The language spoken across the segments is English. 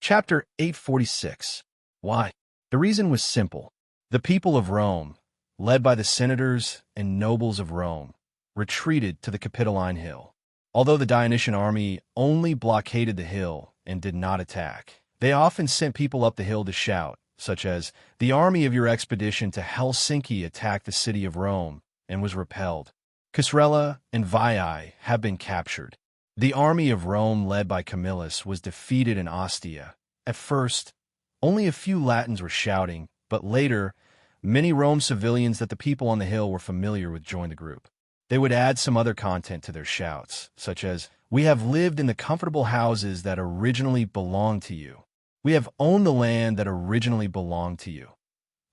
Chapter 846. Why? The reason was simple. The people of Rome, led by the senators and nobles of Rome, retreated to the Capitoline Hill. Although the Dionysian army only blockaded the hill and did not attack, they often sent people up the hill to shout, such as, "The army of your expedition to Helsinki attacked the city of Rome and was repelled. Casrella and Veii have been captured." The army of Rome led by Camillus was defeated in Ostia. At first, only a few Latins were shouting, but later, many Rome civilians that the people on the hill were familiar with joined the group. They would add some other content to their shouts, such as, "We have lived in the comfortable houses that originally belonged to you. We have owned the land that originally belonged to you."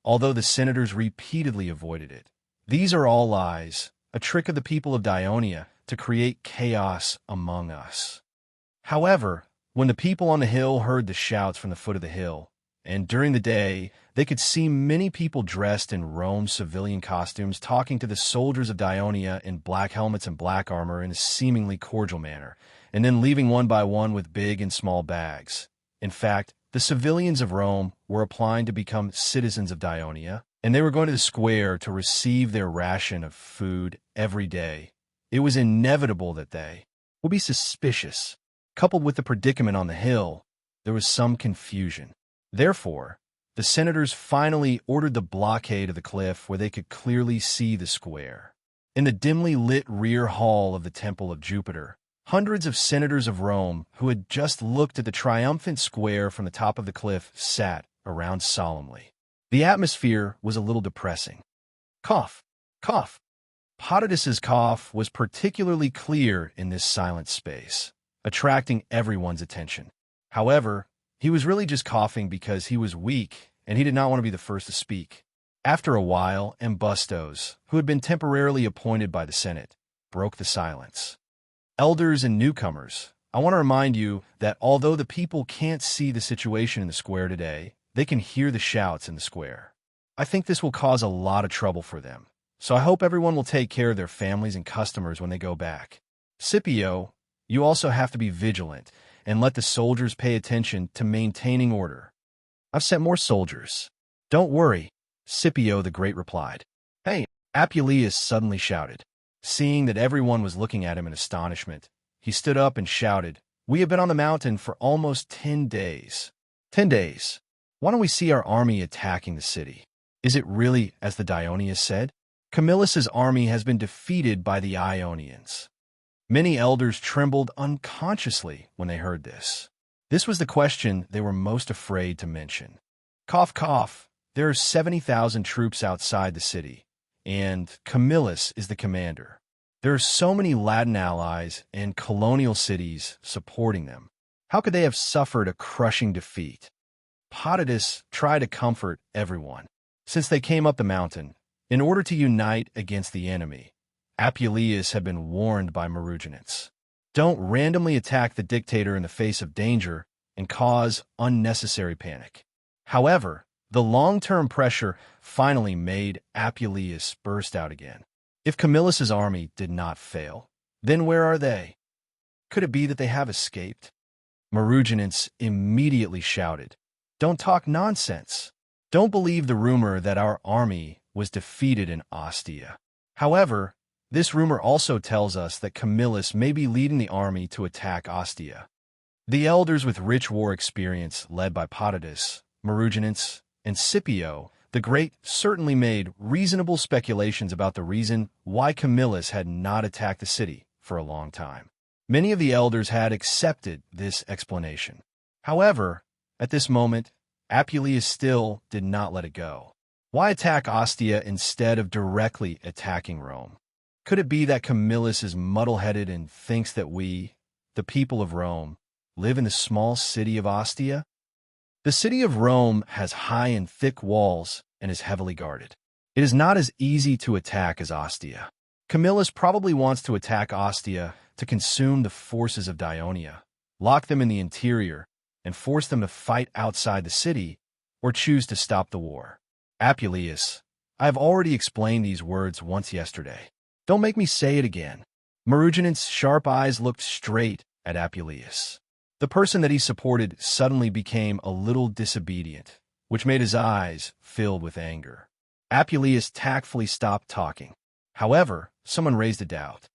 Although the senators repeatedly avoided it. These are all lies, a trick of the people of Dionia to create chaos among us. However, when the people on the hill heard the shouts from the foot of the hill, and during the day, they could see many people dressed in Rome's civilian costumes talking to the soldiers of Dionia in black helmets and black armor in a seemingly cordial manner, and then leaving one by one with big and small bags. In fact, the civilians of Rome were applying to become citizens of Dionia, and they were going to the square to receive their ration of food every day. It was inevitable that they would be suspicious. Coupled with the predicament on the hill, there was some confusion. Therefore, the senators finally ordered the blockade of the cliff where they could clearly see the square. In the dimly lit rear hall of the Temple of Jupiter, hundreds of senators of Rome who had just looked at the triumphant square from the top of the cliff sat around solemnly. The atmosphere was a little depressing. Cough, cough. Potidus's cough was particularly clear in this silent space, attracting everyone's attention. However, he was really just coughing because he was weak and he did not want to be the first to speak. After a while, Ambustos, who had been temporarily appointed by the Senate, broke the silence. "Elders and newcomers, I want to remind you that although the people can't see the situation in the square today, they can hear the shouts in the square. I think this will cause a lot of trouble for them. So I hope everyone will take care of their families and customers when they go back. Scipio, you also have to be vigilant and let the soldiers pay attention to maintaining order." "I've sent more soldiers." "Don't worry," Scipio the Great replied. "Hey," Apuleius suddenly shouted. Seeing that everyone was looking at him in astonishment, he stood up and shouted, "We have been on the mountain for almost 10 days. 10 days. Why don't we see our army attacking the city? Is it really as the Dionysians said? Camillus's army has been defeated by the Ionians." Many elders trembled unconsciously when they heard this. This was the question they were most afraid to mention. Cough, cough. There are 70,000 troops outside the city, and Camillus is the commander. There are so many Latin allies and colonial cities supporting them. How could they have suffered a crushing defeat? Potidus tried to comfort everyone. Since they came up the mountain, in order to unite against the enemy, Apuleius had been warned by Maruginants. Don't randomly attack the dictator in the face of danger and cause unnecessary panic. However, the long-term pressure finally made Apuleius burst out again. If Camillus's army did not fail, then where are they? Could it be that they have escaped? Maruginants immediately shouted, "Don't talk nonsense. Don't believe the rumor that our army was defeated in Ostia." However, this rumor also tells us that Camillus may be leading the army to attack Ostia. The elders with rich war experience, led by Potidus, Maruginants, and Scipio the Great, certainly made reasonable speculations about the reason why Camillus had not attacked the city for a long time. Many of the elders had accepted this explanation. However, at this moment, Apuleius still did not let it go. Why attack Ostia instead of directly attacking Rome? Could it be that Camillus is muddle-headed and thinks that we, the people of Rome, live in the small city of Ostia? The city of Rome has high and thick walls and is heavily guarded. It is not as easy to attack as Ostia. Camillus probably wants to attack Ostia to consume the forces of Dionia, lock them in the interior, and force them to fight outside the city or choose to stop the war. Apuleius, I have already explained these words once yesterday. Don't make me say it again. Maruginant's sharp eyes looked straight at Apuleius. The person that he supported suddenly became a little disobedient, which made his eyes filled with anger. Apuleius tactfully stopped talking. However, someone raised a doubt.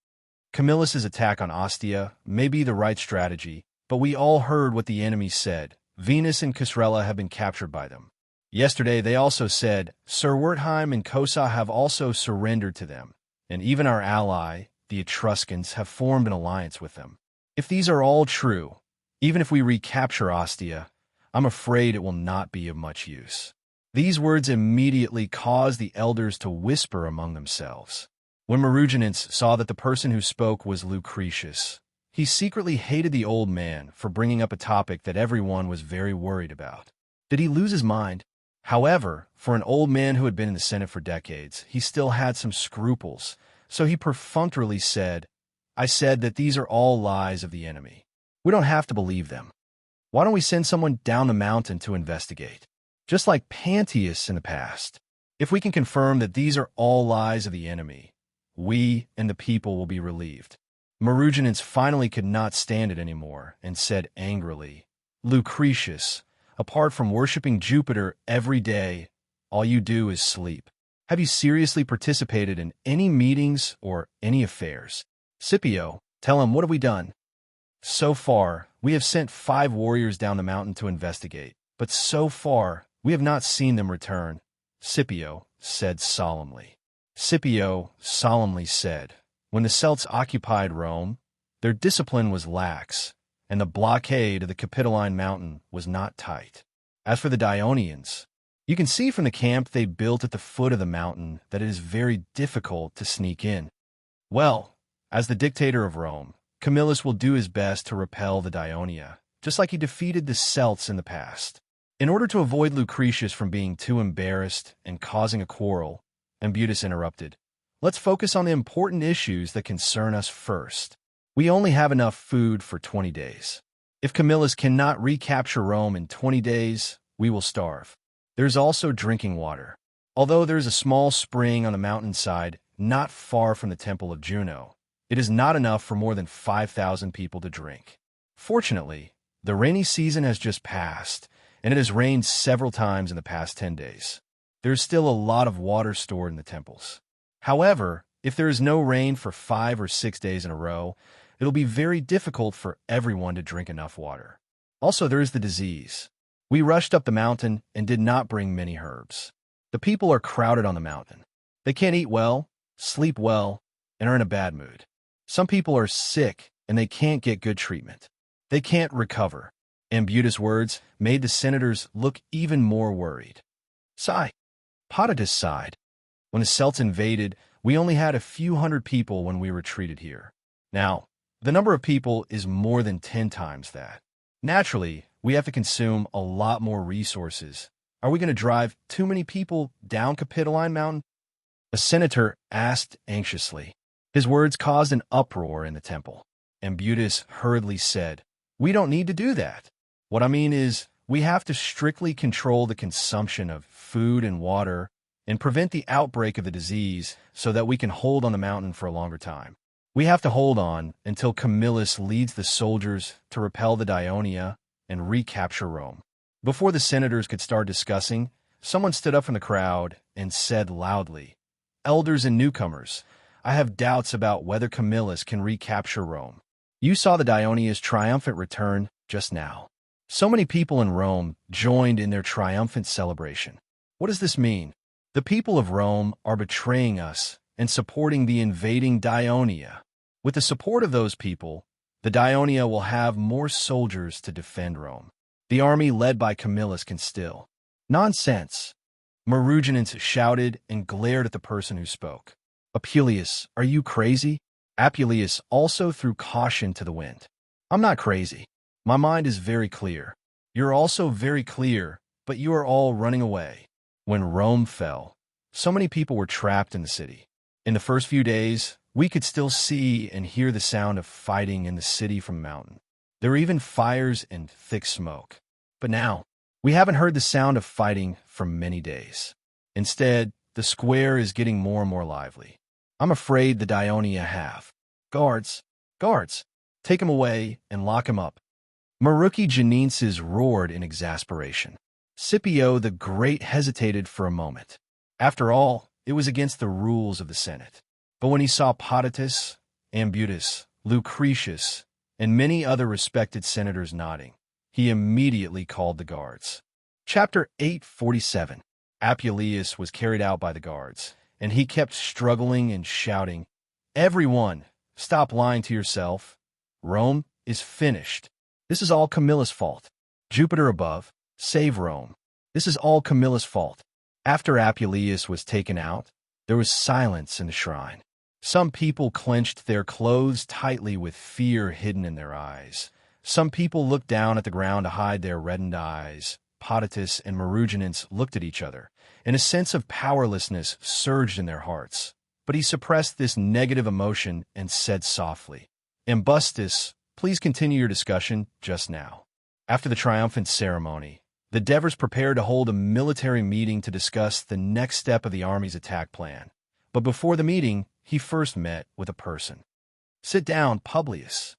Camillus's attack on Ostia may be the right strategy, but we all heard what the enemy said. Venus and Casrella have been captured by them. Yesterday they also said, Sir Wertheim and Cosa have also surrendered to them, and even our ally, the Etruscans, have formed an alliance with them. If these are all true, even if we recapture Ostia, I'm afraid it will not be of much use. These words immediately caused the elders to whisper among themselves. When Marugenins saw that the person who spoke was Lucretius, he secretly hated the old man for bringing up a topic that everyone was very worried about. Did he lose his mind? However, for an old man who had been in the Senate for decades, he still had some scruples, so he perfunctorily said, I said that these are all lies of the enemy. We don't have to believe them. Why don't we send someone down the mountain to investigate? Just like Pantaeus in the past. If we can confirm that these are all lies of the enemy, we and the people will be relieved. Marugenins finally could not stand it anymore and said angrily, Lucretius, apart from worshipping Jupiter every day, all you do is sleep. Have you seriously participated in any meetings or any affairs? Scipio, tell him, what have we done? So far, we have sent 5 warriors down the mountain to investigate, but so far, we have not seen them return, Scipio said solemnly. Scipio solemnly said, when the Celts occupied Rome, their discipline was lax, and the blockade of the Capitoline Mountain was not tight. As for the Dionians, you can see from the camp they built at the foot of the mountain that it is very difficult to sneak in. Well, as the dictator of Rome, Camillus will do his best to repel the Dionia, just like he defeated the Celts in the past. In order to avoid Lucretius from being too embarrassed and causing a quarrel, Ambutus interrupted, let's focus on the important issues that concern us first. We only have enough food for 20 days. If Camillus cannot recapture Rome in 20 days, we will starve. There's also drinking water. Although there is a small spring on the mountainside not far from the temple of Juno, it is not enough for more than 5,000 people to drink. Fortunately, the rainy season has just passed, and it has rained several times in the past 10 days. There is still a lot of water stored in the temples. However, if there is no rain for 5 or 6 days in a row, it'll be very difficult for everyone to drink enough water. Also, there is the disease. We rushed up the mountain and did not bring many herbs. The people are crowded on the mountain. They can't eat well, sleep well, and are in a bad mood. Some people are sick and they can't get good treatment. They can't recover. Ambutus' words made the senators look even more worried. Sigh. Potatus sighed. When the Celts invaded, we only had a few hundred people when we retreated here. Now, the number of people is more than 10 times that. Naturally, we have to consume a lot more resources. Are we going to drive too many people down Capitoline Mountain? A senator asked anxiously. His words caused an uproar in the temple. Ambutus hurriedly said, we don't need to do that. What I mean is, we have to strictly control the consumption of food and water and prevent the outbreak of the disease so that we can hold on the mountain for a longer time. We have to hold on until Camillus leads the soldiers to repel the Dionia and recapture Rome. Before the senators could start discussing, someone stood up from the crowd and said loudly, Elders and newcomers, I have doubts about whether Camillus can recapture Rome. You saw the Dionia's triumphant return just now. So many people in Rome joined in their triumphant celebration. What does this mean? The people of Rome are betraying us and supporting the invading Dionia. With the support of those people, the Dionia will have more soldiers to defend Rome. The army led by Camillus can still. Nonsense! Marugenins shouted and glared at the person who spoke. Apuleius, are you crazy? Apuleius also threw caution to the wind. I'm not crazy. My mind is very clear. You're also very clear, but you are all running away. When Rome fell, so many people were trapped in the city. In the first few days, we could still see and hear the sound of fighting in the city from the mountain. There were even fires and thick smoke. But now, we haven't heard the sound of fighting for many days. Instead, the square is getting more and more lively. I'm afraid the Dionia have. Guards, take him away and lock him up. Maruki roared in exasperation. Scipio the Great hesitated for a moment. After all, it was against the rules of the Senate. But when he saw Potatus, Ambutus, Lucretius, and many other respected senators nodding, he immediately called the guards. Chapter 847. Apuleius was carried out by the guards, and he kept struggling and shouting, "Everyone, stop lying to yourself. Rome is finished. This is all Camilla's fault. Jupiter above, save Rome. This is all Camilla's fault." After Apuleius was taken out, there was silence in the shrine. Some people clenched their clothes tightly with fear hidden in their eyes. Some people looked down at the ground to hide their reddened eyes. Potatus and Maruginans looked at each other, and a sense of powerlessness surged in their hearts. But he suppressed this negative emotion and said softly, "Ambustus, please continue your discussion just now." After the triumphant ceremony, the Devers prepared to hold a military meeting to discuss the next step of the army's attack plan. But before the meeting, he first met with a person. "Sit down, Publius."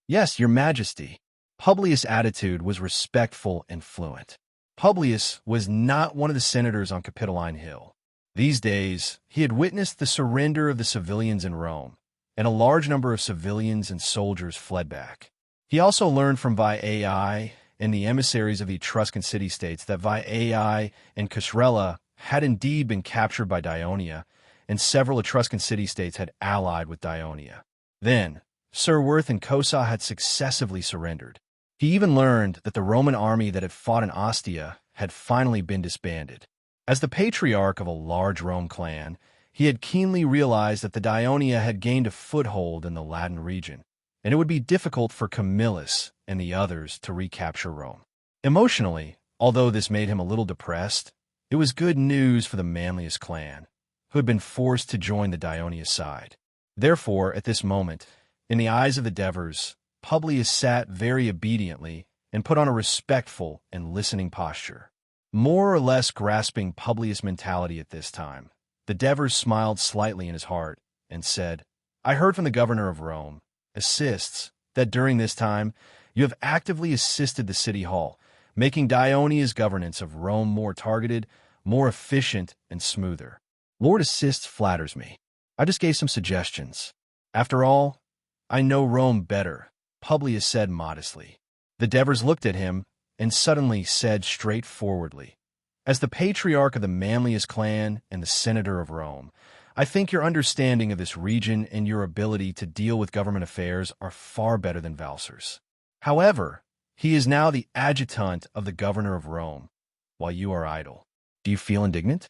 "Yes, your majesty." Publius' attitude was respectful and fluent. Publius was not one of the senators on Capitoline Hill. These days, he had witnessed the surrender of the civilians in Rome, and a large number of civilians and soldiers fled back. He also learned from Veii and the emissaries of the Etruscan city-states that Veii and Casrella had indeed been captured by Dionia, and several Etruscan city-states had allied with Dionia. Then, Sir Worth and Cosa had successively surrendered. He even learned that the Roman army that had fought in Ostia had finally been disbanded. As the patriarch of a large Rome clan, he had keenly realized that the Dionia had gained a foothold in the Latin region, and it would be difficult for Camillus and the others to recapture Rome. Emotionally, although this made him a little depressed, it was good news for the Manlius clan, who had been forced to join the Dionia side. Therefore, at this moment, in the eyes of the Devers, Publius sat very obediently and put on a respectful and listening posture. More or less grasping Publius' mentality at this time, the Devers smiled slightly in his heart and said, "I heard from the governor of Rome, assists, that during this time you have actively assisted the city hall, making Dionia's governance of Rome more targeted, more efficient, and smoother. Lord Assists flatters me. I just gave some suggestions. After all, I know Rome better," Publius said modestly. The Devers looked at him and suddenly said straightforwardly, "As the patriarch of the Manlius clan and the senator of Rome, I think your understanding of this region and your ability to deal with government affairs are far better than Valser's. However, he is now the adjutant of the governor of Rome, while you are idle. Do you feel indignant?"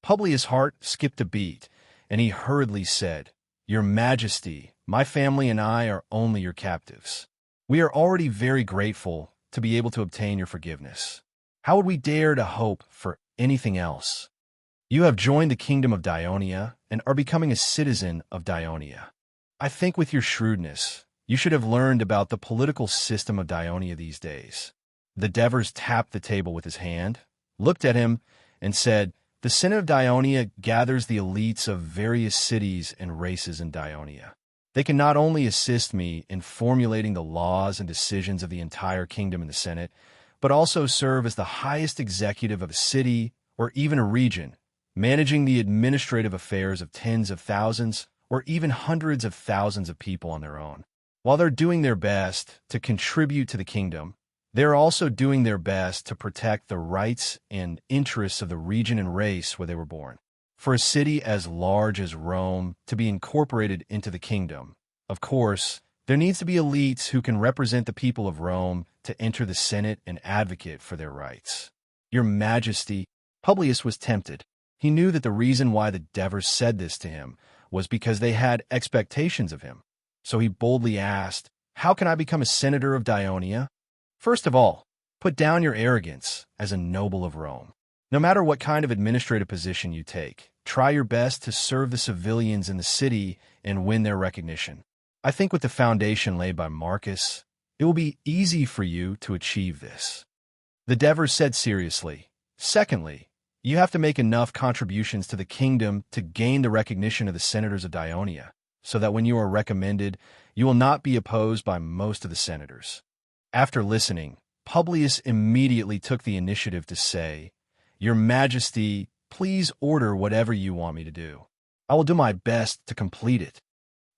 Publius' heart skipped a beat, and he hurriedly said, "Your Majesty, my family and I are only your captives. We are already very grateful to be able to obtain your forgiveness. How would we dare to hope for anything else? You have joined the kingdom of Dionia and are becoming a citizen of Dionia. I think with your shrewdness, you should have learned about the political system of Dionia these days." The Devers tapped the table with his hand, looked at him, and said, "The Senate of Dionia gathers the elites of various cities and races in Dionia. They can not only assist me in formulating the laws and decisions of the entire kingdom in the Senate, but also serve as the highest executive of a city or even a region, managing the administrative affairs of tens of thousands or even hundreds of thousands of people on their own. While they're doing their best to contribute to the kingdom, they're also doing their best to protect the rights and interests of the region and race where they were born. For a city as large as Rome to be incorporated into the kingdom, of course, there needs to be elites who can represent the people of Rome to enter the Senate and advocate for their rights. Your Majesty," Publius was tempted. He knew that the reason why the Devers said this to him was because they had expectations of him. So he boldly asked, "How can I become a senator of Dionia?" "First of all, put down your arrogance as a noble of Rome. No matter what kind of administrative position you take, try your best to serve the civilians in the city and win their recognition. I think with the foundation laid by Marcus, it will be easy for you to achieve this." The Devers said seriously, "Secondly, you have to make enough contributions to the kingdom to gain the recognition of the senators of Dionia, so that when you are recommended, you will not be opposed by most of the senators." After listening, Publius immediately took the initiative to say, "Your Majesty, please order whatever you want me to do. I will do my best to complete it."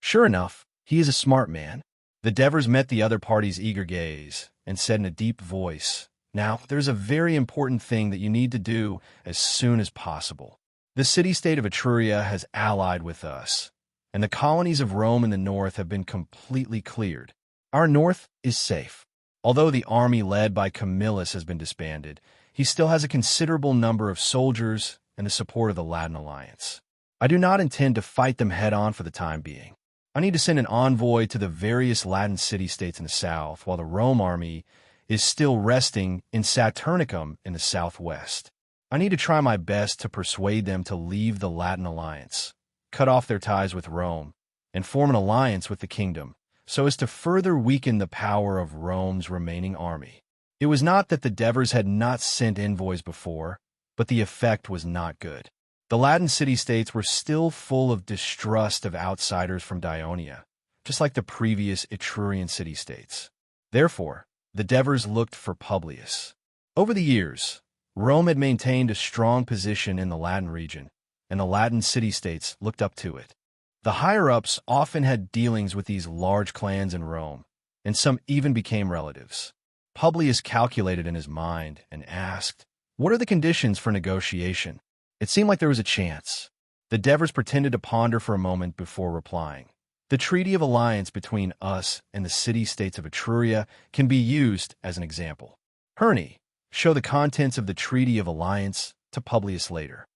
Sure enough, he is a smart man. The Devers met the other party's eager gaze and said in a deep voice, "Now, there's a very important thing that you need to do as soon as possible. The city-state of Etruria has allied with us, and the colonies of Rome in the north have been completely cleared. Our north is safe. Although the army led by Camillus has been disbanded, he still has a considerable number of soldiers and the support of the Latin alliance. I do not intend to fight them head-on for the time being. I need to send an envoy to the various Latin city-states in the south, while the Rome army is still resting in Saturnicum in the southwest. I need to try my best to persuade them to leave the Latin alliance, cut off their ties with Rome, and form an alliance with the kingdom, so as to further weaken the power of Rome's remaining army." It was not that the Devers had not sent envoys before, but the effect was not good. The Latin city-states were still full of distrust of outsiders from Daionia, just like the previous Etrurian city-states. Therefore, the Devers looked for Publius. Over the years, Rome had maintained a strong position in the Latin region, and the Latin city-states looked up to it. The higher-ups often had dealings with these large clans in Rome, and some even became relatives. Publius calculated in his mind and asked, "What are the conditions for negotiation?" It seemed like there was a chance. The Devers pretended to ponder for a moment before replying. "The treaty of alliance between us and the city-states of Etruria can be used as an example. Herney, show the contents of the treaty of alliance to Publius later."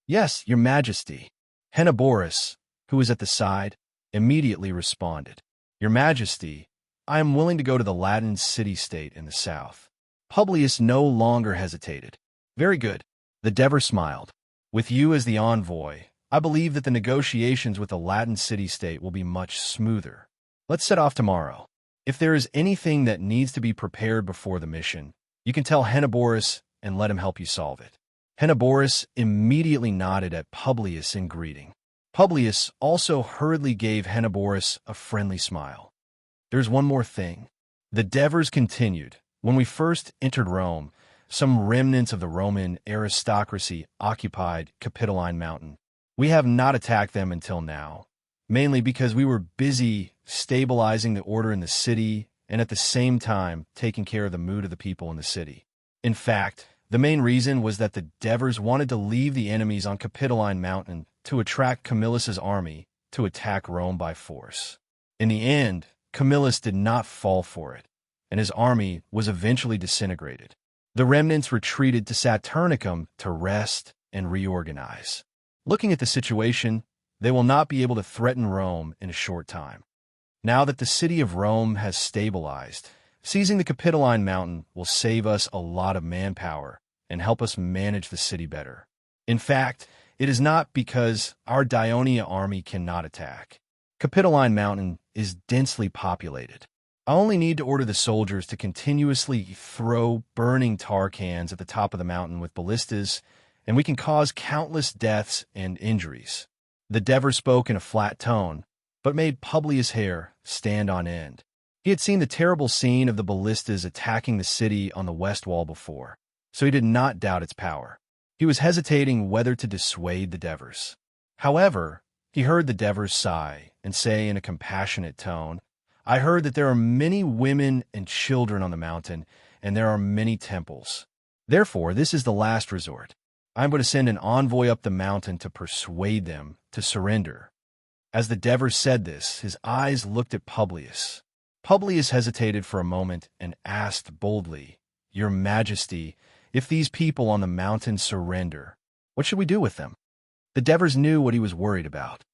"Yes, your Majesty." Henneborus, who was at the side, immediately responded, "Your Majesty, I am willing to go to the Latin city-state in the south." Publius no longer hesitated. "Very good." The Dever smiled. "With you as the envoy, I believe that the negotiations with the Latin city-state will be much smoother. Let's set off tomorrow. If there is anything that needs to be prepared before the mission, you can tell Henneborus and let him help you solve it." Henneborus immediately nodded at Publius in greeting. Publius also hurriedly gave Henneborus a friendly smile. "There's one more thing." The Devers continued. "When we first entered Rome, some remnants of the Roman aristocracy occupied Capitoline Mountain. We have not attacked them until now, mainly because we were busy stabilizing the order in the city and at the same time taking care of the mood of the people in the city. In fact, the main reason was that the Devers wanted to leave the enemies on Capitoline Mountain to attract Camillus's army to attack Rome by force. In the end, Camillus did not fall for it, and his army was eventually disintegrated. The remnants retreated to Saturnicum to rest and reorganize. Looking at the situation, they will not be able to threaten Rome in a short time. Now that the city of Rome has stabilized, seizing the Capitoline Mountain will save us a lot of manpower and help us manage the city better. In fact, it is not because our Daionia army cannot attack. Capitoline Mountain is densely populated. I only need to order the soldiers to continuously throw burning tar cans at the top of the mountain with ballistas, and we can cause countless deaths and injuries. The Dever spoke in a flat tone, but made Publius' hair stand on end. He had seen the terrible scene of the ballistas attacking the city on the west wall before, so he did not doubt its power. He was hesitating whether to dissuade the Devers. However, he heard the Devers sigh and say in a compassionate tone, "I heard that there are many women and children on the mountain, and there are many temples. Therefore, this is the last resort. I'm going to send an envoy up the mountain to persuade them to surrender." As the Dever said this, his eyes looked at Publius. Publius hesitated for a moment and asked boldly, "Your Majesty, if these people on the mountain surrender, what should we do with them?" The Devers knew what he was worried about.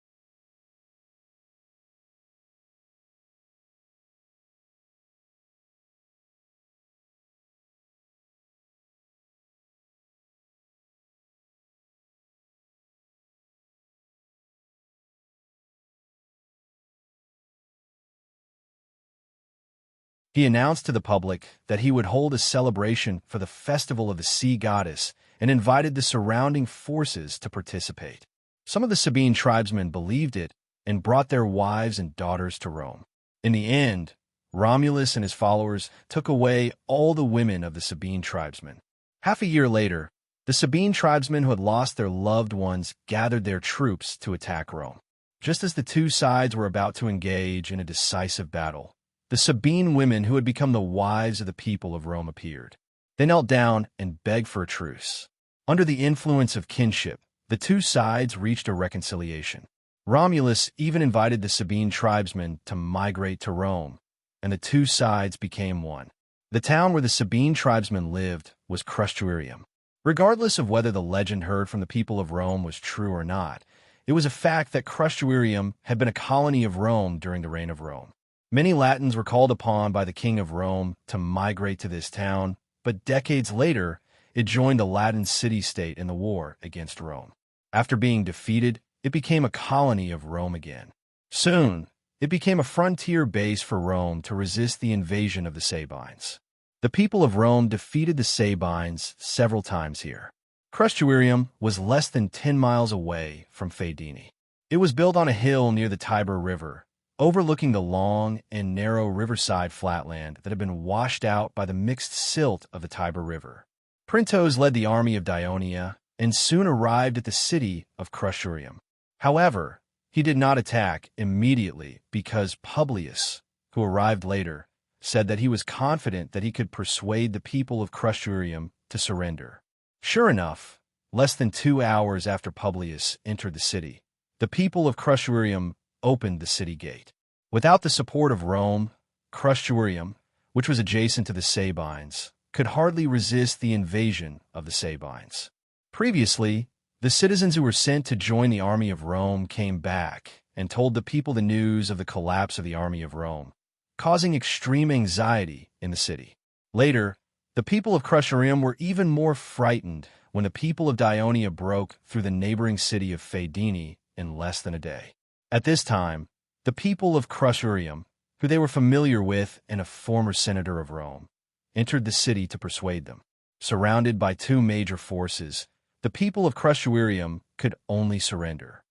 He announced to the public that he would hold a celebration for the festival of the sea goddess and invited the surrounding forces to participate. Some of the Sabine tribesmen believed it and brought their wives and daughters to Rome. In the end, Romulus and his followers took away all the women of the Sabine tribesmen. Half a year later, the Sabine tribesmen who had lost their loved ones gathered their troops to attack Rome. Just as the two sides were about to engage in a decisive battle, the Sabine women who had become the wives of the people of Rome appeared. They knelt down and begged for a truce. Under the influence of kinship, the two sides reached a reconciliation. Romulus even invited the Sabine tribesmen to migrate to Rome, and the two sides became one. The town where the Sabine tribesmen lived was Crustorium. Regardless of whether the legend heard from the people of Rome was true or not, it was a fact that Crustorium had been a colony of Rome during the reign of Rome. Many Latins were called upon by the king of Rome to migrate to this town, but decades later, it joined a Latin city-state in the war against Rome. After being defeated, it became a colony of Rome again. Soon, it became a frontier base for Rome to resist the invasion of the Sabines. The people of Rome defeated the Sabines several times here. Crustorium was less than 10 miles away from Fadini. It was built on a hill near the Tiber River, overlooking the long and narrow riverside flatland that had been washed out by the mixed silt of the Tiber River. Printos led the army of Dionia and soon arrived at the city of Crustorium. However, he did not attack immediately because Publius, who arrived later, said that he was confident that he could persuade the people of Crustorium to surrender. Sure enough, less than 2 hours after Publius entered the city, the people of Crustorium opened the city gate. Without the support of Rome, Crustorium, which was adjacent to the Sabines, could hardly resist the invasion of the Sabines. Previously, the citizens who were sent to join the army of Rome came back and told the people the news of the collapse of the army of Rome, causing extreme anxiety in the city. Later, the people of Crustorium were even more frightened when the people of Dionia broke through the neighboring city of Fadini in less than a day. At this time, the people of Crustorium, who they were familiar with and a former senator of Rome, entered the city to persuade them. Surrounded by two major forces, the people of Crustorium could only surrender.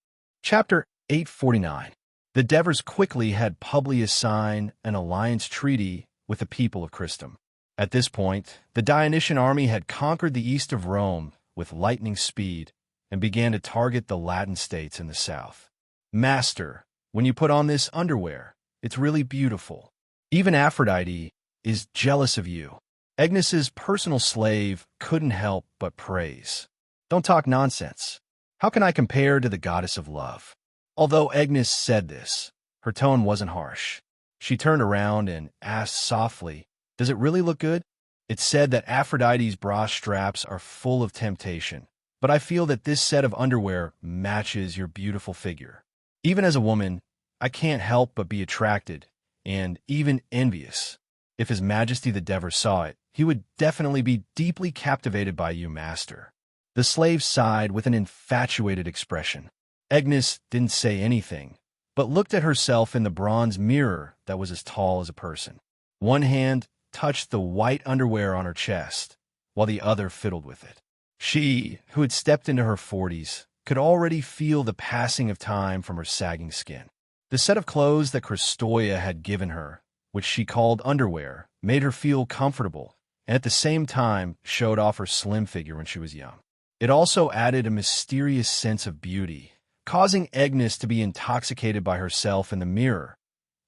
Chapter 849. The Devers quickly had Publius sign an alliance treaty with the people of Christum. At this point, the Dionysian army had conquered the east of Rome with lightning speed and began to target the Latin states in the south. Master, when you put on this underwear, it's really beautiful. Even Aphrodite is jealous of you. Agnes's personal slave couldn't help but praise. Don't talk nonsense. How can I compare to the goddess of love? Although Agnes said this, her tone wasn't harsh. She turned around and asked softly, "Does it really look good?" It's said that Aphrodite's bra straps are full of temptation, but I feel that this set of underwear matches your beautiful figure. Even as a woman, I can't help but be attracted, and even envious. If His Majesty the Devers saw it, he would definitely be deeply captivated by you, master. The slave sighed with an infatuated expression. Agnes didn't say anything, but looked at herself in the bronze mirror that was as tall as a person. One hand touched the white underwear on her chest, while the other fiddled with it. She, who had stepped into her 40s, could already feel the passing of time from her sagging skin. The set of clothes that Christoia had given her, which she called underwear, made her feel comfortable, and at the same time showed off her slim figure when she was young. It also added a mysterious sense of beauty, causing Agnes to be intoxicated by herself in the mirror.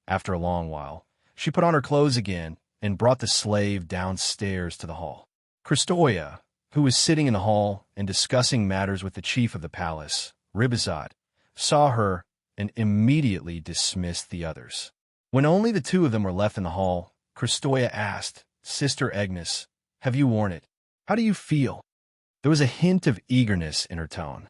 After a long while, she put on her clothes again and brought the slave downstairs to the hall. Christoia, who was sitting in the hall and discussing matters with the chief of the palace, Ribizot, saw her and immediately dismissed the others. When only the two of them were left in the hall, Christoia asked, "Sister Agnes, have you worn it? How do you feel?" There was a hint of eagerness in her tone.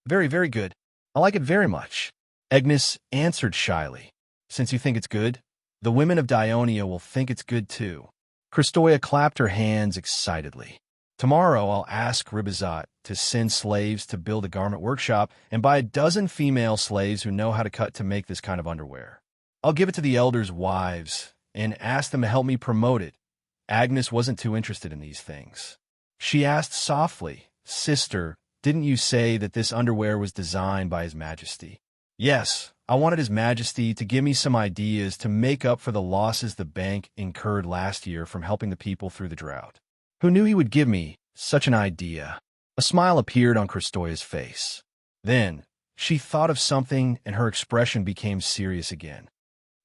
"Very, very good. I like it very much." Agnes answered shyly, "Since you think it's good, the women of Dionia will think it's good too." Christoia clapped her hands excitedly. "Tomorrow I'll ask Ribizot to send slaves to build a garment workshop and buy a dozen female slaves who know how to cut to make this kind of underwear. I'll give it to the elders' wives and ask them to help me promote it." Agnes wasn't too interested in these things. She asked softly, "Sister, didn't you say that this underwear was designed by His Majesty?" "Yes, I wanted His Majesty to give me some ideas to make up for the losses the bank incurred last year from helping the people through the drought. Who knew he would give me such an idea? A smile appeared on Kristoya's face. Then, she thought of something and her expression became serious again.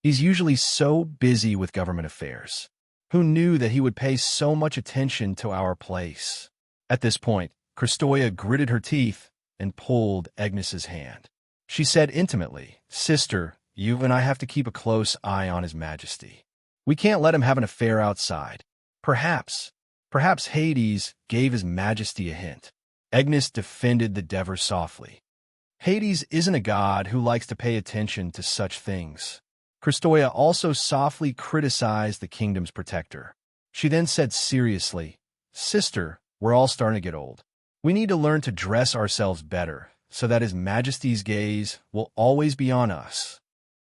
He's usually so busy with government affairs. Who knew that he would pay so much attention to our place? At this point, Kristoya gritted her teeth and pulled Agnes's hand. She said intimately, "Sister, you and I have to keep a close eye on His Majesty. We can't let him have an affair outside. Perhaps Hades gave His Majesty a hint." Agnes defended the Dever softly. Hades isn't a god who likes to pay attention to such things. Kristoya also softly criticized the kingdom's protector. She then said seriously, "Sister, we're all starting to get old. We need to learn to dress ourselves better so that His Majesty's gaze will always be on us."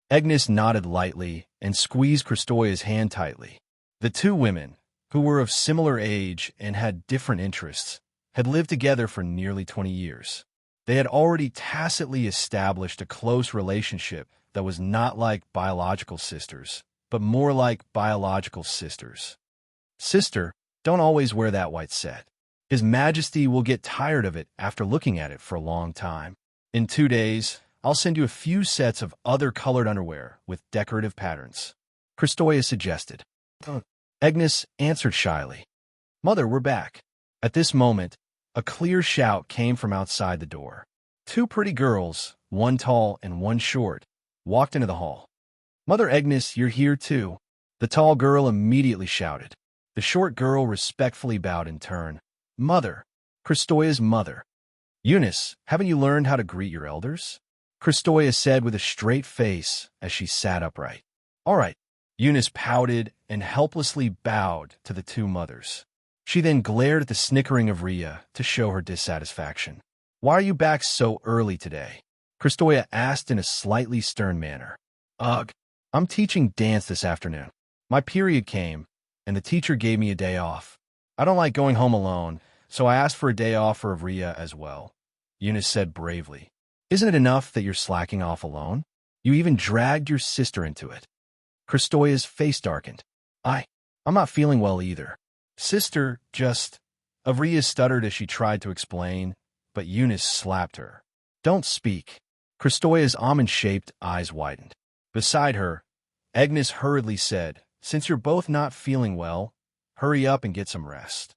Agnes nodded lightly and squeezed Kristoya's hand tightly. The two women, who were of similar age and had different interests, had lived together for nearly 20 years. They had already tacitly established a close relationship that was not like biological sisters, but more like biological sisters. "Sister, don't always wear that white set. His Majesty will get tired of it after looking at it for a long time. In 2 days, I'll send you a few sets of other colored underwear with decorative patterns," Kristoya suggested. Agnes answered shyly, "Mother, we're back." At this moment, a clear shout came from outside the door. Two pretty girls, one tall and one short, walked into the hall. "Mother Agnes, you're here too," the tall girl immediately shouted. The short girl respectfully bowed in turn. "Mother, Kristoya's mother." "Eunice, haven't you learned how to greet your elders?" Kristoya said with a straight face as she sat upright. "All right." Eunice pouted and helplessly bowed to the two mothers. She then glared at the snickering of Rhea to show her dissatisfaction. "Why are you back so early today?" Kristoya asked in a slightly stern manner. "Ugh, I'm teaching dance this afternoon. My period came, and the teacher gave me a day off. I don't like going home alone, so I asked for a day off for Rhea as well," Eunice said bravely. "Isn't it enough that you're slacking off alone? You even dragged your sister into it." Kristoya's face darkened. I'm not feeling well either. Sister, just..." Avria stuttered as she tried to explain, but Eunice slapped her. "Don't speak." Kristoya's almond-shaped eyes widened. Beside her, Agnes hurriedly said, "Since you're both not feeling well, hurry up and get some rest."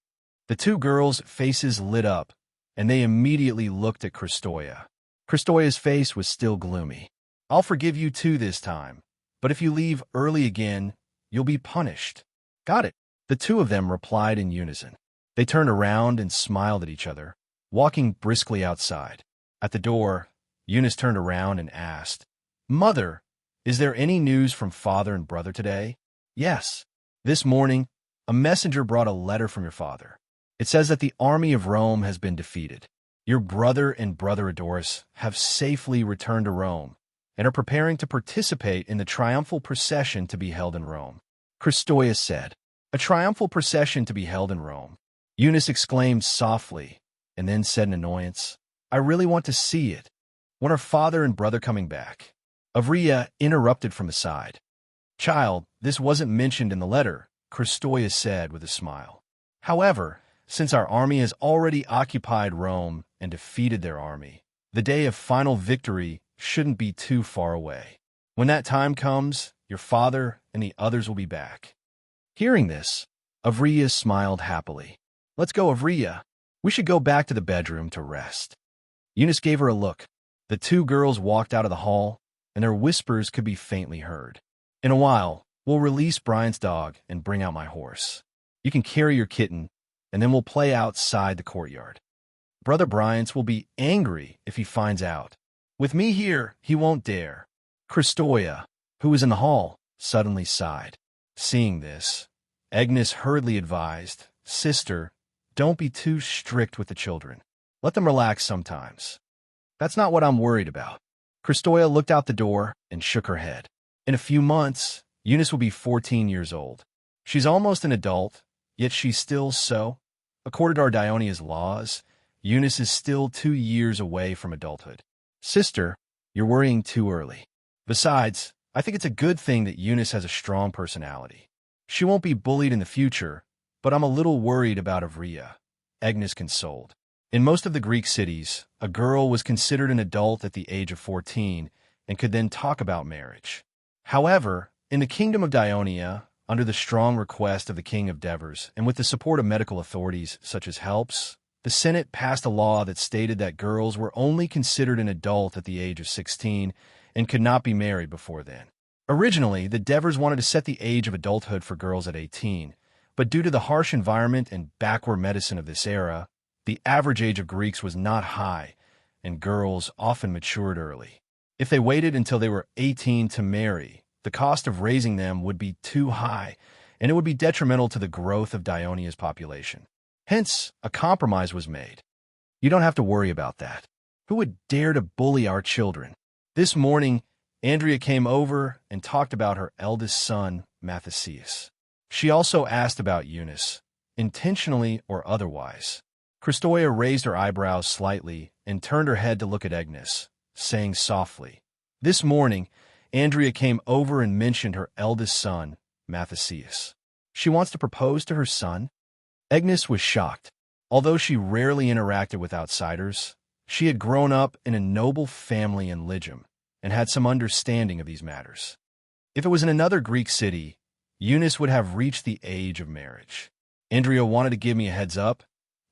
The two girls' faces lit up, and they immediately looked at Kristoya. Kristoya's face was still gloomy. "I'll forgive you two this time, but if you leave early again, you'll be punished." "Got it," the two of them replied in unison. They turned around and smiled at each other, walking briskly outside. At the door, Eunice turned around and asked, "Mother, is there any news from father and brother today?" "Yes. This morning, a messenger brought a letter from your father. It says that the army of Rome has been defeated. Your brother and brother Adoris have safely returned to Rome and are preparing to participate in the triumphal procession to be held in Rome," Kristoya said. "A triumphal procession to be held in Rome," Eunice exclaimed softly, and then said in annoyance, "I really want to see it. When are father and brother coming back?" Avria interrupted from the side. "Child, this wasn't mentioned in the letter," Kristoya said with a smile. "However, since our army has already occupied Rome and defeated their army, the day of final victory shouldn't be too far away. When that time comes, your father and the others will be back." Hearing this, Avria smiled happily. "Let's go, Avria. We should go back to the bedroom to rest." Eunice gave her a look. The two girls walked out of the hall, and their whispers could be faintly heard. "In a while, we'll release Brian's dog and bring out my horse. You can carry your kitten, and then we'll play outside the courtyard. Brother Bryant will be angry if he finds out. With me here, he won't dare." Kristoya, who was in the hall, suddenly sighed. Seeing this, Agnes hurriedly advised, "Sister, don't be too strict with the children. Let them relax sometimes." "That's not what I'm worried about." Kristoya looked out the door and shook her head. In a few months, Eunice will be 14 years old. She's almost an adult, yet she's still so. According to our Dionia's laws, Eunice is still 2 years away from adulthood. "Sister, you're worrying too early. Besides, I think it's a good thing that Eunice has a strong personality. She won't be bullied in the future, but I'm a little worried about Avria, Agnes consoled. In most of the Greek cities, a girl was considered an adult at the age of 14 and could then talk about marriage. However, in the kingdom of Dionia, under the strong request of the king of Devers and with the support of medical authorities such as Helps, the Senate passed a law that stated that girls were only considered an adult at the age of 16 and could not be married before then. Originally, the Devers wanted to set the age of adulthood for girls at 18, but due to the harsh environment and backward medicine of this era, the average age of Greeks was not high, and girls often matured early. If they waited until they were 18 to marry, the cost of raising them would be too high, and it would be detrimental to the growth of Dionia's population. Hence, a compromise was made. You don't have to worry about that. Who would dare to bully our children? This morning, Andrea came over and talked about her eldest son, Matthesius. She also asked about Eunice, intentionally or otherwise. Christoia raised her eyebrows slightly and turned her head to look at Agnes, saying softly, "This morning, Andrea came over and mentioned her eldest son, Matthesius. She wants to propose to her son?" Agnes was shocked. Although she rarely interacted with outsiders, she had grown up in a noble family in Lygium and had some understanding of these matters. If it was in another Greek city, Eunice would have reached the age of marriage. Andrea wanted to give me a heads up,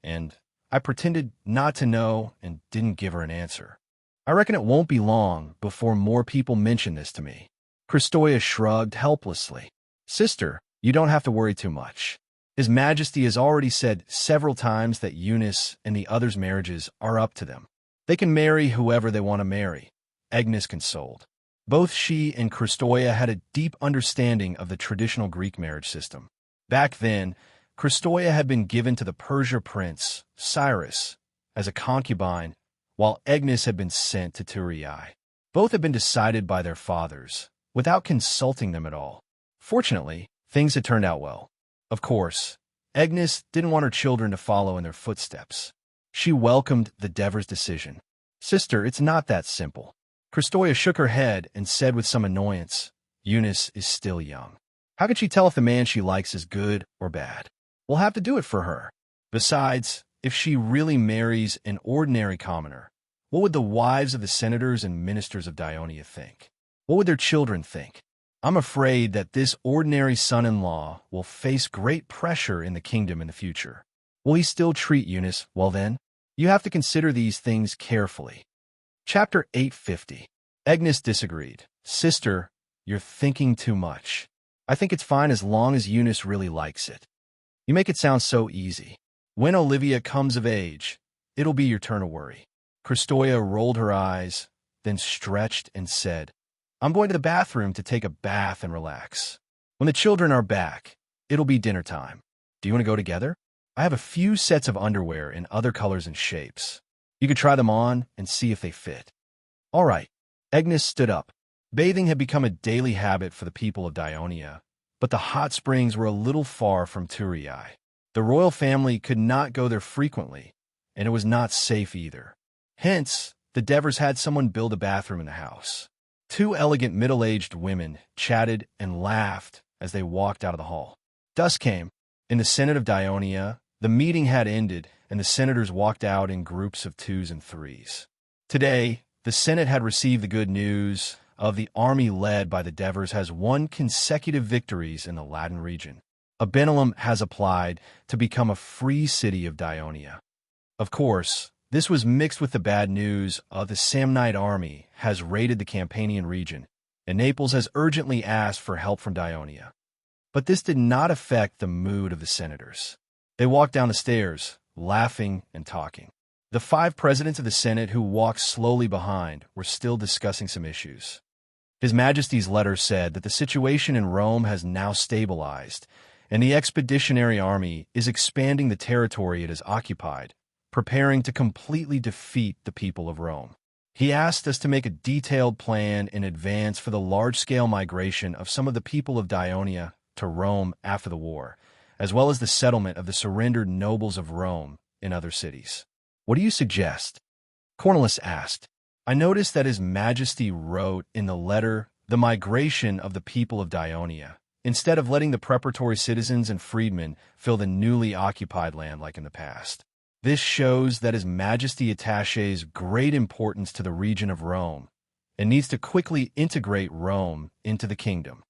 and I pretended not to know and didn't give her an answer. I reckon it won't be long before more people mention this to me. Christoia shrugged helplessly. "Sister, you don't have to worry too much. His Majesty has already said several times that Eunice and the others' marriages are up to them. They can marry whoever they want to marry," Agnes consoled. Both she and Christoia had a deep understanding of the traditional Greek marriage system. Back then, Christoia had been given to the Persia prince, Cyrus, as a concubine, while Agnes had been sent to Turii. Both had been decided by their fathers, without consulting them at all. Fortunately, things had turned out well. Of course, Agnes didn't want her children to follow in their footsteps. She welcomed the Devers' decision. "Sister, it's not that simple." Christoia shook her head and said with some annoyance, "Eunice is still young. How can she tell if the man she likes is good or bad? We'll have to do it for her. Besides, if she really marries an ordinary commoner, what would the wives of the senators and ministers of Dionia think? What would their children think? I'm afraid that this ordinary son-in-law will face great pressure in the kingdom in the future. Will he still treat Eunice well then? You have to consider these things carefully." Chapter 850. Agnes disagreed. "Sister, you're thinking too much. I think it's fine as long as Eunice really likes it. You make it sound so easy. When Olivia comes of age, it'll be your turn to worry." Christoia rolled her eyes, then stretched and said, "I'm going to the bathroom to take a bath and relax. When the children are back, it'll be dinner time. Do you want to go together? I have a few sets of underwear in other colors and shapes. You could try them on and see if they fit." "All right." Agnes stood up. Bathing had become a daily habit for the people of Dionia, but the hot springs were a little far from Turii. The royal family could not go there frequently, and it was not safe either. Hence, the Devers had someone build a bathroom in the house. Two elegant middle-aged women chatted and laughed as they walked out of the hall. Dusk came. In the Senate of Dionia, the meeting had ended, and the senators walked out in groups of 2s and 3s. Today, the Senate had received the good news of the army led by the Devers has won consecutive victories in the Latin region. Abenelum has applied to become a free city of Dionia. Of course, this was mixed with the bad news of the Samnite army has raided the Campanian region, and Naples has urgently asked for help from Dionia. But this did not affect the mood of the senators. They walked down the stairs, laughing and talking. The 5 presidents of the Senate who walked slowly behind were still discussing some issues. His Majesty's letter said that the situation in Rome has now stabilized, and the expeditionary army is expanding the territory it has occupied, preparing to completely defeat the people of Rome. He asked us to make a detailed plan in advance for the large-scale migration of some of the people of Dionia to Rome after the war, as well as the settlement of the surrendered nobles of Rome in other cities. "What do you suggest?" Cornelius asked. I noticed that His Majesty wrote in the letter the migration of the people of Dionia, instead of letting the preparatory citizens and freedmen fill the newly occupied land like in the past. This shows that His Majesty attaches great importance to the region of Rome and needs to quickly integrate Rome into the kingdom.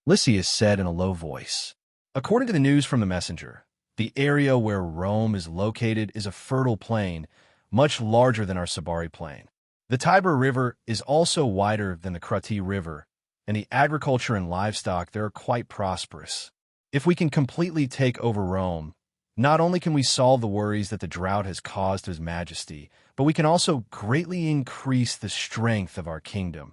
Lysias said in a low voice. According to the news from the messenger, the area where Rome is located is a fertile plain, much larger than our Sabari plain. The Tiber River is also wider than the Crati River, and the agriculture and livestock there are quite prosperous. If we can completely take over Rome, not only can we solve the worries that the drought has caused to His Majesty, but we can also greatly increase the strength of our kingdom.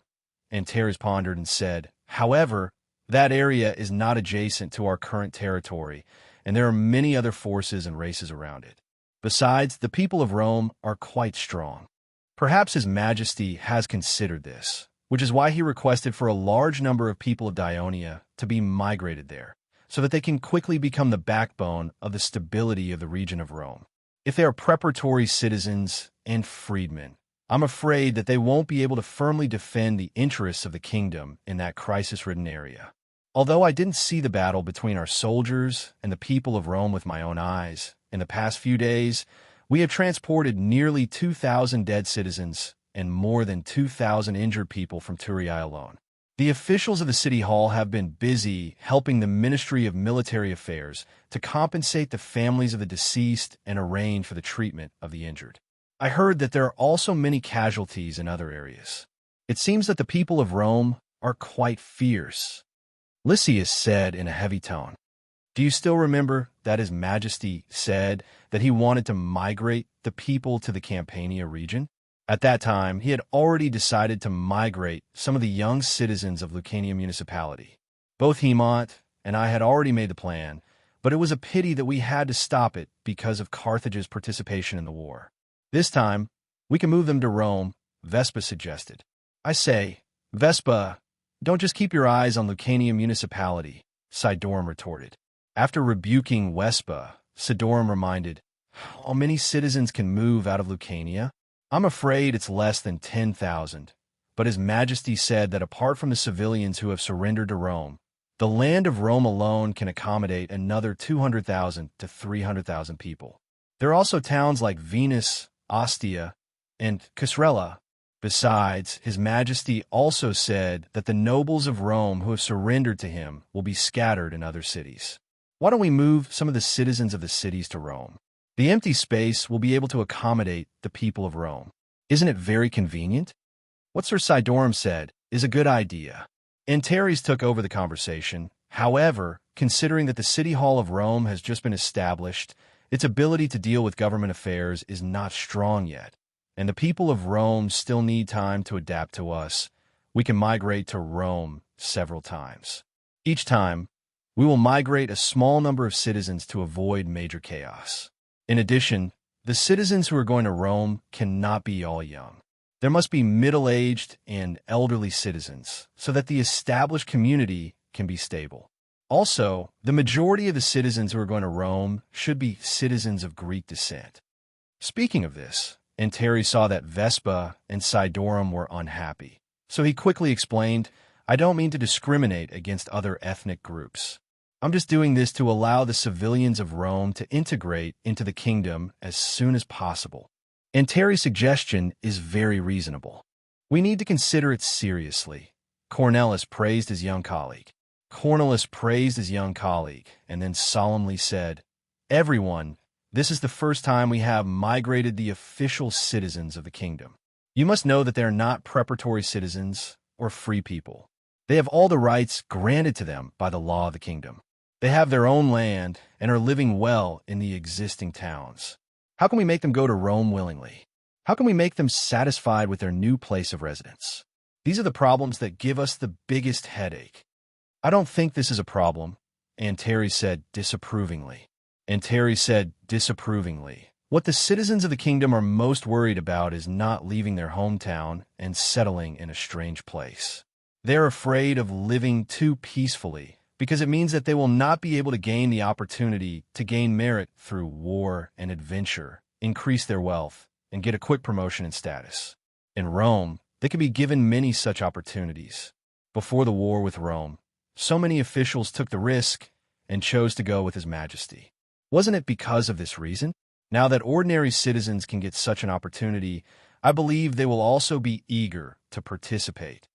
Antares pondered and said, however, that area is not adjacent to our current territory, and there are many other forces and races around it. Besides, the people of Rome are quite strong. Perhaps His Majesty has considered this, which is why he requested for a large number of people of Dionia to be migrated there, so that they can quickly become the backbone of the stability of the region of Rome. If they are preparatory citizens and freedmen, I'm afraid that they won't be able to firmly defend the interests of the kingdom in that crisis-ridden area. Although I didn't see the battle between our soldiers and the people of Rome with my own eyes, in the past few days, we have transported nearly 2,000 dead citizens and more than 2,000 injured people from Turiae alone. The officials of the city hall have been busy helping the Ministry of Military Affairs to compensate the families of the deceased and arrange for the treatment of the injured. I heard that there are also many casualties in other areas. It seems that the people of Rome are quite fierce. Lysias said in a heavy tone, do you still remember that His Majesty said that he wanted to migrate the people to the Campania region? At that time, he had already decided to migrate some of the young citizens of Lucania municipality. Both Hemont and I had already made the plan, but it was a pity that we had to stop it because of Carthage's participation in the war. This time, we can move them to Rome, Vespa suggested. I say, Vespa, don't just keep your eyes on Lucania municipality, Sidorum retorted. After rebuking Vespa, Sidorum reminded, how many citizens can move out of Lucania? I'm afraid it's less than 10,000, but His Majesty said that apart from the civilians who have surrendered to Rome, the land of Rome alone can accommodate another 200,000 to 300,000 people. There are also towns like Venus, Ostia, and Casrella. Besides, His Majesty also said that the nobles of Rome who have surrendered to him will be scattered in other cities. Why don't we move some of the citizens of the cities to Rome? The empty space will be able to accommodate the people of Rome. Isn't it very convenient? What Sir Sidorum said is a good idea. Antares took over the conversation. However, considering that the City Hall of Rome has just been established, its ability to deal with government affairs is not strong yet, and the people of Rome still need time to adapt to us. We can migrate to Rome several times. Each time, we will migrate a small number of citizens to avoid major chaos. In addition, the citizens who are going to Rome cannot be all young. There must be middle-aged and elderly citizens so that the established community can be stable. Also, the majority of the citizens who are going to Rome should be citizens of Greek descent. Speaking of this, Antares saw that Vespa and Sidorum were unhappy, so he quickly explained, I don't mean to discriminate against other ethnic groups. I'm just doing this to allow the civilians of Rome to integrate into the kingdom as soon as possible. Antares' suggestion is very reasonable. We need to consider it seriously. Cornelius praised his young colleague. And then solemnly said, everyone, this is the first time we have migrated the official citizens of the kingdom. You must know that they are not preparatory citizens or free people. They have all the rights granted to them by the law of the kingdom. They have their own land and are living well in the existing towns. How can we make them go to Rome willingly? How can we make them satisfied with their new place of residence? These are the problems that give us the biggest headache. I don't think this is a problem, Antares said disapprovingly. What the citizens of the kingdom are most worried about is not leaving their hometown and settling in a strange place. They're afraid of living too peacefully, because it means that they will not be able to gain the opportunity to gain merit through war and adventure, increase their wealth, and get a quick promotion in status. In Rome, they could be given many such opportunities. Before the war with Rome, so many officials took the risk and chose to go with His Majesty. Wasn't it because of this reason? Now that ordinary citizens can get such an opportunity, I believe they will also be eager to participate.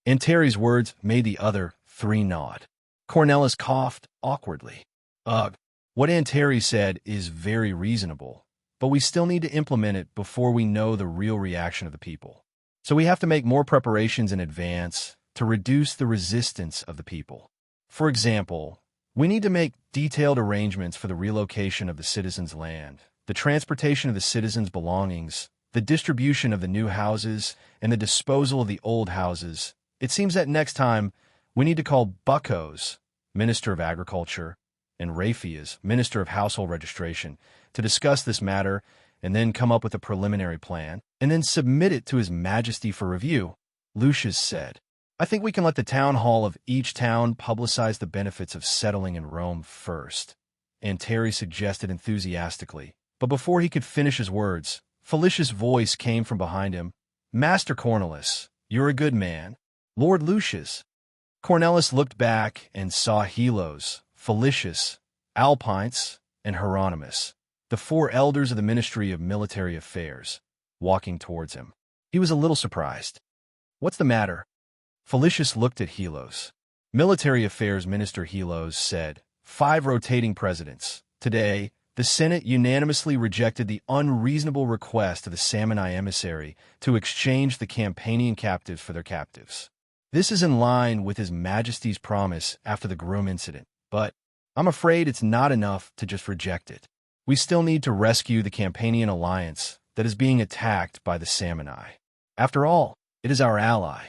And Terry's words made the other three nod. Cornelis coughed awkwardly. Ugh, what Aunt Terry said is very reasonable, but we still need to implement it before we know the real reaction of the people. So we have to make more preparations in advance to reduce the resistance of the people. For example, we need to make detailed arrangements for the relocation of the citizens' land, the transportation of the citizens' belongings, the distribution of the new houses, and the disposal of the old houses. It seems that next time we need to call Buckos, Minister of Agriculture, and Raphias, Minister of Household Registration, to discuss this matter and then come up with a preliminary plan, and then submit it to His Majesty for review. Lucius said, I think we can let the town hall of each town publicize the benefits of settling in Rome first, and Terry suggested enthusiastically. But before he could finish his words, Felicia's voice came from behind him. Master Cornelis, you're a good man. Lord Lucius. Cornelis looked back and saw Helos, Felicius, Alpinus, and Hieronymus, the four elders of the Ministry of Military Affairs, walking towards him. He was a little surprised. What's the matter? Felicius looked at Helos. Military Affairs Minister Helos said, 5 rotating presidents. Today, the Senate unanimously rejected the unreasonable request of the Samnite emissary to exchange the Campanian captives for their captives. This is in line with His Majesty's promise after the Groom incident, but I'm afraid it's not enough to just reject it. We still need to rescue the Campanian alliance that is being attacked by the Samnite. After all, it is our ally.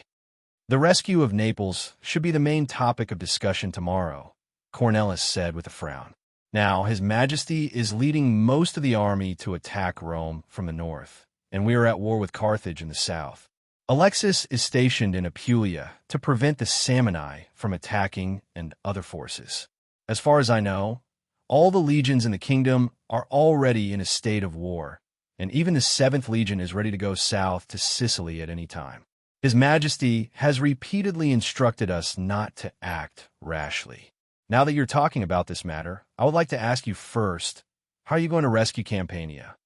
The rescue of Naples should be the main topic of discussion tomorrow, Cornelis said with a frown. Now, His Majesty is leading most of the army to attack Rome from the north, and we are at war with Carthage in the south. Alexis is stationed in Apulia to prevent the Samnite from attacking and other forces. As far as I know, all the legions in the kingdom are already in a state of war, and even the 7th Legion is ready to go south to Sicily at any time. His Majesty has repeatedly instructed us not to act rashly. Now that you're talking about this matter, I would like to ask you first, how are you going to rescue Campania?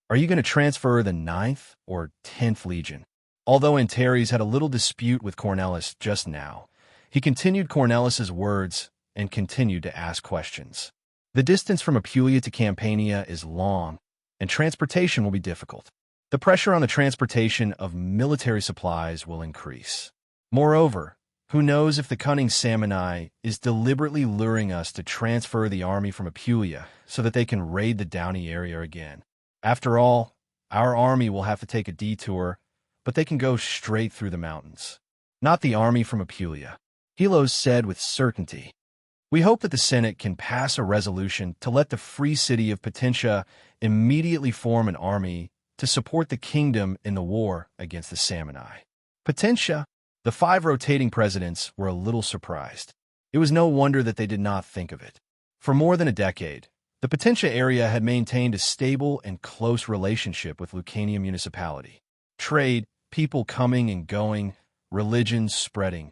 Are you going to transfer the 9th or 10th Legion? Although Antares had a little dispute with Cornelis just now, he continued Cornelis's words and continued to ask questions. The distance from Apulia to Campania is long, and transportation will be difficult. The pressure on the transportation of military supplies will increase. Moreover, who knows if the cunning Samnite is deliberately luring us to transfer the army from Apulia so that they can raid the Downey area again. After all, our army will have to take a detour, but they can go straight through the mountains. Not the army from Apulia, Helos said with certainty. We hope that the Senate can pass a resolution to let the free city of Potentia immediately form an army to support the kingdom in the war against the Samnite. Potentia, the 5 rotating presidents were a little surprised. It was no wonder that they did not think of it. For more than a decade, the Potentia area had maintained a stable and close relationship with Lucania municipality. Trade, people coming and going, religions spreading.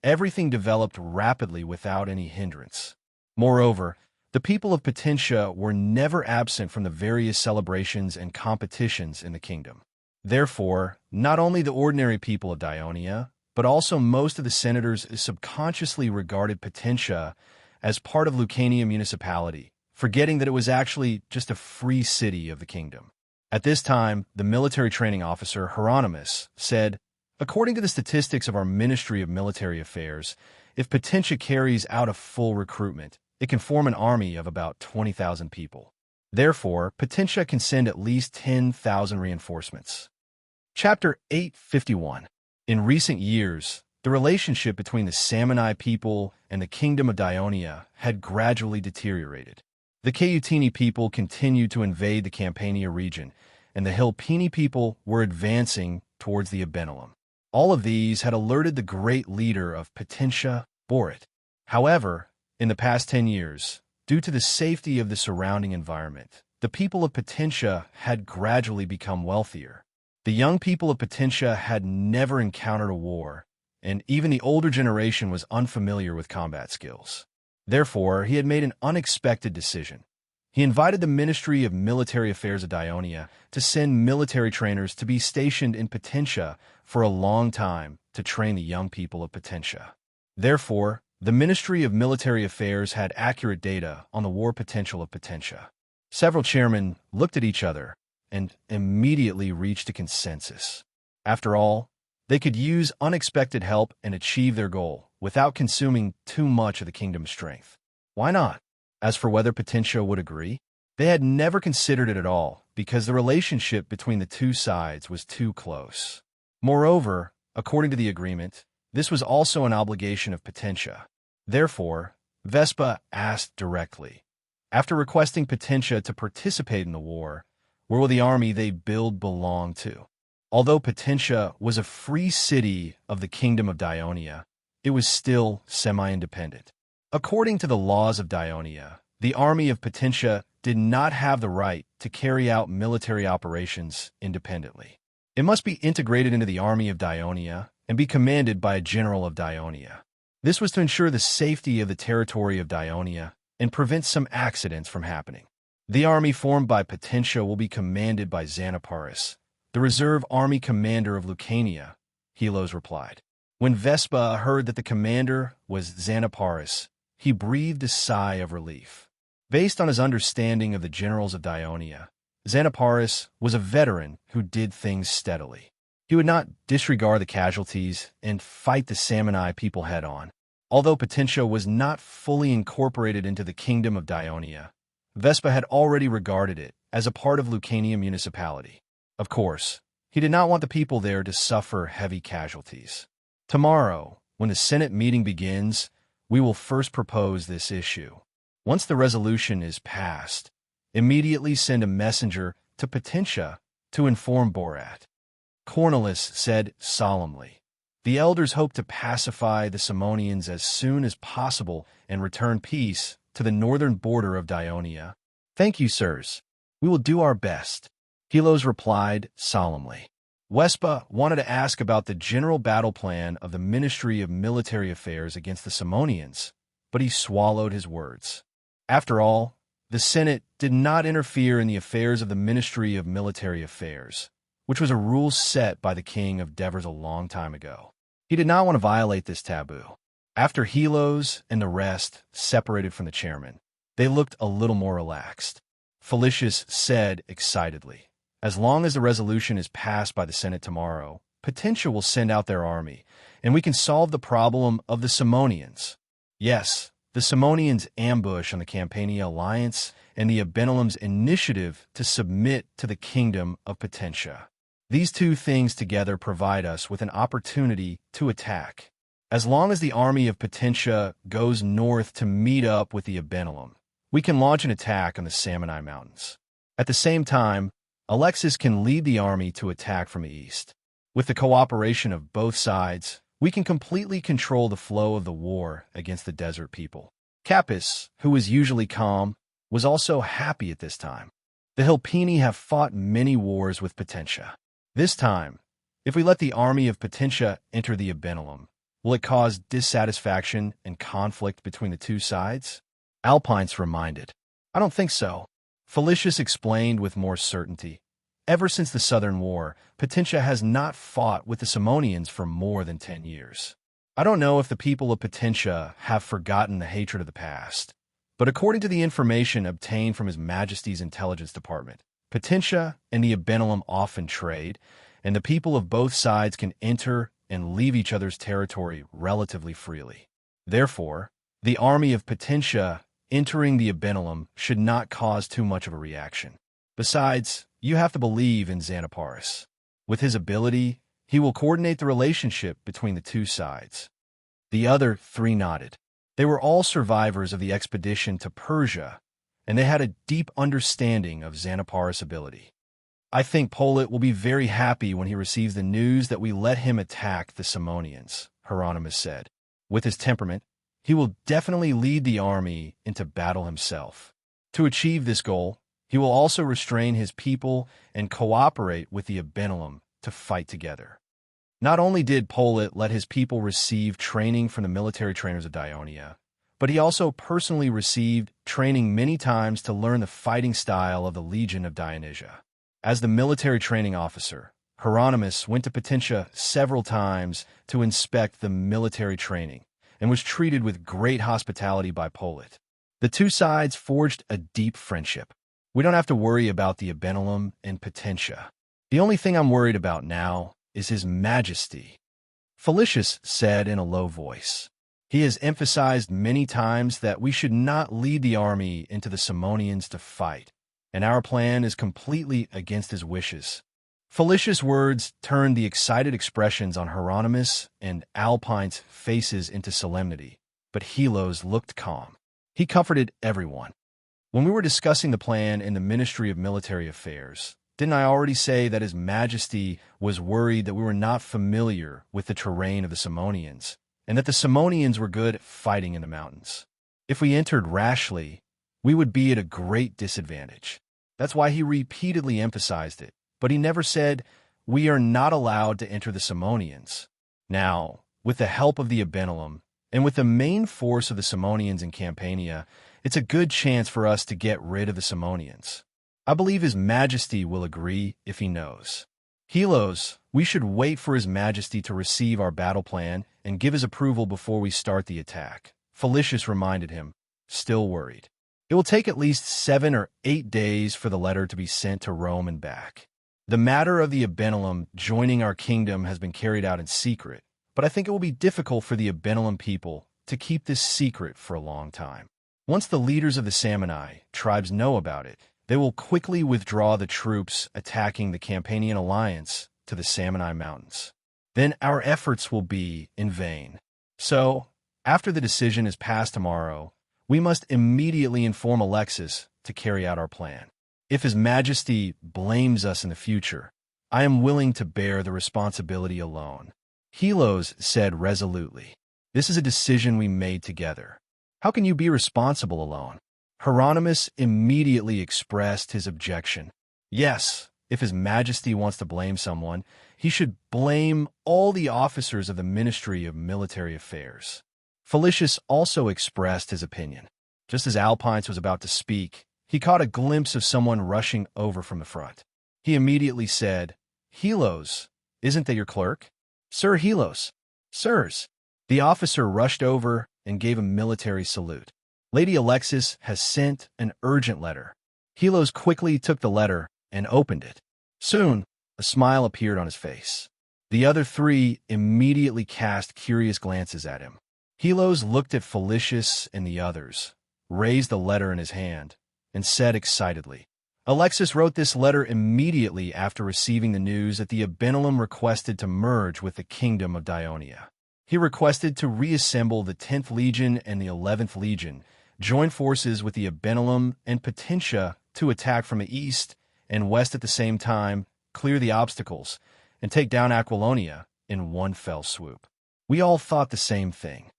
Everything developed rapidly without any hindrance. Moreover, the people of Potentia were never absent from the various celebrations and competitions in the kingdom. Therefore, not only the ordinary people of Dionia, but also most of the senators subconsciously regarded Potentia as part of Lucania municipality, forgetting that it was actually just a free city of the kingdom. At this time, the military training officer, Hieronymus, said, according to the statistics of our Ministry of Military Affairs, if Potentia carries out a full recruitment, it can form an army of about 20,000 people. Therefore, Potentia can send at least 10,000 reinforcements. Chapter 851. In recent years, the relationship between the Samnite people and the Kingdom of Dionia had gradually deteriorated. The Cautini people continued to invade the Campania region, and the Hilpini people were advancing towards the Abenelum. All of these had alerted the great leader of Potentia, Borit. However, in the past 10 years, due to the safety of the surrounding environment, the people of Potentia had gradually become wealthier. The young people of Potentia had never encountered a war, and even the older generation was unfamiliar with combat skills. Therefore, he had made an unexpected decision. He invited the Ministry of Military Affairs of Dionia to send military trainers to be stationed in Potentia for a long time to train the young people of Potentia. Therefore, the Ministry of Military Affairs had accurate data on the war potential of Potentia. Several chairmen looked at each other and immediately reached a consensus. After all, they could use unexpected help and achieve their goal without consuming too much of the kingdom's strength. Why not? As for whether Potentia would agree, they had never considered it at all because the relationship between the two sides was too close. Moreover, according to the agreement, this was also an obligation of Potentia. Therefore, Vespa asked directly, after requesting Potentia to participate in the war, where will the army they build belong to? Although Potentia was a free city of the Kingdom of Dionia, it was still semi-independent. According to the laws of Dionia, the army of Potentia did not have the right to carry out military operations independently. It must be integrated into the army of Dionia and be commanded by a general of Dionia. This was to ensure the safety of the territory of Dionia and prevent some accidents from happening. The army formed by Potentia will be commanded by Xanaparis, the reserve army commander of Lucania, Helos replied. When Vespa heard that the commander was Xanaparis, he breathed a sigh of relief. Based on his understanding of the generals of Dionia, Xanaparis was a veteran who did things steadily. He would not disregard the casualties and fight the Salmoni people head-on. Although Potentia was not fully incorporated into the Kingdom of Dionia, Vespa had already regarded it as a part of Lucania municipality. Of course, he did not want the people there to suffer heavy casualties. Tomorrow, when the Senate meeting begins, we will first propose this issue. Once the resolution is passed, immediately send a messenger to Potentia to inform Borat. Cornelis said solemnly, "The elders hope to pacify the Simonians as soon as possible and return peace to the northern border of Dionia." "Thank you, sirs. We will do our best," Helos replied solemnly. Vespa wanted to ask about the general battle plan of the Ministry of Military Affairs against the Simonians, but he swallowed his words. After all, the Senate did not interfere in the affairs of the Ministry of Military Affairs, which was a rule set by the king of Devers a long time ago. He did not want to violate this taboo. After Helos and the rest separated from the chairman, they looked a little more relaxed. Felicius said excitedly, "As long as the resolution is passed by the Senate tomorrow, Potentia will send out their army, and we can solve the problem of the Simonians." Yes, the Simonians' ambush on the Campania alliance and the Abenelum's initiative to submit to the kingdom of Potentia. These two things together provide us with an opportunity to attack. As long as the army of Potentia goes north to meet up with the Abenelum, we can launch an attack on the Salmoni Mountains. At the same time, Alexis can lead the army to attack from the east. With the cooperation of both sides, we can completely control the flow of the war against the desert people. Capys, who was usually calm, was also happy at this time. The Hilpini have fought many wars with Potentia. This time, if we let the army of Potentia enter the Abenelum, will it cause dissatisfaction and conflict between the two sides? Alpines reminded. "I don't think so." Felicius explained with more certainty. "Ever since the Southern War, Potentia has not fought with the Simonians for more than 10 years. I don't know if the people of Potentia have forgotten the hatred of the past, but according to the information obtained from His Majesty's Intelligence Department, Potentia and the Abenelum often trade, and the people of both sides can enter and leave each other's territory relatively freely. Therefore, the army of Potentia entering the Abenelum should not cause too much of a reaction. Besides, you have to believe in Xanaparis. With his ability, he will coordinate the relationship between the two sides." The other three nodded. They were all survivors of the expedition to Persia, and they had a deep understanding of Xanaparis' ability. "I think Polit will be very happy when he receives the news that we let him attack the Simonians," Hieronymus said. "With his temperament, he will definitely lead the army into battle himself. To achieve this goal, he will also restrain his people and cooperate with the Abenelum to to fight together. Not only did Polit let his people receive training from the military trainers of Dionia, but he also personally received training many times to learn the fighting style of the Legion of Dionysia. As the military training officer, Hieronymus went to Potentia several times to inspect the military training and was treated with great hospitality by Polit. The two sides forged a deep friendship. We don't have to worry about the Abenelum and Potentia. The only thing I'm worried about now is His Majesty, Felicius said in a low voice. He has emphasized many times that we should not lead the army into the Simonians to fight, and our plan is completely against his wishes. Felicius' words turned the excited expressions on Hieronymus and Alpine's faces into solemnity, but Helos looked calm. He comforted everyone. When we were discussing the plan in the Ministry of Military Affairs, didn't I already say that His Majesty was worried that we were not familiar with the terrain of the Simonians, and that the Simonians were good at fighting in the mountains? If we entered rashly, we would be at a great disadvantage. That's why he repeatedly emphasized it, but he never said, we are not allowed to enter the Simonians. Now, with the help of the Abenelum, and with the main force of the Simonians in Campania, it's a good chance for us to get rid of the Simonians. I believe His Majesty will agree if he knows. Helos, we should wait for His Majesty to receive our battle plan and give his approval before we start the attack, Felicius reminded him, still worried. It will take at least 7 or 8 days for the letter to be sent to Rome and back. The matter of the Abenelum joining our kingdom has been carried out in secret, but I think it will be difficult for the Abenelum people to keep this secret for a long time. Once the leaders of the Samni tribes know about it, they will quickly withdraw the troops attacking the Campanian alliance to the Samni mountains. Then our efforts will be in vain. So, after the decision is passed tomorrow, we must immediately inform Alexis to carry out our plan. If His Majesty blames us in the future, I am willing to bear the responsibility alone. Helos said resolutely, this is a decision we made together. How can you be responsible alone? Hieronymus immediately expressed his objection. Yes, if His Majesty wants to blame someone, he should blame all the officers of the Ministry of Military Affairs. Felicius also expressed his opinion. Just as Alpines was about to speak, he caught a glimpse of someone rushing over from the front. He immediately said, Helos, isn't that your clerk? Sir Helos. Sirs. The officer rushed over and gave a military salute. Lady Alexis has sent an urgent letter. Helos quickly took the letter and opened it. Soon, a smile appeared on his face. The other three immediately cast curious glances at him. Helos looked at Felicius and the others, raised the letter in his hand, and said excitedly, Alexis wrote this letter immediately after receiving the news that the Abenelum requested to merge with the kingdom of Dionia. He requested to reassemble the 10th Legion and the 11th Legion, join forces with the Abenelum and Potentia to attack from the east and west at the same time, clear the obstacles, and take down Aquilonia in one fell swoop. We all thought the same thing.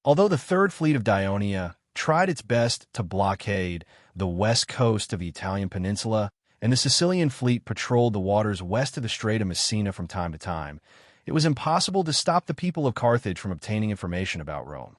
Although the Third Fleet of Dionia tried its best to blockade the west coast of the Italian peninsula, and the Sicilian fleet patrolled the waters west of the Strait of Messina from time to time, it was impossible to stop the people of Carthage from obtaining information about Rome.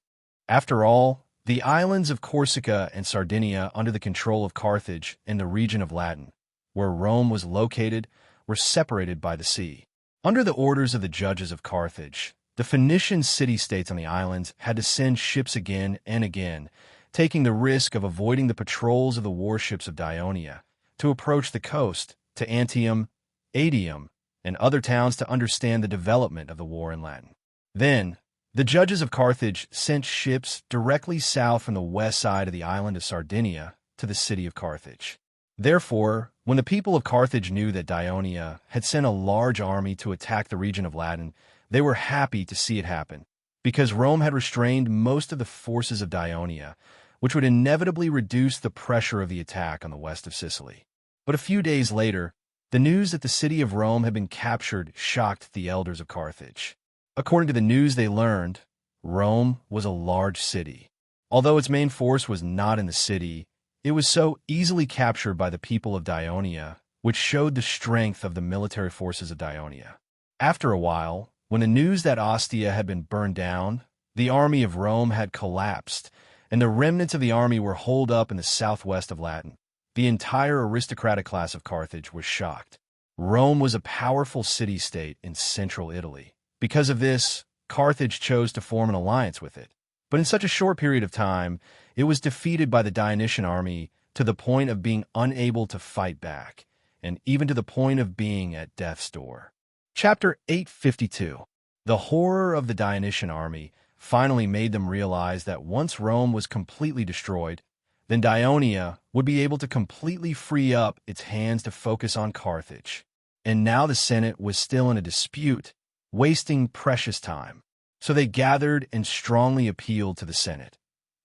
After all, the islands of Corsica and Sardinia under the control of Carthage in the region of Latin, where Rome was located, were separated by the sea. Under the orders of the judges of Carthage, the Phoenician city-states on the islands had to send ships again and again, taking the risk of avoiding the patrols of the warships of Dionia, to approach the coast, to Antium, Adium, and other towns to understand the development of the war in Latin. Then, the judges of Carthage sent ships directly south from the west side of the island of Sardinia to the city of Carthage. Therefore, when the people of Carthage knew that Dionia had sent a large army to attack the region of Latin, they were happy to see it happen, because Rome had restrained most of the forces of Dionia, which would inevitably reduce the pressure of the attack on the west of Sicily. But a few days later, the news that the city of Rome had been captured shocked the elders of Carthage. According to the news they learned, Rome was a large city. Although its main force was not in the city, it was so easily captured by the people of Dionia which showed the strength of the military forces of Dionia. After a while, when the news that Ostia had been burned down, the army of Rome had collapsed, and the remnants of the army were holed up in the southwest of Latin. The entire aristocratic class of Carthage was shocked. Rome was a powerful city-state in central Italy. Because of this, Carthage chose to form an alliance with it. But in such a short period of time, it was defeated by the Dionysian army to the point of being unable to fight back, and even to the point of being at death's door. Chapter 852. The horror of the Dionysian army finally made them realize that once Rome was completely destroyed, then Dionia would be able to completely free up its hands to focus on Carthage. And now the Senate was still in a dispute, wasting precious time. So they gathered and strongly appealed to the Senate.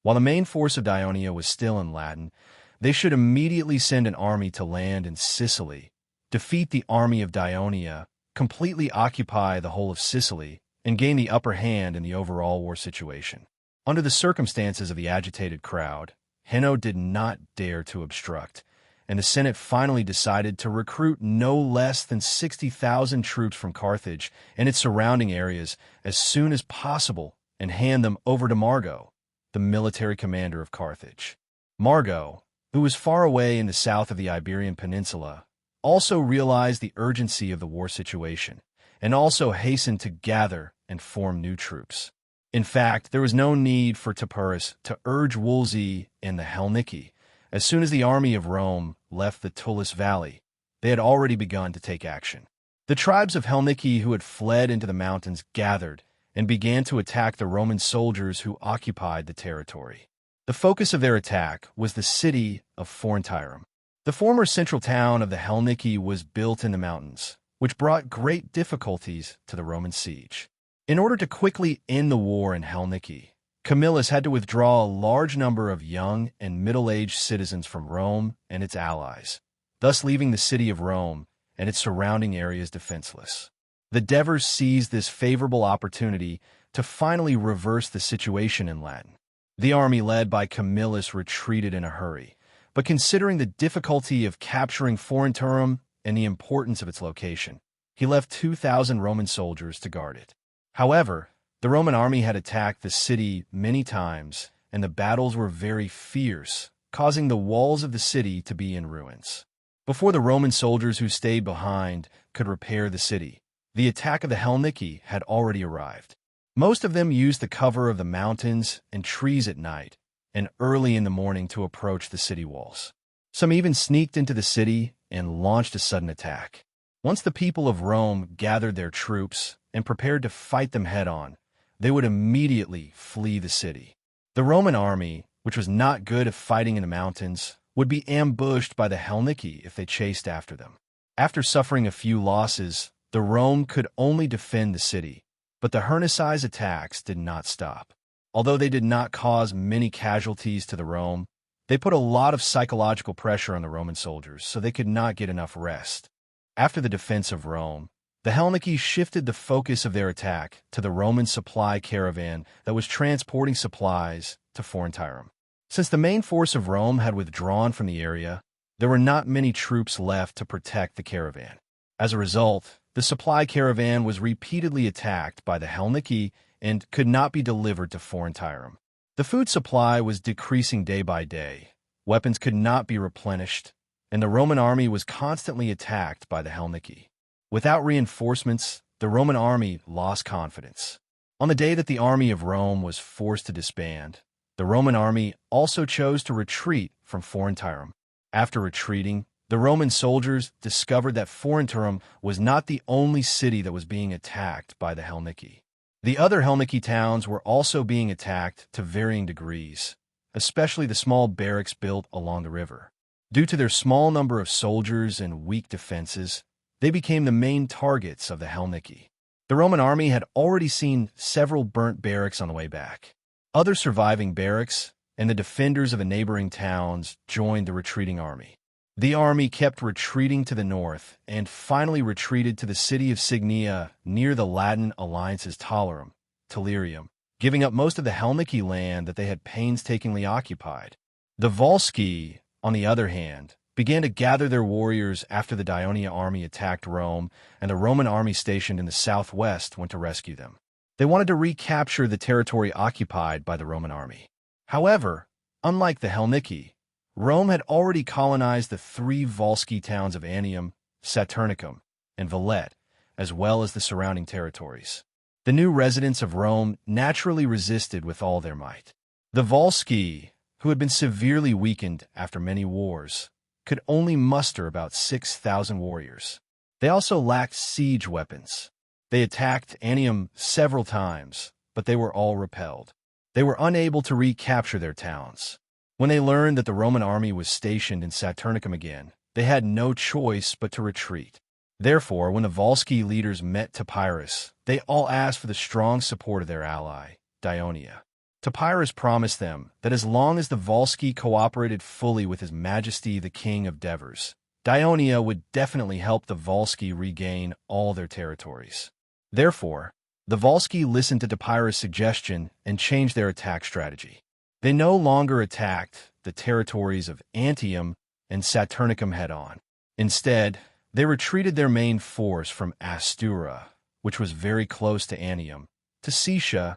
While the main force of Dionia was still in Latin, they should immediately send an army to land in Sicily, defeat the army of Dionia, completely occupy the whole of Sicily, and gain the upper hand in the overall war situation. Under the circumstances of the agitated crowd, Henno did not dare to obstruct, and the Senate finally decided to recruit no less than 60,000 troops from Carthage and its surrounding areas as soon as possible and hand them over to Margo, the military commander of Carthage. Margo, who was far away in the south of the Iberian Peninsula, also realized the urgency of the war situation and also hastened to gather and form new troops. In fact, there was no need for Tepurus to urge Wolsey and the Helnici. As soon as the army of Rome left the Tullus Valley, they had already begun to take action. The tribes of Helnici who had fled into the mountains gathered and began to attack the Roman soldiers who occupied the territory. The focus of their attack was the city of Forentyrum. The former central town of the Helnici was built in the mountains, which brought great difficulties to the Roman siege. In order to quickly end the war in Helnici, Camillus had to withdraw a large number of young and middle-aged citizens from Rome and its allies, thus leaving the city of Rome and its surrounding areas defenseless. The Devers seized this favorable opportunity to finally reverse the situation in Latin. The army led by Camillus retreated in a hurry, but considering the difficulty of capturing Forentyrum and the importance of its location, he left 2,000 Roman soldiers to guard it. However, the Roman army had attacked the city many times, and the battles were very fierce, causing the walls of the city to be in ruins. Before the Roman soldiers who stayed behind could repair the city, the attack of the Helnici had already arrived. Most of them used the cover of the mountains and trees at night and early in the morning to approach the city walls. Some even sneaked into the city and launched a sudden attack. Once the people of Rome gathered their troops and prepared to fight them head-on, they would immediately flee the city. The Roman army, which was not good at fighting in the mountains, would be ambushed by the Helnici if they chased after them. After suffering a few losses, the Rome could only defend the city, but the Hernicides' attacks did not stop. Although they did not cause many casualties to the Rome, they put a lot of psychological pressure on the Roman soldiers, so they could not get enough rest. After the defense of Rome, the Helnici shifted the focus of their attack to the Roman supply caravan that was transporting supplies to Forentyrum. Since the main force of Rome had withdrawn from the area, there were not many troops left to protect the caravan. As a result, the supply caravan was repeatedly attacked by the Helnici and could not be delivered to Forentyrum. The food supply was decreasing day by day, weapons could not be replenished, and the Roman army was constantly attacked by the Helnici. Without reinforcements, the Roman army lost confidence. On the day that the army of Rome was forced to disband, the Roman army also chose to retreat from Forentyrum. After retreating, the Roman soldiers discovered that Forentyrum was not the only city that was being attacked by the Helnici. The other Helnici towns were also being attacked to varying degrees, especially the small barracks built along the river. Due to their small number of soldiers and weak defenses, they became the main targets of the Helnici. The Roman army had already seen several burnt barracks on the way back. Other surviving barracks and the defenders of the neighboring towns joined the retreating army. The army kept retreating to the north and finally retreated to the city of Signia near the Latin alliance's Tullium, giving up most of the Helnici land that they had painstakingly occupied. The Volsci, on the other hand, began to gather their warriors after the Dionia army attacked Rome, and the Roman army stationed in the southwest went to rescue them. They wanted to recapture the territory occupied by the Roman army. However, unlike the Helnici, Rome had already colonized the three Volsci towns of Antium, Saturnicum, and Villette, as well as the surrounding territories. The new residents of Rome naturally resisted with all their might. The Volsci, who had been severely weakened after many wars, could only muster about 6,000 warriors. They also lacked siege weapons. They attacked Antium several times, but they were all repelled. They were unable to recapture their towns. When they learned that the Roman army was stationed in Saturnicum again, they had no choice but to retreat. Therefore, when the Volsci leaders met Topyrus, they all asked for the strong support of their ally, Dionia. Topyrus promised them that as long as the Volsci cooperated fully with His Majesty the King of Devers, Dionia would definitely help the Volsci regain all their territories. Therefore, the Volsci listened to Topyrus' suggestion and changed their attack strategy. They no longer attacked the territories of Antium and Saturnicum head-on. Instead, they retreated their main force from Astura, which was very close to Antium, to Caesia,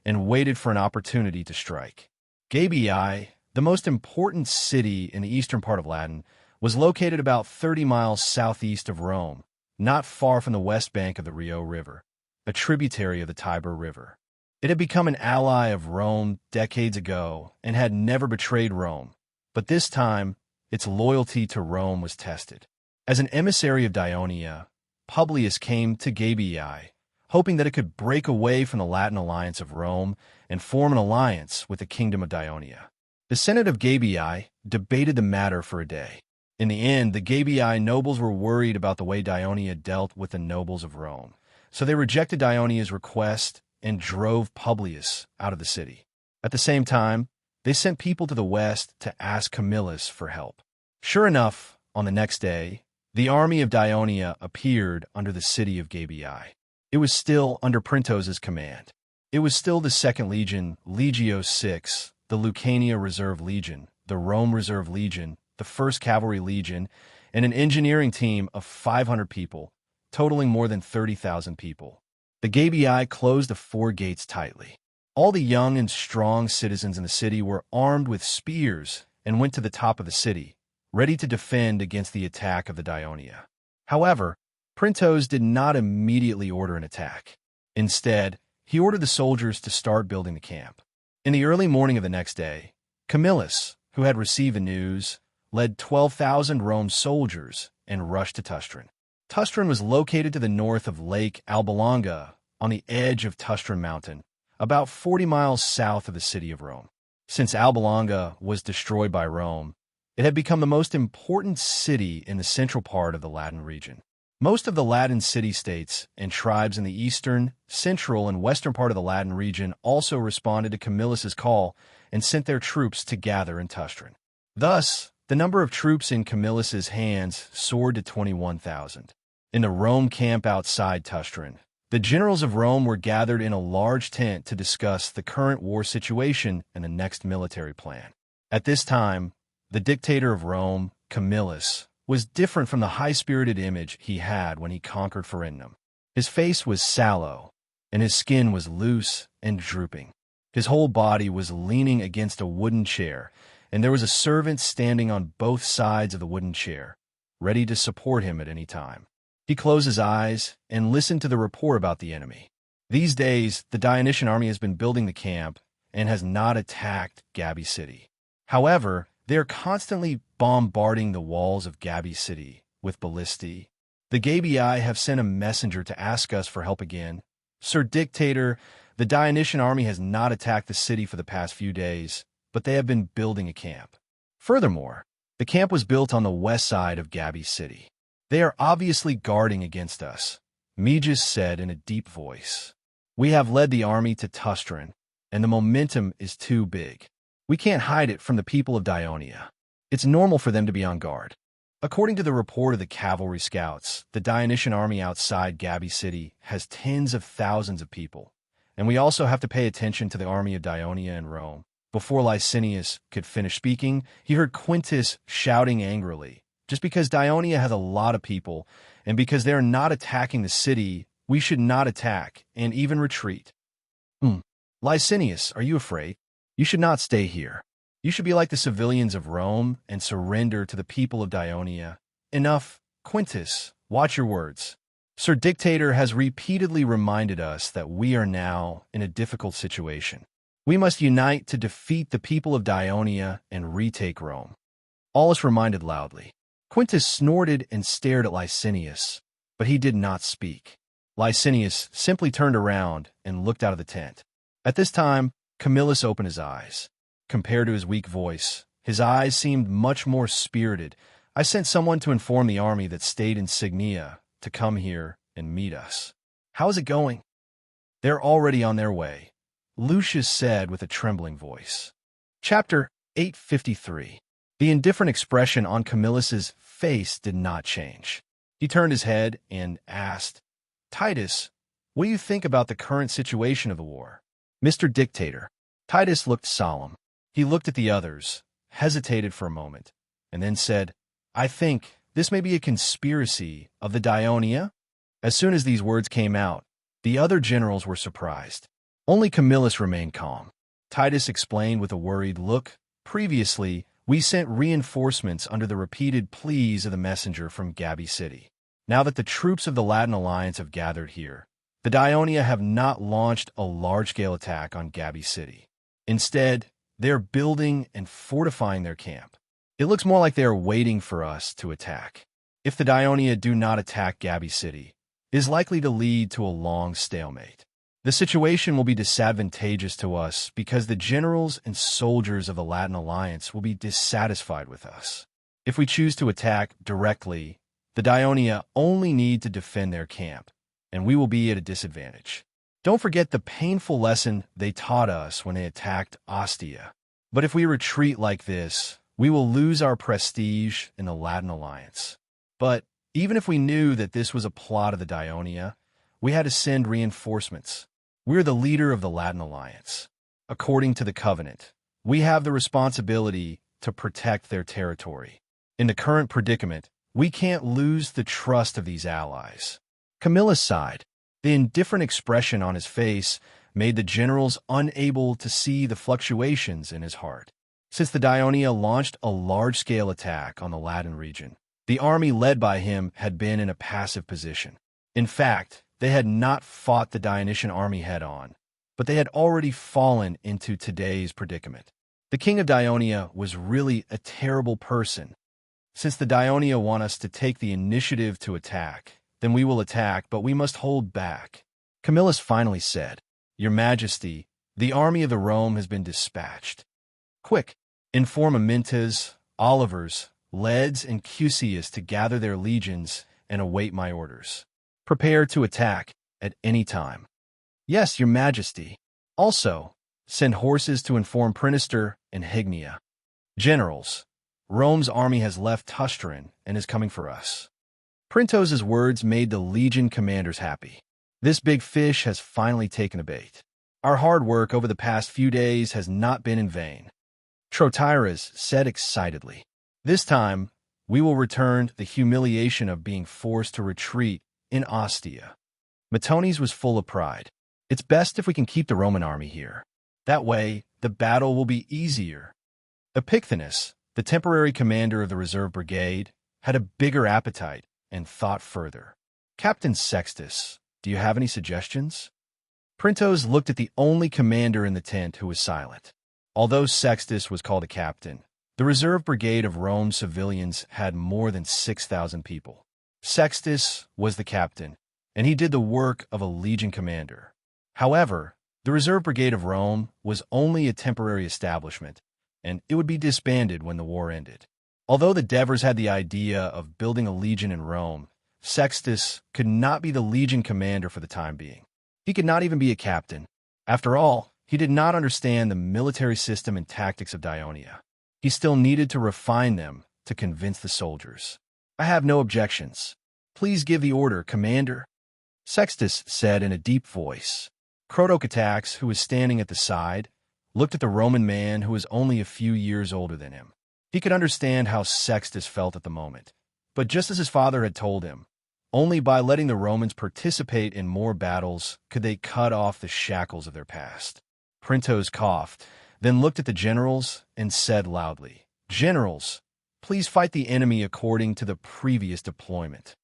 and waited for an opportunity to strike. Gabii, the most important city in the eastern part of Latin, was located about 30 miles southeast of Rome, not far from the west bank of the Rio River, a tributary of the Tiber River. It had become an ally of Rome decades ago and had never betrayed Rome, but this time its loyalty to Rome was tested. As an emissary of Dionia, Publius came to Gabii, hoping that it could break away from the Latin alliance of Rome and form an alliance with the kingdom of Dionia. The Senate of Gabii debated the matter for a day. In the end, the Gabii nobles were worried about the way Dionia dealt with the nobles of Rome, so they rejected Dionia's request and drove Publius out of the city. At the same time, they sent people to the west to ask Camillus for help. Sure enough, on the next day, the army of Dionia appeared under the city of Gabii. It was still under Printos's command. It was still the 2nd Legion, Legio VI, the Lucania Reserve Legion, the Rome Reserve Legion, the 1st Cavalry Legion, and an engineering team of 500 people, totaling more than 30,000 people. The Gabii closed the 4 gates tightly. All the young and strong citizens in the city were armed with spears and went to the top of the city, ready to defend against the attack of the Dionia. However, Printos did not immediately order an attack. Instead, he ordered the soldiers to start building the camp. In the early morning of the next day, Camillus, who had received the news, led 12,000 Rome soldiers and rushed to Tustran. Tustran was located to the north of Lake Albalonga on the edge of Tustran Mountain, about 40 miles south of the city of Rome. Since Albalonga was destroyed by Rome, it had become the most important city in the central part of the Latin region. Most of the Latin city-states and tribes in the eastern, central, and western part of the Latin region also responded to Camillus's call and sent their troops to gather in Tustran. Thus, the number of troops in Camillus's hands soared to 21,000. In the Rome camp outside Tustran, the generals of Rome were gathered in a large tent to discuss the current war situation and the next military plan. At this time, the dictator of Rome, Camillus, was different from the high-spirited image he had when he conquered Forenum. His face was sallow, and his skin was loose and drooping. His whole body was leaning against a wooden chair, and there was a servant standing on both sides of the wooden chair, ready to support him at any time. He closed his eyes and listened to the report about the enemy. These days, the Dionysian army has been building the camp and has not attacked Gabii City. However, they are constantly bombarding the walls of Gabii City with ballistae. The Gabii have sent a messenger to ask us for help again. Sir Dictator, the Dionysian army has not attacked the city for the past few days, but they have been building a camp. Furthermore, the camp was built on the west side of Gabii City. They are obviously guarding against us, Meges said in a deep voice. We have led the army to Tustran, and the momentum is too big. We can't hide it from the people of Dionia. It's normal for them to be on guard. According to the report of the cavalry scouts, the Dionysian army outside Gabii City has tens of thousands of people, and we also have to pay attention to the army of Dionia in Rome. Before Licinius could finish speaking, he heard Quintus shouting angrily, Just because Dionia has a lot of people, and because they're not attacking the city, we should not attack, and even retreat. Licinius, are you afraid? You should not stay here. You should be like the civilians of Rome and surrender to the people of Dionia. Enough. Quintus, watch your words. Sir Dictator has repeatedly reminded us that we are now in a difficult situation. We must unite to defeat the people of Dionia and retake Rome. Aulus reminded loudly. Quintus snorted and stared at Licinius, but he did not speak. Licinius simply turned around and looked out of the tent. At this time, Camillus opened his eyes. Compared to his weak voice, his eyes seemed much more spirited. I sent someone to inform the army that stayed in Signia to come here and meet us. How is it going? They're already on their way, Lucius said with a trembling voice. Chapter 853. The indifferent expression on Camillus's face did not change. He turned his head and asked, Titus, what do you think about the current situation of the war? Mr. Dictator. Titus looked solemn. He looked at the others, hesitated for a moment, and then said, I think this may be a conspiracy of the Dionia. As soon as these words came out, the other generals were surprised. Only Camillus remained calm. Titus explained with a worried look, Previously, we sent reinforcements under the repeated pleas of the messenger from Gabii City. Now that the troops of the Latin Alliance have gathered here, the Dionia have not launched a large-scale attack on Gabii City. Instead, they are building and fortifying their camp. It looks more like they are waiting for us to attack. If the Dionia do not attack Gabii City, it is likely to lead to a long stalemate. The situation will be disadvantageous to us because the generals and soldiers of the Latin Alliance will be dissatisfied with us. If we choose to attack directly, the Dionia only need to defend their camp, and we will be at a disadvantage. Don't forget the painful lesson they taught us when they attacked Ostia. But if we retreat like this, we will lose our prestige in the Latin Alliance. But even if we knew that this was a plot of the Dionia, we had to send reinforcements. We're the leader of the Latin Alliance. According to the Covenant, we have the responsibility to protect their territory. In the current predicament, we can't lose the trust of these allies. Camillus sighed. The indifferent expression on his face made the generals unable to see the fluctuations in his heart. Since the Dionia launched a large-scale attack on the Latin region, the army led by him had been in a passive position. In fact, they had not fought the Dionysian army head-on, but they had already fallen into today's predicament. The king of Dionia was really a terrible person. Since the Dionia want us to take the initiative to attack, then we will attack, but we must hold back. Camillus finally said, Your Majesty, the army of the Rome has been dispatched. Quick, inform Amintas, Olivers, Leds, and Cusius to gather their legions and await my orders. Prepare to attack at any time. Yes, Your Majesty. Also, send horses to inform Prinister and Hygnia. Generals, Rome's army has left Tusterin and is coming for us. Printos's words made the legion commanders happy. This big fish has finally taken a bait. Our hard work over the past few days has not been in vain. Trotyras said excitedly. This time, we will return the humiliation of being forced to retreat in Ostia. Matones was full of pride. It's best if we can keep the Roman army here. That way, the battle will be easier. Epicthenes, the temporary commander of the reserve brigade, had a bigger appetite and thought further. Captain Sextus, do you have any suggestions? Printos looked at the only commander in the tent who was silent. Although Sextus was called a captain, the reserve brigade of Rome's civilians had more than 6,000 people. Sextus was the captain, and he did the work of a legion commander. However, the reserve brigade of Rome was only a temporary establishment, and it would be disbanded when the war ended. Although the Devers had the idea of building a legion in Rome, Sextus could not be the legion commander for the time being. He could not even be a captain. After all, he did not understand the military system and tactics of Dionia. He still needed to refine them to convince the soldiers. I have no objections. Please give the order, Commander, Sextus said in a deep voice. Crotocatax, who was standing at the side, looked at the Roman man who was only a few years older than him. He could understand how Sextus felt at the moment, but just as his father had told him, only by letting the Romans participate in more battles could they cut off the shackles of their past. Printos coughed, then looked at the generals and said loudly, "Generals, please fight the enemy according to the previous deployment."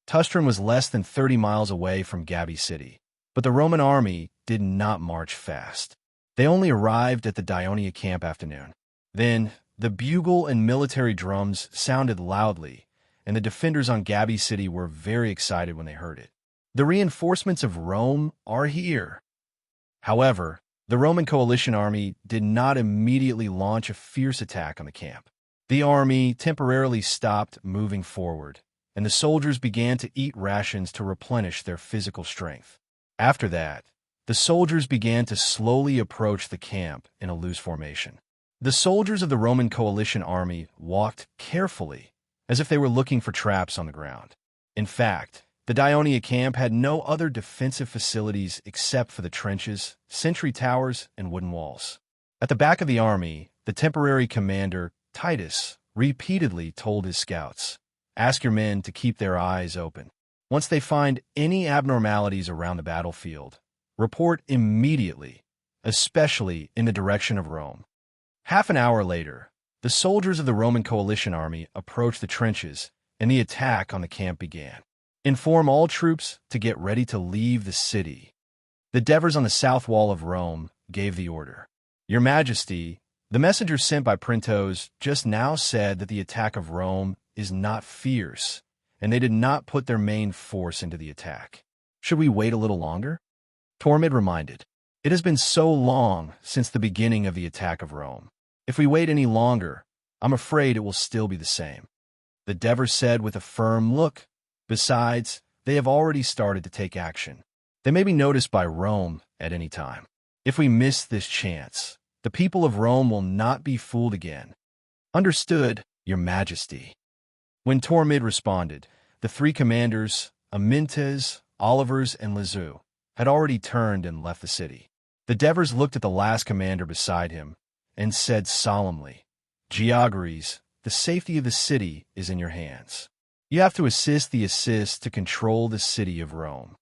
Tustrum was less than 30 miles away from Gabii City, but the Roman army did not march fast. They only arrived at the Dionia camp afternoon. Then, the bugle and military drums sounded loudly, and the defenders on Gabii City were very excited when they heard it. The reinforcements of Rome are here. However, the Roman coalition army did not immediately launch a fierce attack on the camp. The army temporarily stopped moving forward, and the soldiers began to eat rations to replenish their physical strength. After that, the soldiers began to slowly approach the camp in a loose formation. The soldiers of the Roman coalition army walked carefully, as if they were looking for traps on the ground. In fact, the Dionia camp had no other defensive facilities except for the trenches, sentry towers, and wooden walls. At the back of the army, the temporary commander, Titus, repeatedly told his scouts, "Ask your men to keep their eyes open. Once they find any abnormalities around the battlefield, report immediately, especially in the direction of Rome." Half an hour later, the soldiers of the Roman coalition army approached the trenches, and the attack on the camp began. "Inform all troops to get ready to leave the city." The Devers on the south wall of Rome gave the order. "Your Majesty, the messenger sent by Printos just now said that the attack of Rome is not fierce, and they did not put their main force into the attack. Should we wait a little longer?" Tormid reminded. "It has been so long since the beginning of the attack of Rome. If we wait any longer, I'm afraid it will still be the same." The Devers said with a firm look. "Besides, they have already started to take action. They may be noticed by Rome at any time. If we miss this chance, the people of Rome will not be fooled again." "Understood, Your Majesty." When Tormid responded, the three commanders, Amyntas, Olivers, and Lizu, had already turned and left the city. The Devers looked at the last commander beside him and said solemnly, "Geogories, the safety of the city is in your hands. You have to assist the assist to control the city of Rome."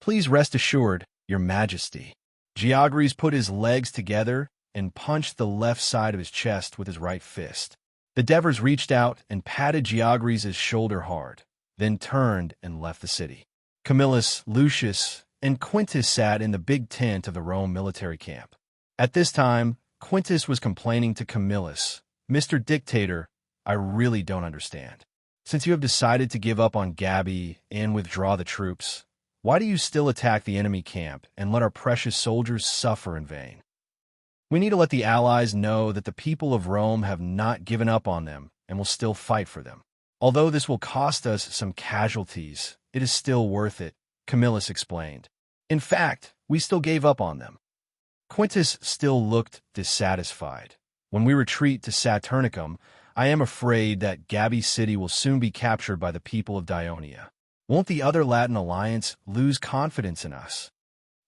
"Please rest assured, Your Majesty." Geogories put his legs together and punched the left side of his chest with his right fist. The Devers reached out and patted Geogories' shoulder hard, then turned and left the city. Camillus, Lucius, and Quintus sat in the big tent of the Rome military camp. At this time, Quintus was complaining to Camillus, "Mr. Dictator, I really don't understand. Since you have decided to give up on Gabii and withdraw the troops, why do you still attack the enemy camp and let our precious soldiers suffer in vain? We need to let the allies know that the people of Rome have not given up on them and will still fight for them. Although this will cost us some casualties, it is still worth it," Camillus explained. "In fact, we still gave up on them." Quintus still looked dissatisfied. "When we retreat to Saturnicum, I am afraid that Gabii City will soon be captured by the people of Dionia. Won't the other Latin alliance lose confidence in us?"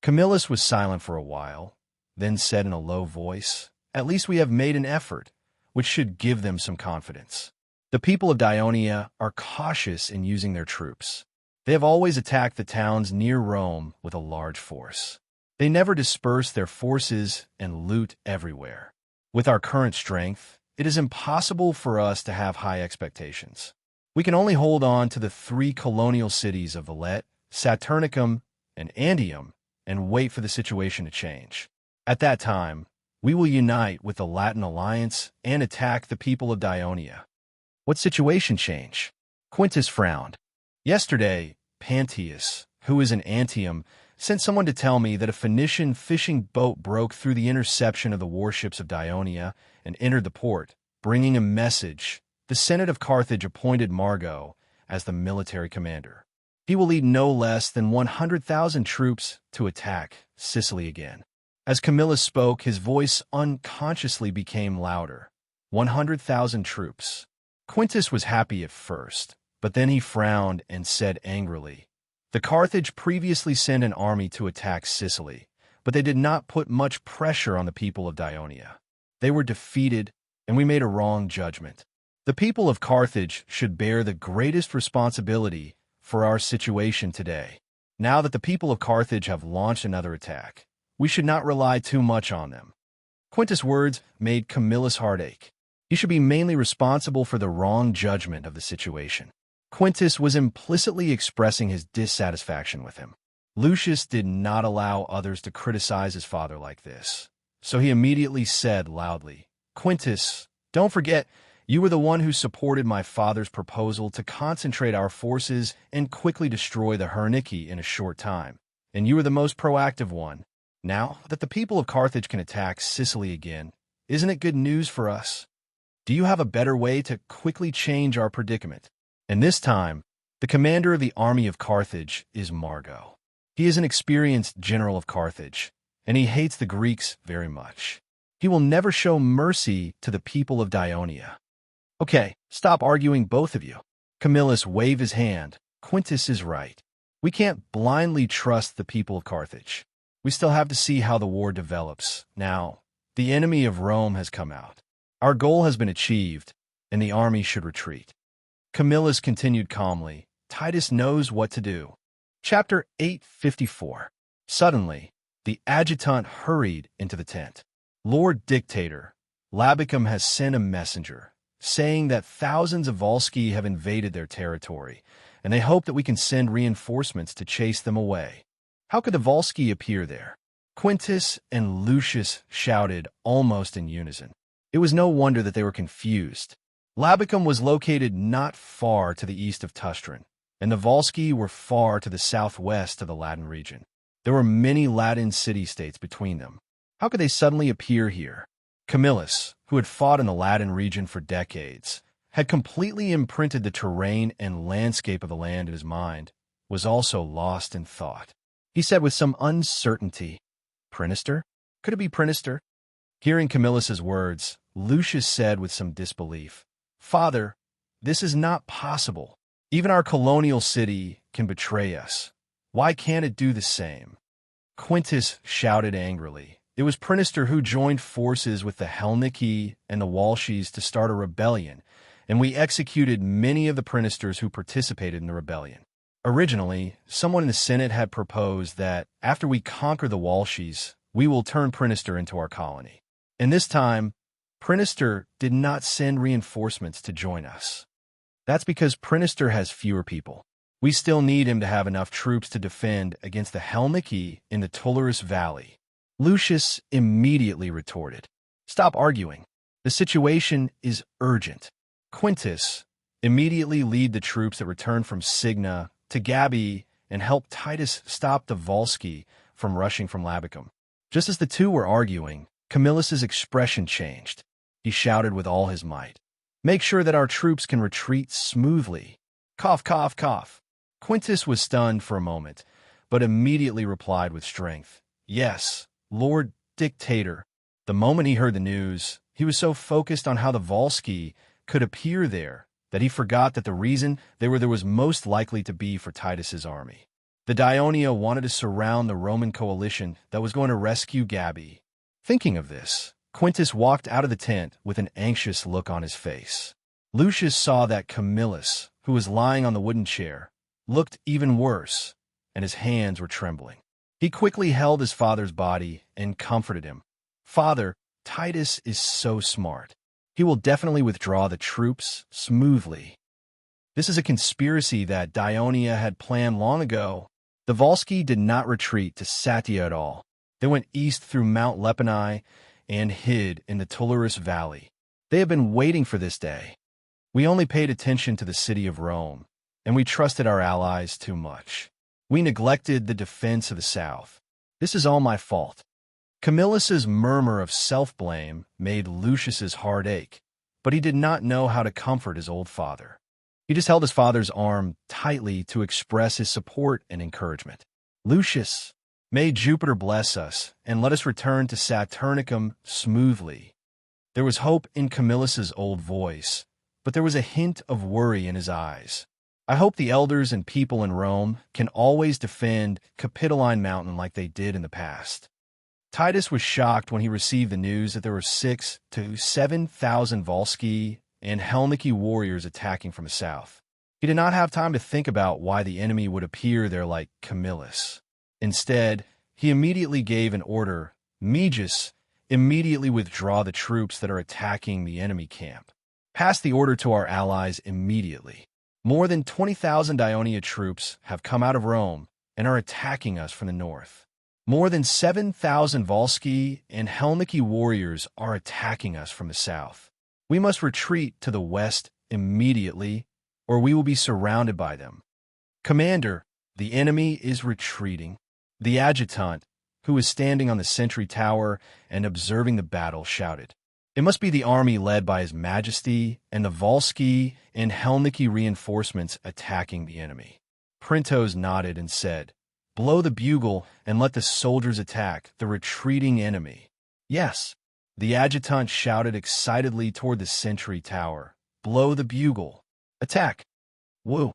Camillus was silent for a while, then said in a low voice, "At least we have made an effort, which should give them some confidence. The people of Dionia are cautious in using their troops. They have always attacked the towns near Rome with a large force. They never disperse their forces and loot everywhere. With our current strength, it is impossible for us to have high expectations. We can only hold on to the three colonial cities of Vellet, Saturnicum, and Andium and wait for the situation to change. At that time, we will unite with the Latin alliance and attack the people of Dionia." "What situation change?" Quintus frowned. "Yesterday, Pantius, who is in Antium, sent someone to tell me that a Phoenician fishing boat broke through the interception of the warships of Dionia and entered the port, bringing a message. The Senate of Carthage appointed Margo as the military commander. He will lead no less than 100,000 troops to attack Sicily again." As Camillus spoke, his voice unconsciously became louder. 100,000 troops. Quintus was happy at first, but then he frowned and said angrily, "The Carthage previously sent an army to attack Sicily, but they did not put much pressure on the people of Dionia. They were defeated and we made a wrong judgment. The people of Carthage should bear the greatest responsibility for our situation today. Now that the people of Carthage have launched another attack, we should not rely too much on them." Quintus' words made Camillus' heart ache. He should be mainly responsible for the wrong judgment of the situation. Quintus was implicitly expressing his dissatisfaction with him. Lucius did not allow others to criticize his father like this, so he immediately said loudly, "Quintus, don't forget, you were the one who supported my father's proposal to concentrate our forces and quickly destroy the Hernici in a short time, and you were the most proactive one. Now that the people of Carthage can attack Sicily again, isn't it good news for us? Do you have a better way to quickly change our predicament?" And this time, the commander of the army of Carthage is Margo. He is an experienced general of Carthage, and he hates the Greeks very much. He will never show mercy to the people of Dionia. "Okay, stop arguing, both of you." Camillus waved his hand. "Quintus is right. We can't blindly trust the people of Carthage. We still have to see how the war develops. Now, the enemy of Rome has come out. Our goal has been achieved, and the army should retreat." Camillus continued calmly, "Titus knows what to do." Chapter 854. Suddenly, the adjutant hurried into the tent. "Lord Dictator, Labicum has sent a messenger, saying that thousands of Volsci have invaded their territory, and they hope that we can send reinforcements to chase them away." "How could the Volsci appear there?" Quintus and Lucius shouted almost in unison. It was no wonder that they were confused. Labicum was located not far to the east of Tustran, and the Volsci were far to the southwest of the Latin region. There were many Latin city-states between them. How could they suddenly appear here? Camillus, who had fought in the Latin region for decades, had completely imprinted the terrain and landscape of the land in his mind, was also lost in thought. He said with some uncertainty, "Prinister? Could it be Prinister?" Hearing Camillus's words, Lucius said with some disbelief, "Father, this is not possible. Even our colonial city can betray us. Why can't it do the same?" Quintus shouted angrily. "It was Prinister who joined forces with the Helnici and the Walshes to start a rebellion, and we executed many of the Prinisters who participated in the rebellion. Originally, someone in the Senate had proposed that after we conquer the Walshes, we will turn Prinister into our colony. And this time, Prinister did not send reinforcements to join us. That's because Prinister has fewer people. We still need him to have enough troops to defend against the Helnici in the Tullarus Valley." Lucius immediately retorted, "Stop arguing. The situation is urgent. Quintus, immediately lead the troops that returned from Signa to Gabii and help Titus stop the Volsci from rushing from Labicum." Just as the two were arguing, Camillus's expression changed. He shouted with all his might, "Make sure that our troops can retreat smoothly." Cough, cough, cough. Quintus was stunned for a moment, but immediately replied with strength, "Yes, Lord Dictator." The moment he heard the news, he was so focused on how the Volsci could appear there that he forgot that the reason they were there was most likely to be for Titus's army. The Dionia wanted to surround the Roman coalition that was going to rescue Gabii. Thinking of this, Quintus walked out of the tent with an anxious look on his face. Lucius saw that Camillus, who was lying on the wooden chair, looked even worse, and his hands were trembling. He quickly held his father's body and comforted him. "Father, Titus is so smart. He will definitely withdraw the troops smoothly. This is a conspiracy that Dionia had planned long ago." The Volsci did not retreat to Satia at all. They went east through Mount Lepini and hid in the Tullarus Valley. They had been waiting for this day. "We only paid attention to the city of Rome, and we trusted our allies too much. We neglected the defense of the south. This is all my fault." Camillus's murmur of self-blame made Lucius's heart ache, but he did not know how to comfort his old father. He just held his father's arm tightly to express his support and encouragement. "Lucius, may Jupiter bless us, and let us return to Saturnicum smoothly." There was hope in Camillus's old voice, but there was a hint of worry in his eyes. "I hope the elders and people in Rome can always defend Capitoline Mountain like they did in the past." Titus was shocked when he received the news that there were 6,000 to 7,000 Volsci and Helniki warriors attacking from the south. He did not have time to think about why the enemy would appear there like Camillus. Instead, he immediately gave an order: Megis, immediately withdraw the troops that are attacking the enemy camp. Pass the order to our allies immediately. More than 20,000 Ionia troops have come out of Rome and are attacking us from the north. More than 7,000 Volsci and Helniki warriors are attacking us from the south. We must retreat to the west immediately, or we will be surrounded by them. Commander, the enemy is retreating. The adjutant, who was standing on the sentry tower and observing the battle, shouted. It must be the army led by His Majesty and the Volsci and Helniki reinforcements attacking the enemy. Printos nodded and said, Blow the bugle and let the soldiers attack the retreating enemy. Yes. The adjutant shouted excitedly toward the sentry tower. Blow the bugle. Attack. Woo.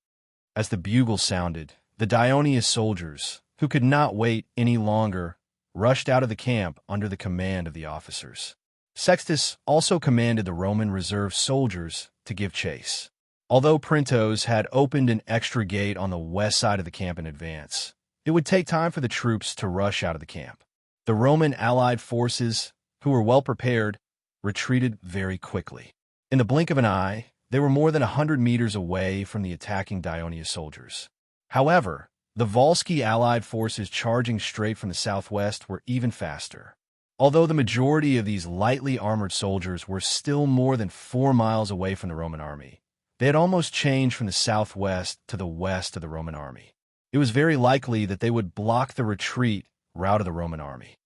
As the bugle sounded, the Ionia soldiers, who could not wait any longer, rushed out of the camp under the command of the officers. Sextus also commanded the Roman reserve soldiers to give chase. Although Printos had opened an extra gate on the west side of the camp in advance, it would take time for the troops to rush out of the camp. The Roman allied forces, who were well prepared, retreated very quickly. In the blink of an eye, they were more than 100 meters away from the attacking Ionia soldiers. However, the Volsci allied forces charging straight from the southwest were even faster. Although the majority of these lightly armored soldiers were still more than 4 miles away from the Roman army, they had almost changed from the southwest to the west of the Roman army. It was very likely that they would block the retreat route of the Roman army.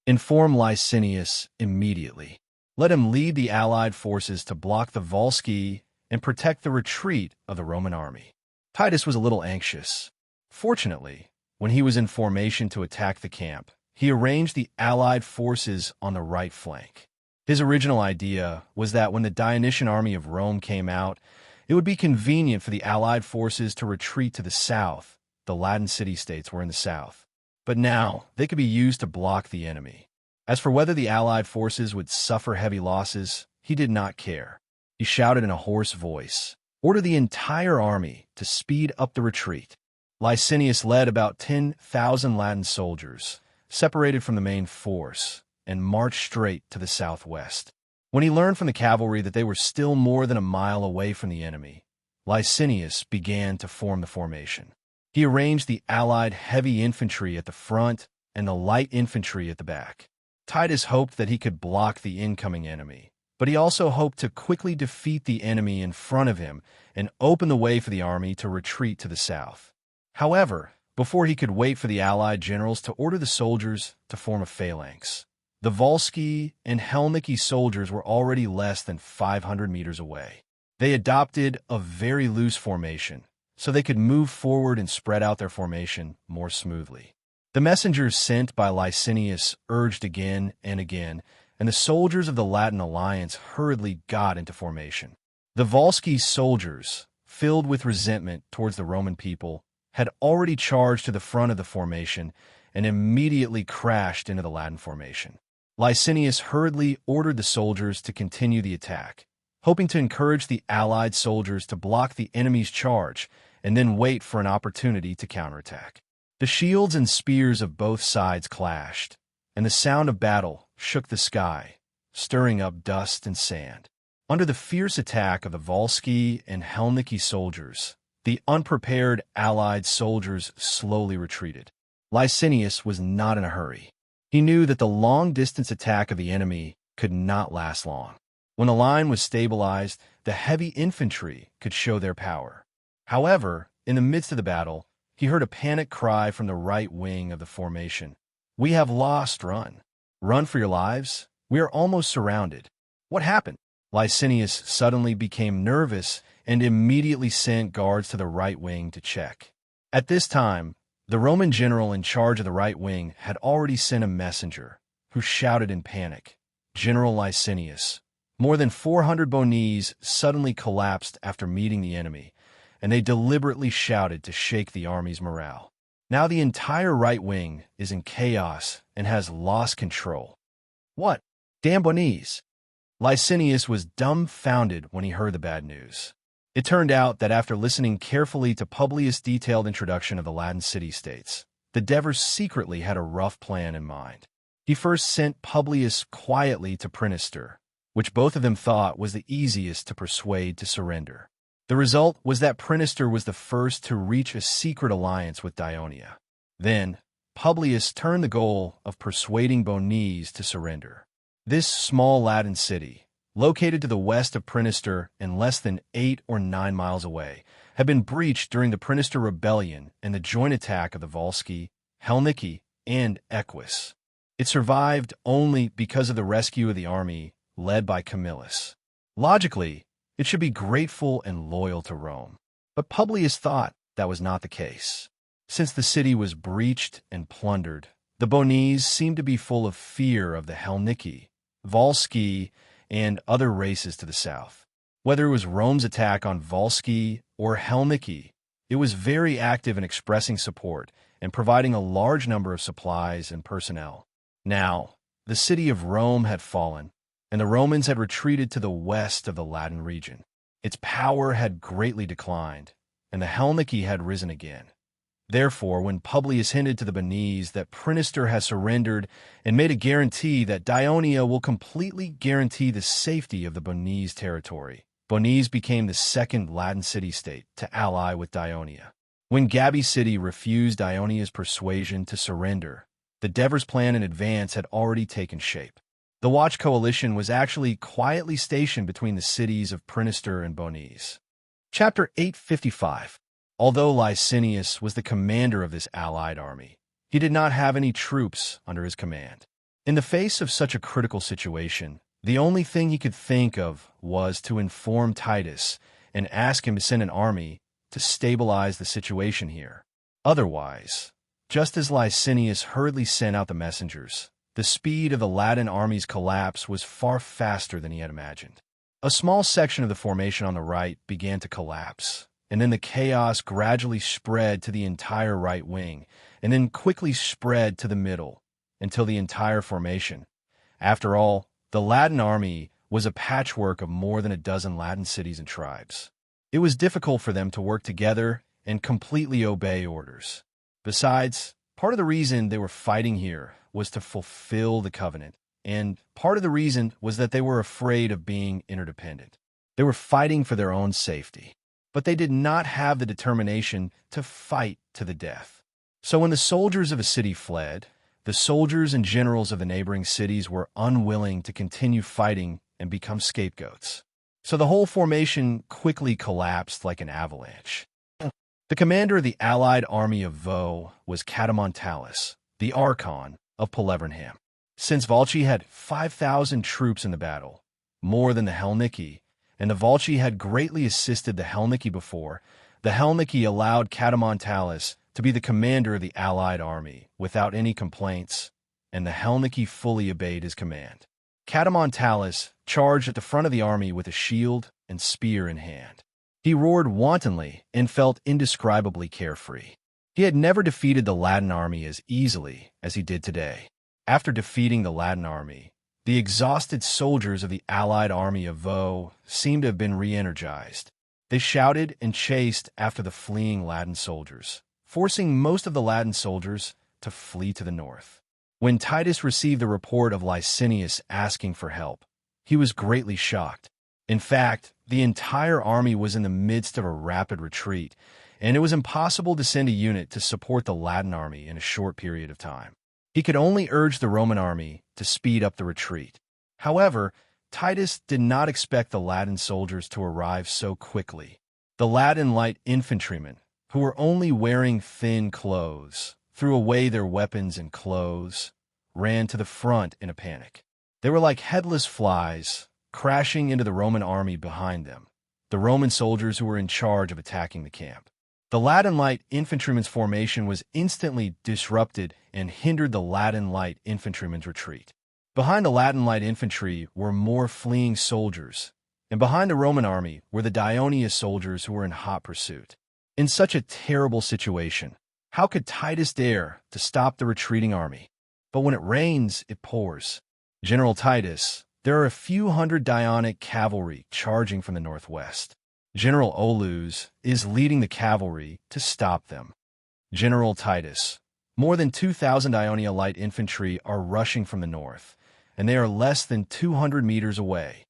Inform Licinius immediately. Let him lead the allied forces to block the Volsci and protect the retreat of the Roman army. Titus was a little anxious. Fortunately, when he was in formation to attack the camp, he arranged the allied forces on the right flank. His original idea was that when the Dionysian army of Rome came out, it would be convenient for the allied forces to retreat to the south. The Latin city-states were in the south. But now, they could be used to block the enemy. As for whether the allied forces would suffer heavy losses, he did not care. He shouted in a hoarse voice, Order the entire army to speed up the retreat. Licinius led about 10,000 Latin soldiers, separated from the main force, and marched straight to the southwest. When he learned from the cavalry that they were still more than a mile away from the enemy, Licinius began to form the formation. He arranged the allied heavy infantry at the front and the light infantry at the back. Titus hoped that he could block the incoming enemy, but he also hoped to quickly defeat the enemy in front of him and open the way for the army to retreat to the south. However, before he could wait for the allied generals to order the soldiers to form a phalanx, the Volsci and Helniki soldiers were already less than 500 meters away. They adopted a very loose formation, so they could move forward and spread out their formation more smoothly. The messengers sent by Licinius urged again and again, and the soldiers of the Latin alliance hurriedly got into formation. The Volsci soldiers, filled with resentment towards the Roman people, had already charged to the front of the formation and immediately crashed into the Latin formation. Licinius hurriedly ordered the soldiers to continue the attack, hoping to encourage the allied soldiers to block the enemy's charge and then wait for an opportunity to counterattack. The shields and spears of both sides clashed, and the sound of battle shook the sky, stirring up dust and sand. Under the fierce attack of the Volsci and Helniki soldiers, the unprepared allied soldiers slowly retreated. Licinius was not in a hurry. He knew that the long-distance attack of the enemy could not last long. When the line was stabilized, the heavy infantry could show their power. However, in the midst of the battle, he heard a panic cry from the right wing of the formation. "We have lost, run. Run for your lives. We are almost surrounded." What happened? Licinius suddenly became nervous and immediately sent guards to the right wing to check. At this time, the Roman general in charge of the right wing had already sent a messenger, who shouted in panic, "General Licinius, more than 400 Bonese suddenly collapsed after meeting the enemy, and they deliberately shouted to shake the army's morale." Now the entire right wing is in chaos and has lost control. What? Damn Bonese! Licinius was dumbfounded when he heard the bad news. It turned out that after listening carefully to Publius' detailed introduction of the Latin city-states, the Devers secretly had a rough plan in mind. He first sent Publius quietly to Prinister, which both of them thought was the easiest to persuade to surrender. The result was that Prinister was the first to reach a secret alliance with Dionia. Then, Publius turned the goal of persuading Bonese to surrender. This small Latin city, located to the west of Prinister and less than 8 or 9 miles away, had been breached during the Prinister Rebellion and the joint attack of the Volsci, Helniki, and Equus. It survived only because of the rescue of the army led by Camillus. Logically, it should be grateful and loyal to Rome. But Publius thought that was not the case. Since the city was breached and plundered, the Bonese seemed to be full of fear of the Helniki, Volsci, and other races to the south. Whether it was Rome's attack on Volsci or Helniki, it was very active in expressing support and providing a large number of supplies and personnel. Now, the city of Rome had fallen, and the Romans had retreated to the west of the Latin region. Its power had greatly declined, and the Helniki had risen again. Therefore, when Publius hinted to the Bonese that Prinister has surrendered and made a guarantee that Dionia will completely guarantee the safety of the Bonese territory, Bonese became the second Latin city-state to ally with Dionia. When Gabii City refused Dionia's persuasion to surrender, the Devers' plan in advance had already taken shape. The Watch Coalition was actually quietly stationed between the cities of Prinister and Bonese. Chapter 855. Although Licinius was the commander of this allied army, he did not have any troops under his command. In the face of such a critical situation, the only thing he could think of was to inform Titus and ask him to send an army to stabilize the situation here. Otherwise, just as Licinius hurriedly sent out the messengers, the speed of the Latin army's collapse was far faster than he had imagined. A small section of the formation on the right began to collapse, and then the chaos gradually spread to the entire right wing, and then quickly spread to the middle, until the entire formation. After all, the Latin army was a patchwork of more than a dozen Latin cities and tribes. It was difficult for them to work together and completely obey orders. Besides, part of the reason they were fighting here was to fulfill the covenant, and part of the reason was that they were afraid of being interdependent. They were fighting for their own safety, but they did not have the determination to fight to the death. So when the soldiers of a city fled, the soldiers and generals of the neighboring cities were unwilling to continue fighting and become scapegoats. So the whole formation quickly collapsed like an avalanche. The commander of the allied army of Vo was Catamontalus, the Archon of Pelevernham. Since Volci had 5,000 troops in the battle, more than the Helniki, and the Volci had greatly assisted the Helniki before, the Helniki allowed Catamontalus to be the commander of the allied army without any complaints, and the Helniki fully obeyed his command. Catamontalus charged at the front of the army with a shield and spear in hand. He roared wantonly and felt indescribably carefree. He had never defeated the Latin army as easily as he did today. After defeating the Latin army, the exhausted soldiers of the allied army of Vo seemed to have been re-energized. They shouted and chased after the fleeing Latin soldiers, forcing most of the Latin soldiers to flee to the north. When Titus received the report of Licinius asking for help, he was greatly shocked. In fact, the entire army was in the midst of a rapid retreat, and it was impossible to send a unit to support the Latin army in a short period of time. He could only urge the Roman army to speed up the retreat. However, Titus did not expect the Latin soldiers to arrive so quickly. The Latin light infantrymen, who were only wearing thin clothes, threw away their weapons and clothes, ran to the front in a panic. They were like headless flies, crashing into the Roman army behind them, the Roman soldiers who were in charge of attacking the camp. The Latin light infantrymen's formation was instantly disrupted and hindered the Latin light infantrymen's retreat. Behind the Latin light infantry were more fleeing soldiers, and behind the Roman army were the Dionia soldiers who were in hot pursuit. In such a terrible situation, How could Titus dare to stop the retreating army? But when it rains, it pours. General Titus, there are a few hundred Dionic cavalry charging from the northwest. General Olus is leading the cavalry to stop them. General Titus, more than 2,000 Ionia light infantry are rushing from the north, and they are less than 200 meters away.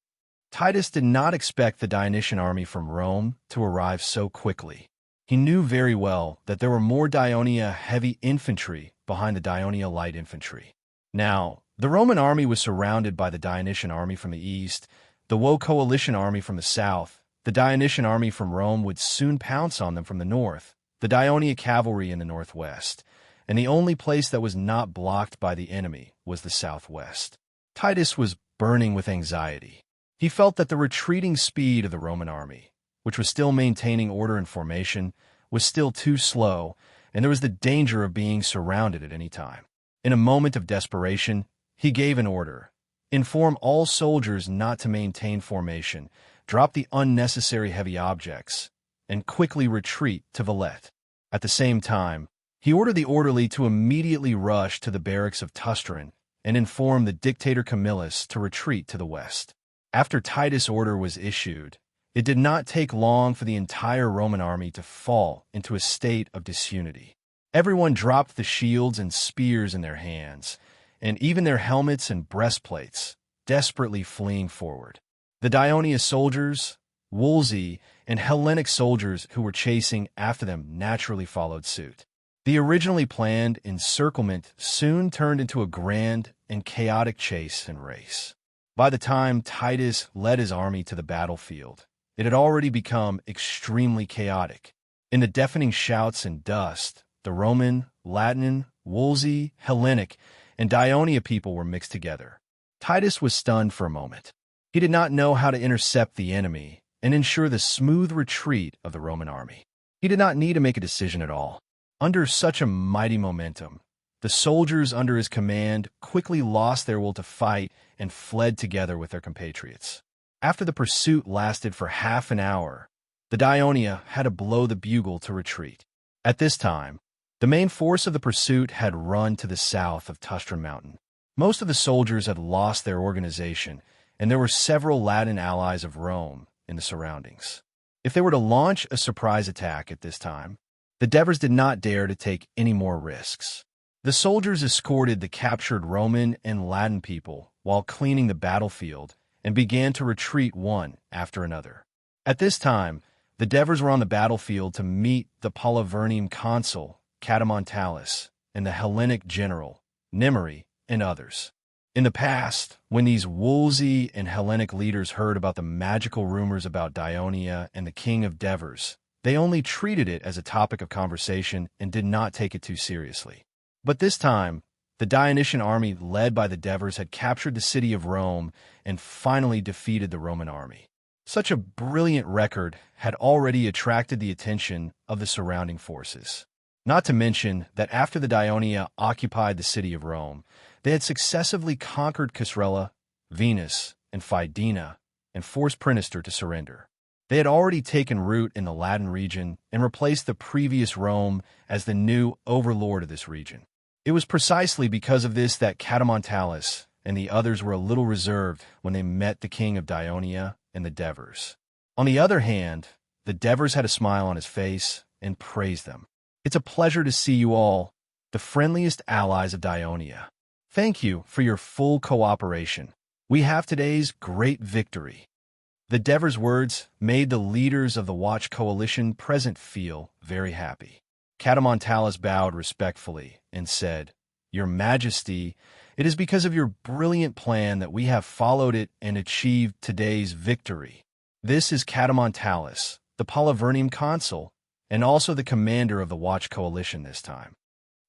Titus did not expect the Dionysian army from Rome to arrive so quickly. He knew very well that there were more Dionia heavy infantry behind the Dionia light infantry. Now, the Roman army was surrounded by the Dionysian army from the east, the Woe coalition army from the south. The Dionysian army from Rome would soon pounce on them from the north, the Dionia cavalry in the northwest, and the only place that was not blocked by the enemy was the southwest. Titus was burning with anxiety. He felt that the retreating speed of the Roman army, which was still maintaining order and formation, was still too slow, and there was the danger of being surrounded at any time. In a moment of desperation, he gave an order. Inform all soldiers not to maintain formation, drop the unnecessary heavy objects, and quickly retreat to Vallette. At the same time, he ordered the orderly to immediately rush to the barracks of Tusterin and inform the dictator Camillus to retreat to the west. After Titus' order was issued, it did not take long for the entire Roman army to fall into a state of disunity. Everyone dropped the shields and spears in their hands, and even their helmets and breastplates, desperately fleeing forward. The Dionia soldiers, Wolsey, and Hellenic soldiers who were chasing after them naturally followed suit. The originally planned encirclement soon turned into a grand and chaotic chase and race. By the time Titus led his army to the battlefield, it had already become extremely chaotic. In the deafening shouts and dust, the Roman, Latin, Wolsey, Hellenic, and Dionia people were mixed together. Titus was stunned for a moment. He did not know how to intercept the enemy and ensure the smooth retreat of the Roman army. He did not need to make a decision at all. Under such a mighty momentum, the soldiers under his command quickly lost their will to fight and fled together with their compatriots. After the pursuit lasted for half an hour, the Dionia had to blow the bugle to retreat. At this time, the main force of the pursuit had run to the south of Tusterin Mountain. Most of the soldiers had lost their organization, and there were several Latin allies of Rome in the surroundings. If they were to launch a surprise attack at this time, the Devers did not dare to take any more risks. The soldiers escorted the captured Roman and Latin people while cleaning the battlefield and began to retreat one after another. At this time, the Devers were on the battlefield to meet the Palavernian consul, Catamontalus, and the Hellenic general, Nimeri, and others. In the past, when these Wolsey and Hellenic leaders heard about the magical rumors about Dionia and the king of Devers, they only treated it as a topic of conversation and did not take it too seriously. But this time, the Dionysian army led by the Devers had captured the city of Rome and finally defeated the Roman army. Such a brilliant record had already attracted the attention of the surrounding forces. Not to mention that after the Dionia occupied the city of Rome, they had successively conquered Casrella, Venus, and Fidena, and forced Prinister to surrender. They had already taken root in the Latin region and replaced the previous Rome as the new overlord of this region. It was precisely because of this that Catamontalus and the others were a little reserved when they met the king of Dionia and the Devers. On the other hand, the Devers had a smile on his face and praised them. "It's a pleasure to see you all, the friendliest allies of Dionia. Thank you for your full cooperation. We have today's great victory." The Devers' words made the leaders of the Watch Coalition present feel very happy. Catamontalus bowed respectfully and said, "Your Majesty, it is because of your brilliant plan that we have followed it and achieved today's victory. This is Catamontalus, the Palavernian consul, and also the commander of the Watch Coalition this time."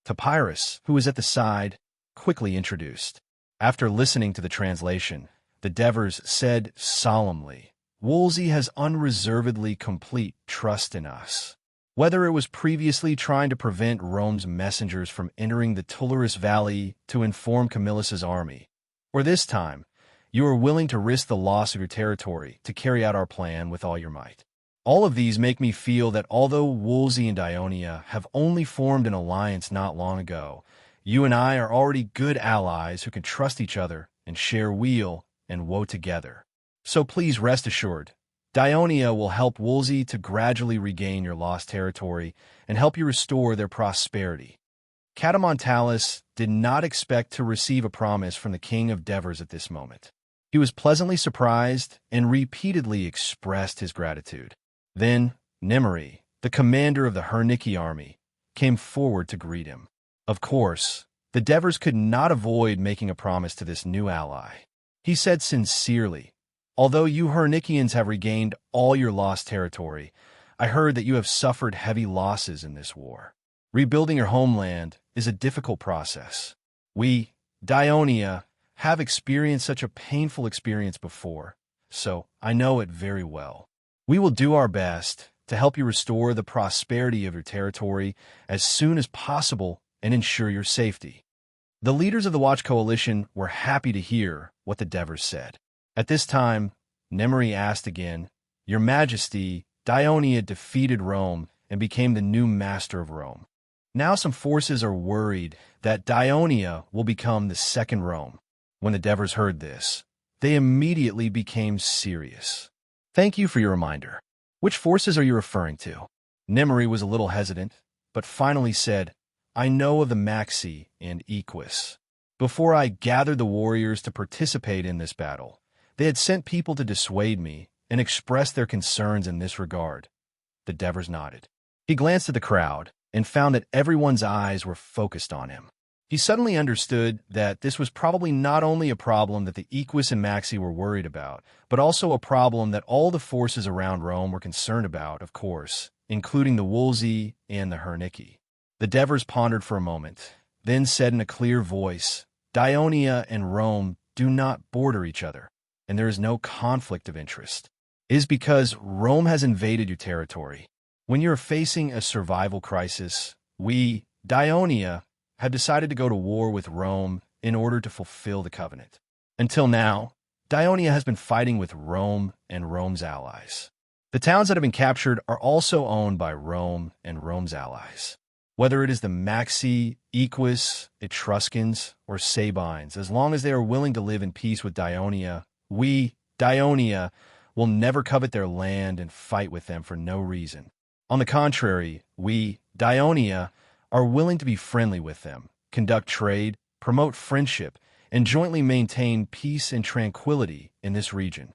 Topyrus, who was at the side, quickly introduced. After listening to the translation, the Devers said solemnly, "Wolsey has unreservedly complete trust in us. Whether it was previously trying to prevent Rome's messengers from entering the Tullarus Valley to inform Camillus's army, or this time, you are willing to risk the loss of your territory to carry out our plan with all your might. All of these make me feel that although Wolsey and Dionia have only formed an alliance not long ago, you and I are already good allies who can trust each other and share weal and woe together. So please rest assured, Dionia will help Wolsey to gradually regain your lost territory and help you restore their prosperity. Catamontalis did not expect to receive a promise from the King of Devers at this moment. He was pleasantly surprised and repeatedly expressed his gratitude. Then Nimri, the commander of the Herniki army, came forward to greet him. Of course, the Devers could not avoid making a promise to this new ally. He said sincerely, "Although you Hernikians have regained all your lost territory, I heard that you have suffered heavy losses in this war. Rebuilding your homeland is a difficult process. We, Dionia, have experienced such a painful experience before, so I know it very well. We will do our best to help you restore the prosperity of your territory as soon as possible and ensure your safety." The leaders of the Watch Coalition were happy to hear what the Devers said. At this time, Nimri asked again, "Your Majesty, Dionia defeated Rome and became the new master of Rome. Now some forces are worried that Dionia will become the second Rome." When the Devers heard this, they immediately became serious. "Thank you for your reminder. Which forces are you referring to?" Nimri was a little hesitant, but finally said, "I know of the Maxi and Equus. Before I gathered the warriors to participate in this battle, they had sent people to dissuade me and express their concerns in this regard." The Devers nodded. He glanced at the crowd and found that everyone's eyes were focused on him. He suddenly understood that this was probably not only a problem that the Equus and Maxi were worried about, but also a problem that all the forces around Rome were concerned about, of course, including the Wolsey and the Herniki. The Devers pondered for a moment, then said in a clear voice, "Dionia and Rome do not border each other, and there is no conflict of interest. It is because Rome has invaded your territory. When you are facing a survival crisis, we, Dionia, have decided to go to war with Rome in order to fulfill the covenant. Until now, Dionia has been fighting with Rome and Rome's allies. The towns that have been captured are also owned by Rome and Rome's allies. Whether it is the Maxi, Equus, Etruscans, or Sabines, as long as they are willing to live in peace with Dionia, we, Dionia, will never covet their land and fight with them for no reason. On the contrary, we, Dionia, are willing to be friendly with them, conduct trade, promote friendship, and jointly maintain peace and tranquility in this region."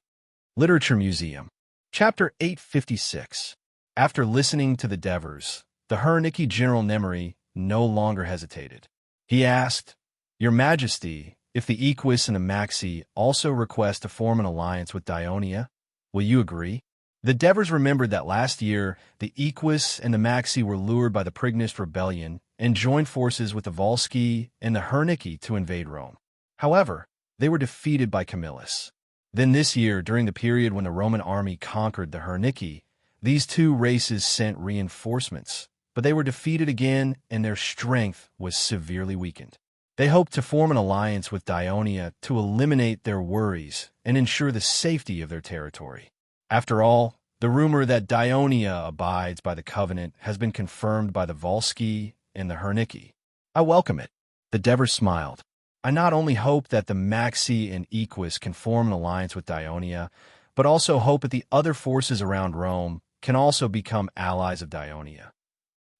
Literature Museum. Chapter 856. After listening to the Devers, the Herniki General Nimri no longer hesitated. He asked, "Your Majesty, if the Equus and the Maxi also request to form an alliance with Dionia, will you agree?" The Devers remembered that last year, the Equus and the Maxi were lured by the Prignist rebellion and joined forces with the Volsci and the Herniki to invade Rome. However, they were defeated by Camillus. Then this year, during the period when the Roman army conquered the Herniki, these two races sent reinforcements, but they were defeated again and their strength was severely weakened. They hoped to form an alliance with Dionia to eliminate their worries and ensure the safety of their territory. After all, the rumor that Dionia abides by the covenant has been confirmed by the Volsci and the Herniki. I welcome it. The Devers smiled. I not only hope that the Maxi and Equus can form an alliance with Dionia, but also hope that the other forces around Rome can also become allies of Dionia.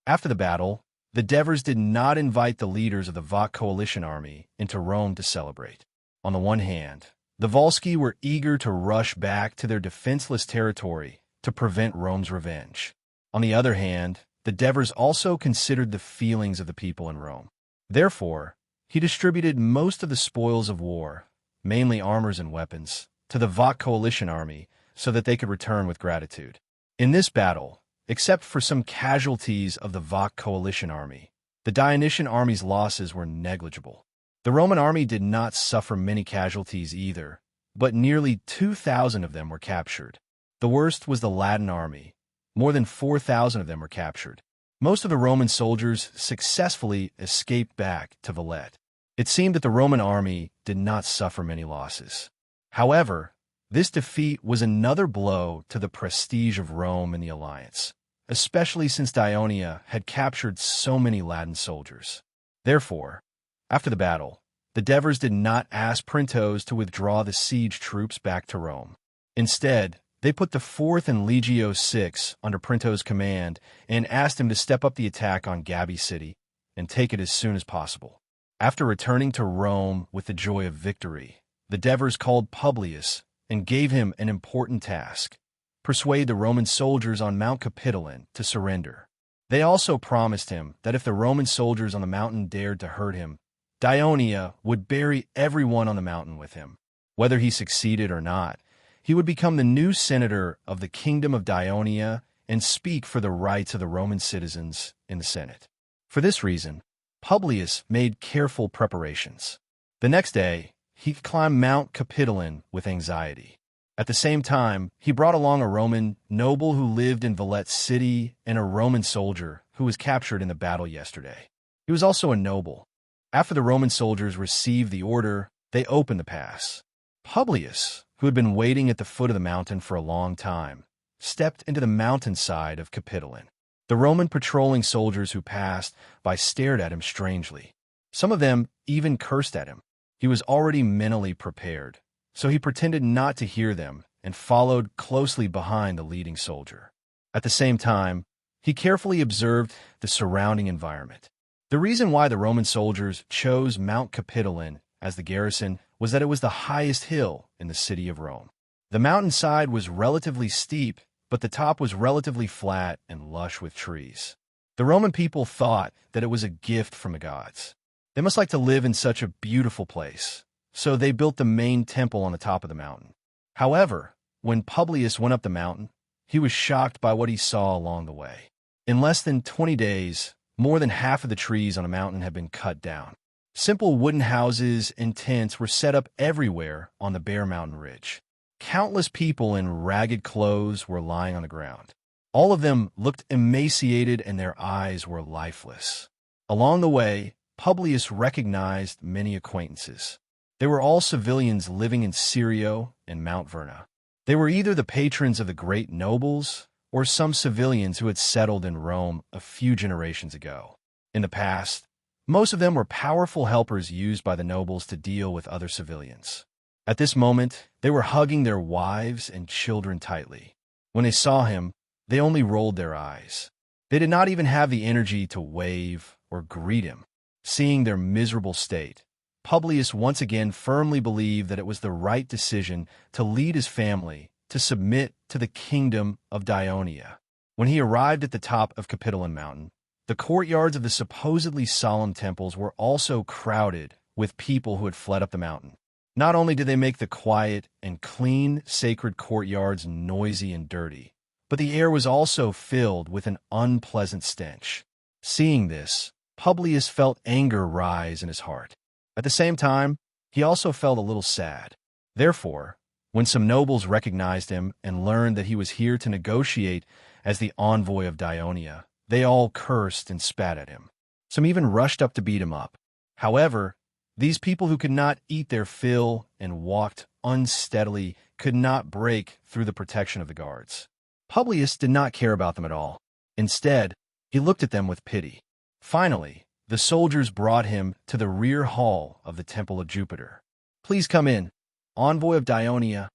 After the battle, the Devers did not invite the leaders of the Vach coalition army into Rome to celebrate. On the one hand, the Volsci were eager to rush back to their defenseless territory to prevent Rome's revenge. On the other hand, the Devers also considered the feelings of the people in Rome. Therefore, he distributed most of the spoils of war, mainly armors and weapons, to the Vach coalition army so that they could return with gratitude. In this battle, except for some casualties of the Vach coalition army, the Dionysian army's losses were negligible. The Roman army did not suffer many casualties either, but nearly 2,000 of them were captured. The worst was the Latin army. More than 4,000 of them were captured. Most of the Roman soldiers successfully escaped back to Valette. It seemed that the Roman army did not suffer many losses. However, This defeat was another blow to the prestige of Rome in the alliance, especially since Dionia had captured so many Latin soldiers. Therefore, after the battle, the Devers did not ask Printos to withdraw the siege troops back to Rome. Instead, they put the 4th and Legio VI under Printos' command and asked him to step up the attack on Gabii City and take it as soon as possible. After returning to Rome with the joy of victory, the Devers called Publius and gave him an important task: persuade the Roman soldiers on Mount Capitoline to surrender. They also promised him that if the Roman soldiers on the mountain dared to hurt him, Dionia would bury everyone on the mountain with him. Whether he succeeded or not, he would become the new senator of the kingdom of Dionia and speak for the rights of the Roman citizens in the Senate. For this reason, Publius made careful preparations. The next day, he climbed Mount Capitoline with anxiety. At the same time, he brought along a Roman noble who lived in Valette City and a Roman soldier who was captured in the battle yesterday. He was also a noble. After the Roman soldiers received the order, they opened the pass. Publius, who had been waiting at the foot of the mountain for a long time, stepped into the mountainside of Capitoline. The Roman patrolling soldiers who passed by stared at him strangely. Some of them even cursed at him. He was already mentally prepared, so he pretended not to hear them and followed closely behind the leading soldier. At the same time, he carefully observed the surrounding environment. The reason why the Roman soldiers chose Mount Capitoline as the garrison was that it was the highest hill in the city of Rome. The mountainside was relatively steep, but the top was relatively flat and lush with trees. The Roman people thought that it was a gift from the gods. They must like to live in such a beautiful place, so they built the main temple on the top of the mountain. However, when Publius went up the mountain, he was shocked by what he saw along the way. In less than 20 days, more than half of the trees on the mountain had been cut down. Simple wooden houses and tents were set up everywhere on the bare mountain ridge. Countless people in ragged clothes were lying on the ground. All of them looked emaciated and their eyes were lifeless. Along the way, Publius recognized many acquaintances. They were all civilians living in Syrio and Mount Verna. They were either the patrons of the great nobles or some civilians who had settled in Rome a few generations ago. In the past, most of them were powerful helpers used by the nobles to deal with other civilians. At this moment, they were hugging their wives and children tightly. When they saw him, they only rolled their eyes. They did not even have the energy to wave or greet him. Seeing their miserable state, Publius once again firmly believed that it was the right decision to lead his family to submit to the kingdom of Dionia. When he arrived at the top of Capitoline Mountain, the courtyards of the supposedly solemn temples were also crowded with people who had fled up the mountain. Not only did they make the quiet and clean sacred courtyards noisy and dirty, but the air was also filled with an unpleasant stench. Seeing this, Publius felt anger rise in his heart. At the same time, he also felt a little sad. Therefore, when some nobles recognized him and learned that he was here to negotiate as the envoy of Dionia, they all cursed and spat at him. Some even rushed up to beat him up. However, these people who could not eat their fill and walked unsteadily could not break through the protection of the guards. Publius did not care about them at all. Instead, he looked at them with pity. Finally, the soldiers brought him to the rear hall of the Temple of Jupiter. "Please come in, envoy of Dionia."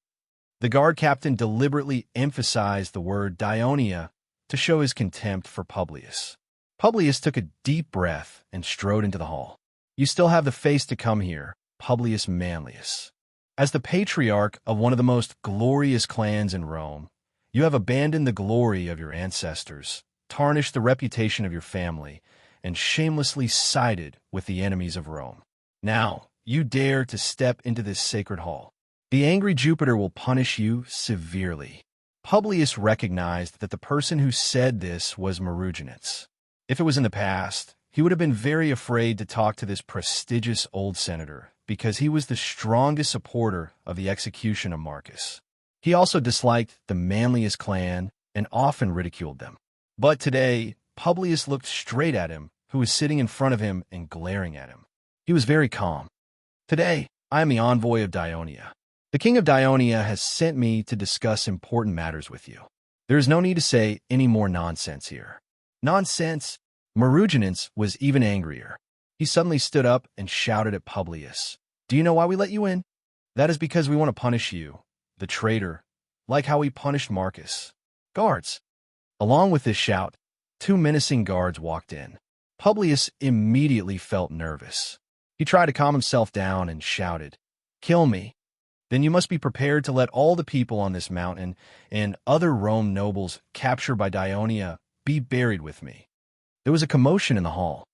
The guard captain deliberately emphasized the word Dionia to show his contempt for Publius. Publius took a deep breath and strode into the hall. "You still have the face to come here, Publius Manlius. As the patriarch of one of the most glorious clans in Rome, you have abandoned the glory of your ancestors, tarnished the reputation of your family, and shamelessly sided with the enemies of Rome. Now, you dare to step into this sacred hall. The angry Jupiter will punish you severely." Publius recognized that the person who said this was Marugenets. If it was in the past, he would have been very afraid to talk to this prestigious old senator because he was the strongest supporter of the execution of Marcus. He also disliked the Manlius clan and often ridiculed them. But today, Publius looked straight at him, who was sitting in front of him and glaring at him. He was very calm. "Today, I am the envoy of Dionia. The king of Dionia has sent me to discuss important matters with you. There is no need to say any more nonsense here. Nonsense? Maruginans was even angrier. He suddenly stood up and shouted at Publius. Do you know why we let you in? That is because we want to punish you, the traitor, like how we punished Marcus. Guards. Along with this shout, 2 menacing guards walked in. Publius immediately felt nervous. He tried to calm himself down and shouted, Kill me. Then you must be prepared to let all the people on this mountain and other Rome nobles captured by Dionia be buried with me. There was a commotion in the hall.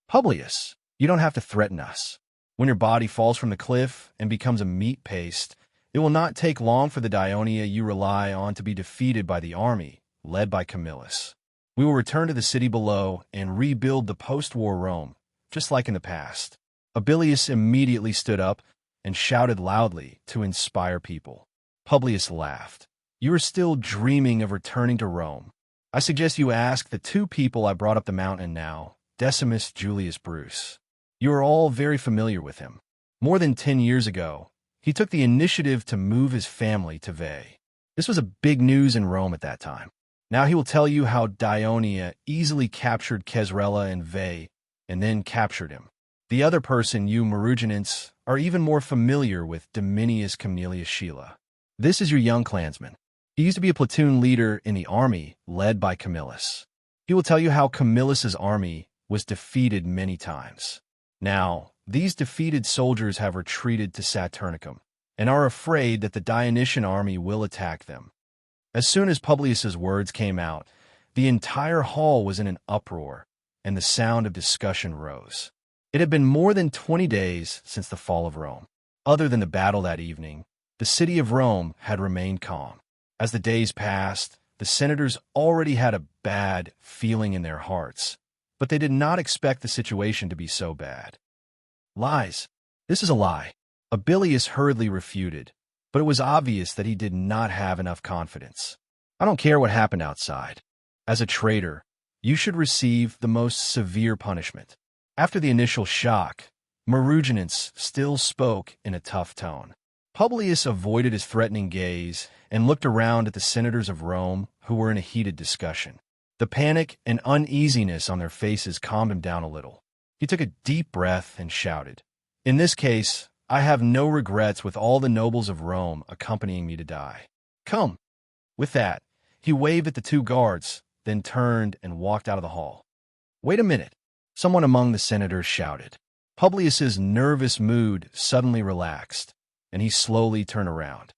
Publius, you don't have to threaten us. When your body falls from the cliff and becomes a meat paste, it will not take long for the Dionia you rely on to be defeated by the army, led by Camillus. We will return to the city below and rebuild the post-war Rome, just like in the past. Abilius immediately stood up and shouted loudly to inspire people. Publius laughed. You are still dreaming of returning to Rome. I suggest you ask the 2 people I brought up the mountain now, Decimus Julius Bruce. You are all very familiar with him. More than 10 years ago, he took the initiative to move his family to Veii. This was a big news in Rome at that time. Now he will tell you how Dionia easily captured Caesarella and Veii, and then captured him. The other person, you Maruginans, are even more familiar with Dominius Camillus Scilla. This is your young clansman. He used to be a platoon leader in the army led by Camillus. He will tell you how Camillus's army was defeated many times. Now, these defeated soldiers have retreated to Saturnicum and are afraid that the Dionysian army will attack them. As soon as Publius's words came out, the entire hall was in an uproar, and the sound of discussion rose. It had been more than 20 days since the fall of Rome. Other than the battle that evening, the city of Rome had remained calm. As the days passed, the senators already had a bad feeling in their hearts, but they did not expect the situation to be so bad. Lies. This is a lie. Abilius hurriedly refuted, but it was obvious that he did not have enough confidence. I don't care what happened outside. As a traitor, you should receive the most severe punishment. After the initial shock, Maruginans still spoke in a tough tone. Publius avoided his threatening gaze and looked around at the senators of Rome who were in a heated discussion. The panic and uneasiness on their faces calmed him down a little. He took a deep breath and shouted, In this case, I have no regrets with all the nobles of Rome accompanying me to die. Come. With that, he waved at the 2 guards, then turned and walked out of the hall. Wait a minute, someone among the senators shouted. Publius's nervous mood suddenly relaxed, and he slowly turned around.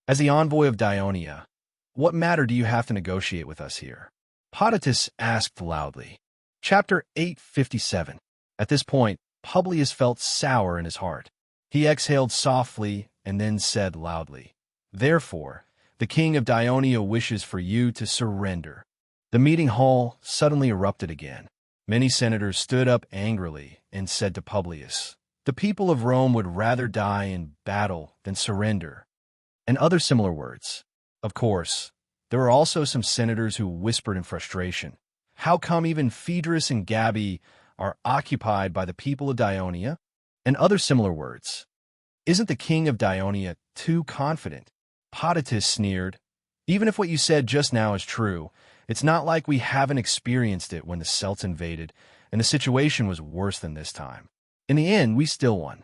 As the envoy of Dionia, what matter do you have to negotiate with us here? Potitus asked loudly. Chapter 857. At this point, Publius felt sour in his heart. He exhaled softly and then said loudly, Therefore, the king of Dionia wishes for you to surrender. The meeting hall suddenly erupted again. Many senators stood up angrily and said to Publius, The people of Rome would rather die in battle than surrender, and other similar words. Of course, there were also some senators who whispered in frustration, How come even Phaedrus and Gabii are occupied by the people of Dionia? And other similar words. Isn't the king of Dionia too confident? Potitus sneered. Even if what you said just now is true, it's not like we haven't experienced it when the Celts invaded, and the situation was worse than this time. In the end, we still won.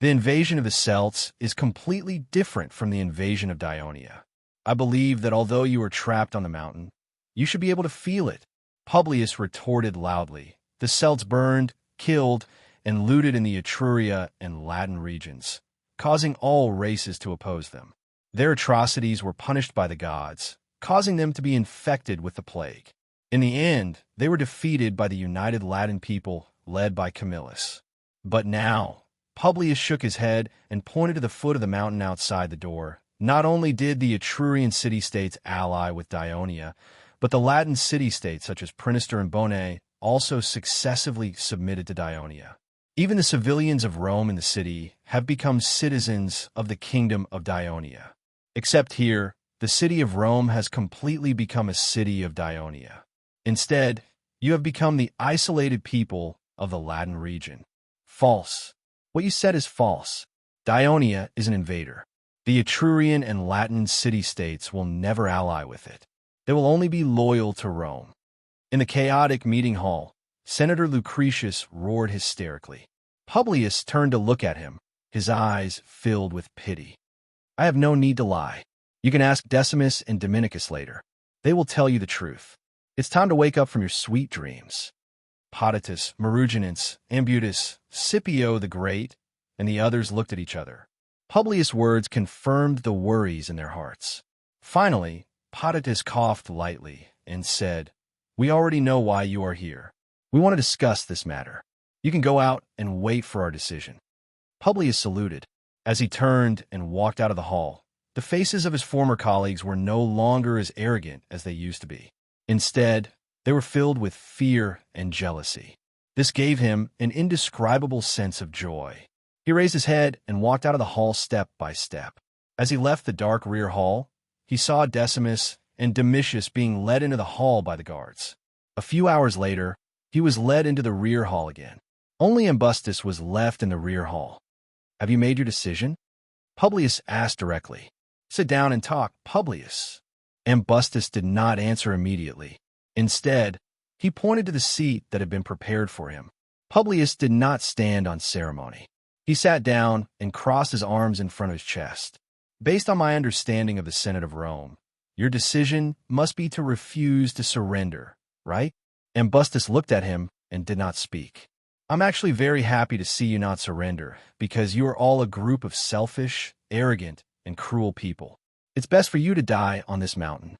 The invasion of the Celts is completely different from the invasion of Dionia. I believe that although you are trapped on the mountain, you should be able to feel it. Publius retorted loudly. The Celts burned, killed, and looted in the Etruria and Latin regions, causing all races to oppose them. Their atrocities were punished by the gods, causing them to be infected with the plague. In the end, they were defeated by the united Latin people led by Camillus. But now, Publius shook his head and pointed to the foot of the mountain outside the door. Not only did the Etrurian city-states ally with Dionia, but the Latin city-states such as Prinister and Bonae also successively submitted to Dionia. Even the civilians of Rome in the city have become citizens of the kingdom of Dionia. Except here, the city of Rome has completely become a city of Dionia. Instead, you have become the isolated people of the Latin region. False. What you said is false. Dionia is an invader. The Etrurian and Latin city-states will never ally with it. They will only be loyal to Rome. In the chaotic meeting hall, Senator Lucretius roared hysterically. Publius turned to look at him, his eyes filled with pity. I have no need to lie. You can ask Decimus and Dominicus later. They will tell you the truth. It's time to wake up from your sweet dreams. Potitus, Maruginus, Ambutus, Scipio the Great, and the others looked at each other. Publius' words confirmed the worries in their hearts. Finally, Potitus coughed lightly and said, We already know why you are here. We want to discuss this matter. You can go out and wait for our decision. Publius saluted. As he turned and walked out of the hall, the faces of his former colleagues were no longer as arrogant as they used to be. Instead, they were filled with fear and jealousy. This gave him an indescribable sense of joy. He raised his head and walked out of the hall step by step. As he left the dark rear hall, he saw Decimus and Domitius being led into the hall by the guards. A few hours later, he was led into the rear hall again. Only Ambustus was left in the rear hall. Have you made your decision? Publius asked directly. Sit down and talk, Publius. Ambustus did not answer immediately. Instead, he pointed to the seat that had been prepared for him. Publius did not stand on ceremony. He sat down and crossed his arms in front of his chest. Based on my understanding of the Senate of Rome, your decision must be to refuse to surrender, right? Ambustus looked at him and did not speak. I'm actually very happy to see you not surrender, because you are all a group of selfish, arrogant, and cruel people. It's best for you to die on this mountain.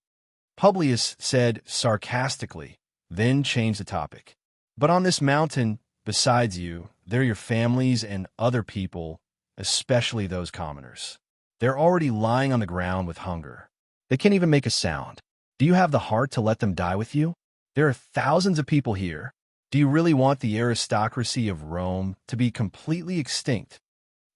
Publius said sarcastically, then changed the topic. But on this mountain, besides you, there are your families and other people, especially those commoners. They're already lying on the ground with hunger. They can't even make a sound. Do you have the heart to let them die with you? There are thousands of people here. Do you really want the aristocracy of Rome to be completely extinct?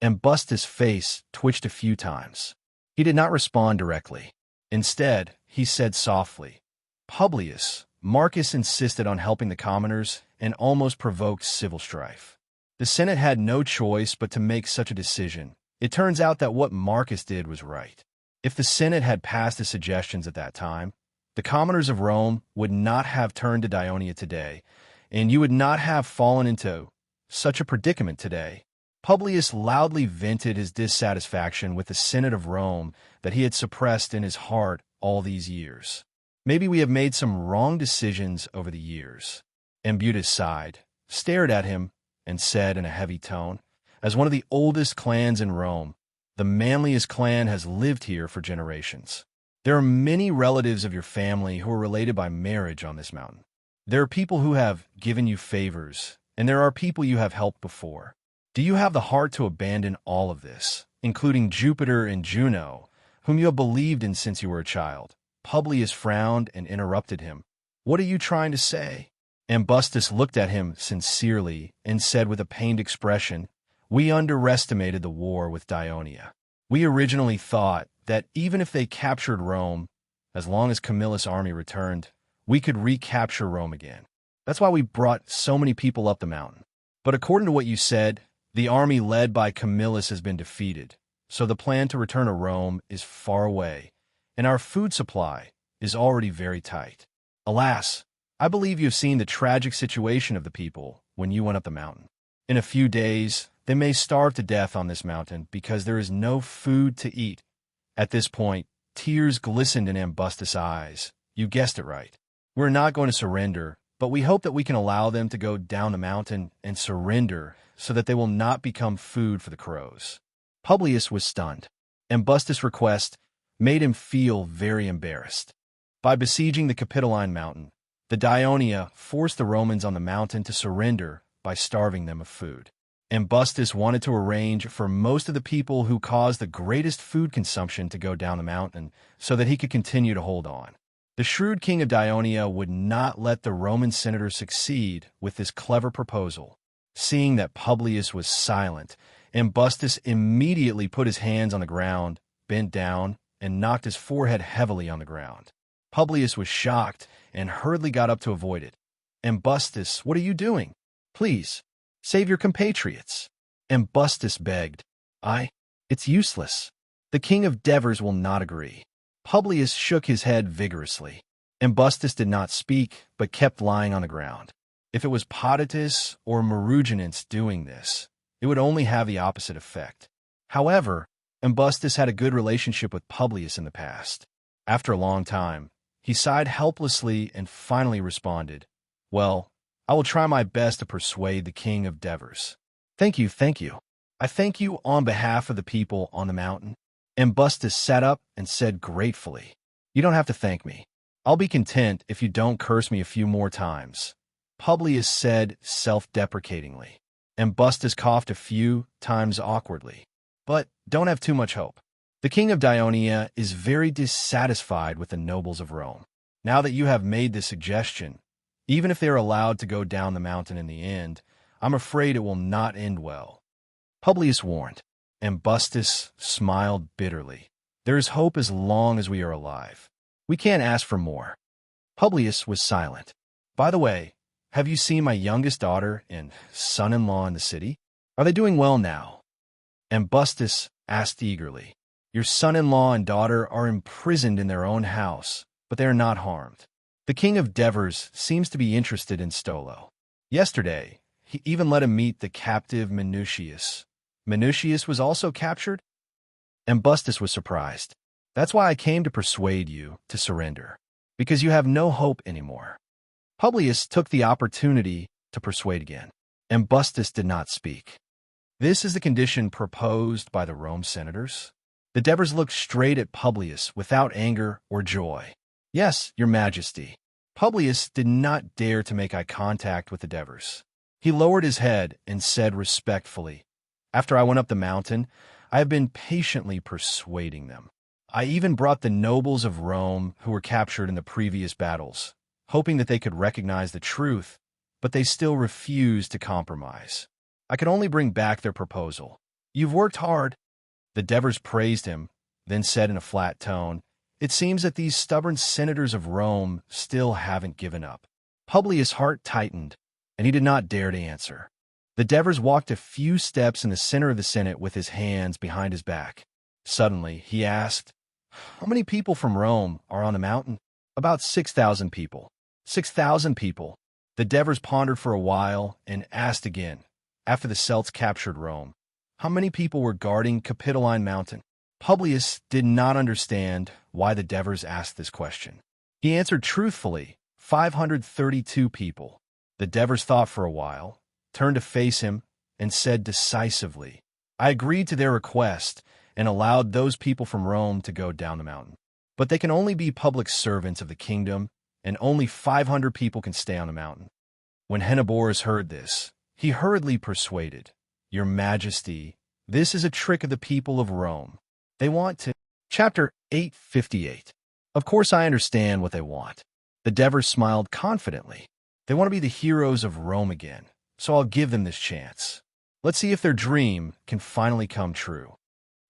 Ambustus' face twitched a few times. He did not respond directly. Instead, he said softly, Publius, Marcus insisted on helping the commoners and almost provoked civil strife. The Senate had no choice but to make such a decision. It turns out that what Marcus did was right. If the Senate had passed his suggestions at that time, the commoners of Rome would not have turned to Dionia today, and you would not have fallen into such a predicament today. Publius loudly vented his dissatisfaction with the Senate of Rome that he had suppressed in his heart all these years. Maybe we have made some wrong decisions over the years. Ambutus sighed, stared at him, and said in a heavy tone, As one of the oldest clans in Rome, the manliest clan has lived here for generations. There are many relatives of your family who are related by marriage on this mountain. There are people who have given you favors, and there are people you have helped before. Do you have the heart to abandon all of this, including Jupiter and Juno, whom you have believed in since you were a child? Publius frowned and interrupted him. What are you trying to say? Ambustus looked at him sincerely and said with a pained expression, We underestimated the war with Dionia. We originally thought that even if they captured Rome, as long as Camillus' army returned, we could recapture Rome again. That's why we brought so many people up the mountain. But according to what you said, the army led by Camillus has been defeated, so the plan to return to Rome is far away, and our food supply is already very tight. Alas, I believe you have seen the tragic situation of the people when you went up the mountain. In a few days, they may starve to death on this mountain because there is no food to eat. At this point, tears glistened in Ambustus' eyes. You guessed it right. We're not going to surrender, but we hope that we can allow them to go down the mountain and surrender so that they will not become food for the crows. Publius was stunned. Ambustus' request made him feel very embarrassed. By besieging the Capitoline mountain, the Dionia forced the Romans on the mountain to surrender by starving them of food. Ambustus wanted to arrange for most of the people who caused the greatest food consumption to go down the mountain so that he could continue to hold on. The shrewd king of Dionia would not let the Roman senator succeed with this clever proposal. Seeing that Publius was silent, Ambustus immediately put his hands on the ground, bent down, and knocked his forehead heavily on the ground. Publius was shocked and hurriedly got up to avoid it. Ambustus, what are you doing? Please, save your compatriots. Ambustus begged. It's useless. The king of Devers will not agree. Publius shook his head vigorously. Embustus did not speak, but kept lying on the ground. If it was Potatus or Maruginans doing this, it would only have the opposite effect. However, Embustus had a good relationship with Publius in the past. After a long time, he sighed helplessly and finally responded, "Well, I will try my best to persuade the king of Devers." Thank you, thank you. I thank you on behalf of the people on the mountain." Embustus sat up and said gratefully, "You don't have to thank me. I'll be content if you don't curse me a few more times," Publius said self-deprecatingly. Embustus coughed a few times awkwardly. "But don't have too much hope. The king of Dionia is very dissatisfied with the nobles of Rome. Now that you have made this suggestion, even if they are allowed to go down the mountain in the end, I'm afraid it will not end well," Publius warned. Embustus smiled bitterly. "There is hope as long as we are alive. We can't ask for more." Publius was silent. "By the way, have you seen my youngest daughter and son-in-law in the city? Are they doing well now?" Embustus asked eagerly. "Your son-in-law and daughter are imprisoned in their own house, but they are not harmed. The king of Devers seems to be interested in Stolo. Yesterday, he even let him meet the captive Minucius. Minucius was also captured?" Embustus was surprised. "That's why I came to persuade you to surrender, because you have no hope anymore." Publius took the opportunity to persuade again. Embustus did not speak. "This is the condition proposed by the Rome senators?" The Devers looked straight at Publius without anger or joy. "Yes, your majesty." Publius did not dare to make eye contact with the Devers. He lowered his head and said respectfully, "After I went up the mountain, I have been patiently persuading them. I even brought the nobles of Rome who were captured in the previous battles, hoping that they could recognize the truth, but they still refused to compromise. I could only bring back their proposal. You've worked hard." The Devers praised him, then said in a flat tone, "It seems that these stubborn senators of Rome still haven't given up." Publius' heart tightened, and he did not dare to answer. The Devers walked a few steps in the center of the Senate with his hands behind his back. Suddenly, he asked, "How many people from Rome are on the mountain?" "About 6,000 people." 6,000 people. The Devers pondered for a while and asked again, after the Celts captured Rome, how many people were guarding Capitoline Mountain? Publius did not understand why the Devers asked this question. He answered truthfully, 532 people. The Devers thought for a while, turned to face him, and said decisively, "I agreed to their request and allowed those people from Rome to go down the mountain. But they can only be public servants of the kingdom, and only 500 people can stay on the mountain." When Henoborus heard this, he hurriedly persuaded, "Your Majesty, this is a trick of the people of Rome. They want to..." Chapter 858. Of course I understand what they want. The Devers smiled confidently. They want to be the heroes of Rome again, so I'll give them this chance. Let's see if their dream can finally come true.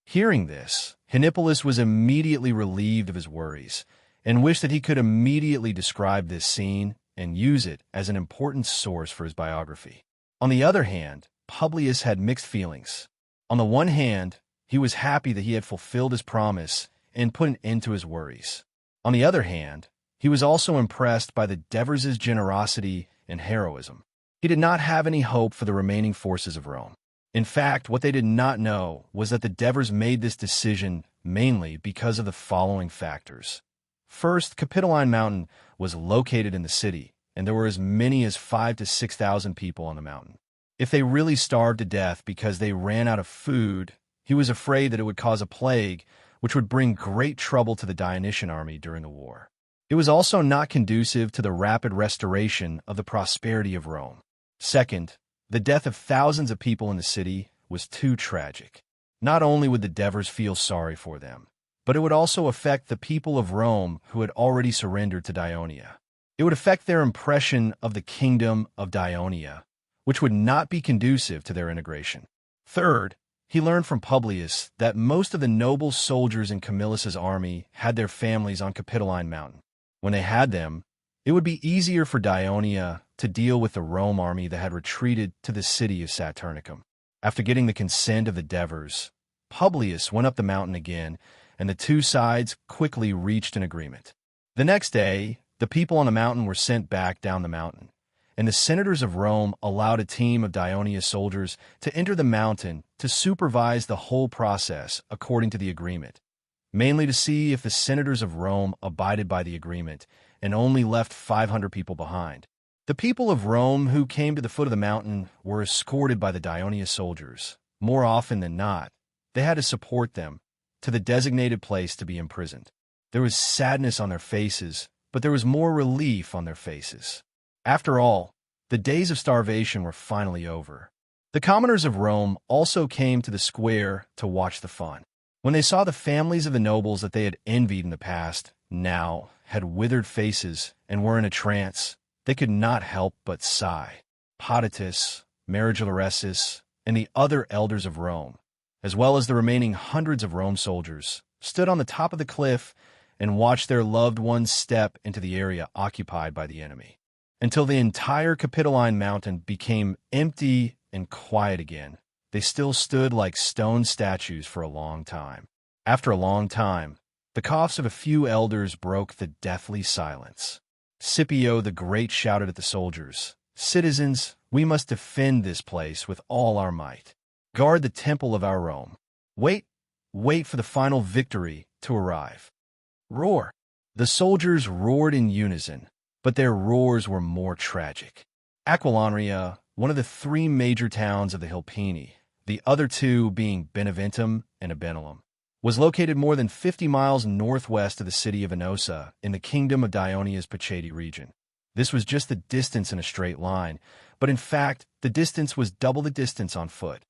Hearing this, Henipolius was immediately relieved of his worries and wished that he could immediately describe this scene and use it as an important source for his biography. On the other hand, Publius had mixed feelings. On the one hand, he was happy that he had fulfilled his promise and put an end to his worries. On the other hand, he was also impressed by the Devers' generosity and heroism. He did not have any hope for the remaining forces of Rome. In fact, what they did not know was that the Devers made this decision mainly because of the following factors. First, Capitoline Mountain was located in the city, and there were as many as 5,000 to 6,000 people on the mountain. If they really starved to death because they ran out of food, he was afraid that it would cause a plague, which would bring great trouble to the Dionysian army during the war. It was also not conducive to the rapid restoration of the prosperity of Rome. Second, the death of thousands of people in the city was too tragic. Not only would the Devers feel sorry for them, but it would also affect the people of Rome who had already surrendered to Dionia. It would affect their impression of the kingdom of Dionia, which would not be conducive to their integration. Third, he learned from Publius that most of the noble soldiers in Camillus's army had their families on Capitoline Mountain. When they had them, it would be easier for Dionia to deal with the Rome army that had retreated to the city of Saturnicum. After getting the consent of the Devers, Publius went up the mountain again, and the two sides quickly reached an agreement. The next day, the people on the mountain were sent back down the mountain, and the senators of Rome allowed a team of Dionysius soldiers to enter the mountain to supervise the whole process according to the agreement, mainly to see if the senators of Rome abided by the agreement and only left 500 people behind. The people of Rome who came to the foot of the mountain were escorted by the Dionysius soldiers. More often than not, they had to support them to the designated place to be imprisoned. There was sadness on their faces, but there was more relief on their faces. After all, the days of starvation were finally over. The commoners of Rome also came to the square to watch the fun. When they saw the families of the nobles that they had envied in the past now had withered faces and were in a trance, they could not help but sigh. Potitus, Marigularesus, and the other elders of Rome, as well as the remaining hundreds of Rome soldiers, stood on the top of the cliff and watched their loved ones step into the area occupied by the enemy, until the entire Capitoline mountain became empty and quiet again. They still stood like stone statues for a long time. After a long time, the coughs of a few elders broke the deathly silence. Scipio the Great shouted at the soldiers, "Citizens, we must defend this place with all our might. Guard the temple of our Rome. Wait for the final victory to arrive." Roar! The soldiers roared in unison, but their roars were more tragic. Aquilanria, one of the three major towns of the Hilpini, the other two being Beneventum and Abenalum, was located more than 50 miles northwest of the city of Enosa in the kingdom of Dionysius Pacheti region. This was just the distance in a straight line, but in fact, the distance was double the distance on foot.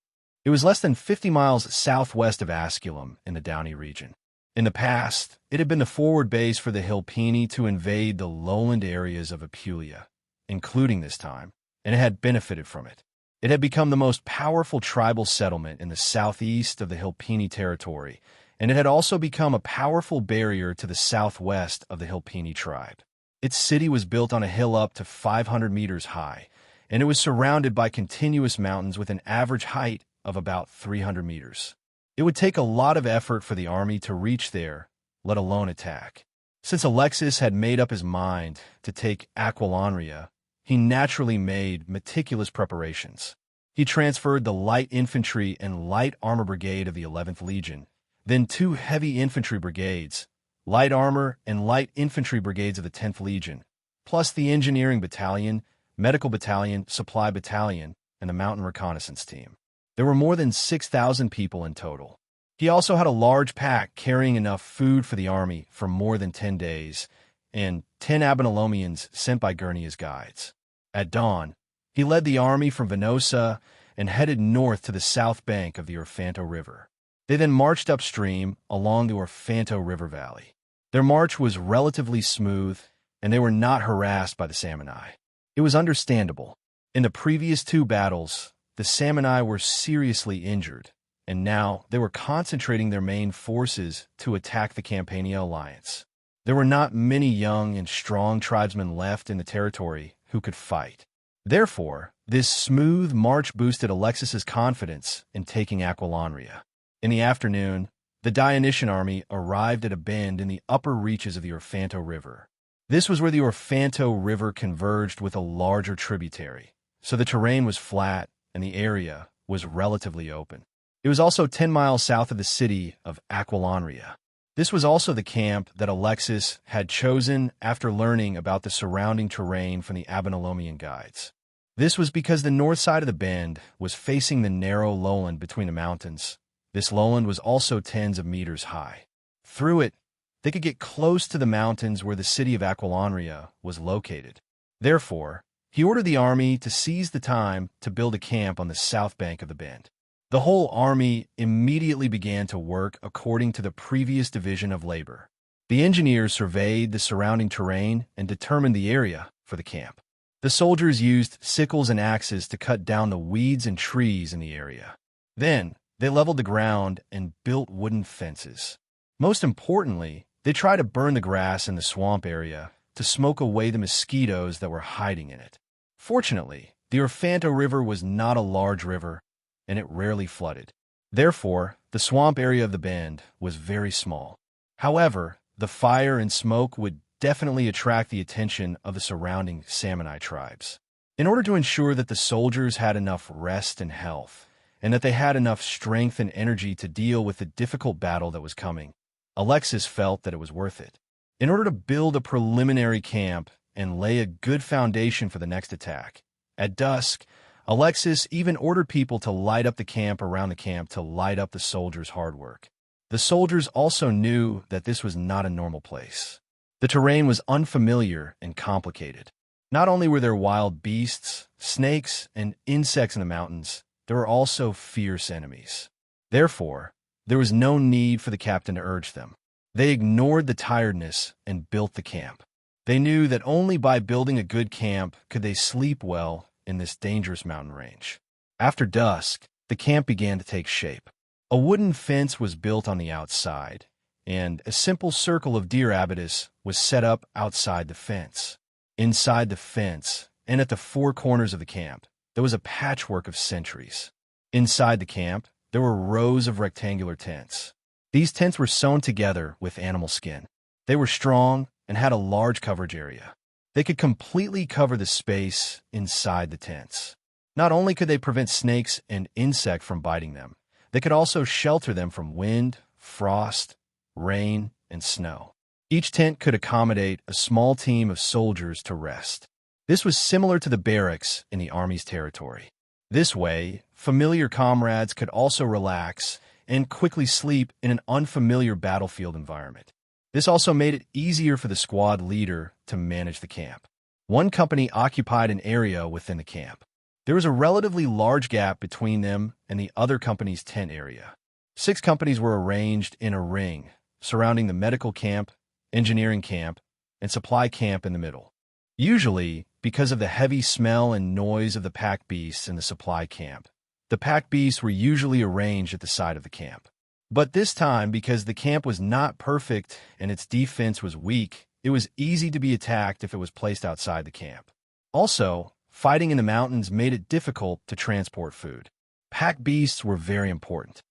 It was less than 50 miles southwest of Asculum in the Downey region. In the past, it had been the forward base for the Hilpini to invade the lowland areas of Apulia, including this time, and it had benefited from it. It had become the most powerful tribal settlement in the southeast of the Hilpini territory, and it had also become a powerful barrier to the southwest of the Hilpini tribe. Its city was built on a hill up to 500 meters high, and it was surrounded by continuous mountains with an average height of about 300 meters. It would take a lot of effort for the army to reach there, let alone attack. Since Alexis had made up his mind to take Aquilanria, he naturally made meticulous preparations. He transferred the light infantry and light armor brigade of the 11th Legion, then 2 heavy infantry brigades, light armor and light infantry brigades of the 10th Legion, plus the engineering battalion, medical battalion, supply battalion, and the mountain reconnaissance team. There were more than 6,000 people in total. He also had a large pack carrying enough food for the army for more than 10 days, and 10 Abenalomians sent by Gurnia's guides. At dawn, he led the army from Venosa and headed north to the south bank of the Orfanto River. They then marched upstream along the Orfanto River valley. Their march was relatively smooth, and they were not harassed by the Samni. It was understandable. In the previous 2 battles, the Samni were seriously injured, and now they were concentrating their main forces to attack the Campania alliance. There were not many young and strong tribesmen left in the territory who could fight. Therefore, this smooth march boosted Alexis's confidence in taking Aquilanria. In the afternoon, the Dionysian army arrived at a bend in the upper reaches of the Orfanto River. This was where the Orfanto River converged with a larger tributary, so the terrain was flat and the area was relatively open. It was also 10 miles south of the city of Aquilanria. This was also the camp that Alexis had chosen after learning about the surrounding terrain from the Abenalomian guides. This was because the north side of the bend was facing the narrow lowland between the mountains. This lowland was also tens of meters high. Through it, they could get close to the mountains where the city of Aquilanria was located. Therefore, he ordered the army to seize the time to build a camp on the south bank of the bend. The whole army immediately began to work according to the previous division of labor. The engineers surveyed the surrounding terrain and determined the area for the camp. The soldiers used sickles and axes to cut down the weeds and trees in the area. Then, they leveled the ground and built wooden fences. Most importantly, they tried to burn the grass in the swamp area to smoke away the mosquitoes that were hiding in it. Fortunately, the Orfanto River was not a large river, and it rarely flooded. Therefore, the swamp area of the bend was very small. However, the fire and smoke would definitely attract the attention of the surrounding Samonite tribes. In order to ensure that the soldiers had enough rest and health, and that they had enough strength and energy to deal with the difficult battle that was coming, Alexis felt that it was worth it. In order to build a preliminary camp and lay a good foundation for the next attack, at dusk, Alexis even ordered people to light up the camp around the camp to light up the soldiers' hard work. The soldiers also knew that this was not a normal place. The terrain was unfamiliar and complicated. Not only were there wild beasts, snakes, and insects in the mountains, there were also fierce enemies. Therefore, there was no need for the captain to urge them. They ignored the tiredness and built the camp. They knew that only by building a good camp could they sleep well in this dangerous mountain range. After dusk, the camp began to take shape. A wooden fence was built on the outside, and a simple circle of deer abatis was set up outside the fence. Inside the fence, and at the four corners of the camp, there was a patchwork of sentries. Inside the camp, there were rows of rectangular tents. These tents were sewn together with animal skin. They were strong and had a large coverage area. They could completely cover the space inside the tents. Not only could they prevent snakes and insects from biting them, they could also shelter them from wind, frost, rain, and snow. Each tent could accommodate a small team of soldiers to rest. This was similar to the barracks in the Army's territory. This way, familiar comrades could also relax and quickly sleep in an unfamiliar battlefield environment. This also made it easier for the squad leader to manage the camp. One company occupied an area within the camp. There was a relatively large gap between them and the other company's tent area. 6 companies were arranged in a ring, surrounding the medical camp, engineering camp, and supply camp in the middle. Usually, because of the heavy smell and noise of the pack beasts in the supply camp, the pack beasts were usually arranged at the side of the camp. But this time, because the camp was not perfect and its defense was weak, it was easy to be attacked if it was placed outside the camp. Also, fighting in the mountains made it difficult to transport food. Pack beasts were very important.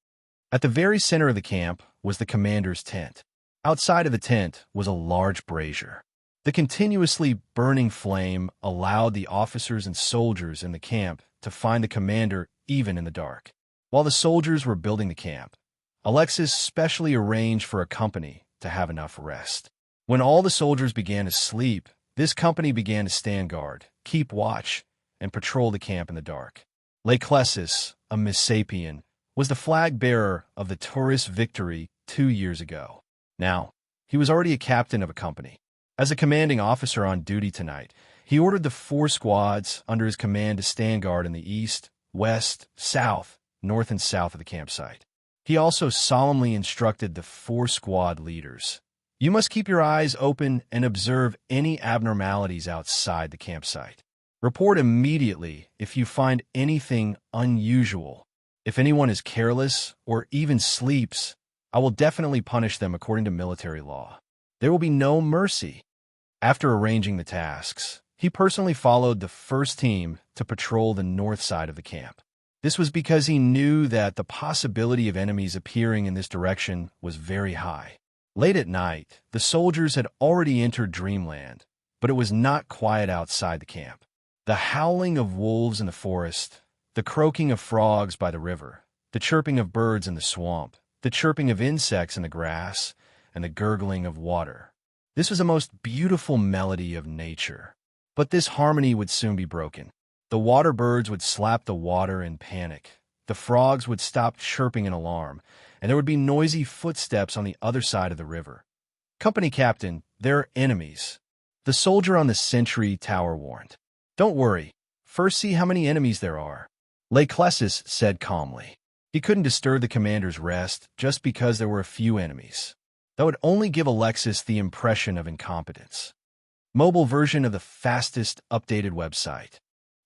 At the very center of the camp was the commander's tent. Outside of the tent was a large brazier. The continuously burning flame allowed the officers and soldiers in the camp to find the commander even in the dark. While the soldiers were building the camp, Alexis specially arranged for a company to have enough rest. When all the soldiers began to sleep, this company began to stand guard, keep watch, and patrol the camp in the dark. Leclesis, a Misapian, was the flag bearer of the Taurus victory 2 years ago. Now, he was already a captain of a company. As a commanding officer on duty tonight, he ordered the 4 squads under his command to stand guard in the east, west, south, north, and south of the campsite. He also solemnly instructed the 4 squad leaders. You must keep your eyes open and observe any abnormalities outside the campsite. Report immediately if you find anything unusual. If anyone is careless or even sleeps, I will definitely punish them according to military law. There will be no mercy. After arranging the tasks, he personally followed the first team to patrol the north side of the camp. This was because he knew that the possibility of enemies appearing in this direction was very high. Late at night, the soldiers had already entered dreamland, but it was not quiet outside the camp. The howling of wolves in the forest, the croaking of frogs by the river, the chirping of birds in the swamp, the chirping of insects in the grass, and the gurgling of water. This was a most beautiful melody of nature. But this harmony would soon be broken. The water birds would slap the water in panic. The frogs would stop chirping in alarm, and there would be noisy footsteps on the other side of the river. Company captain, there are enemies. The soldier on the sentry tower warned. Don't worry. First see how many enemies there are. Leclesis said calmly. He couldn't disturb the commander's rest just because there were a few enemies. That would only give Alexis the impression of incompetence. Mobile version of the fastest updated website.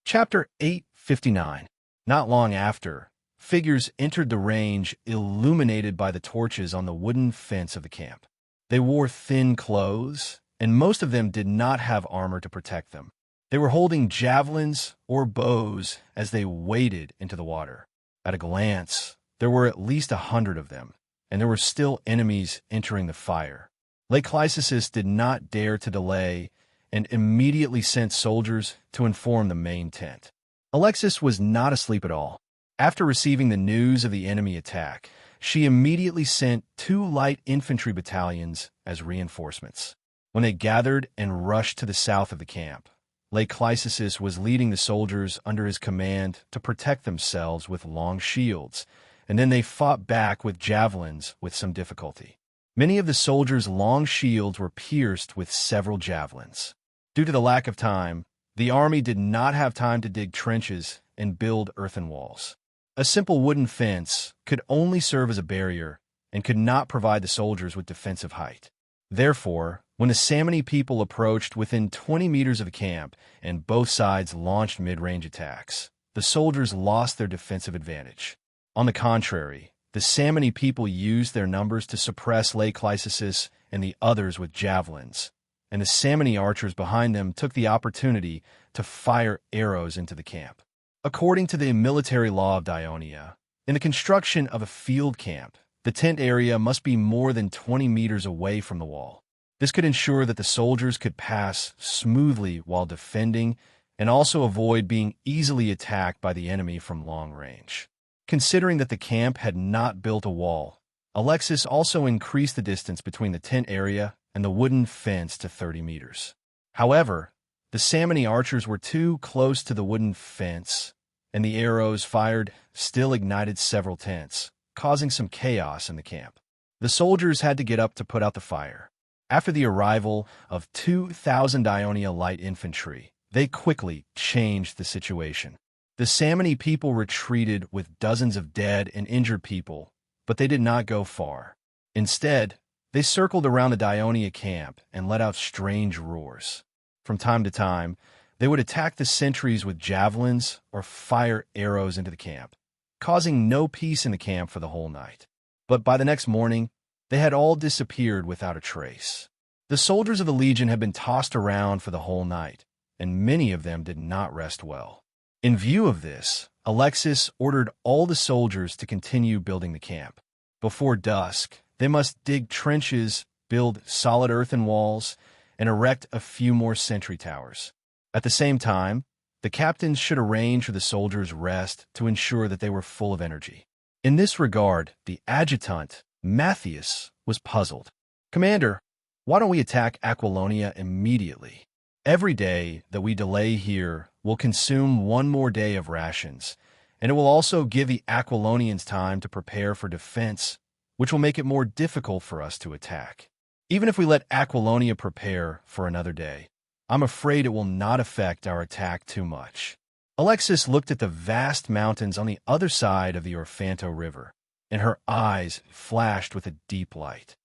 Chapter 859. Not long after, figures entered the range illuminated by the torches on the wooden fence of the camp. They wore thin clothes, and most of them did not have armor to protect them. They were holding javelins or bows as they waded into the water. At a glance, there were at least 100 of them, and there were still enemies entering the fire. Lake Lysisus did not dare to delay and immediately sent soldiers to inform the main tent. Alexis was not asleep at all. After receiving the news of the enemy attack, she immediately sent 2 light infantry battalions as reinforcements. When they gathered and rushed to the south of the camp, Lake Lysisus was leading the soldiers under his command to protect themselves with long shields, and then they fought back with javelins with some difficulty. Many of the soldiers' long shields were pierced with several javelins. Due to the lack of time, the army did not have time to dig trenches and build earthen walls. A simple wooden fence could only serve as a barrier and could not provide the soldiers with defensive height. Therefore, when the Samnite people approached within 20 meters of the camp and both sides launched mid-range attacks, the soldiers lost their defensive advantage. On the contrary, the Samnite people used their numbers to suppress Lake Lysisus and the others with javelins, and the Samnite archers behind them took the opportunity to fire arrows into the camp. According to the military law of Dionia, in the construction of a field camp, the tent area must be more than 20 meters away from the wall. This could ensure that the soldiers could pass smoothly while defending and also avoid being easily attacked by the enemy from long range. Considering that the camp had not built a wall, Alexis also increased the distance between the tent area and the wooden fence to 30 meters. However, the Samnite archers were too close to the wooden fence, and the arrows fired still ignited several tents, causing some chaos in the camp. The soldiers had to get up to put out the fire. After the arrival of 2,000 Dionia light infantry, they quickly changed the situation. The Samnite people retreated with dozens of dead and injured people, but they did not go far. Instead, they circled around the Dionia camp and let out strange roars. From time to time, they would attack the sentries with javelins or fire arrows into the camp, causing no peace in the camp for the whole night. But by the next morning, they had all disappeared without a trace. The soldiers of the Legion had been tossed around for the whole night, and many of them did not rest well. In view of this, Alexis ordered all the soldiers to continue building the camp. Before dusk, they must dig trenches, build solid earthen walls, and erect a few more sentry towers. At the same time, the captains should arrange for the soldiers' rest to ensure that they were full of energy. In this regard, the adjutant, Matthias, was puzzled. "Commander, why don't we attack Aquilonia immediately? Every day that we delay here will consume one more day of rations, and it will also give the Aquilonians time to prepare for defense, which will make it more difficult for us to attack. Even if we let Aquilonia prepare for another day, I'm afraid it will not affect our attack too much." Alexis looked at the vast mountains on the other side of the Orfanto River, and her eyes flashed with a deep light.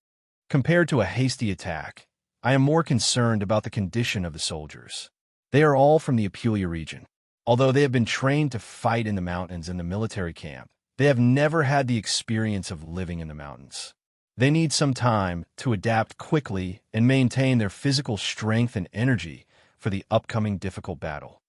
Compared to a hasty attack, I am more concerned about the condition of the soldiers. They are all from the Apulia region. Although they have been trained to fight in the mountains in the military camp, they have never had the experience of living in the mountains. They need some time to adapt quickly and maintain their physical strength and energy for the upcoming difficult battle.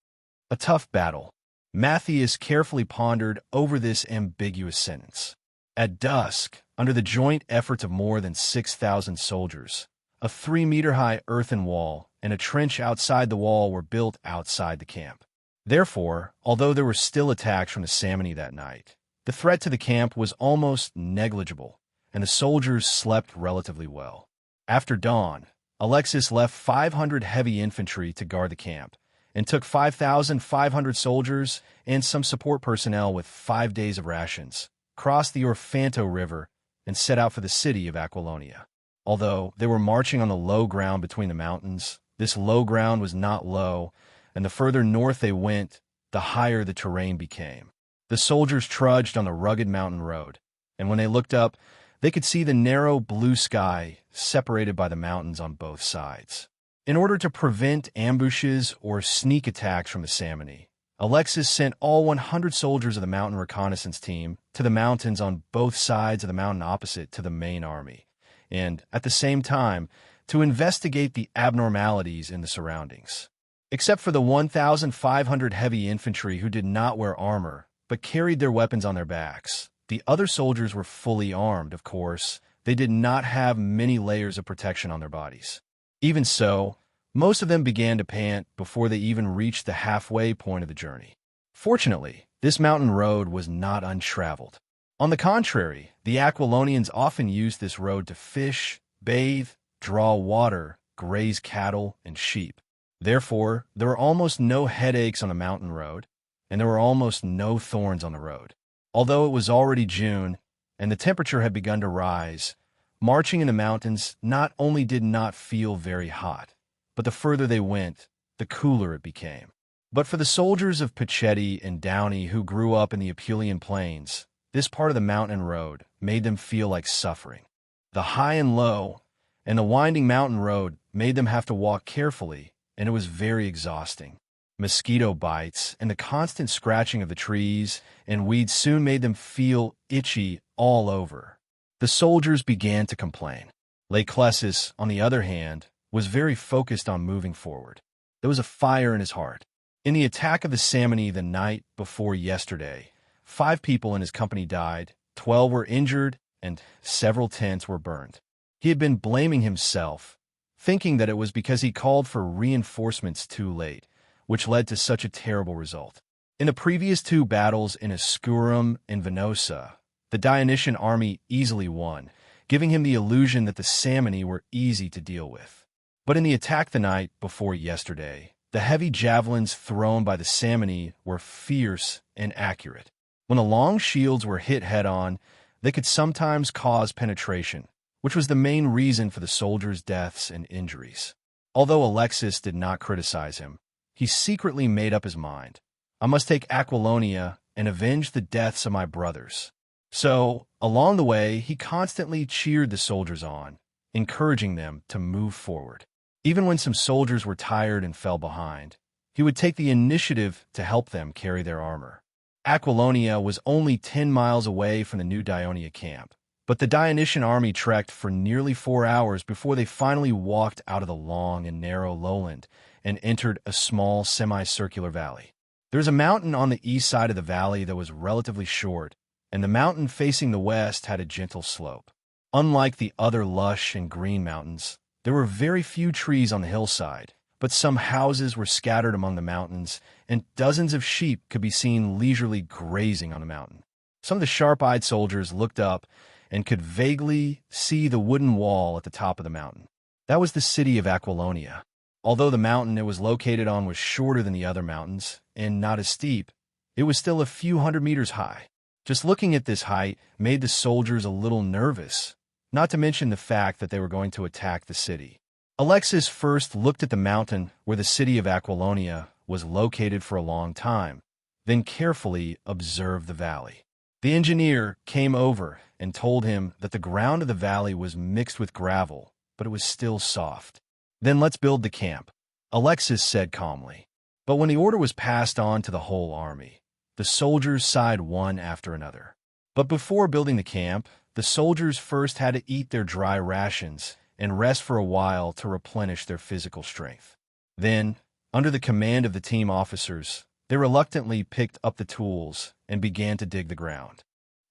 A tough battle. Matthias carefully pondered over this ambiguous sentence. At dusk, under the joint efforts of more than 6,000 soldiers, a 3-meter-high earthen wall and a trench outside the wall were built outside the camp. Therefore, although there were still attacks from the Samnite that night, the threat to the camp was almost negligible, and the soldiers slept relatively well. After dawn, Alexis left 500 heavy infantry to guard the camp, and took 5,500 soldiers and some support personnel with 5 days of rations, crossed the Orfanto River, and set out for the city of Aquilonia. Although they were marching on the low ground between the mountains, this low ground was not low, and the further north they went, the higher the terrain became. The soldiers trudged on the rugged mountain road, and when they looked up, they could see the narrow blue sky separated by the mountains on both sides. In order to prevent ambushes or sneak attacks from the Samnite, Alexis sent all 100 soldiers of the mountain reconnaissance team to the mountains on both sides of the mountain opposite to the main army, and, at the same time, to investigate the abnormalities in the surroundings. Except for the 1,500 heavy infantry who did not wear armor, but carried their weapons on their backs, The other soldiers were fully armed, of course. They did not have many layers of protection on their bodies. Even so, most of them began to pant before they even reached the halfway point of the journey. Fortunately, this mountain road was not untraveled. On the contrary, the Aquilonians often used this road to fish, bathe, draw water, graze cattle, and sheep. Therefore, there were almost no headaches on the mountain road, and there were almost no thorns on the road. Although it was already June, and the temperature had begun to rise, marching in the mountains not only did not feel very hot, but the further they went, the cooler it became. But for the soldiers of Pachetti and Downey who grew up in the Apulian plains, this part of the mountain road made them feel like suffering. The high and low, and the winding mountain road made them have to walk carefully, and it was very exhausting. Mosquito bites and the constant scratching of the trees and weeds soon made them feel itchy all over. The soldiers began to complain. Leclesis, on the other hand, was very focused on moving forward. There was a fire in his heart. In the attack of the Samni the night before yesterday, 5 people in his company died, 12 were injured, and several tents were burned. He had been blaming himself, thinking that it was because he called for reinforcements too late, which led to such a terrible result. In the previous 2 battles in Escurum and Venosa, the Dionysian army easily won, giving him the illusion that the Samni were easy to deal with. But in the attack the night before yesterday, the heavy javelins thrown by the Samni were fierce and accurate. When the long shields were hit head-on, they could sometimes cause penetration, which was the main reason for the soldiers' deaths and injuries. Although Alexis did not criticize him, he secretly made up his mind. I must take Aquilonia and avenge the deaths of my brothers. So, along the way, he constantly cheered the soldiers on, encouraging them to move forward. Even when some soldiers were tired and fell behind, he would take the initiative to help them carry their armor. Aquilonia was only 10 miles away from the new Dionia camp, but the Dionysian army trekked for nearly 4 hours before they finally walked out of the long and narrow lowland and entered a small semicircular valley. There was a mountain on the east side of the valley that was relatively short, and the mountain facing the west had a gentle slope. Unlike the other lush and green mountains, there were very few trees on the hillside, but some houses were scattered among the mountains, and dozens of sheep could be seen leisurely grazing on the mountain. Some of the sharp-eyed soldiers looked up and could vaguely see the wooden wall at the top of the mountain. That was the city of Aquilonia. Although the mountain it was located on was shorter than the other mountains, and not as steep, it was still a few hundred meters high. Just looking at this height made the soldiers a little nervous, not to mention the fact that they were going to attack the city. Alexis first looked at the mountain where the city of Aquilonia was located for a long time, then carefully observed the valley. The engineer came over and told him that the ground of the valley was mixed with gravel, but it was still soft. Then let's build the camp, Alexis said calmly. But when the order was passed on to the whole army, the soldiers sighed one after another. But before building the camp, the soldiers first had to eat their dry rations and rest for a while to replenish their physical strength. Then, under the command of the team officers, they reluctantly picked up the tools and began to dig the ground.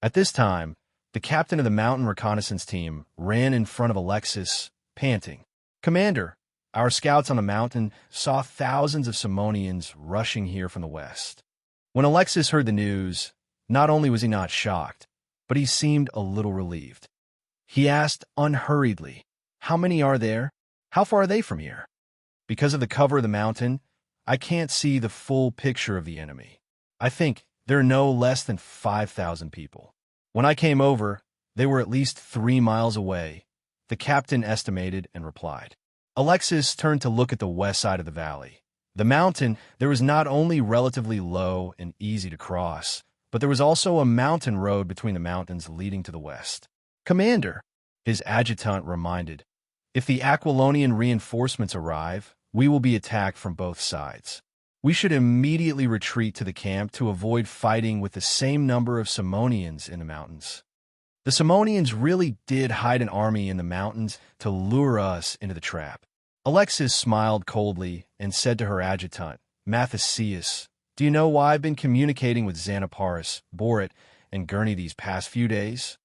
At this time, the captain of the mountain reconnaissance team ran in front of Alexis, panting. "Commander, our scouts on the mountain saw thousands of Simonians rushing here from the west." When Alexis heard the news, not only was he not shocked, but he seemed a little relieved. He asked unhurriedly, "How many are there? How far are they from here?" "Because of the cover of the mountain, I can't see the full picture of the enemy. I think there are no less than 5,000 people. When I came over, they were at least 3 miles away," the captain estimated and replied. Alexis turned to look at the west side of the valley. The mountain, there was not only relatively low and easy to cross, but there was also a mountain road between the mountains leading to the west. "Commander," his adjutant reminded, "if the Aquilonian reinforcements arrive, we will be attacked from both sides. We should immediately retreat to the camp to avoid fighting with the same number of Simonians in the mountains." The Simonians really did hide an army in the mountains to lure us into the trap. Alexis smiled coldly and said to her adjutant, "Mathesius, do you know why I've been communicating with Xanaparis, Borit, and Gurney these past few days?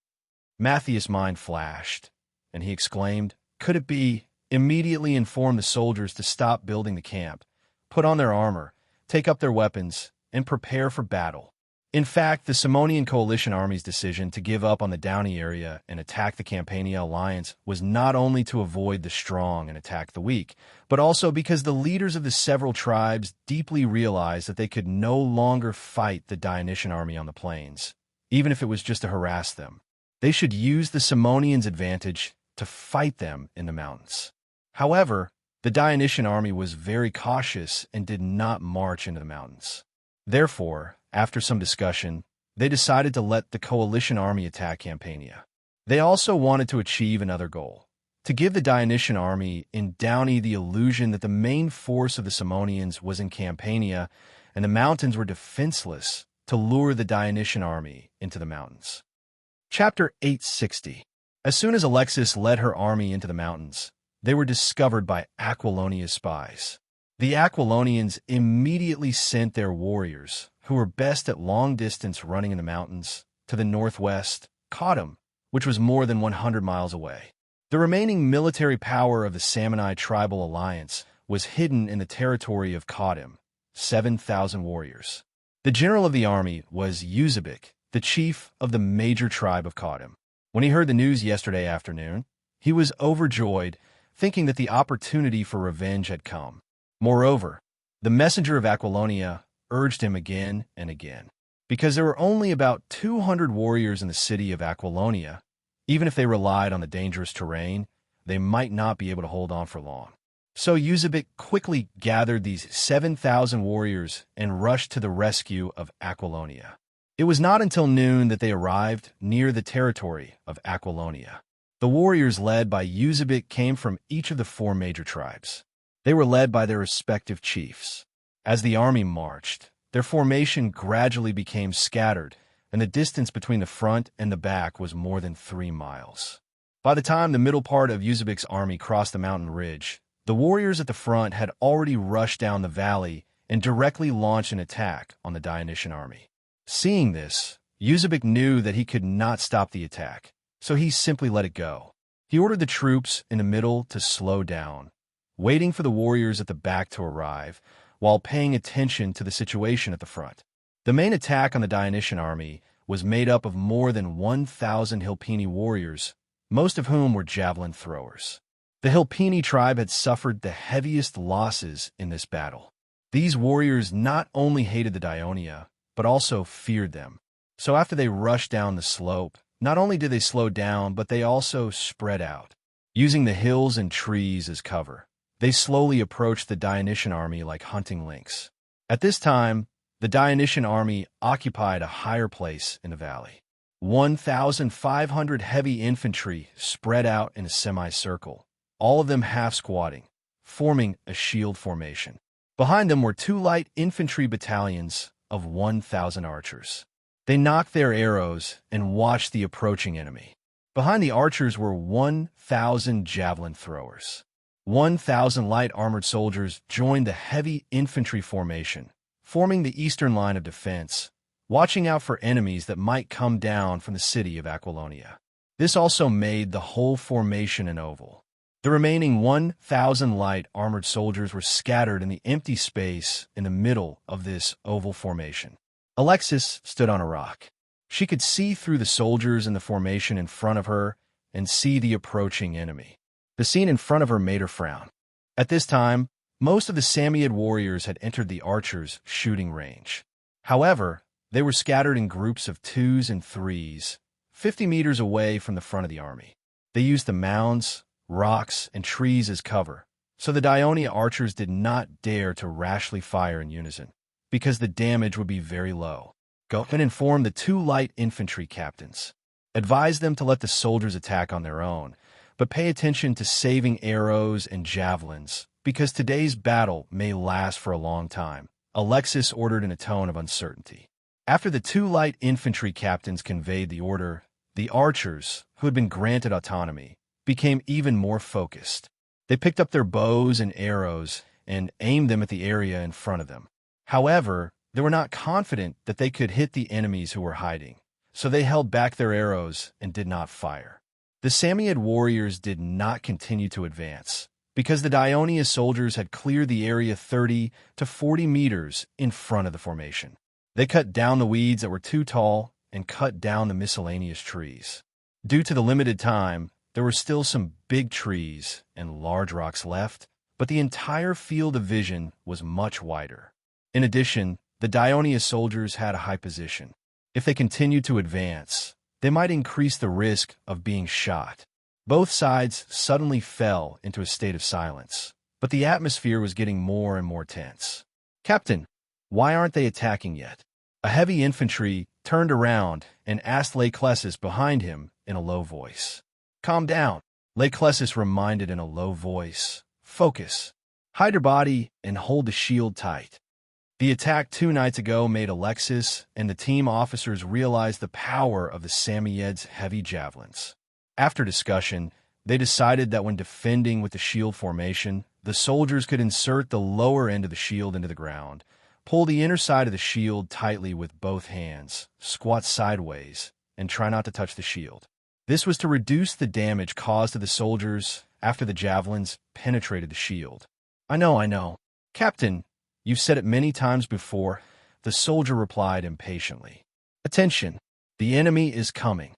Matthias' mind flashed, and he exclaimed, "Could it be?" Immediately informed the soldiers to stop building the camp, put on their armor, take up their weapons, and prepare for battle. In fact, the Simonian coalition army's decision to give up on the Downey area and attack the Campania alliance was not only to avoid the strong and attack the weak, but also because the leaders of the several tribes deeply realized that they could no longer fight the Dionysian army on the plains, even if it was just to harass them. They should use the Simonians' advantage to fight them in the mountains. However, the Dionysian army was very cautious and did not march into the mountains. Therefore, after some discussion, they decided to let the coalition army attack Campania. They also wanted to achieve another goal: to give the Dionysian army in Downey the illusion that the main force of the Simonians was in Campania and the mountains were defenseless, to lure the Dionysian army into the mountains. Chapter 860. As soon as Alexis led her army into the mountains, they were discovered by Aquilonia's spies. The Aquilonians immediately sent their warriors, who were best at long-distance running in the mountains, to the northwest, Cautum, which was more than 100 miles away. The remaining military power of the Samni tribal alliance was hidden in the territory of Cautum, 7,000 warriors. The general of the army was Uzebek, the chief of the major tribe of Cautum. When he heard the news yesterday afternoon, he was overjoyed, thinking that the opportunity for revenge had come. Moreover, the messenger of Aquilonia urged him again and again. Because there were only about 200 warriors in the city of Aquilonia, even if they relied on the dangerous terrain, they might not be able to hold on for long. So Uzebek quickly gathered these 7,000 warriors and rushed to the rescue of Aquilonia. It was not until noon that they arrived near the territory of Aquilonia. The warriors led by Uzebek came from each of the 4 major tribes. They were led by their respective chiefs. As the army marched, their formation gradually became scattered, and the distance between the front and the back was more than 3 miles. By the time the middle part of Uzebek's army crossed the mountain ridge, the warriors at the front had already rushed down the valley and directly launched an attack on the Dionysian army. Seeing this, Uzebek knew that he could not stop the attack, so he simply let it go. He ordered the troops in the middle to slow down, waiting for the warriors at the back to arrive, while paying attention to the situation at the front. The main attack on the Dionysian army was made up of more than 1,000 Hilpini warriors, most of whom were javelin throwers. The Hilpini tribe had suffered the heaviest losses in this battle. These warriors not only hated the Dionia, but also feared them. So after they rushed down the slope, not only did they slow down, but they also spread out. Using the hills and trees as cover, they slowly approached the Dionysian army like hunting lynx. At this time, the Dionysian army occupied a higher place in the valley. 1,500 heavy infantry spread out in a semicircle, all of them half-squatting, forming a shield formation. Behind them were 2 light infantry battalions of 1,000 archers. They knocked their arrows and watched the approaching enemy. Behind the archers were 1,000 javelin throwers. 1,000 light armored soldiers joined the heavy infantry formation, forming the eastern line of defense, watching out for enemies that might come down from the city of Aquilonia. This also made the whole formation an oval. The remaining 1,000 light armored soldiers were scattered in the empty space in the middle of this oval formation. Alexis stood on a rock. She could see through the soldiers in the formation in front of her and see the approaching enemy. The scene in front of her made her frown. At this time, most of the Samiad warriors had entered the archers' shooting range. However, they were scattered in groups of 2s and 3s, 50 meters away from the front of the army. They used the mounds, rocks, and trees as cover, so the Dionia archers did not dare to rashly fire in unison, because the damage would be very low. Go and inform the 2 light infantry captains. Advise them to let the soldiers attack on their own, but pay attention to saving arrows and javelins, because today's battle may last for a long time, Alexis ordered in a tone of uncertainty. After the 2 light infantry captains conveyed the order, the archers, who had been granted autonomy, became even more focused. They picked up their bows and arrows and aimed them at the area in front of them. However, they were not confident that they could hit the enemies who were hiding, so they held back their arrows and did not fire. The Samoyed warriors did not continue to advance, because the Dionia soldiers had cleared the area 30 to 40 meters in front of the formation. They cut down the weeds that were too tall and cut down the miscellaneous trees. Due to the limited time, there were still some big trees and large rocks left, but the entire field of vision was much wider. In addition, the Dionia soldiers had a high position. If they continued to advance, they might increase the risk of being shot. Both sides suddenly fell into a state of silence, but the atmosphere was getting more and more tense. "Captain, why aren't they attacking yet?" A heavy infantry turned around and asked Leclesis behind him in a low voice. "Calm down," Leclesis reminded in a low voice. "Focus. Hide your body and hold the shield tight." The attack 2 nights ago made Alexis and the team officers realize the power of the Samoyeds' heavy javelins. After discussion, they decided that when defending with the shield formation, the soldiers could insert the lower end of the shield into the ground, pull the inner side of the shield tightly with both hands, squat sideways, and try not to touch the shield. This was to reduce the damage caused to the soldiers after the javelins penetrated the shield. I know. Captain, you've said it many times before," the soldier replied impatiently. "Attention, the enemy is coming,"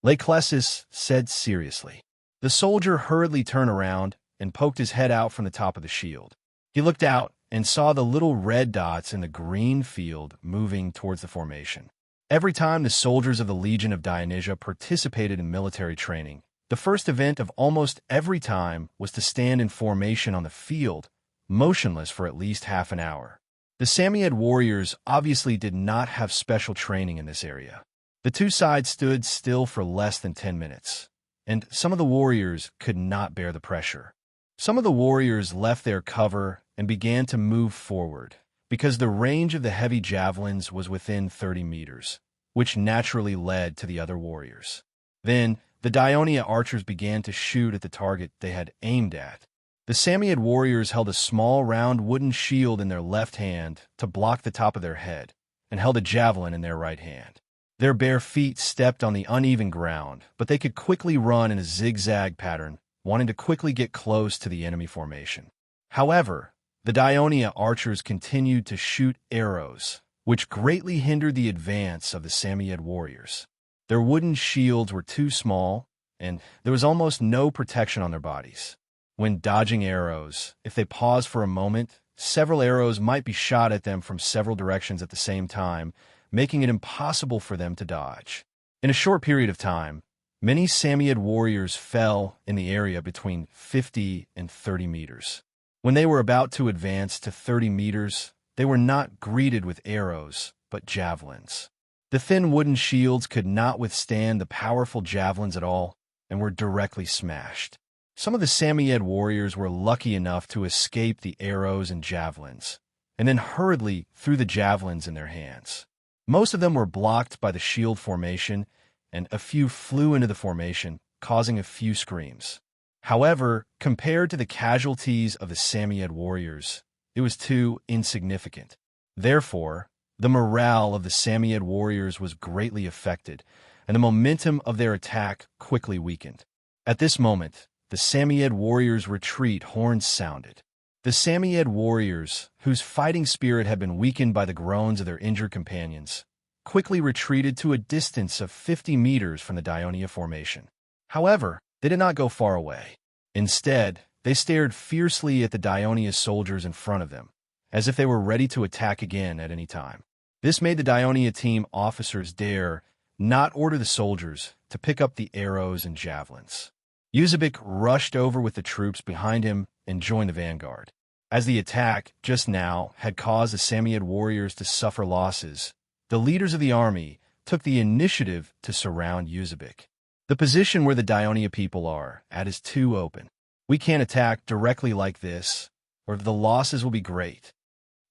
Leclesis said seriously. The soldier hurriedly turned around and poked his head out from the top of the shield. He looked out and saw the little red dots in the green field moving towards the formation. Every time the soldiers of the Legion of Dionysia participated in military training, the first event of almost every time was to stand in formation on the field, motionless for at least half an hour. The Samoyed warriors obviously did not have special training in this area. The two sides stood still for less than 10 minutes, and some of the warriors could not bear the pressure. Some of the warriors left their cover and began to move forward, because the range of the heavy javelins was within 30 meters, which naturally led to the other warriors. Then, the Dionia archers began to shoot at the target they had aimed at. The Samoyed warriors held a small round wooden shield in their left hand to block the top of their head, and held a javelin in their right hand. Their bare feet stepped on the uneven ground, but they could quickly run in a zigzag pattern, wanting to quickly get close to the enemy formation. However, the Dionia archers continued to shoot arrows, which greatly hindered the advance of the Samoyed warriors. Their wooden shields were too small, and there was almost no protection on their bodies. When dodging arrows, if they paused for a moment, several arrows might be shot at them from several directions at the same time, making it impossible for them to dodge. In a short period of time, many Samoyed warriors fell in the area between 50 and 30 meters. When they were about to advance to 30 meters, they were not greeted with arrows, but javelins. The thin wooden shields could not withstand the powerful javelins at all, and were directly smashed. Some of the Samoyed warriors were lucky enough to escape the arrows and javelins, and then hurriedly threw the javelins in their hands. Most of them were blocked by the shield formation, and a few flew into the formation, causing a few screams. However, compared to the casualties of the Samoyed warriors, it was too insignificant. Therefore, the morale of the Samoyed warriors was greatly affected, and the momentum of their attack quickly weakened. At this moment, the Samoyed warriors' retreat horns sounded. The Samoyed warriors, whose fighting spirit had been weakened by the groans of their injured companions, quickly retreated to a distance of 50 meters from the Dionia formation. However, they did not go far away. Instead, they stared fiercely at the Dionia soldiers in front of them, as if they were ready to attack again at any time. This made the Dionia team officers dare not order the soldiers to pick up the arrows and javelins. Uzabek rushed over with the troops behind him and joined the vanguard. As the attack, just now, had caused the Samoyed warriors to suffer losses, the leaders of the army took the initiative to surround Uzabek. The position where the Dionia people are at is too open. We can't attack directly like this, or the losses will be great.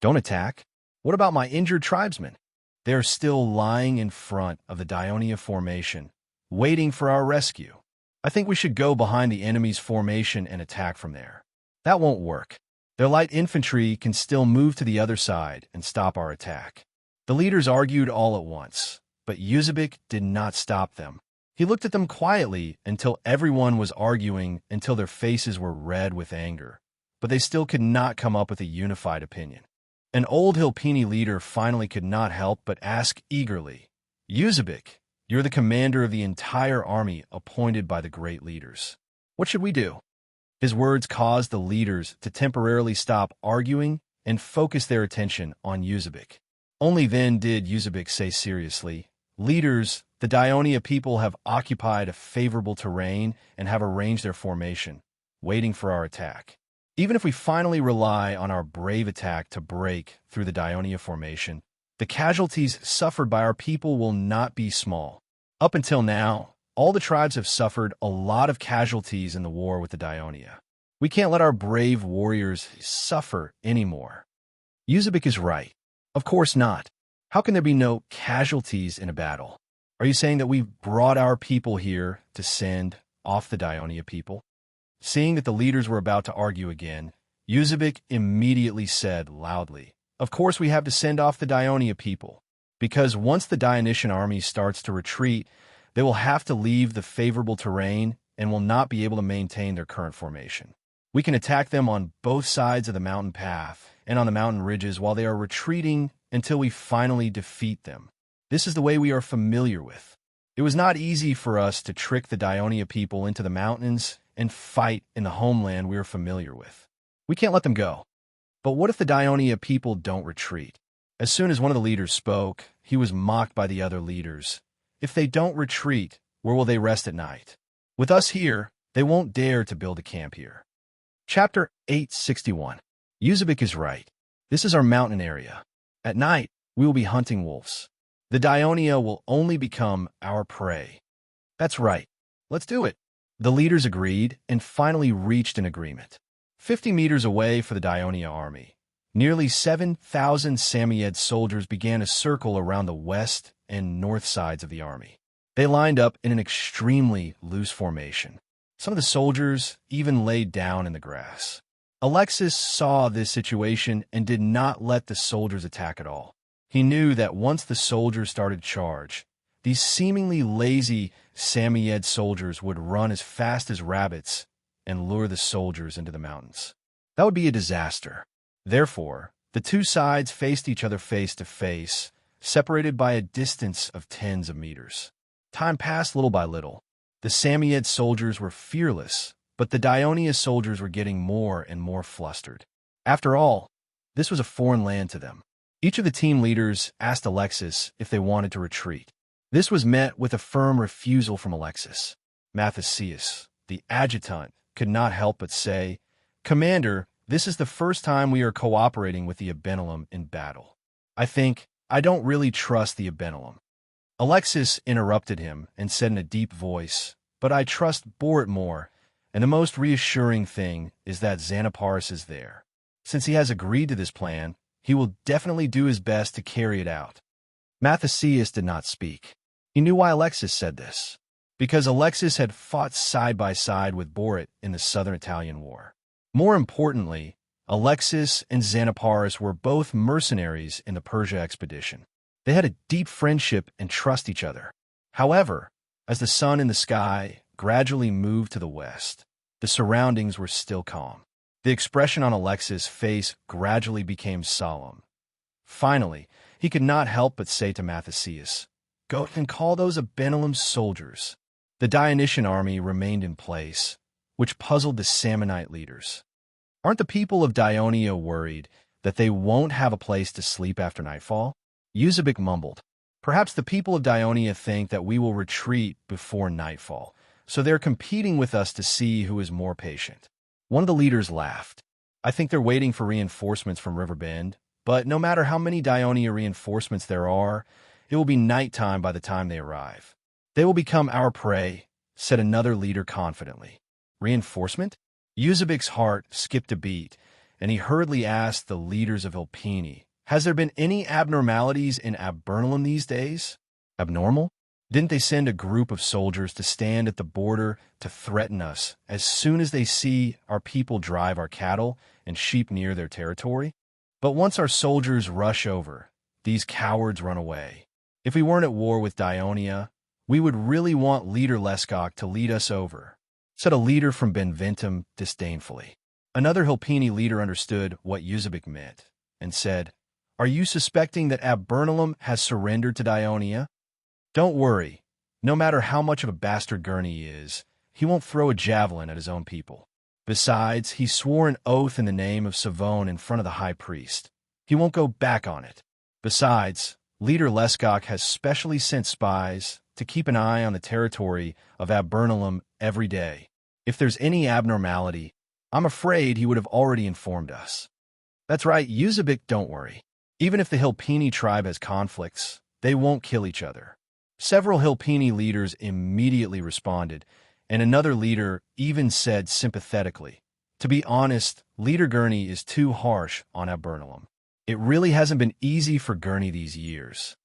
Don't attack. What about my injured tribesmen? They are still lying in front of the Dionia formation, waiting for our rescue. I think we should go behind the enemy's formation and attack from there. That won't work. Their light infantry can still move to the other side and stop our attack. The leaders argued all at once, But Yuzabik did not stop them. He looked at them quietly until everyone was arguing until their faces were red with anger. But they still could not come up with a unified opinion. An old Hilpini leader finally could not help but ask eagerly, "Yuzabik, you're the commander of the entire army appointed by the great leaders. What should we do?" His words caused the leaders to temporarily stop arguing and focus their attention on Yuzabik. Only then did Yuzabik say seriously, "Leaders, the Dionia people have occupied a favorable terrain and have arranged their formation, waiting for our attack. Even if we finally rely on our brave attack to break through the Dionia formation, the casualties suffered by our people will not be small. Up until now, all the tribes have suffered a lot of casualties in the war with the Dionia. We can't let our brave warriors suffer anymore." Yuzabik is right. Of course not. How can there be no casualties in a battle? Are you saying that we've brought our people here to send off the Dionia people? Seeing that the leaders were about to argue again, Yuzabik immediately said loudly, "Of course we have to send off the Dionia people, because once the Dionysian army starts to retreat, they will have to leave the favorable terrain and will not be able to maintain their current formation. We can attack them on both sides of the mountain path and on the mountain ridges while they are retreating until we finally defeat them. This is the way we are familiar with. It was not easy for us to trick the Dionia people into the mountains and fight in the homeland we are familiar with. We can't let them go. But what if the Dionia people don't retreat?" As soon as one of the leaders spoke, he was mocked by the other leaders. "If they don't retreat, where will they rest at night? With us here, they won't dare to build a camp here." Chapter 861. Yuzabik is right. This is our mountain area. At night, we will be hunting wolves. The Dionia will only become our prey. That's right. Let's do it. The leaders agreed and finally reached an agreement. 50 meters away for the Dionia army, nearly 7,000 Samoyed soldiers began a circle around the west and north sides of the army. They lined up in an extremely loose formation. Some of the soldiers even laid down in the grass. Alexis saw this situation and did not let the soldiers attack at all. He knew that once the soldiers started to charge, these seemingly lazy Samoyed soldiers would run as fast as rabbits and lure the soldiers into the mountains. That would be a disaster. Therefore, the two sides faced each other face to face, separated by a distance of tens of meters. Time passed little by little. The Samoyed soldiers were fearless, but the Dionia soldiers were getting more and more flustered. After all, this was a foreign land to them. Each of the team leaders asked Alexis if they wanted to retreat. This was met with a firm refusal from Alexis. Mathesius, the adjutant, could not help but say, "Commander, this is the first time we are cooperating with the Abenelum in battle. I don't really trust the Abenelum." Alexis interrupted him and said in a deep voice, "But I trust Borit more, and the most reassuring thing is that Xanaparis is there. Since he has agreed to this plan, he will definitely do his best to carry it out." Mathesius did not speak. He knew why Alexis said this. Because Alexis had fought side by side with Borit in the Southern Italian War. More importantly, Alexis and Xanaparis were both mercenaries in the Persia expedition. They had a deep friendship and trust each other. However, as the sun in the sky gradually moved to the west, the surroundings were still calm. The expression on Alexis' face gradually became solemn. Finally, he could not help but say to Mathesius, "Go and call those Abenelum soldiers." The Dionysian army remained in place, which puzzled the Samnite leaders. Aren't the people of Dionia worried that they won't have a place to sleep after nightfall? Yuzabik mumbled, "Perhaps the people of Dionia think that we will retreat before nightfall, so they're competing with us to see who is more patient." One of the leaders laughed. "I think they're waiting for reinforcements from Riverbend, but no matter how many Dionia reinforcements there are, it will be nighttime by the time they arrive. They will become our prey," said another leader confidently. "Reinforcement?" Yuzabik's heart skipped a beat, and he hurriedly asked the leaders of Hilpini, "Has there been any abnormalities in Abernalum these days?" Abnormal? Didn't they send a group of soldiers to stand at the border to threaten us as soon as they see our people drive our cattle and sheep near their territory? But once our soldiers rush over, these cowards run away. If we weren't at war with Dionia, we would really want Leader Lescock to lead us over, said a leader from Benventum disdainfully. Another Hilpini leader understood what Uzbek meant and said, "Are you suspecting that Abernalum has surrendered to Dionia? Don't worry. No matter how much of a bastard Gurney is, he won't throw a javelin at his own people. Besides, he swore an oath in the name of Savone in front of the high priest. He won't go back on it. Besides, Leader Lescock has specially sent spies to keep an eye on the territory of Abernalum every day. If there's any abnormality, I'm afraid he would have already informed us." That's right, Uzbek, don't worry. Even if the Hilpini tribe has conflicts, they won't kill each other. Several Hilpini leaders immediately responded, and another leader even said sympathetically, "To be honest, Leader Gurney is too harsh on Abernalum. It really hasn't been easy for Gurney these years."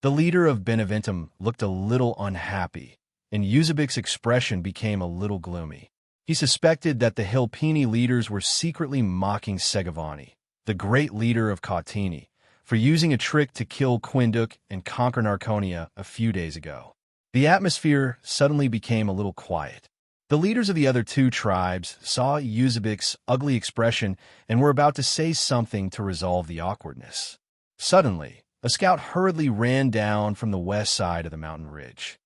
The leader of Beneventum looked a little unhappy, and Uzbek's expression became a little gloomy. He suspected that the Hilpini leaders were secretly mocking Segavani, the great leader of Kautini, for using a trick to kill Quinduk and conquer Narconia a few days ago. The atmosphere suddenly became a little quiet. The leaders of the other two tribes saw Uzbek's ugly expression and were about to say something to resolve the awkwardness. Suddenly, a scout hurriedly ran down from the west side of the mountain ridge.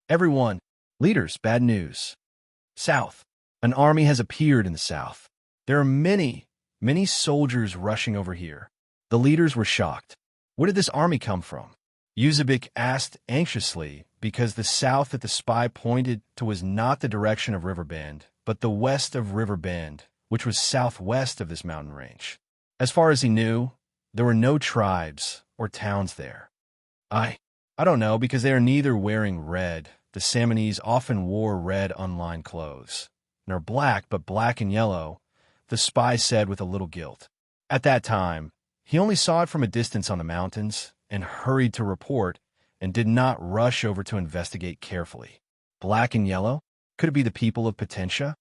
"Everyone, leaders, bad news. South. An army has appeared in the south. There are many soldiers rushing over here." The leaders were shocked. Where did this army come from? Uzbek asked anxiously, because the south that the spy pointed to was not the direction of River Bend, but the west of River Bend, which was southwest of this mountain range. As far as he knew, there were no tribes or towns there. I don't know, because they are neither wearing red. The Samonese often wore red unlined clothes, and are black, but black and yellow, the spy said with a little guilt. At that time, he only saw it from a distance on the mountains and hurried to report and did not rush over to investigate carefully. Black and yellow? Could it be the people of Potentia?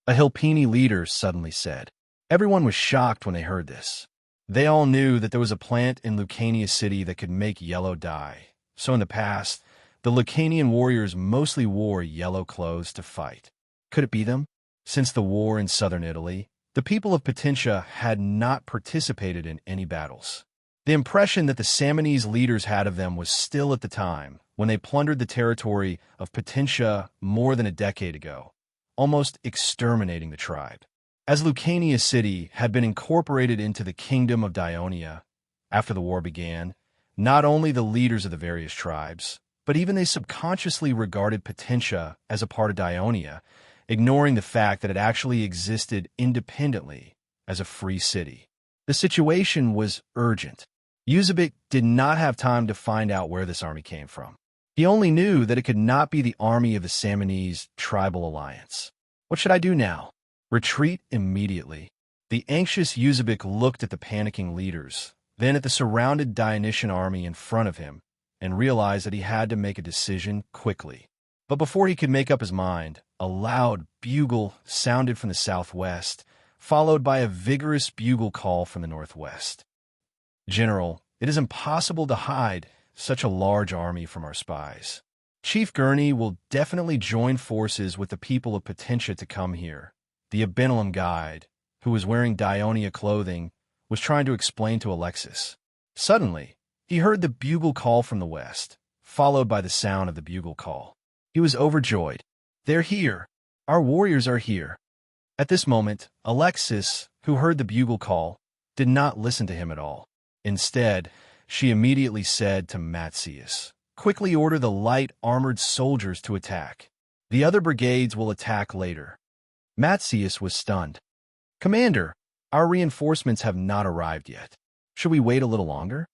A Hilpini leader suddenly said. Everyone was shocked when they heard this. They all knew that there was a plant in Lucania City that could make yellow dye. So in the past, the Lucanian warriors mostly wore yellow clothes to fight. Could it be them? Since the war in southern Italy, the people of Potentia had not participated in any battles. The impression that the Samonese leaders had of them was still at the time, when they plundered the territory of Potentia more than a decade ago, almost exterminating the tribe. As Lucania City had been incorporated into the kingdom of Dionia after the war began, not only the leaders of the various tribes, but even they subconsciously regarded Potentia as a part of Dionia, ignoring the fact that it actually existed independently as a free city. The situation was urgent. Uzbek did not have time to find out where this army came from. He only knew that it could not be the army of the Samonese tribal alliance. What should I do now? Retreat immediately. The anxious Uzbek looked at the panicking leaders, then at the surrounded Dionysian army in front of him, and realized that he had to make a decision quickly. But before he could make up his mind, a loud bugle sounded from the southwest, followed by a vigorous bugle call from the northwest. "General, it is impossible to hide such a large army from our spies. Chief Gurney will definitely join forces with the people of Potentia to come here." The Abinalum guide, who was wearing Dionia clothing, was trying to explain to Alexis. Suddenly, he heard the bugle call from the west, followed by the sound of the bugle call. He was overjoyed. "They're here! Our warriors are here!" At this moment, Alexis, who heard the bugle call, did not listen to him at all. Instead, she immediately said to Matsius, "Quickly order the light armored soldiers to attack. The other brigades will attack later." Matsius was stunned. "Commander, our reinforcements have not arrived yet. Should we wait a little longer?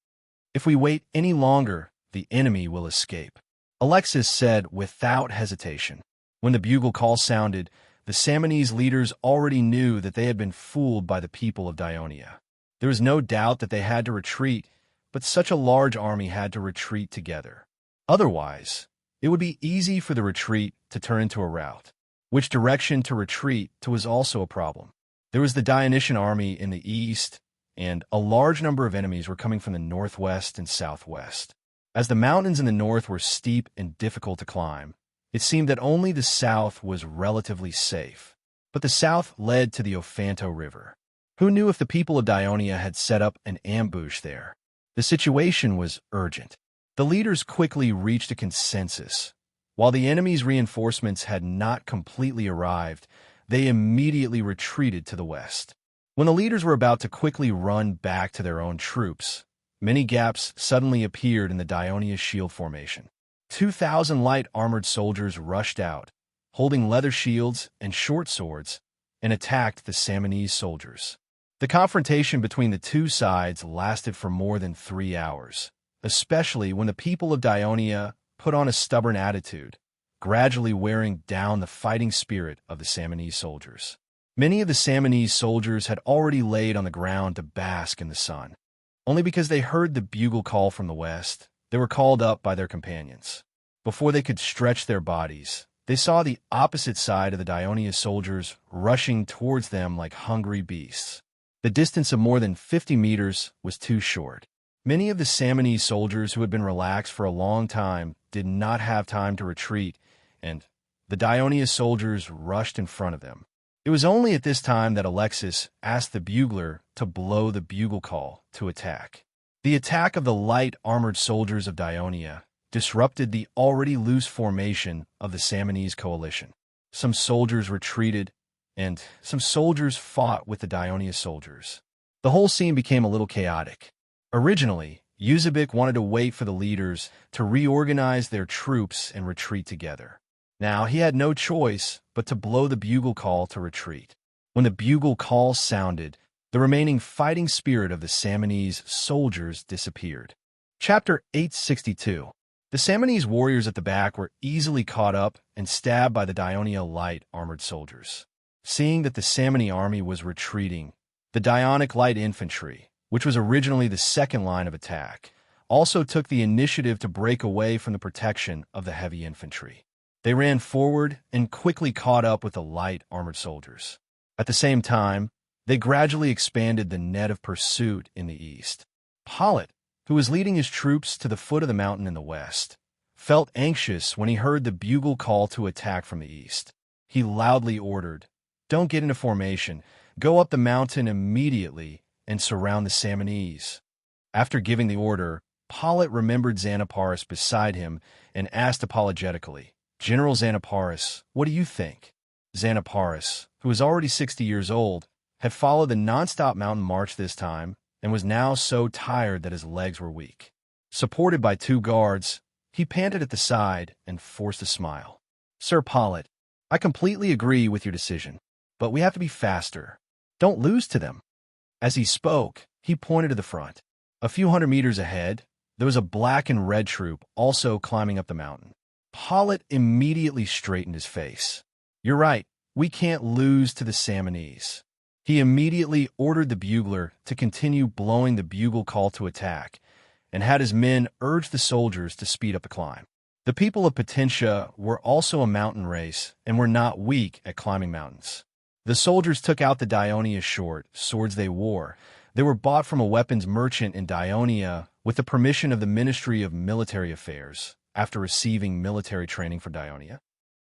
If we wait any longer, the enemy will escape," Alexis said without hesitation. When the bugle call sounded, the Samonese leaders already knew that they had been fooled by the people of Dionia. There was no doubt that they had to retreat, but such a large army had to retreat together. Otherwise, it would be easy for the retreat to turn into a rout. Which direction to retreat to was also a problem. There was the Dionysian army in the east, and a large number of enemies were coming from the northwest and southwest. As the mountains in the north were steep and difficult to climb, it seemed that only the south was relatively safe. But the south led to the Ophanto River. Who knew if the people of Dionia had set up an ambush there? The situation was urgent. The leaders quickly reached a consensus. While the enemy's reinforcements had not completely arrived, they immediately retreated to the west. When the leaders were about to quickly run back to their own troops, many gaps suddenly appeared in the Dionia shield formation. 2,000 light armored soldiers rushed out, holding leather shields and short swords, and attacked the Samanese soldiers. The confrontation between the two sides lasted for more than 3 hours, especially when the people of Dionia put on a stubborn attitude, gradually wearing down the fighting spirit of the Samanese soldiers. Many of the Samanese soldiers had already laid on the ground to bask in the sun. Only because they heard the bugle call from the west, they were called up by their companions. Before they could stretch their bodies, they saw the opposite side of the Dionia soldiers rushing towards them like hungry beasts. The distance of more than 50 meters was too short. Many of the Samanese soldiers who had been relaxed for a long time did not have time to retreat, and the Dionia soldiers rushed in front of them. It was only at this time that Alexis asked the bugler to blow the bugle call to attack. The attack of the light armored soldiers of Dionia disrupted the already loose formation of the Samanese coalition. Some soldiers retreated, and some soldiers fought with the Dionia soldiers. The whole scene became a little chaotic. Originally, Audiobook wanted to wait for the leaders to reorganize their troops and retreat together. Now he had no choice but to blow the bugle call to retreat. When the bugle call sounded, the remaining fighting spirit of the Samanese soldiers disappeared. Chapter 862. The Samanese warriors at the back were easily caught up and stabbed by the Dionia light armored soldiers. Seeing that the Samanese army was retreating, the Dionic light infantry, which was originally the second line of attack, also took the initiative to break away from the protection of the heavy infantry. They ran forward and quickly caught up with the light armored soldiers. At the same time, they gradually expanded the net of pursuit in the east. Pollitt, who was leading his troops to the foot of the mountain in the west, felt anxious when he heard the bugle call to attack from the east. He loudly ordered, "Don't get into formation. Go up the mountain immediately and surround the Samanese." After giving the order, Pollitt remembered Xanaparis beside him and asked apologetically, "General Xanaparis, what do you think?" Xanaparis, who was already 60 years old, had followed the nonstop mountain march this time and was now so tired that his legs were weak. Supported by 2 guards, he panted at the side and forced a smile. "Sir Pollitt, I completely agree with your decision, but we have to be faster. Don't lose to them." As he spoke, he pointed to the front. A few hundred meters ahead, there was a black and red troop also climbing up the mountain. Pollitt immediately straightened his face. "You're right, we can't lose to the Samanese." He immediately ordered the bugler to continue blowing the bugle call to attack, and had his men urge the soldiers to speed up the climb. The people of Potentia were also a mountain race and were not weak at climbing mountains. The soldiers took out the Dionia short swords they wore. They were bought from a weapons merchant in Dionia with the permission of the Ministry of Military Affairs after receiving military training for Dionia.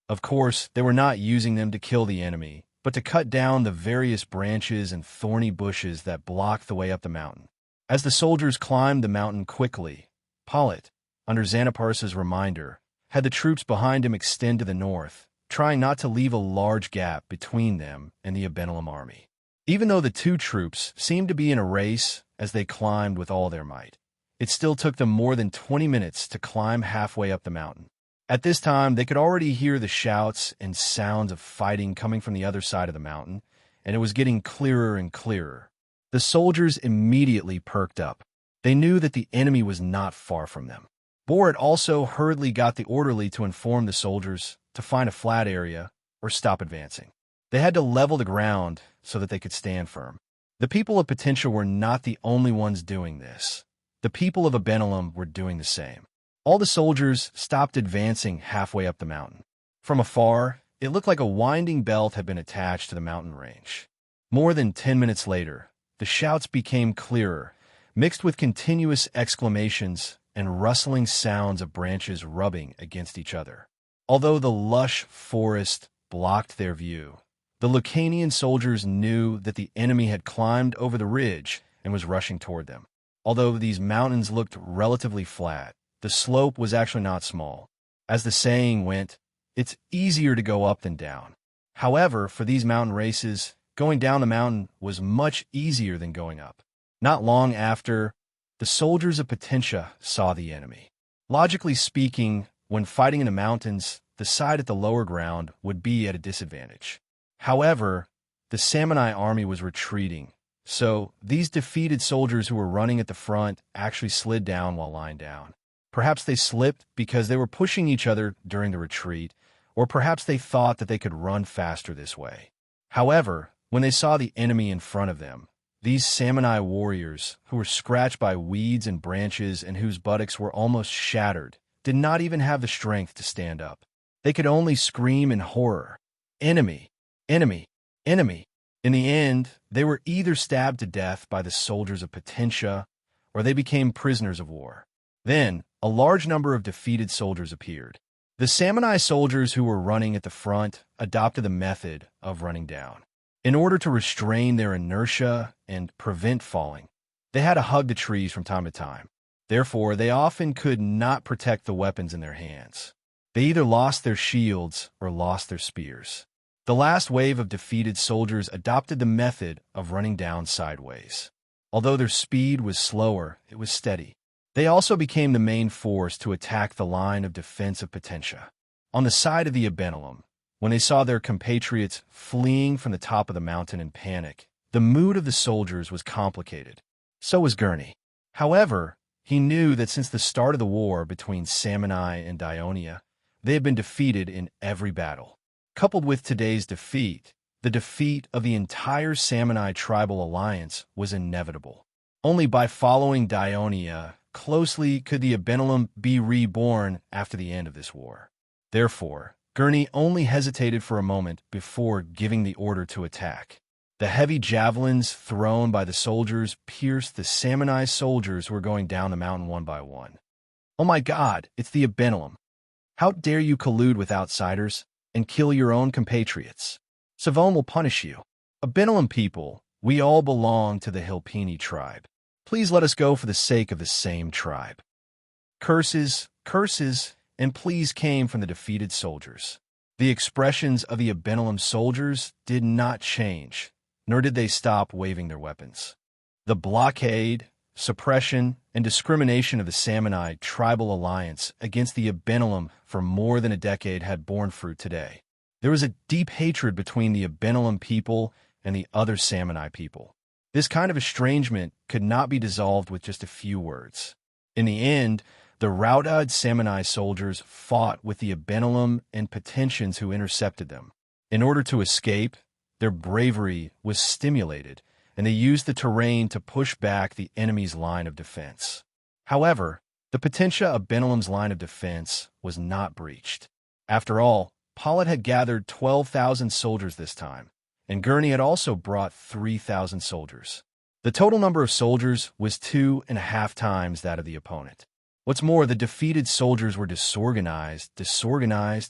Of course, they were not using them to kill the enemy, but to cut down the various branches and thorny bushes that blocked the way up the mountain. As the soldiers climbed the mountain quickly, Pollitt, under Xanaparis's reminder, had the troops behind him extend to the north, trying not to leave a large gap between them and the Abenelem army. Even though the two troops seemed to be in a race as they climbed with all their might, it still took them more than 20 minutes to climb halfway up the mountain. At this time, they could already hear the shouts and sounds of fighting coming from the other side of the mountain, and it was getting clearer and clearer. The soldiers immediately perked up. They knew that the enemy was not far from them. Borat also hurriedly got the orderly to inform the soldiers to find a flat area or stop advancing. They had to level the ground so that they could stand firm. The people of Potentia were not the only ones doing this. The people of Abenelem were doing the same. All the soldiers stopped advancing halfway up the mountain. From afar, it looked like a winding belt had been attached to the mountain range. More than 10 minutes later, the shouts became clearer, mixed with continuous exclamations and rustling sounds of branches rubbing against each other. Although the lush forest blocked their view, the Lucanian soldiers knew that the enemy had climbed over the ridge and was rushing toward them. Although these mountains looked relatively flat, the slope was actually not small. As the saying went, it's easier to go up than down. However, for these mountain races, going down the mountain was much easier than going up. Not long after, the soldiers of Potentia saw the enemy. Logically speaking, when fighting in the mountains, the side at the lower ground would be at a disadvantage. However, the Samanai army was retreating, so these defeated soldiers who were running at the front actually slid down while lying down. Perhaps they slipped because they were pushing each other during the retreat, or perhaps they thought that they could run faster this way. However, when they saw the enemy in front of them, these Samanai warriors, who were scratched by weeds and branches and whose buttocks were almost shattered, did not even have the strength to stand up. They could only scream in horror, "Enemy! Enemy! Enemy!" In the end, they were either stabbed to death by the soldiers of Potentia, or they became prisoners of war. Then, a large number of defeated soldiers appeared. The Samanai soldiers who were running at the front adopted the method of running down. In order to restrain their inertia and prevent falling, they had to hug the trees from time to time. Therefore, they often could not protect the weapons in their hands. They either lost their shields or lost their spears. The last wave of defeated soldiers adopted the method of running down sideways. Although their speed was slower, it was steady. They also became the main force to attack the line of defense of Potentia. On the side of the Abenelum, when they saw their compatriots fleeing from the top of the mountain in panic, the mood of the soldiers was complicated. So was Gurney. However, he knew that since the start of the war between Samanai and Dionia, they had been defeated in every battle. Coupled with today's defeat, the defeat of the entire Samanai tribal alliance was inevitable. Only by following Dionia closely could the Abenelum be reborn after the end of this war. Therefore, Gurney only hesitated for a moment before giving the order to attack. The heavy javelins thrown by the soldiers pierced the Samanai soldiers who were going down the mountain one by one. "Oh my God, it's the Abenelum. How dare you collude with outsiders and kill your own compatriots? Savon will punish you. Abenelum people, we all belong to the Hilpini tribe. Please let us go for the sake of the same tribe." Curses, curses, and pleas came from the defeated soldiers. The expressions of the Abenelum soldiers did not change, nor did they stop waving their weapons. The blockade, suppression, and discrimination of the Samanai tribal alliance against the Abenelum for more than a decade had borne fruit today. There was a deep hatred between the Abenelum people and the other Samanai people. This kind of estrangement could not be dissolved with just a few words. In the end, the routed Samanai soldiers fought with the Abenelum and Potentians who intercepted them. In order to escape, their bravery was stimulated, and they used the terrain to push back the enemy's line of defense. However, the Potentia Abenelum's line of defense was not breached. After all, Pollitt had gathered 12,000 soldiers this time, and Gurney had also brought 3,000 soldiers. The total number of soldiers was 2.5 times that of the opponent. What's more, the defeated soldiers were disorganized,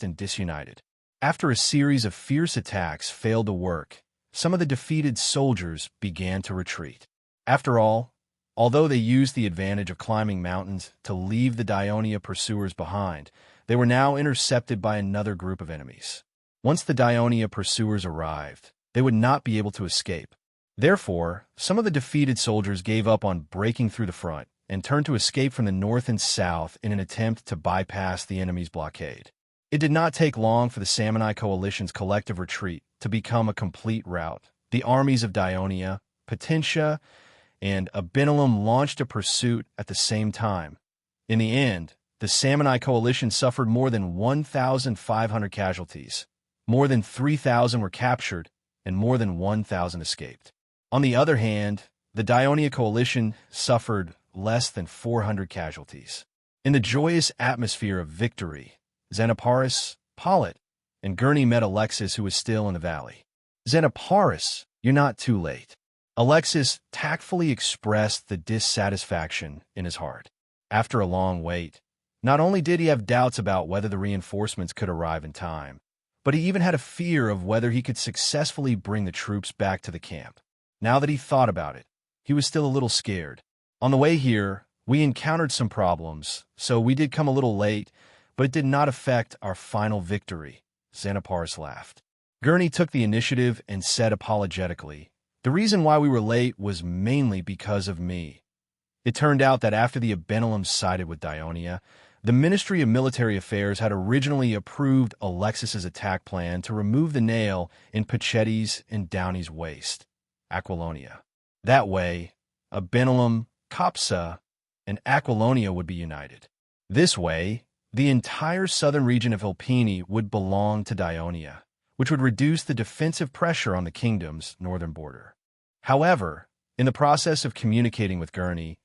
and disunited. After a series of fierce attacks failed to work, some of the defeated soldiers began to retreat. After all, although they used the advantage of climbing mountains to leave the Dionia pursuers behind, they were now intercepted by another group of enemies. Once the Dionia pursuers arrived, they would not be able to escape. Therefore, some of the defeated soldiers gave up on breaking through the front and turned to escape from the north and south in an attempt to bypass the enemy's blockade. It did not take long for the Samanai coalition's collective retreat to become a complete rout. The armies of Dionia, Potentia, and Abenelum launched a pursuit at the same time. In the end, the Samanai coalition suffered more than 1,500 casualties. More than 3,000 were captured, and more than 1,000 escaped. On the other hand, the Dionia coalition suffered less than 400 casualties. In the joyous atmosphere of victory, Xenoparis, Pollitt, and Gurney met Alexis, who was still in the valley. "Xenoparis, you're not too late." Alexis tactfully expressed the dissatisfaction in his heart. After a long wait, not only did he have doubts about whether the reinforcements could arrive in time, but he even had a fear of whether he could successfully bring the troops back to the camp. Now that he thought about it, he was still a little scared. On the way here, we encountered some problems, so we did come a little late, but it did not affect our final victory. Xanaparis laughed. Gurney took the initiative and said apologetically, "The reason why we were late was mainly because of me." It turned out that after the Abenelum sided with Dionia, the Ministry of Military Affairs had originally approved Alexis's attack plan to remove the nail in Pachetti's and Downey's waist, Aquilonia. That way, Abenelum, Copsa, and Aquilonia would be united. This way, the entire southern region of Hilpini would belong to Dionia, which would reduce the defensive pressure on the kingdom's northern border. However, in the process of communicating with Gurney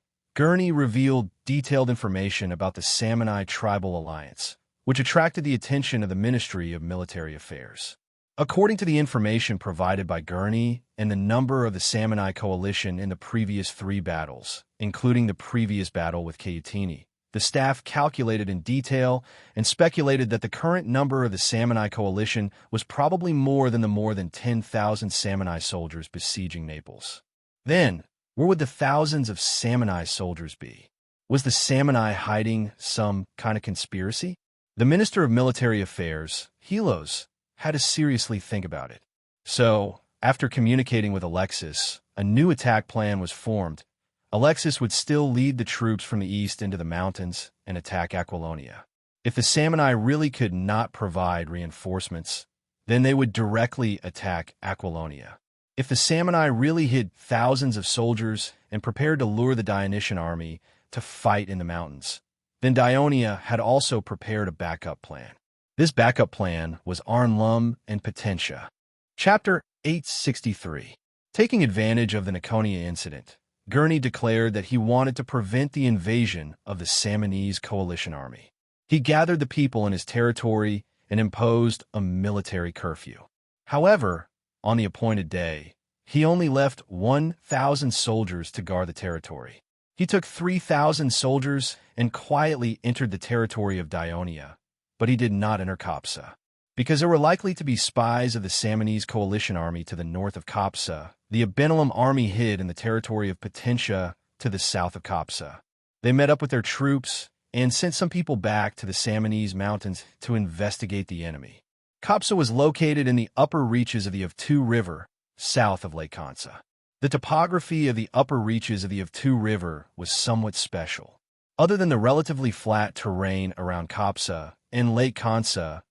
revealed detailed information about the Samanai tribal alliance, which attracted the attention of the Ministry of Military Affairs. According to the information provided by Gurney and the number of the Samanai coalition in the previous 3 battles, including the previous battle with Cayetini, the staff calculated in detail and speculated that the current number of the Samanai coalition was probably more than 10,000 Samanai soldiers besieging Naples. Then, where would the thousands of Samanai soldiers be? Was the Samanai hiding some kind of conspiracy? The Minister of Military Affairs, Helos, had to seriously think about it. So, after communicating with Alexis, a new attack plan was formed. Alexis would still lead the troops from the east into the mountains and attack Aquilonia. If the Samanai really could not provide reinforcements, then they would directly attack Aquilonia. If the Samanai really hid thousands of soldiers and prepared to lure the Dionysian army to fight in the mountains, then Dionia had also prepared a backup plan. This backup plan was Arnlum and Potentia. Chapter 863. Taking advantage of the Niconia incident, Gurney declared that he wanted to prevent the invasion of the Samanese coalition army. He gathered the people in his territory and imposed a military curfew. However, on the appointed day, he only left 1,000 soldiers to guard the territory. He took 3,000 soldiers and quietly entered the territory of Dionia, but he did not enter Copsa. Because there were likely to be spies of the Samanese coalition army to the north of Copsa, the Abenelum army hid in the territory of Potentia to the south of Copsa. They met up with their troops and sent some people back to the Samanese mountains to investigate the enemy. Copsa was located in the upper reaches of the Avtu River, south of Lake Kansa. The topography of the upper reaches of the Avtu River was somewhat special. Other than the relatively flat terrain around Copsa and Lake Kansa,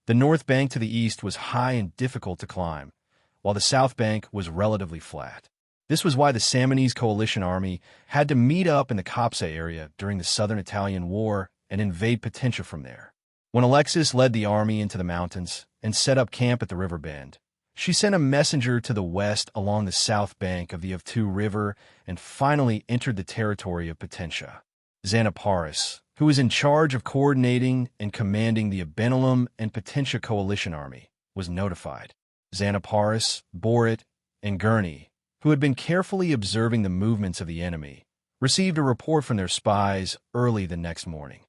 the north bank to the east was high and difficult to climb, while the south bank was relatively flat. This was why the Samanese coalition army had to meet up in the Copsa area during the Southern Italian War and invade Potentia from there. When Alexis led the army into the mountains and set up camp at the river bend, she sent a messenger to the west along the south bank of the Avtu River and finally entered the territory of Potentia. Xanaparis, who was in charge of coordinating and commanding the Abenelum and Potentia coalition army, was notified. Xanaparis, Borit, and Gurney, who had been carefully observing the movements of the enemy, received a report from their spies early the next morning.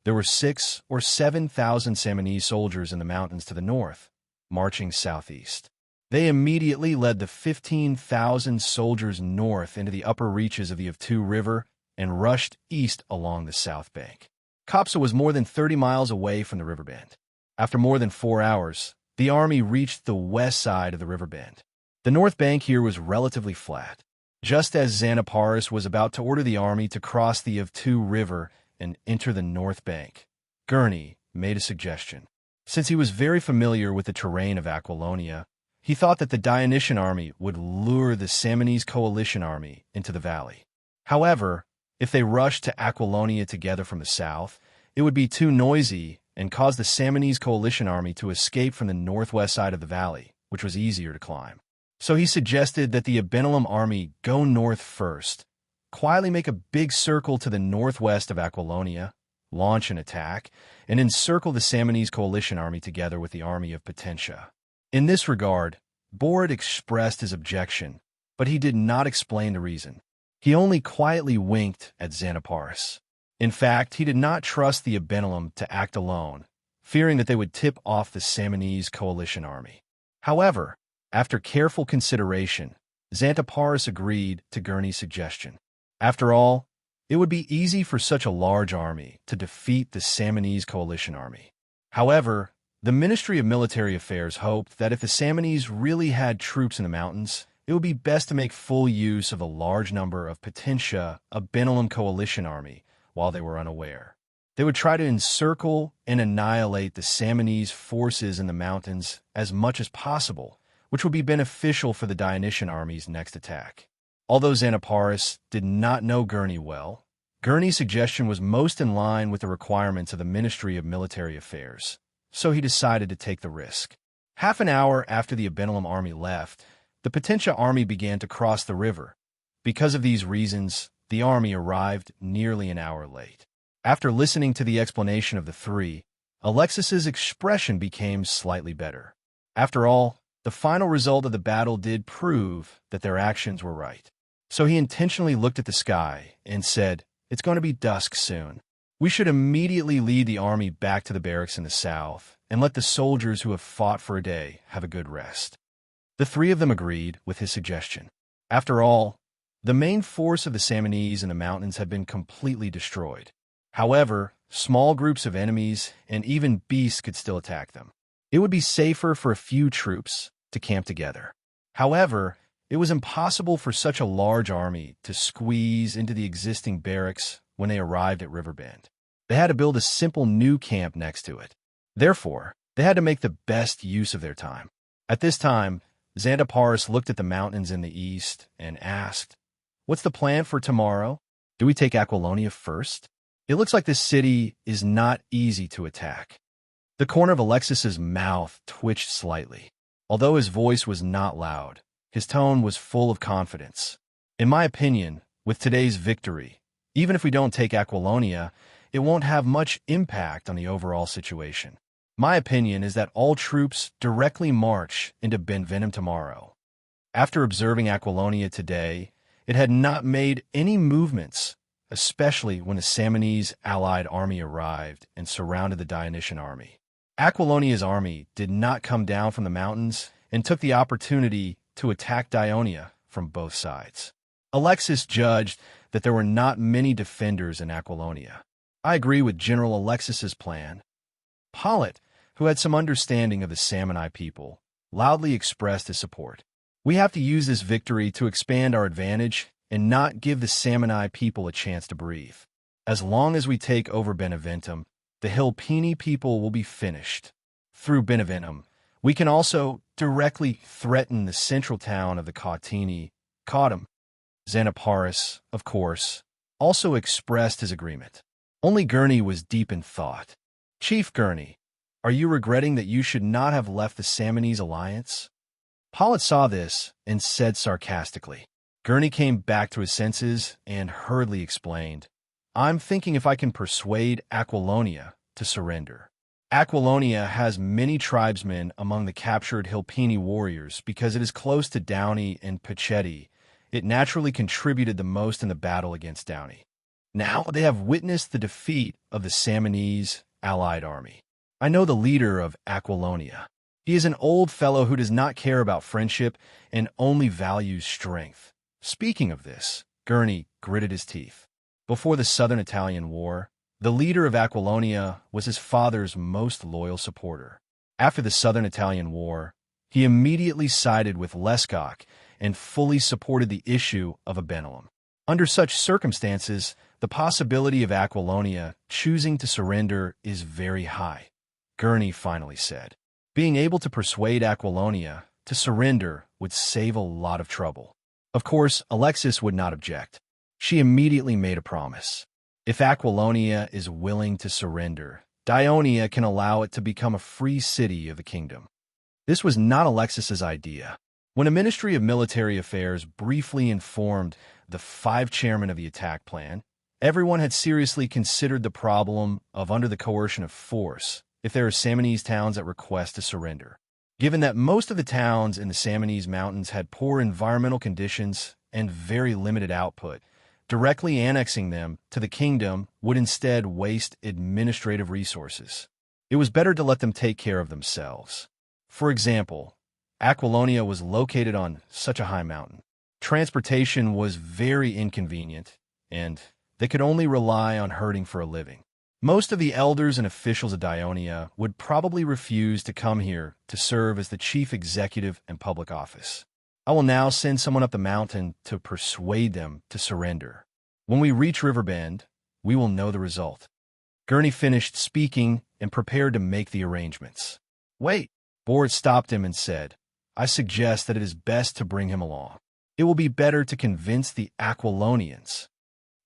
There were 6,000 or 7,000 Samanese soldiers in the mountains to the north, marching southeast. They immediately led the 15,000 soldiers north into the upper reaches of the Avtu River and rushed east along the south bank. Copsa was more than 30 miles away from the river bend. After more than 4 hours, the army reached the west side of the river bend. The north bank here was relatively flat. Just as Xanaparis was about to order the army to cross the Avtu River and enter the north bank, Gurney made a suggestion. Since he was very familiar with the terrain of Aquilonia, he thought that the Dionysian army would lure the Samanese coalition army into the valley. However, if they rushed to Aquilonia together from the south, it would be too noisy and cause the Samanese coalition army to escape from the northwest side of the valley, which was easier to climb. So he suggested that the Abenelum army go north first, quietly make a big circle to the northwest of Aquilonia, launch an attack, and encircle the Samanese coalition army together with the army of Potentia. In this regard, Borit expressed his objection, but he did not explain the reason. He only quietly winked at Xanaparis. In fact, he did not trust the Abenelum to act alone, fearing that they would tip off the Samanese coalition army. However, after careful consideration, Xanthoporus agreed to Gurney's suggestion. After all, it would be easy for such a large army to defeat the Samanese coalition army. However, the Ministry of Military Affairs hoped that if the Samanese really had troops in the mountains, it would be best to make full use of the large number of Potentia Abenelum coalition army while they were unaware. They would try to encircle and annihilate the Samanese forces in the mountains as much as possible, which would be beneficial for the Dionysian army's next attack. Although Xanthoporus did not know Gurney well, Gurney's suggestion was most in line with the requirements of the Ministry of Military Affairs, so he decided to take the risk. Half an hour after the Abenelum army left, the Potentia army began to cross the river. Because of these reasons, the army arrived nearly an hour late. After listening to the explanation of the three, Alexis's expression became slightly better. After all, the final result of the battle did prove that their actions were right. So he intentionally looked at the sky and said, "It's going to be dusk soon. We should immediately lead the army back to the barracks in the south and let the soldiers who have fought for a day have a good rest." The three of them agreed with his suggestion. After all, the main force of the Samanese in the mountains had been completely destroyed. However, small groups of enemies and even beasts could still attack them. It would be safer for a few troops to camp together. However, it was impossible for such a large army to squeeze into the existing barracks when they arrived at Riverbend. They had to build a simple new camp next to it. Therefore, they had to make the best use of their time. At this time, Xanthoporus looked at the mountains in the east and asked, "What's the plan for tomorrow? Do we take Aquilonia first? It looks like this city is not easy to attack." The corner of Alexis's mouth twitched slightly. Although his voice was not loud, his tone was full of confidence. "In my opinion, with today's victory, even if we don't take Aquilonia, it won't have much impact on the overall situation. My opinion is that all troops directly march into Benvenum tomorrow." After observing Aquilonia today, it had not made any movements, especially when the Samanese allied army arrived and surrounded the Dionysian army. Aquilonia's army did not come down from the mountains and took the opportunity to attack Dionia from both sides. Alexis judged that there were not many defenders in Aquilonia. I agree with General Alexis's plan. Pollet, who had some understanding of the Samni people, loudly expressed his support. "We have to use this victory to expand our advantage and not give the Samni people a chance to breathe. As long as we take over Beneventum, the Hilpini people will be finished. Through Beneventum, we can also directly threaten the central town of the Cautini, Cautum." Xanthoporus, of course, also expressed his agreement. Only Gurney was deep in thought. "Chief Gurney, are you regretting that you should not have left the Samanese alliance?" Pollet saw this and said sarcastically. Gurney came back to his senses and hurriedly explained, "I'm thinking if I can persuade Aquilonia to surrender. Aquilonia has many tribesmen among the captured Hilpini warriors because it is close to Downey and Pachetti. It naturally contributed the most in the battle against Downey. Now they have witnessed the defeat of the Samanese allied army. I know the leader of Aquilonia. He is an old fellow who does not care about friendship and only values strength." Speaking of this, Gurney gritted his teeth. Before the Southern Italian War, the leader of Aquilonia was his father's most loyal supporter. After the Southern Italian War, he immediately sided with Lescock and fully supported the issue of Abenelum. Under such circumstances, the possibility of Aquilonia choosing to surrender is very high, Gurney finally said. Being able to persuade Aquilonia to surrender would save a lot of trouble. Of course, Alexis would not object. She immediately made a promise. If Aquilonia is willing to surrender, Dionia can allow it to become a free city of the kingdom. This was not Alexis's idea. When the Ministry of Military Affairs briefly informed the 5 chairmen of the attack plan, everyone had seriously considered the problem of under the coercion of force if there are Samanese towns that request to surrender. Given that most of the towns in the Samanese mountains had poor environmental conditions and very limited output, Directly annexing them to the kingdom would instead waste administrative resources. It was better to let them take care of themselves. For example, Aquilonia was located on such a high mountain. Transportation was very inconvenient, and they could only rely on herding for a living. Most of the elders and officials of Dionia would probably refuse to come here to serve as the chief executive and public office. I will now send someone up the mountain to persuade them to surrender. When we reach Riverbend, we will know the result. Gurney finished speaking and prepared to make the arrangements. Wait, Bord stopped him and said, I suggest that it is best to bring him along. It will be better to convince the Aquilonians.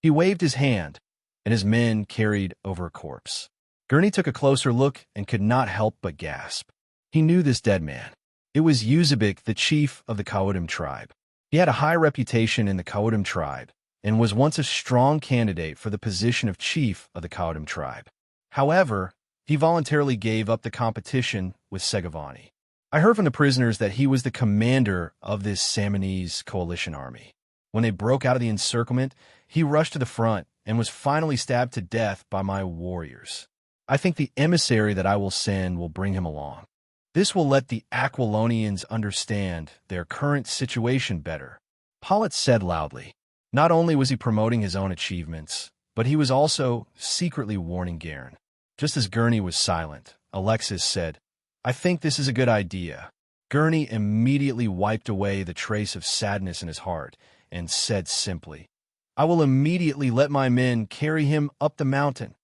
He waved his hand, and his men carried over a corpse. Gurney took a closer look and could not help but gasp. He knew this dead man. It was Uzabek, the chief of the Kawodim tribe. He had a high reputation in the Kawodim tribe and was once a strong candidate for the position of chief of the Kawodim tribe. However, he voluntarily gave up the competition with Segavani. I heard from the prisoners that he was the commander of this Samanese coalition army. When they broke out of the encirclement, he rushed to the front and was finally stabbed to death by my warriors. I think the emissary that I will send will bring him along. This will let the Aquilonians understand their current situation better. Pollitt said loudly. Not only was he promoting his own achievements, but he was also secretly warning Garen. Just as Gurney was silent, Alexis said, I think this is a good idea. Gurney immediately wiped away the trace of sadness in his heart and said simply, I will immediately let my men carry him up the mountain.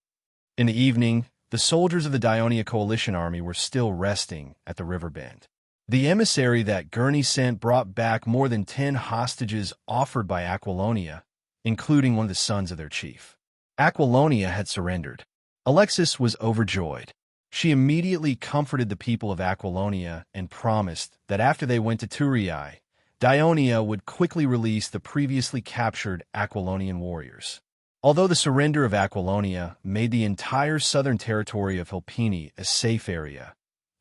In the evening, the soldiers of the Dionia coalition army were still resting at the river bend. The emissary that Gurney sent brought back more than 10 hostages offered by Aquilonia, including one of the sons of their chief. Aquilonia had surrendered. Alexis was overjoyed. She immediately comforted the people of Aquilonia and promised that after they went to Turii, Dionia would quickly release the previously captured Aquilonian warriors. Although the surrender of Aquilonia made the entire southern territory of Hilpini a safe area,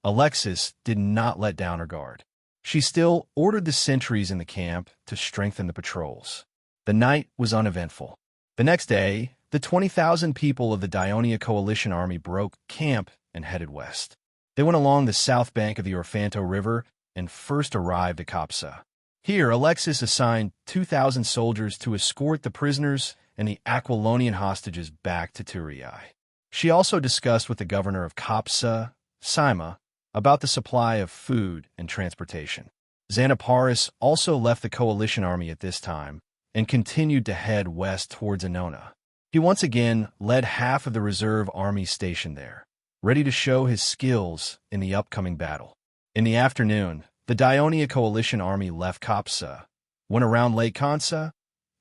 Alexis did not let down her guard. She still ordered the sentries in the camp to strengthen the patrols. The night was uneventful. The next day, the 20,000 people of the Dionia coalition army broke camp and headed west. They went along the south bank of the Orfanto River and first arrived at Kapsa. Here, Alexis assigned 2,000 soldiers to escort the prisoners and the Aquilonian hostages back to Turii. She also discussed with the governor of Kapsa, Sima, about the supply of food and transportation. Xanaparis also left the coalition army at this time and continued to head west towards Anona. He once again led half of the reserve army stationed there, ready to show his skills in the upcoming battle. In the afternoon, the Dionia coalition army left Kapsa, went around Lake Kansa,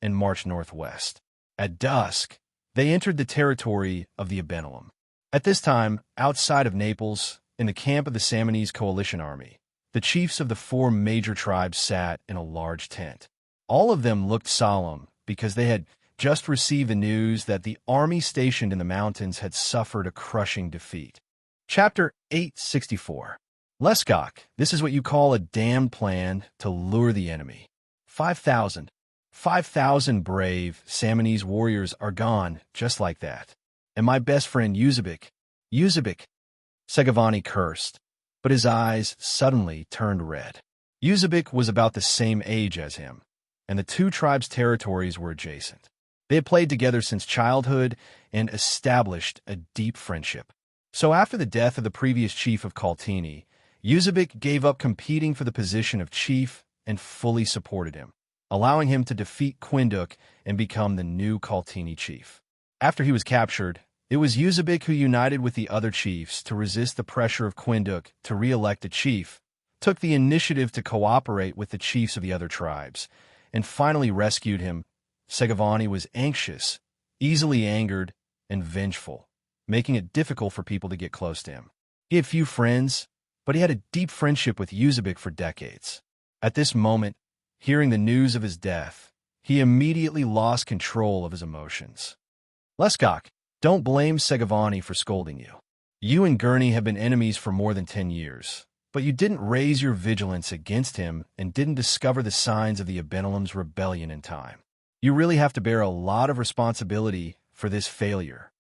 and marched northwest. At dusk, they entered the territory of the Abenelum. At this time, outside of Naples, in the camp of the Samanese coalition army, the chiefs of the 4 major tribes sat in a large tent. All of them looked solemn because they had just received the news that the army stationed in the mountains had suffered a crushing defeat. Chapter 864. Leskok, this is what you call a damned plan to lure the enemy. 5,000 brave Samanese warriors are gone just like that. And my best friend Uzabek, Segavani cursed, but his eyes suddenly turned red. Uzabek was about the same age as him, and the 2 tribes' territories were adjacent. They had played together since childhood and established a deep friendship. So after the death of the previous chief of Kaltini, Uzabek gave up competing for the position of chief and fully supported him, allowing him to defeat Quinduk and become the new Kaltini chief. After he was captured, it was Uzabek who united with the other chiefs to resist the pressure of Quinduk to re-elect a chief, took the initiative to cooperate with the chiefs of the other tribes, and finally rescued him. Segavani was anxious, easily angered, and vengeful, making it difficult for people to get close to him. He had few friends, but he had a deep friendship with Uzabek for decades. At this moment, hearing the news of his death, he immediately lost control of his emotions. Leskok, don't blame Segavani for scolding you. You and Gurney have been enemies for more than 10 years, but you didn't raise your vigilance against him and didn't discover the signs of the Abenelum's rebellion in time. You really have to bear a lot of responsibility for this failure.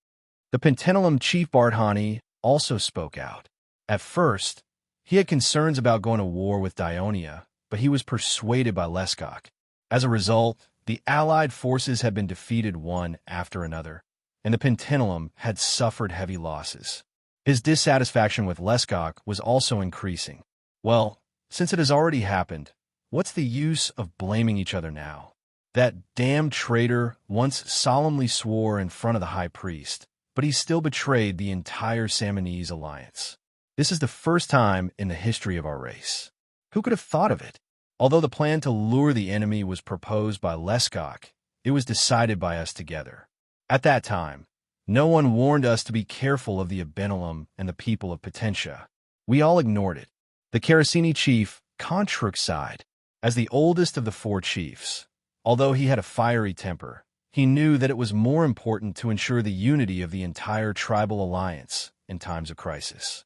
The Pentinellum chief Bardhani also spoke out. At first, he had concerns about going to war with Dionia, but he was persuaded by Leskok. As a result, the allied forces had been defeated one after another, and the Pentinellum had suffered heavy losses. His dissatisfaction with Leskok was also increasing. Well, since it has already happened, what's the use of blaming each other now? That damned traitor once solemnly swore in front of the high priest, but he still betrayed the entire Samanese alliance. This is the first time in the history of our race. Who could have thought of it? Although the plan to lure the enemy was proposed by Leskok, it was decided by us together. At that time, no one warned us to be careful of the Abenelum and the people of Potentia. We all ignored it. The Caracini chief, Kontruk, sighed. As the oldest of the four chiefs, although he had a fiery temper, he knew that it was more important to ensure the unity of the entire tribal alliance in times of crisis.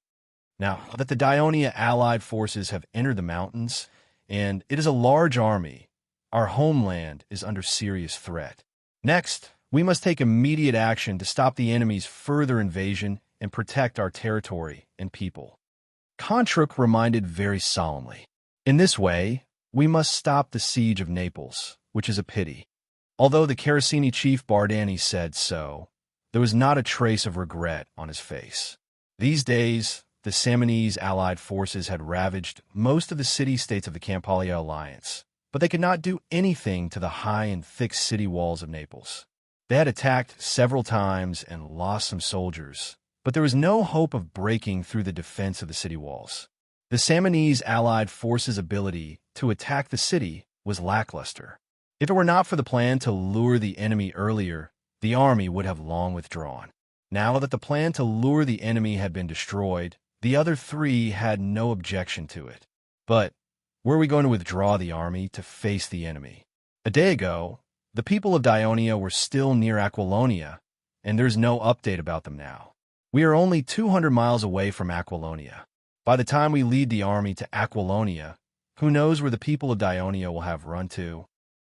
Now that the Dionia allied forces have entered the mountains, and it is a large army, our homeland is under serious threat. Next, we must take immediate action to stop the enemy's further invasion and protect our territory and people. Kontruk reminded very solemnly. In this way, we must stop the siege of Naples, which is a pity. Although the Caracini chief Bardani said so, there was not a trace of regret on his face. These days, the Samanese allied forces had ravaged most of the city-states of the Campaglia alliance, but they could not do anything to the high and thick city walls of Naples. They had attacked several times and lost some soldiers, but there was no hope of breaking through the defense of the city walls. The Samanese allied forces' ability to attack the city was lackluster. If it were not for the plan to lure the enemy earlier, the army would have long withdrawn. Now that the plan to lure the enemy had been destroyed, the other three had no objection to it. But were we going to withdraw the army to face the enemy? A day ago, the people of Dionia were still near Aquilonia, and there's no update about them now. We are only 200 miles away from Aquilonia. By the time we lead the army to Aquilonia, who knows where the people of Dionia will have run to?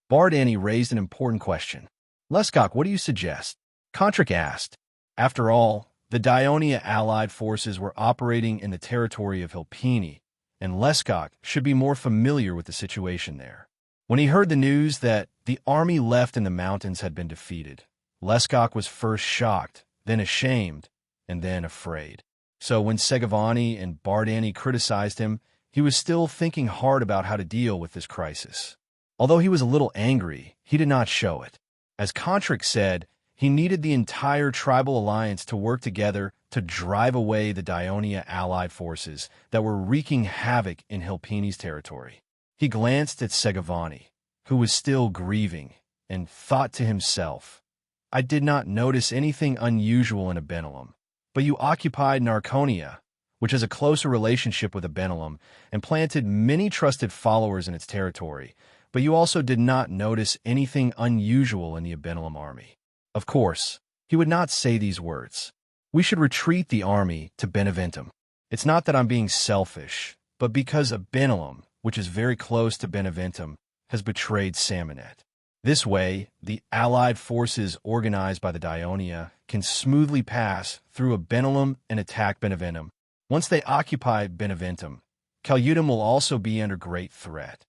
Bardani raised an important question. Leskok, what do you suggest? Kontruk asked. After all, the Dionia allied forces were operating in the territory of Hilpini, and Leskok should be more familiar with the situation there. When he heard the news that the army left in the mountains had been defeated, Leskok was first shocked, then ashamed, and then afraid. So when Segovani and Bardani criticized him, he was still thinking hard about how to deal with this crisis. Although he was a little angry, he did not show it. As Kontruk said, he needed the entire tribal alliance to work together to drive away the Dionia allied forces that were wreaking havoc in Hilpini's territory. He glanced at Segovani, who was still grieving, and thought to himself, I did not notice anything unusual in Abenelum, but you occupied Narconia, which has a closer relationship with Abenelum, and planted many trusted followers in its territory, but you also did not notice anything unusual in the Abenelum army. Of course, he would not say these words. We should retreat the army to Beneventum. It's not that I'm being selfish, but because Abenelum, which is very close to Beneventum, has betrayed Samanet. This way, the allied forces organized by the Dionia can smoothly pass through Abenelum and attack Beneventum. Once they occupy Beneventum, Calutum will also be under great threat.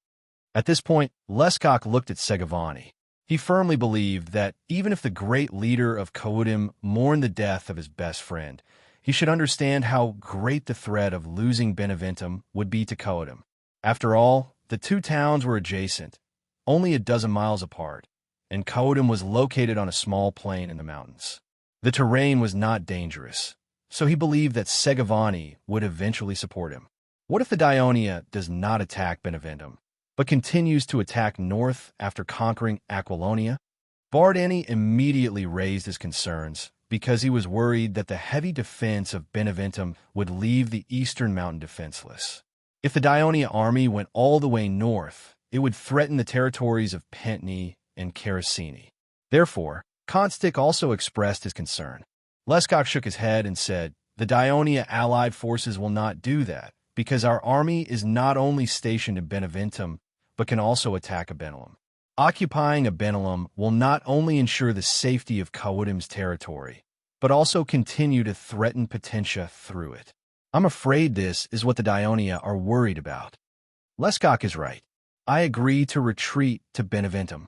At this point, Leskok looked at Segovani. He firmly believed that even if the great leader of Calutum mourned the death of his best friend, he should understand how great the threat of losing Beneventum would be to Calutum. After all, the two towns were adjacent, only a dozen miles apart, and Calutum was located on a small plain in the mountains. The terrain was not dangerous, so he believed that Segovani would eventually support him. What if the Dionia does not attack Beneventum, but continues to attack north after conquering Aquilonia? Bardani immediately raised his concerns because he was worried that the heavy defense of Beneventum would leave the eastern mountain defenseless. If the Dionia army went all the way north, it would threaten the territories of Pentni and Caracini. Therefore, Konstik also expressed his concern. Leskok shook his head and said, the Dionia allied forces will not do that, because our army is not only stationed in Beneventum, but can also attack Abenelum. Occupying Abenelum will not only ensure the safety of Kawudim's territory, but also continue to threaten Potentia through it. I'm afraid this is what the Dionia are worried about. Lescock is right. I agree to retreat to Beneventum.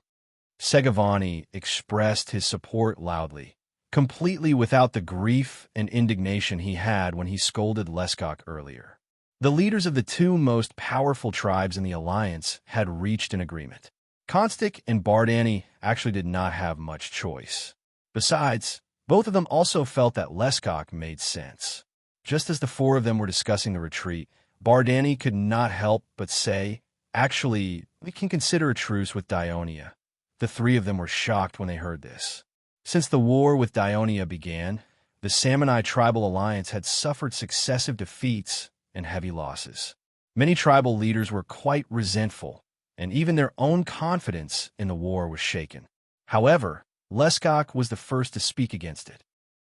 Segavani expressed his support loudly, completely without the grief and indignation he had when he scolded Lescock earlier. The leaders of the two most powerful tribes in the alliance had reached an agreement. Constic and Bardani actually did not have much choice. Besides, both of them also felt that Lescock made sense. Just as the four of them were discussing the retreat, Bardani could not help but say, "Actually, we can consider a truce with Dionia." The three of them were shocked when they heard this. Since the war with Dionia began, the Samanai tribal alliance had suffered successive defeats and heavy losses. Many tribal leaders were quite resentful, and even their own confidence in the war was shaken. However, Lescock was the first to speak against it.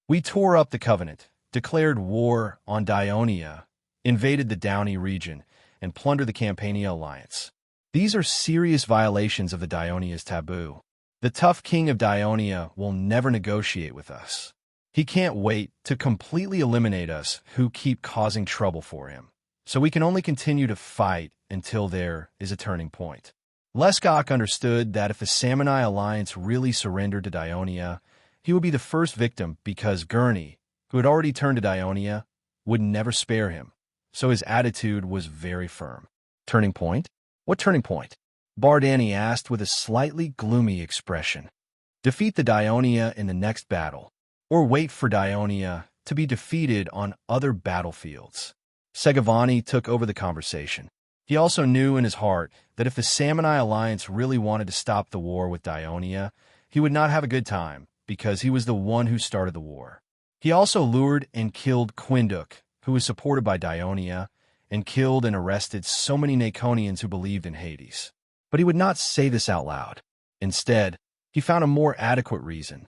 "We tore up the covenant, declared war on Dionia, invaded the Downey region, and plundered the Campania alliance. These are serious violations of the Dionia's taboo. The tough king of Dionia will never negotiate with us. He can't wait to completely eliminate us who keep causing trouble for him. So we can only continue to fight until there is a turning point." Lescock understood that if the Samanai alliance really surrendered to Dionia, he would be the first victim because Gurney, who had already turned to Dionia, would never spare him. So his attitude was very firm. Turning point? What turning point? Bardani asked with a slightly gloomy expression. Defeat the Dionia in the next battle, or wait for Dionia to be defeated on other battlefields. Segavani took over the conversation. He also knew in his heart that if the Samanai alliance really wanted to stop the war with Dionia, he would not have a good time because he was the one who started the war. He also lured and killed Quinduk, who was supported by Dionia, and killed and arrested so many Naconians who believed in Hades. But he would not say this out loud. Instead, he found a more adequate reason.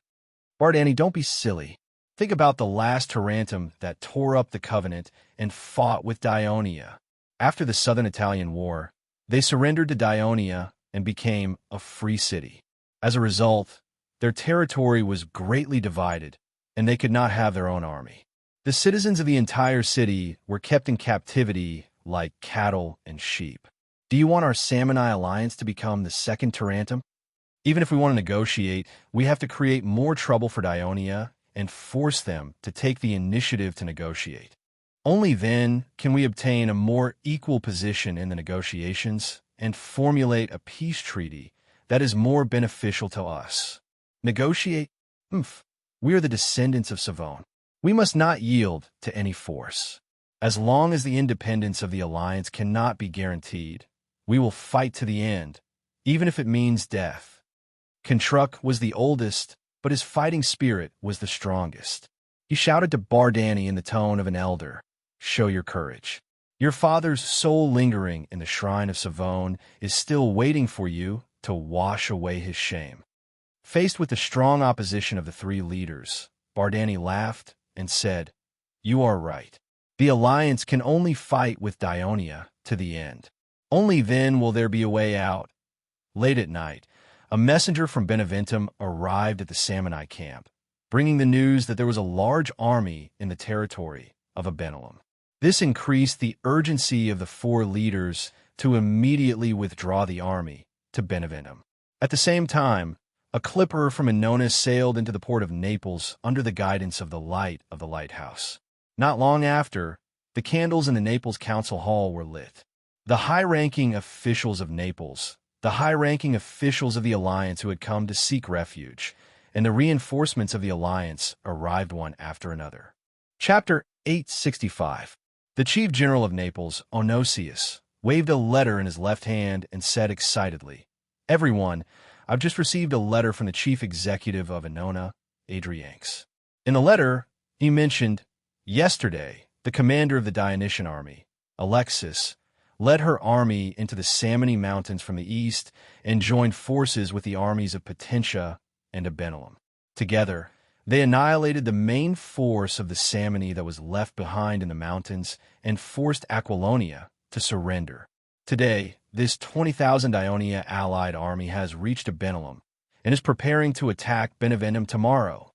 Bardani, don't be silly. Think about the last Tarantum that tore up the covenant and fought with Dionia. After the Southern Italian War, they surrendered to Dionia and became a free city. As a result, their territory was greatly divided, and they could not have their own army. The citizens of the entire city were kept in captivity like cattle and sheep. Do you want our Samanai alliance to become the second Tarantum? Even if we want to negotiate, we have to create more trouble for Dionia and force them to take the initiative to negotiate. Only then can we obtain a more equal position in the negotiations and formulate a peace treaty that is more beneficial to us. Negotiate? We are the descendants of Savone. We must not yield to any force. As long as the independence of the alliance cannot be guaranteed, we will fight to the end, even if it means death. Contruk was the oldest, but his fighting spirit was the strongest. He shouted to Bardani in the tone of an elder, "Show your courage. Your father's soul lingering in the shrine of Savone is still waiting for you to wash away his shame." Faced with the strong opposition of the three leaders, Bardani laughed and said, "You are right. The alliance can only fight with Dionia to the end. Only then will there be a way out." Late at night, a messenger from Beneventum arrived at the Samanai camp, bringing the news that there was a large army in the territory of Abenelum. This increased the urgency of the four leaders to immediately withdraw the army to Beneventum. At the same time, a clipper from Enonis sailed into the port of Naples under the guidance of the light of the lighthouse. Not long after, the candles in the Naples Council Hall were lit. The high-ranking officials of Naples, the high-ranking officials of the Alliance who had come to seek refuge, and the reinforcements of the Alliance arrived one after another. Chapter 865. The Chief General of Naples, Onosius, waved a letter in his left hand and said excitedly, "Everyone, I've just received a letter from the Chief Executive of Enona, Adrianx." In the letter, he mentioned, yesterday, the commander of the Dionysian army, Alexis, led her army into the Samni Mountains from the east and joined forces with the armies of Potentia and Abenelum. Together, they annihilated the main force of the Samni that was left behind in the mountains and forced Aquilonia to surrender. Today, this 20,000 Ionia allied army has reached Benelum and is preparing to attack Beneventum tomorrow.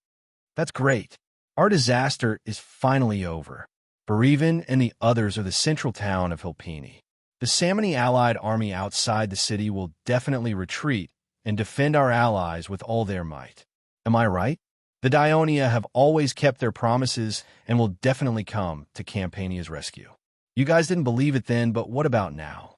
That's great. Our disaster is finally over. Bereven and the others are the central town of Hilpini. The Samni allied army outside the city will definitely retreat and defend our allies with all their might. Am I right? The Dionia have always kept their promises and will definitely come to Campania's rescue. You guys didn't believe it then, but what about now?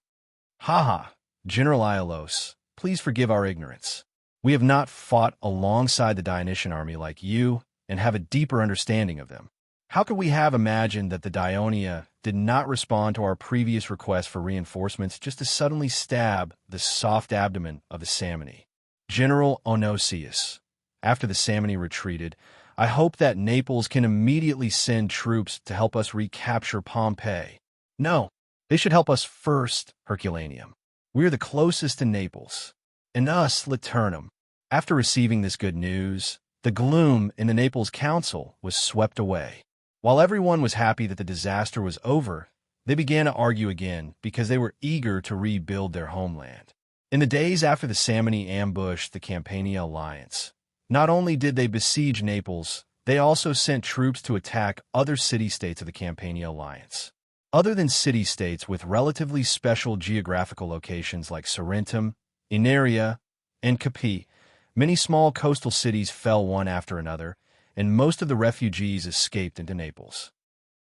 Haha, General Iolos, please forgive our ignorance. We have not fought alongside the Dionysian army like you and have a deeper understanding of them. How could we have imagined that the Dionia did not respond to our previous request for reinforcements just to suddenly stab the soft abdomen of the Samni? General Onosius, after the Samni retreated, I hope that Naples can immediately send troops to help us recapture Pompeii. No, they should help us first, Herculaneum. We are the closest to Naples. And us, Laternum. After receiving this good news, the gloom in the Naples council was swept away. While everyone was happy that the disaster was over, they began to argue again because they were eager to rebuild their homeland. In the days after the Samni ambushed the Campania alliance, not only did they besiege Naples, they also sent troops to attack other city-states of the Campania alliance. Other than city-states with relatively special geographical locations like Sorrentum, Inaria, and Capi, many small coastal cities fell one after another, and most of the refugees escaped into Naples.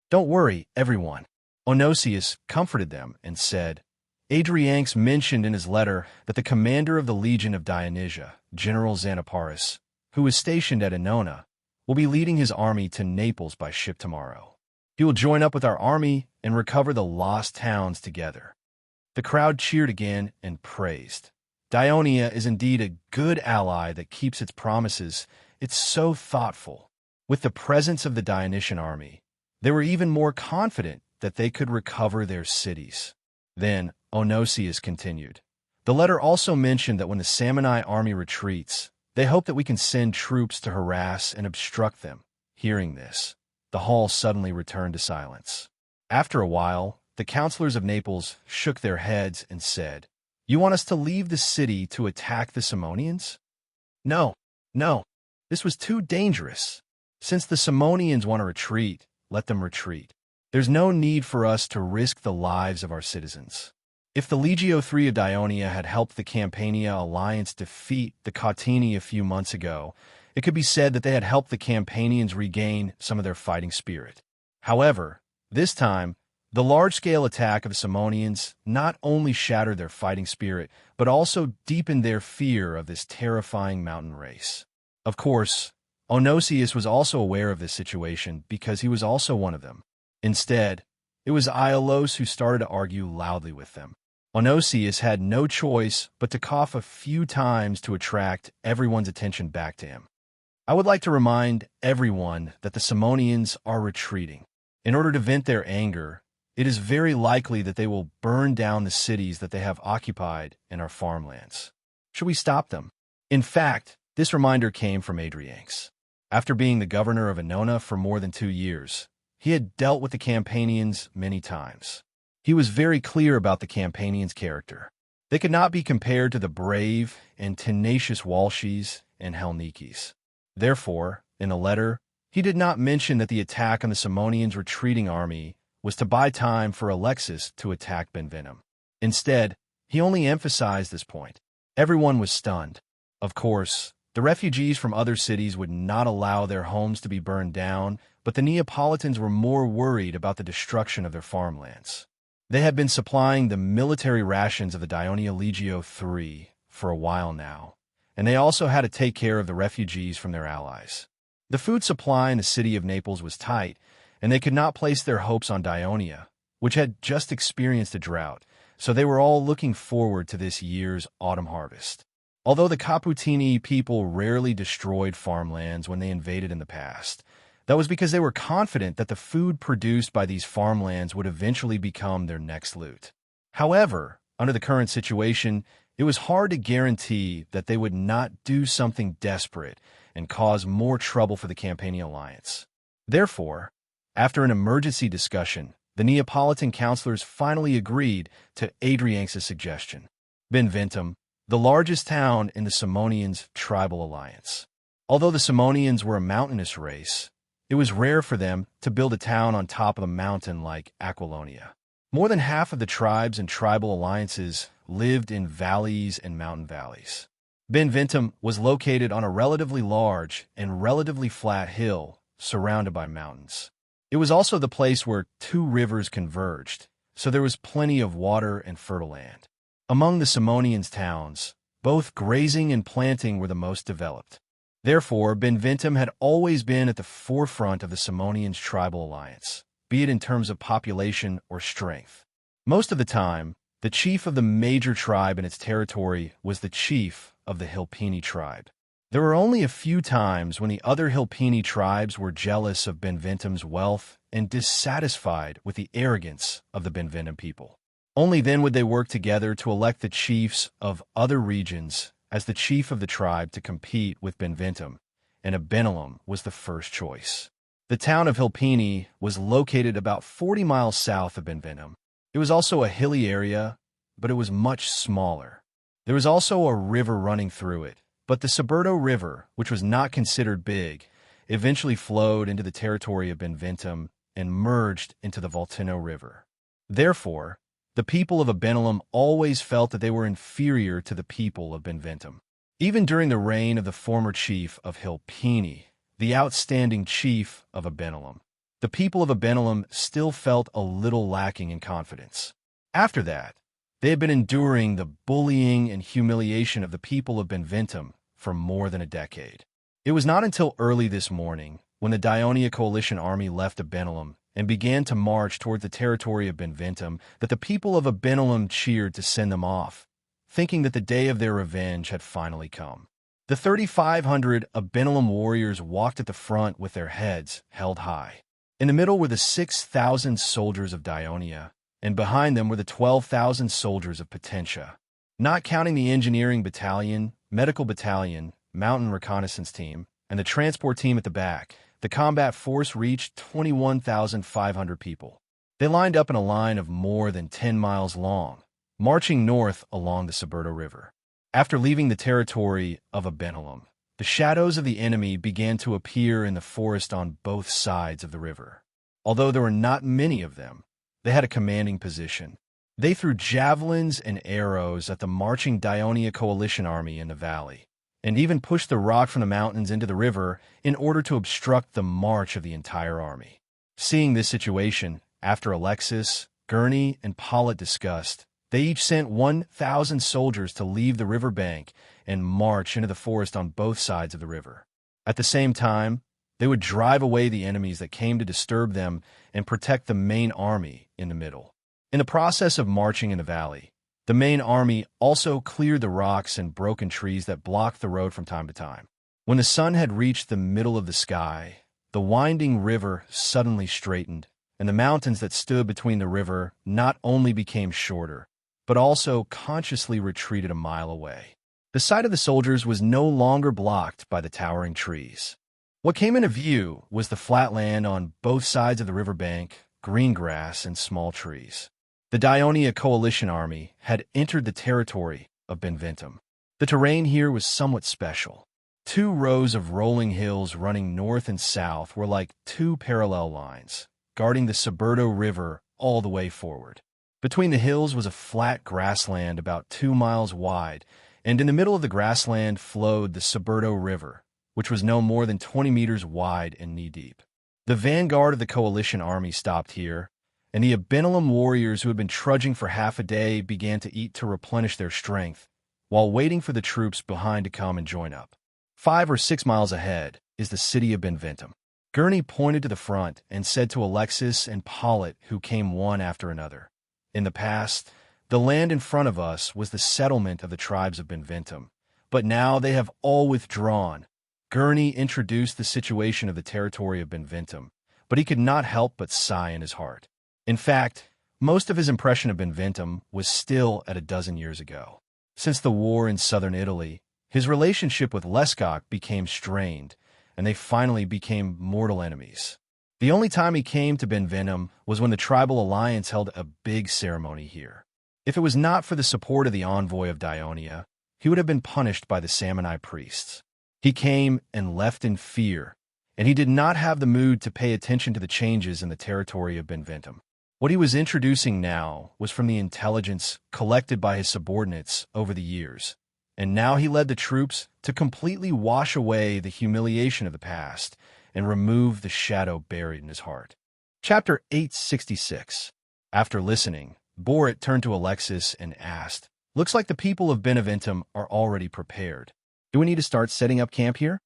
Don't worry, everyone. Onosius comforted them and said, Adrianx mentioned in his letter that the commander of the Legion of Dionysia, General Xanaparis, who is stationed at Enona, will be leading his army to Naples by ship tomorrow. He will join up with our army and recover the lost towns together. The crowd cheered again and praised. Dionia is indeed a good ally that keeps its promises. It's so thoughtful. With the presence of the Dionysian army, they were even more confident that they could recover their cities. Then Onosius continued. The letter also mentioned that when the Samni army retreats, they hope that we can send troops to harass and obstruct them. Hearing this, the hall suddenly returned to silence. After a while, the counselors of Naples shook their heads and said, You want us to leave the city to attack the Simonians? No, this was too dangerous. Since the Simonians want to retreat, let them retreat. There's no need for us to risk the lives of our citizens. If the Legio III of Dionia had helped the Campania alliance defeat the Cautini a few months ago, it could be said that they had helped the Campanians regain some of their fighting spirit. However, this time, the large-scale attack of the Simonians not only shattered their fighting spirit, but also deepened their fear of this terrifying mountain race. Of course, Onosius was also aware of this situation because he was also one of them. Instead, it was Iolos who started to argue loudly with them. Onosius had no choice but to cough a few times to attract everyone's attention back to him. I would like to remind everyone that the Simonians are retreating. In order to vent their anger, it is very likely that they will burn down the cities that they have occupied in our farmlands. Should we stop them? In fact, this reminder came from Adrianx. After being the governor of Enona for more than 2 years, he had dealt with the Campanians many times. He was very clear about the Campanians' character. They could not be compared to the brave and tenacious Walshes and Helnikis. Therefore, in a letter, he did not mention that the attack on the Simonians' retreating army was to buy time for Alexis to attack Benventum. Instead, he only emphasized this point. Everyone was stunned. Of course, the refugees from other cities would not allow their homes to be burned down, but the Neapolitans were more worried about the destruction of their farmlands. They had been supplying the military rations of the Dionia Legio III for a while now, and they also had to take care of the refugees from their allies. The food supply in the city of Naples was tight, and they could not place their hopes on Dionia, which had just experienced a drought, so they were all looking forward to this year's autumn harvest. Although the Caputini people rarely destroyed farmlands when they invaded in the past, that was because they were confident that the food produced by these farmlands would eventually become their next loot. However, under the current situation, it was hard to guarantee that they would not do something desperate and cause more trouble for the Campania alliance. Therefore, after an emergency discussion, the Neapolitan councillors finally agreed to Adrianx's suggestion. Benventum, the largest town in the Simonians' tribal alliance. Although the Simonians were a mountainous race, it was rare for them to build a town on top of a mountain like Aquilonia. More than half of the tribes and tribal alliances lived in valleys and mountain valleys. Benventum was located on a relatively large and relatively flat hill surrounded by mountains. It was also the place where two rivers converged, so there was plenty of water and fertile land. Among the Simonians' towns, both grazing and planting were the most developed. Therefore, Benventum had always been at the forefront of the Simonians' tribal alliance, be it in terms of population or strength. Most of the time, the chief of the major tribe in its territory was the chief of the Hilpini tribe. There were only a few times when the other Hilpini tribes were jealous of Benventum's wealth and dissatisfied with the arrogance of the Benventum people. Only then would they work together to elect the chiefs of other regions as the chief of the tribe to compete with Benventum, and Abenelum was the first choice. The town of Hilpini was located about 40 miles south of Benventum. It was also a hilly area, but it was much smaller. There was also a river running through it, but the Saberto River, which was not considered big, eventually flowed into the territory of Benventum and merged into the Volturno River. Therefore, the people of Abenelum always felt that they were inferior to the people of Benventum. Even during the reign of the former chief of Hilpini, the outstanding chief of Abenelum, the people of Abenelum still felt a little lacking in confidence. After that, they had been enduring the bullying and humiliation of the people of Benventum for more than a decade. It was not until early this morning, when the Dionia coalition army left Abenelum and began to march toward the territory of Benventum, that the people of Abenelum cheered to send them off, thinking that the day of their revenge had finally come. The 3,500 Abenelum warriors walked at the front with their heads held high. In the middle were the 6,000 soldiers of Dionia, and behind them were the 12,000 soldiers of Potentia. Not counting the engineering battalion, medical battalion, mountain reconnaissance team, and the transport team at the back, the combat force reached 21,500 people. They lined up in a line of more than 10 miles long, marching north along the Saberto River. After leaving the territory of Abenelum, the shadows of the enemy began to appear in the forest on both sides of the river. Although there were not many of them, they had a commanding position. They threw javelins and arrows at the marching Dionia coalition army in the valley, and even pushed the rock from the mountains into the river in order to obstruct the march of the entire army. Seeing this situation, after Alexis, Gurney, and Pollitt discussed, they each sent 1,000 soldiers to leave the river bank and march into the forest on both sides of the river. At the same time, they would drive away the enemies that came to disturb them and protect the main army in the middle. In the process of marching in the valley, the main army also cleared the rocks and broken trees that blocked the road from time to time. When the sun had reached the middle of the sky, the winding river suddenly straightened, and the mountains that stood between the river not only became shorter, but also consciously retreated a mile away. The sight of the soldiers was no longer blocked by the towering trees. What came into view was the flat land on both sides of the riverbank, green grass, and small trees. The Dionia coalition army had entered the territory of Benventum. The terrain here was somewhat special. 2 rows of rolling hills running north and south were like 2 parallel lines, guarding the Saberto River all the way forward. Between the hills was a flat grassland about 2 miles wide, and in the middle of the grassland flowed the Saberto River, which was no more than 20 meters wide and knee-deep. The vanguard of the coalition army stopped here, and the Abenelum warriors who had been trudging for half a day began to eat to replenish their strength, while waiting for the troops behind to come and join up. 5 or 6 miles ahead is the city of Benventum. Gurney pointed to the front and said to Alexis and Pollitt, who came one after another, "In the past, the land in front of us was the settlement of the tribes of Benventum, but now they have all withdrawn." Gurney introduced the situation of the territory of Benventum, but he could not help but sigh in his heart. In fact, most of his impression of Benventum was still at a dozen years ago. Since the war in southern Italy, his relationship with Lescott became strained, and they finally became mortal enemies. The only time he came to Benvenum was when the tribal alliance held a big ceremony here. If it was not for the support of the envoy of Dionia, he would have been punished by the Samanai priests. He came and left in fear, and he did not have the mood to pay attention to the changes in the territory of Benventum. What he was introducing now was from the intelligence collected by his subordinates over the years, and now he led the troops to completely wash away the humiliation of the past and remove the shadow buried in his heart. Chapter 866. After listening, Borit turned to Alexis and asked, "Looks like the people of Beneventum are already prepared. Do we need to start setting up camp here?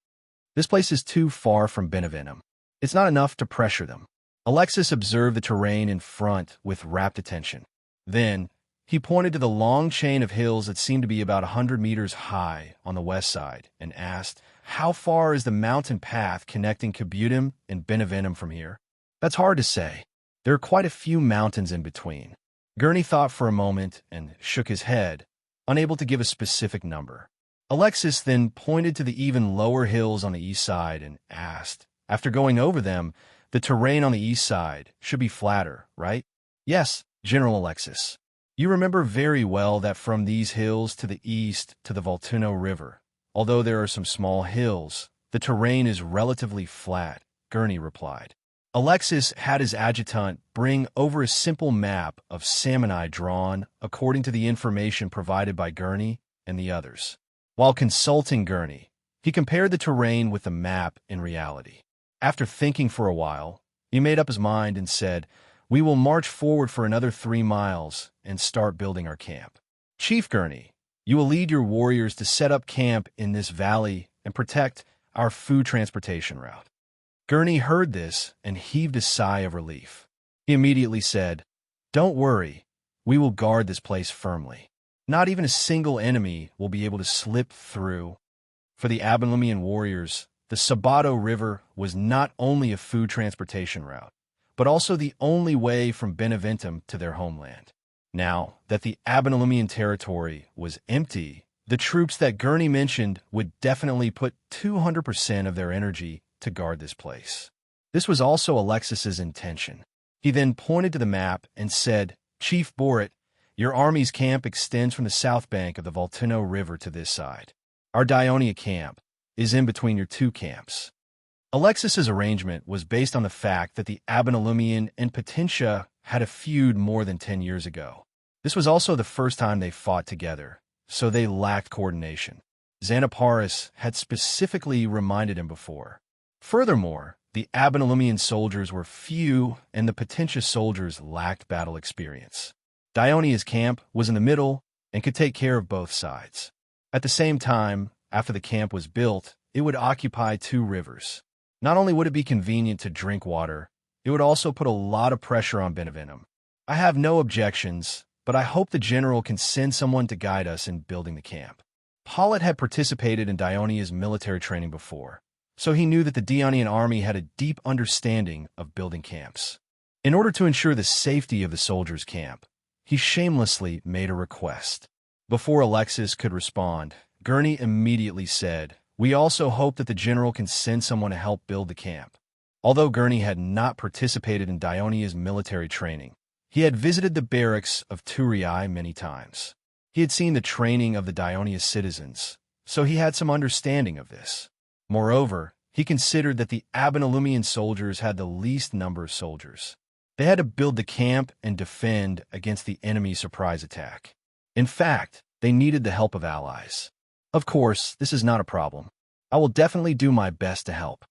This place is too far from Beneventum. It's not enough to pressure them." Alexis observed the terrain in front with rapt attention. Then, he pointed to the long chain of hills that seemed to be about 100 meters high on the west side and asked, "How far is the mountain path connecting Kabutim and Beneventum from here?" "That's hard to say. There are quite a few mountains in between." Gurney thought for a moment and shook his head, unable to give a specific number. Alexis then pointed to the even lower hills on the east side and asked, "After going over them, the terrain on the east side should be flatter, right?" "Yes, General Alexis. You remember very well that from these hills to the east to the Voltuno River, although there are some small hills, the terrain is relatively flat," Gurney replied. Alexis had his adjutant bring over a simple map of Samanai drawn according to the information provided by Gurney and the others. While consulting Gurney, he compared the terrain with the map in reality. After thinking for a while, he made up his mind and said, "We will march forward for another 3 miles and start building our camp. Chief Gurney, you will lead your warriors to set up camp in this valley and protect our food transportation route." Gurney heard this and heaved a sigh of relief. He immediately said, "Don't worry, we will guard this place firmly. Not even a single enemy will be able to slip through." For the Abelumian warriors, the Sabato River was not only a food transportation route, but also the only way from Beneventum to their homeland. Now that the Abelumian territory was empty, the troops that Gurney mentioned would definitely put 200% of their energy to guard this place. This was also Alexis's intention. He then pointed to the map and said, "Chief Borit, your army's camp extends from the south bank of the Voltuno River to this side. Our Dionia camp is in between your 2 camps." Alexis's arrangement was based on the fact that the Abenalumian and Potentia had a feud more than 10 years ago. This was also the first time they fought together, so they lacked coordination. Xanaparis had specifically reminded him before. Furthermore, the Abenalumian soldiers were few and the Potentia soldiers lacked battle experience. Dionia's camp was in the middle and could take care of both sides. At the same time, after the camp was built, it would occupy 2 rivers. Not only would it be convenient to drink water, it would also put a lot of pressure on Beneventum. I have no objections, but I hope the general can send someone to guide us in building the camp. Pollitt had participated in Dionia's military training before, so he knew that the Dionian army had a deep understanding of building camps. In order to ensure the safety of the soldiers' camp, he shamelessly made a request. Before Alexis could respond, Gurney immediately said, "We also hope that the general can send someone to help build the camp." Although Gurney had not participated in Dionia's military training, he had visited the barracks of Turii many times. He had seen the training of the Dionia citizens, so he had some understanding of this. Moreover, he considered that the Abenalumian soldiers had the least number of soldiers. They had to build the camp and defend against the enemy's surprise attack. In fact, they needed the help of allies. Of course, this is not a problem. I will definitely do my best to help.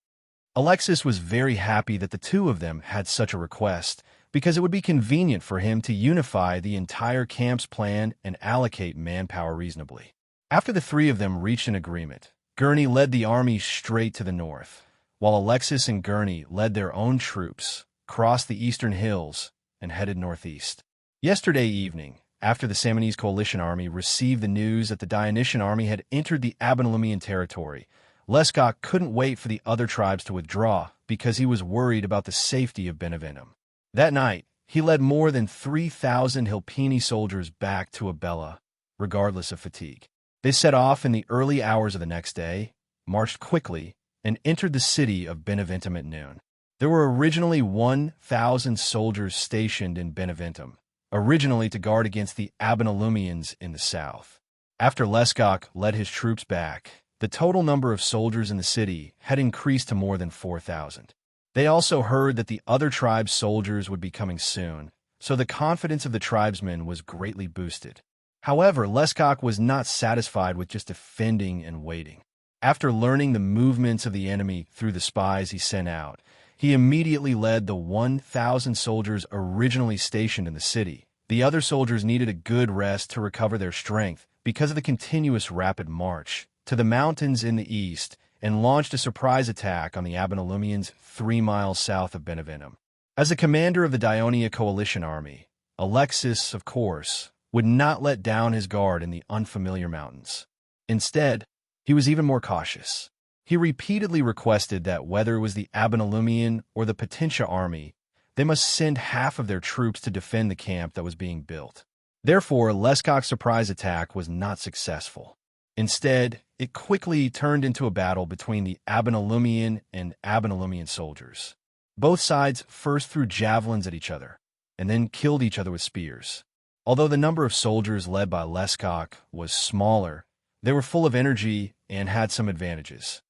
Alexis was very happy that the 2 of them had such a request, because it would be convenient for him to unify the entire camp's plan and allocate manpower reasonably. After the 3 of them reached an agreement, Gurney led the army straight to the north, while Alexis and Gurney led their own troops, crossed the eastern hills, and headed northeast. Yesterday evening, after the Samanese coalition army received the news that the Dionysian army had entered the Abenalumian territory, Lescott couldn't wait for the other tribes to withdraw because he was worried about the safety of Beneventum. That night, he led more than 3,000 Hilpini soldiers back to Abella, regardless of fatigue. They set off in the early hours of the next day, marched quickly, and entered the city of Beneventum at noon. There were originally 1,000 soldiers stationed in Beneventum, originally to guard against the Abenalumians in the south. After Lescock led his troops back, the total number of soldiers in the city had increased to more than 4,000. They also heard that the other tribes' soldiers would be coming soon, so the confidence of the tribesmen was greatly boosted. However, Lescock was not satisfied with just defending and waiting. After learning the movements of the enemy through the spies he sent out, he immediately led the 1,000 soldiers originally stationed in the city. The other soldiers needed a good rest to recover their strength because of the continuous rapid march to the mountains in the east, and launched a surprise attack on the Abenalumians 3 miles south of Beneventum. As the commander of the Dionia coalition army, Alexis, of course, would not let down his guard in the unfamiliar mountains. Instead, he was even more cautious. He repeatedly requested that whether it was the Abenalumian or the Potentia army, they must send half of their troops to defend the camp that was being built. Therefore, Lescock's surprise attack was not successful. Instead, it quickly turned into a battle between the Abenalumian and Abenalumian soldiers. Both sides first threw javelins at each other, and then killed each other with spears. Although the number of soldiers led by Lescock was smaller, they were full of energy and had some advantages.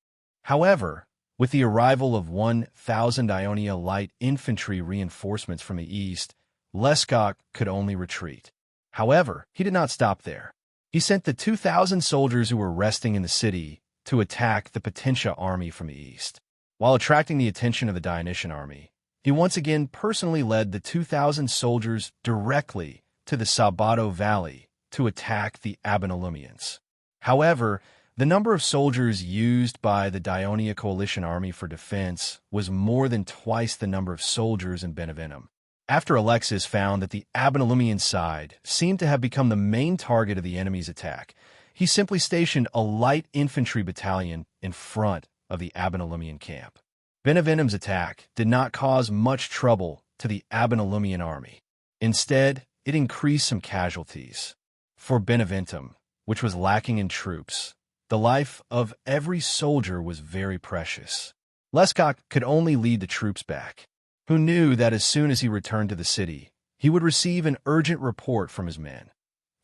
However, with the arrival of 1,000 Ionia light infantry reinforcements from the east, Lescock could only retreat. However, he did not stop there. He sent the 2,000 soldiers who were resting in the city to attack the Potentia army from the east. While attracting the attention of the Dionysian army, he once again personally led the 2,000 soldiers directly to the Sabato Valley to attack the Abenalumians. However, the number of soldiers used by the Dionia coalition army for defense was more than twice the number of soldiers in Beneventum. After Alexis found that the Abenalumian side seemed to have become the main target of the enemy's attack, he simply stationed a light infantry battalion in front of the Abenalumian camp. Beneventum's attack did not cause much trouble to the Abenalumian army. Instead, it increased some casualties. For Beneventum, which was lacking in troops, the life of every soldier was very precious. Lescock could only lead the troops back, who knew that as soon as he returned to the city, he would receive an urgent report from his men.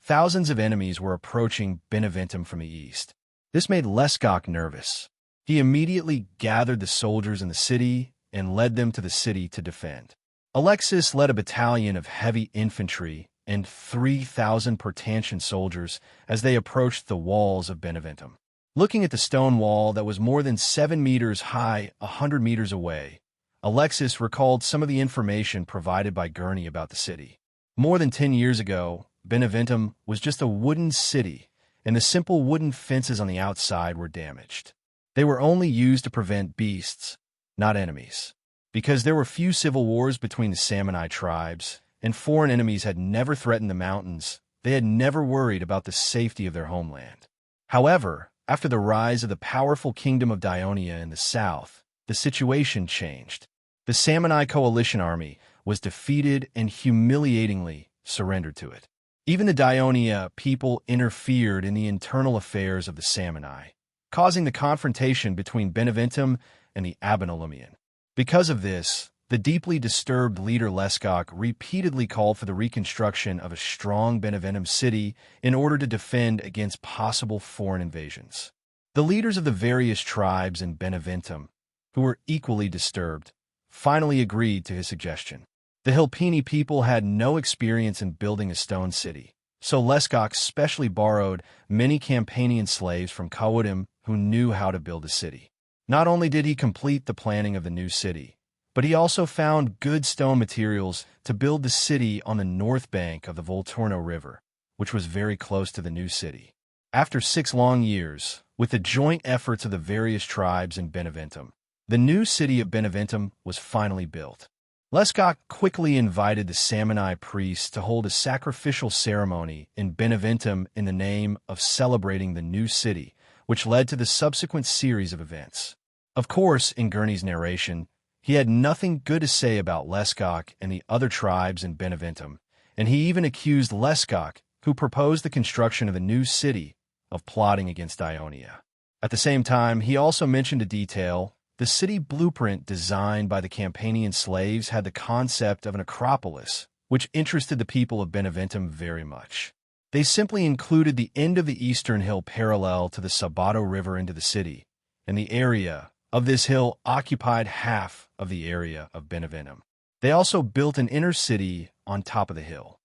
Thousands of enemies were approaching Beneventum from the east. This made Lescock nervous. He immediately gathered the soldiers in the city and led them to the city to defend. Alexis led a battalion of heavy infantry and 3,000 Pertantian soldiers as they approached the walls of Beneventum. Looking at the stone wall that was more than 7 meters high 100 meters away, Alexis recalled some of the information provided by Gurney about the city. More than 10 years ago, Beneventum was just a wooden city, and the simple wooden fences on the outside were damaged. They were only used to prevent beasts, not enemies. Because there were few civil wars between the Samanai tribes, and foreign enemies had never threatened the mountains, they had never worried about the safety of their homeland. However, after the rise of the powerful kingdom of Dionia in the south, the situation changed. The Samanai coalition army was defeated and humiliatingly surrendered to it. Even the Dionia people interfered in the internal affairs of the Samanai, causing the confrontation between Beneventum and the Abenalumian. Because of this, the deeply disturbed leader Lescock repeatedly called for the reconstruction of a strong Beneventum city in order to defend against possible foreign invasions. The leaders of the various tribes in Beneventum, who were equally disturbed, finally agreed to his suggestion. The Hilpini people had no experience in building a stone city, so Lescock specially borrowed many Campanian slaves from Caudim who knew how to build a city. Not only did he complete the planning of the new city, but he also found good stone materials to build the city on the north bank of the Volturno River, which was very close to the new city. After 6 long years, with the joint efforts of the various tribes in Beneventum, the new city of Beneventum was finally built. Lescock quickly invited the Samanai priests to hold a sacrificial ceremony in Beneventum in the name of celebrating the new city, which led to the subsequent series of events. Of course, in Gurney's narration, he had nothing good to say about Lescock and the other tribes in Beneventum, and he even accused Lescock, who proposed the construction of the new city, of plotting against Ionia. At the same time, he also mentioned a detail The city blueprint designed by the Campanian slaves had the concept of an acropolis, which interested the people of Beneventum very much. They simply included the end of the eastern hill parallel to the Sabato River into the city, and the area of this hill occupied half of the area of Beneventum. They also built an inner city on top of the hill.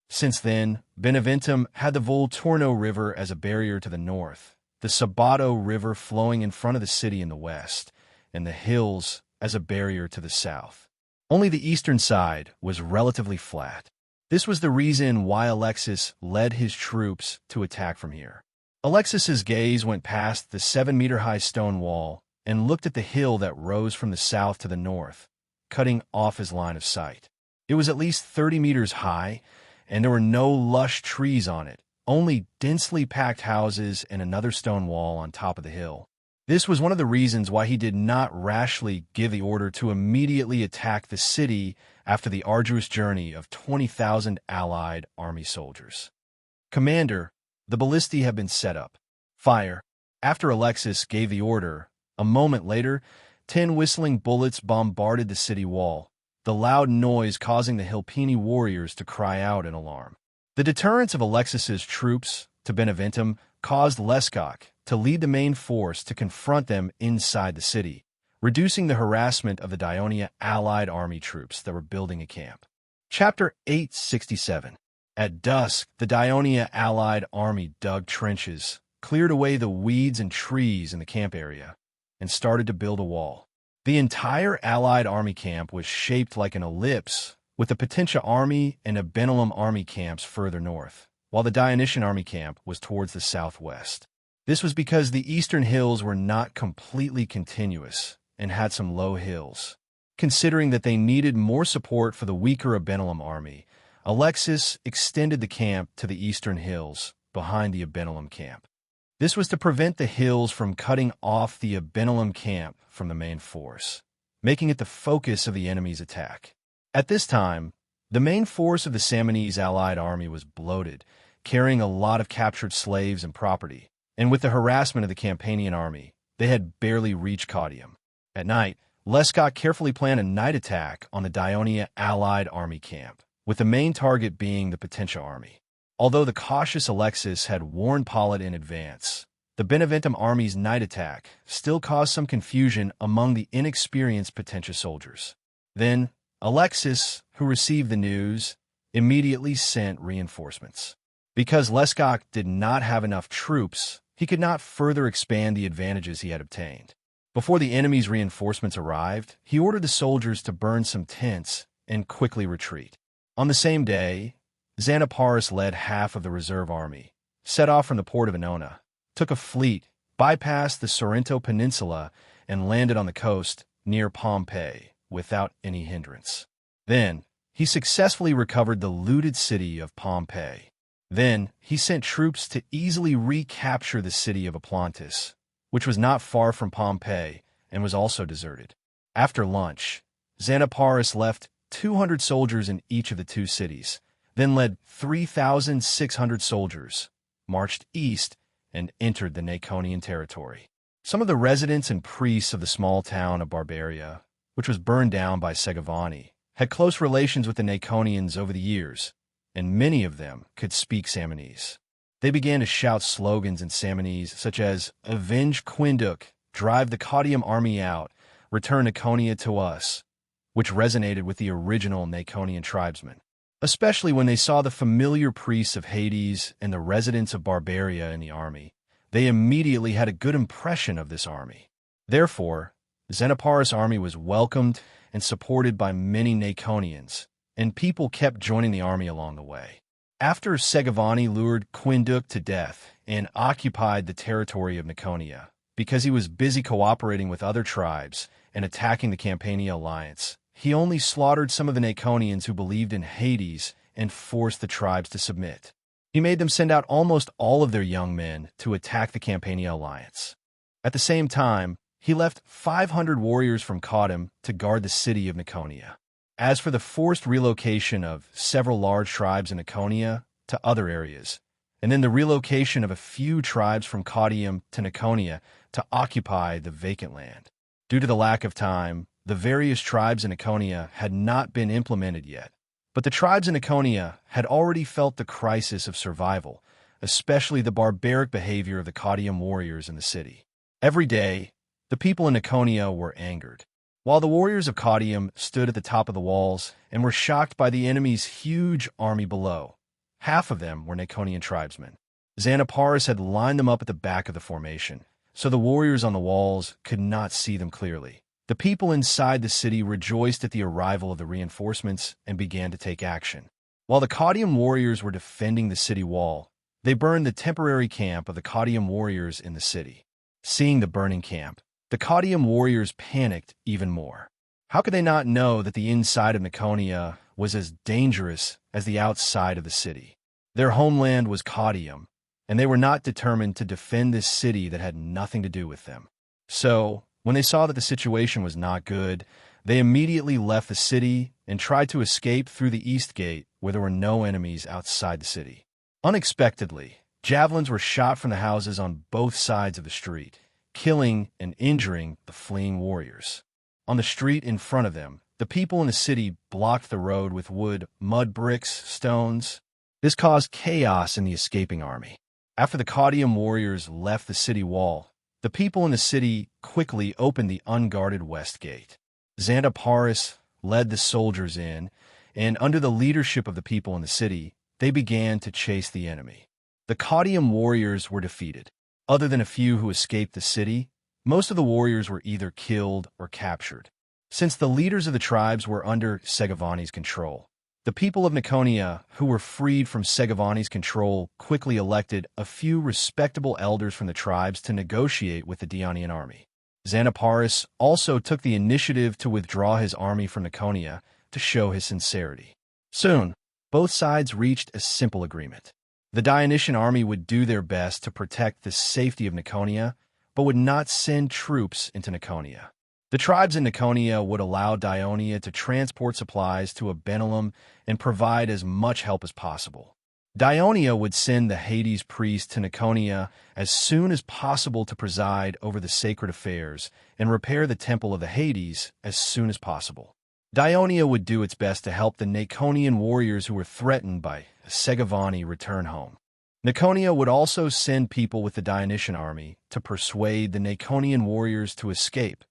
Since then, Beneventum had the Volturno River as a barrier to the north, the Sabato River flowing in front of the city in the west, and the hills as a barrier to the south. Only the eastern side was relatively flat. This was the reason why Alexis led his troops to attack from here. Alexis's gaze went past the 7-meter-high stone wall and looked at the hill that rose from the south to the north, cutting off his line of sight. It was at least 30 meters high, and there were no lush trees on it, only densely packed houses and another stone wall on top of the hill. This was one of the reasons why he did not rashly give the order to immediately attack the city after the arduous journey of 20,000 allied army soldiers. Commander, the ballistae have been set up. Fire. After Alexis gave the order, a moment later, 10 whistling bullets bombarded the city wall, the loud noise causing the Hilpini warriors to cry out in alarm. The deterrence of Alexis's troops to Beneventum caused Lescock to lead the main force to confront them inside the city, reducing the harassment of the Dionia allied army troops that were building a camp. Chapter 867. At dusk, the Dionia allied army dug trenches, cleared away the weeds and trees in the camp area, and started to build a wall. The entire allied army camp was shaped like an ellipse, with the Potentia army and Abenelum army camps further north, while the Dionysian army camp was towards the southwest. This was because the eastern hills were not completely continuous and had some low hills. Considering that they needed more support for the weaker Abenelum army, Alexis extended the camp to the eastern hills behind the Abenelum camp. This was to prevent the hills from cutting off the Abenelum camp from the main force, making it the focus of the enemy's attack. At this time, the main force of the Samnese allied army was bloated, carrying a lot of captured slaves and property, and with the harassment of the Campanian army, they had barely reached Caudium. At night, Lescock carefully planned a night attack on the Dionia allied army camp, with the main target being the Potentia army. Although the cautious Alexis had warned Polyd in advance, the Beneventum army's night attack still caused some confusion among the inexperienced Potentia soldiers. Then, Alexis, who received the news, immediately sent reinforcements. Because Lescock did not have enough troops, he could not further expand the advantages he had obtained. Before the enemy's reinforcements arrived, he ordered the soldiers to burn some tents and quickly retreat. On the same day, Xanaparis led half of the reserve army, set off from the port of Annona, took a fleet, bypassed the Sorrento Peninsula, and landed on the coast near Pompeii without any hindrance. Then, he successfully recovered the looted city of Pompeii. Then, he sent troops to easily recapture the city of Aplantis, which was not far from Pompeii and was also deserted. After lunch, Xanaparis left 200 soldiers in each of the two cities, then led 3,600 soldiers, marched east, and entered the Naconian territory. Some of the residents and priests of the small town of Barbaria, which was burned down by Segavani, had close relations with the Naconians over the years, and many of them could speak Samnese. They began to shout slogans in Samnese such as, "Avenge Quinduk, drive the Caudium army out, return Naconia to us," which resonated with the original Naconian tribesmen, especially when they saw the familiar priests of Hades and the residents of Barbaria in the army. They immediately had a good impression of this army. Therefore, Xanaparis' army was welcomed and supported by many Naconians, and people kept joining the army along the way. After Segavani lured Quinduk to death and occupied the territory of Naconia, because he was busy cooperating with other tribes and attacking the Campania alliance, he only slaughtered some of the Naconians who believed in Hades and forced the tribes to submit. He made them send out almost all of their young men to attack the Campania alliance. At the same time, he left 500 warriors from Caudium to guard the city of Naconia. As for the forced relocation of several large tribes in Naconia to other areas, and then the relocation of a few tribes from Caudium to Naconia to occupy the vacant land, Due to the lack of time, the various tribes in Laconia had not been implemented yet. But the tribes in Laconia had already felt the crisis of survival, especially the barbaric behavior of the Caudium warriors in the city. Every day, the people in Laconia were angered. While the warriors of Caudium stood at the top of the walls and were shocked by the enemy's huge army below, half of them were Laconian tribesmen. Xanaparis had lined them up at the back of the formation, so the warriors on the walls could not see them clearly. The people inside the city rejoiced at the arrival of the reinforcements and began to take action. While the Caudium warriors were defending the city wall, they burned the temporary camp of the Caudium warriors in the city. Seeing the burning camp, the Caudium warriors panicked even more. How could they not know that the inside of Laconia was as dangerous as the outside of the city? Their homeland was Caudium, and they were not determined to defend this city that had nothing to do with them. So, when they saw that the situation was not good, they immediately left the city and tried to escape through the east gate where there were no enemies outside the city. Unexpectedly, javelins were shot from the houses on both sides of the street, killing and injuring the fleeing warriors. On the street in front of them, the people in the city blocked the road with wood, mud bricks, stones. This caused chaos in the escaping army. After the Caudium warriors left the city wall, the people in the city quickly opened the unguarded west gate. Xanaparis led the soldiers in, and under the leadership of the people in the city, they began to chase the enemy. The Caudium warriors were defeated. Other than a few who escaped the city, most of the warriors were either killed or captured. Since the leaders of the tribes were under Segavani's control, the people of Laconia, who were freed from Segavani's control, quickly elected a few respectable elders from the tribes to negotiate with the Dionian army. Xanaparis also took the initiative to withdraw his army from Laconia to show his sincerity. Soon, both sides reached a simple agreement. The Dionysian army would do their best to protect the safety of Laconia, but would not send troops into Laconia. The tribes in Laconia would allow Dionia to transport supplies to Abenelum and provide as much help as possible. Dionia would send the Hades priest to Laconia as soon as possible to preside over the sacred affairs and repair the temple of the Hades as soon as possible. Dionia would do its best to help the Laconian warriors who were threatened by Segavani return home. Laconia would also send people with the Dionysian army to persuade the Laconian warriors to escape.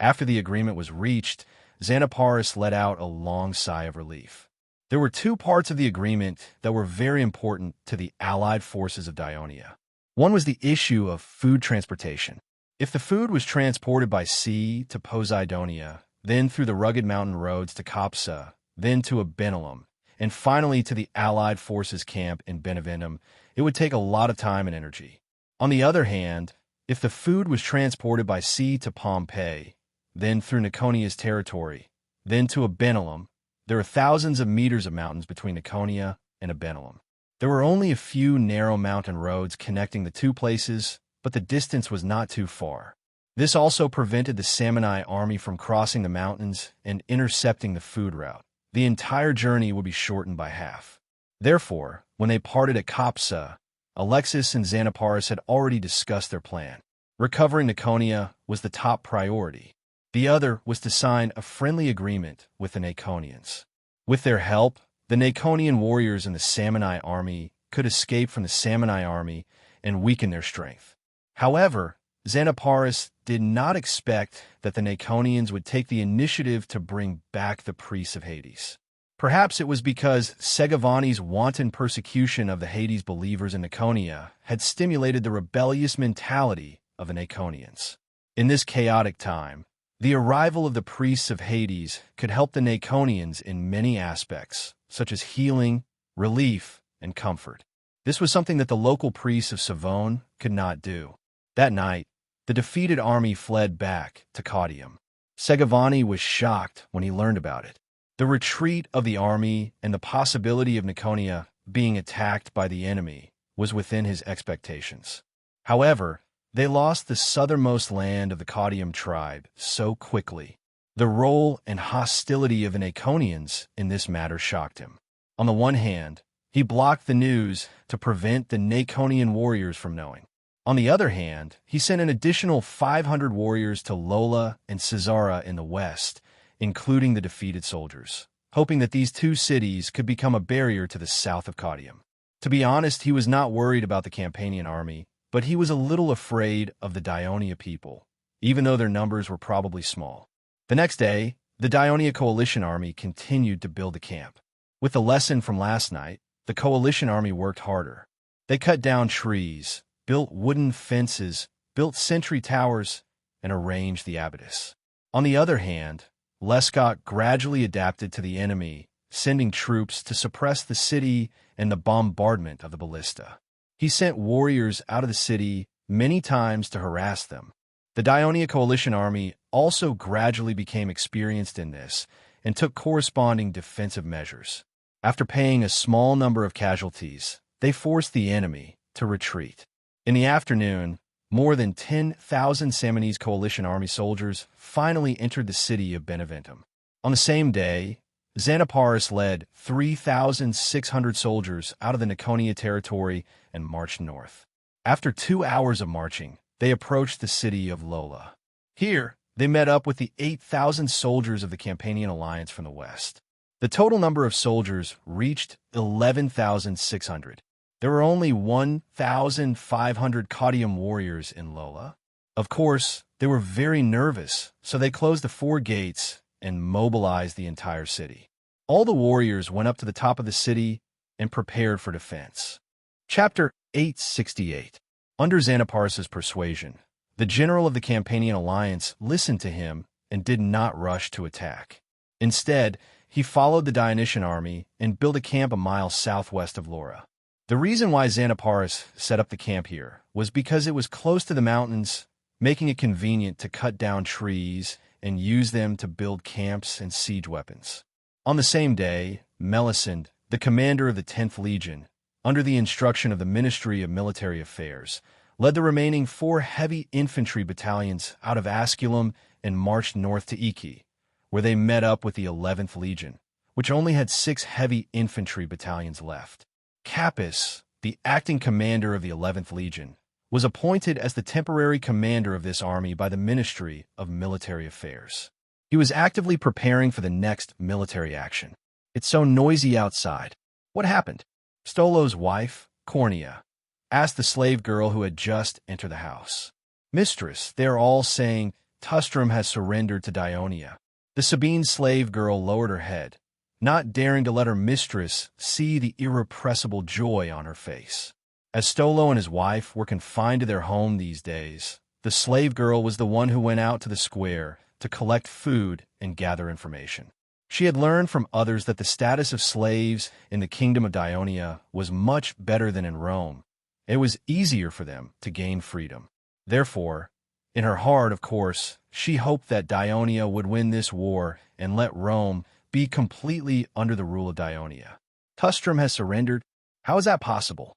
After the agreement was reached, Xanaparis let out a long sigh of relief. There were two parts of the agreement that were very important to the allied forces of Dionia. One was the issue of food transportation. If the food was transported by sea to Poseidonia, then through the rugged mountain roads to Copsa, then to Abenelum, and finally to the allied forces camp in Beneventum, it would take a lot of time and energy. On the other hand, if the food was transported by sea to Pompeii, then through Laconia's territory, then to Abenelum, there are thousands of meters of mountains between Laconia and Abenelum. There were only a few narrow mountain roads connecting the two places, but the distance was not too far. This also prevented the Samni army from crossing the mountains and intercepting the food route. The entire journey would be shortened by half. Therefore, when they parted at Copsa, Alexis and Xanaparis had already discussed their plan. Recovering Laconia was the top priority. The other was to sign a friendly agreement with the Laconians. With their help, the Laconian warriors in the Samni army could escape from the Samni army and weaken their strength. However, Xanaparis did not expect that the Laconians would take the initiative to bring back the priests of Hades. Perhaps it was because Segavani's wanton persecution of the Hades believers in Laconia had stimulated the rebellious mentality of the Laconians. In this chaotic time, the arrival of the priests of Hades could help the Laconians in many aspects, such as healing, relief, and comfort. This was something that the local priests of Savone could not do. That night, the defeated army fled back to Caudium. Segavani was shocked when he learned about it. The retreat of the army and the possibility of Laconia being attacked by the enemy was within his expectations. However, they lost the southernmost land of the Caudium tribe so quickly. The role and hostility of the Laconians in this matter shocked him. On the one hand, he blocked the news to prevent the Laconian warriors from knowing. On the other hand, he sent an additional 500 warriors to Lola and Caesarea in the west, including the defeated soldiers, hoping that these two cities could become a barrier to the south of Caudium. To be honest, he was not worried about the Campanian army, but he was a little afraid of the Dionia people, even though their numbers were probably small. The next day, the Dionia coalition army continued to build the camp. With the lesson from last night, the coalition army worked harder. They cut down trees, built wooden fences, built sentry towers, and arranged the abatis. On the other hand, Lescott gradually adapted to the enemy, sending troops to suppress the city and the bombardment of the ballista. He sent warriors out of the city many times to harass them. The Dionia coalition army also gradually became experienced in this and took corresponding defensive measures. After paying a small number of casualties, they forced the enemy to retreat. In the afternoon, more than 10,000 Samnite coalition army soldiers finally entered the city of Beneventum. On the same day, Xanaparis led 3,600 soldiers out of the Niconia territory and marched north. After 2 hours of marching, they approached the city of Lola. Here, they met up with the 8,000 soldiers of the Campanian alliance from the west. The total number of soldiers reached 11,600. There were only 1,500 Caudium warriors in Lola. Of course, they were very nervous, so they closed the 4 gates and mobilized the entire city. All the warriors went up to the top of the city and prepared for defense. Chapter 868. Under Xanaparis' persuasion, the general of the Campanian alliance listened to him and did not rush to attack. Instead, he followed the Dionysian army and built a camp a mile southwest of Laura. The reason why Xanaparis set up the camp here was because it was close to the mountains, making it convenient to cut down trees and use them to build camps and siege weapons. On the same day, Melisande, the commander of the 10th Legion, under the instruction of the Ministry of Military Affairs, led the remaining 4 heavy infantry battalions out of Asculum and marched north to Iki, where they met up with the 11th Legion, which only had 6 heavy infantry battalions left. Capys, the acting commander of the 11th Legion, was appointed as the temporary commander of this army by the Ministry of Military Affairs. He was actively preparing for the next military action. "It's so noisy outside. What happened?" Stolo's wife, Cornea, asked the slave girl who had just entered the house. "Mistress, they are all saying Tustrum has surrendered to Dionia." The Sabine slave girl lowered her head, not daring to let her mistress see the irrepressible joy on her face. As Stolo and his wife were confined to their home these days, the slave girl was the one who went out to the square to collect food and gather information. She had learned from others that the status of slaves in the kingdom of Dionia was much better than in Rome. It was easier for them to gain freedom. Therefore, in her heart, of course, she hoped that Dionia would win this war and let Rome be completely under the rule of Dionia. Tustrum has surrendered? How is that possible?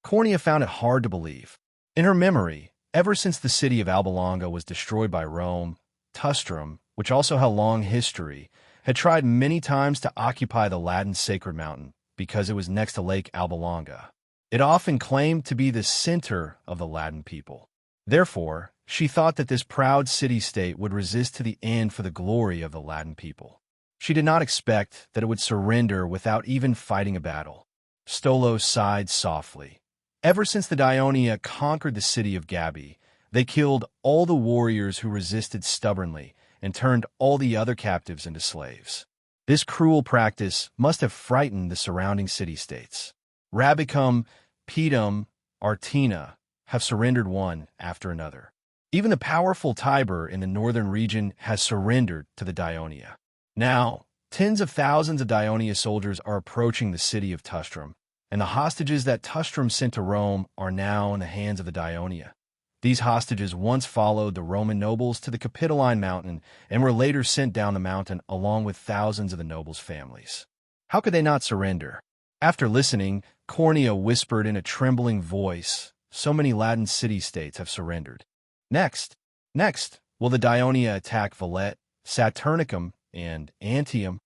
Cornea found it hard to believe. In her memory, ever since the city of Alba Longa was destroyed by Rome, Tustrum, which also had a long history, had tried many times to occupy the Latin sacred mountain because it was next to Lake Alba Longa. It often claimed to be the center of the Latin people. Therefore, she thought that this proud city-state would resist to the end for the glory of the Latin people. She did not expect that it would surrender without even fighting a battle. Stolo sighed softly. Ever since the Dionia conquered the city of Gabii, they killed all the warriors who resisted stubbornly and turned all the other captives into slaves. This cruel practice must have frightened the surrounding city-states. Rabicum, Pedum, Artina have surrendered one after another. Even the powerful Tiber in the northern region has surrendered to the Dionia. Now, tens of thousands of Dionia soldiers are approaching the city of Tustrum, and the hostages that Tustrum sent to Rome are now in the hands of the Dionia. These hostages once followed the Roman nobles to the Capitoline mountain and were later sent down the mountain along with thousands of the nobles' families. How could they not surrender? After listening, Cornea whispered in a trembling voice, "So many Latin city-states have surrendered. Next, will the Dionia attack Valette, Saturnicum, and Antium?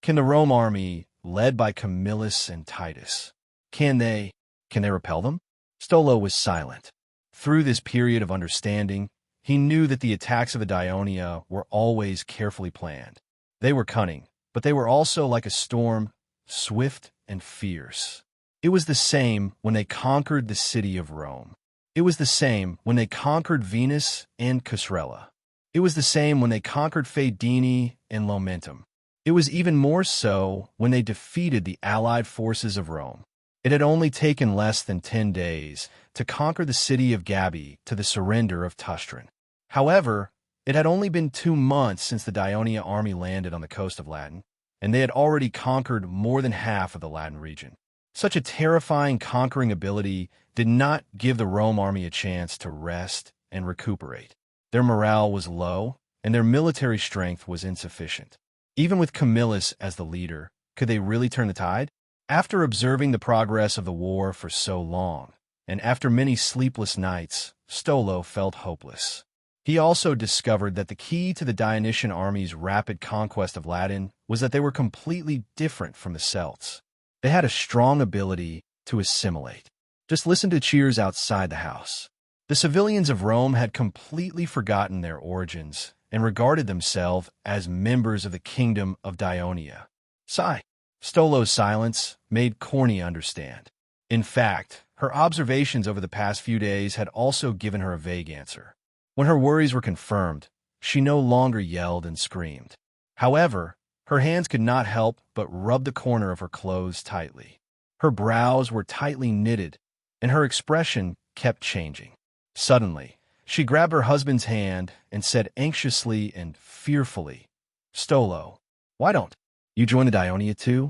Can the Rome army, led by Camillus and Titus, can they repel them?" Stolo was silent. Through this period of understanding, he knew that the attacks of the Dionia were always carefully planned. They were cunning, but they were also like a storm, swift and fierce. It was the same when they conquered the city of Rome. It was the same when they conquered Venus and Casrella. It was the same when they conquered Fadini and Lomentum. It was even more so when they defeated the allied forces of Rome. It had only taken less than 10 days to conquer the city of Gabii to the surrender of Tustran. However, it had only been 2 months since the Dionia army landed on the coast of Latin, and they had already conquered more than half of the Latin region. Such a terrifying conquering ability did not give the Rome army a chance to rest and recuperate. Their morale was low, and their military strength was insufficient. Even with Camillus as the leader, could they really turn the tide? After observing the progress of the war for so long, and after many sleepless nights, Stolo felt hopeless. He also discovered that the key to the Dionysian army's rapid conquest of Latin was that they were completely different from the Celts. They had a strong ability to assimilate. Just listen to cheers outside the house. The civilians of Rome had completely forgotten their origins and regarded themselves as members of the kingdom of Dionia. Sigh. Stolo's silence made Cornea understand. In fact, her observations over the past few days had also given her a vague answer. When her worries were confirmed, she no longer yelled and screamed. However, her hands could not help but rub the corner of her clothes tightly. Her brows were tightly knitted, and her expression kept changing. Suddenly, she grabbed her husband's hand and said anxiously and fearfully, "Stolo, why don't you join the Dionia too?"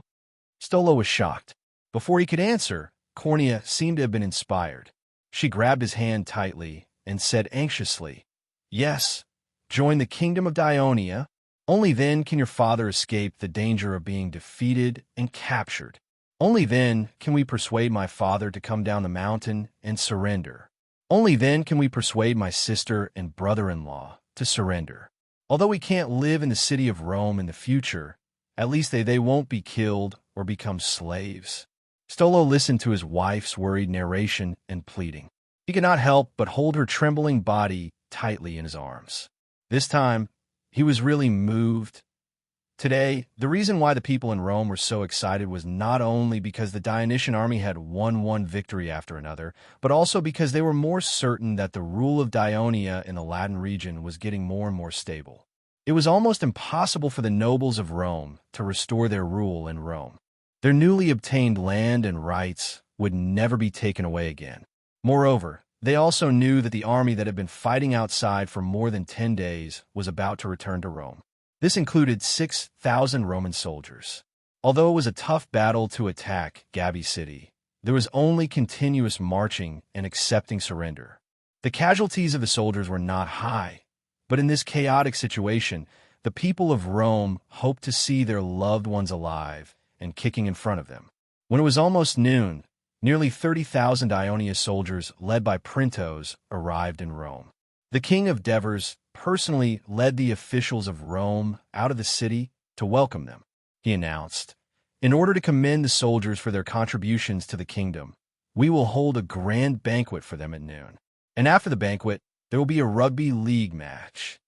Stolo was shocked. Before he could answer, Cornea seemed to have been inspired. She grabbed his hand tightly and said anxiously, "Yes, join the kingdom of Dionia. Only then can your father escape the danger of being defeated and captured. Only then can we persuade my father to come down the mountain and surrender. Only then can we persuade my sister and brother-in-law to surrender. Although we can't live in the city of Rome in the future, at least they won't be killed or become slaves." Stolo listened to his wife's worried narration and pleading. He could not help but hold her trembling body tightly in his arms. This time, he was really moved. Today, the reason why the people in Rome were so excited was not only because the Dionysian army had won one victory after another, but also because they were more certain that the rule of Dionia in the Latin region was getting more and more stable. It was almost impossible for the nobles of Rome to restore their rule in Rome. Their newly obtained land and rights would never be taken away again. Moreover, they also knew that the army that had been fighting outside for more than 10 days was about to return to Rome. This included 6,000 Roman soldiers. Although it was a tough battle to attack Gabii City, there was only continuous marching and accepting surrender. The casualties of the soldiers were not high, but in this chaotic situation, the people of Rome hoped to see their loved ones alive and kicking in front of them. When it was almost noon, nearly 30,000 Ionia soldiers led by Printos arrived in Rome. The king of Devers personally led the officials of Rome out of the city to welcome them. He announced, "In order to commend the soldiers for their contributions to the kingdom, we will hold a grand banquet for them at noon. And after the banquet, there will be a rugby league match."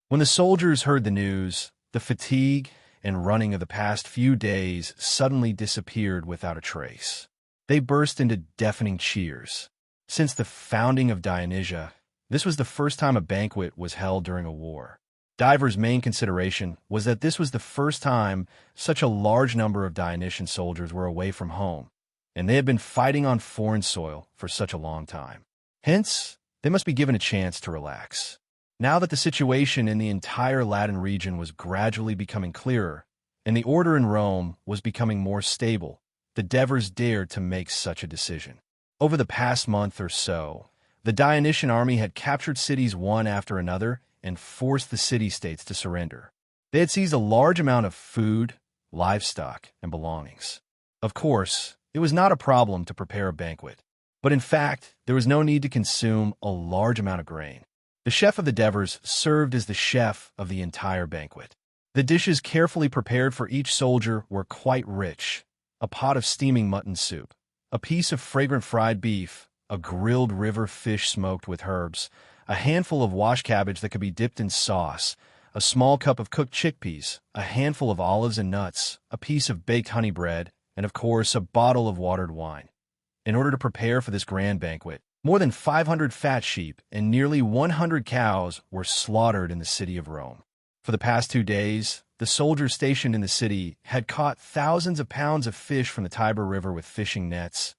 When the soldiers heard the news, the fatigue and running of the past few days suddenly disappeared without a trace. They burst into deafening cheers. Since the founding of Dionysia, this was the first time a banquet was held during a war. Diver's main consideration was that this was the first time such a large number of Dionysian soldiers were away from home, and they had been fighting on foreign soil for such a long time. Hence, they must be given a chance to relax. Now that the situation in the entire Latin region was gradually becoming clearer, and the order in Rome was becoming more stable, the Devers dared to make such a decision. Over the past month or so, the Dionysian army had captured cities one after another and forced the city-states to surrender. They had seized a large amount of food, livestock, and belongings. Of course, it was not a problem to prepare a banquet, but in fact, there was no need to consume a large amount of grain. The chef of the Devers served as the chef of the entire banquet. The dishes carefully prepared for each soldier were quite rich: a pot of steaming mutton soup, a piece of fragrant fried beef, a grilled river fish smoked with herbs, a handful of wash cabbage that could be dipped in sauce, a small cup of cooked chickpeas, a handful of olives and nuts, a piece of baked honey bread, and of course a bottle of watered wine. In order to prepare for this grand banquet, more than 500 fat sheep and nearly 100 cows were slaughtered in the city of Rome. For the past 2 days, the soldiers stationed in the city had caught thousands of pounds of fish from the Tiber River with fishing nets.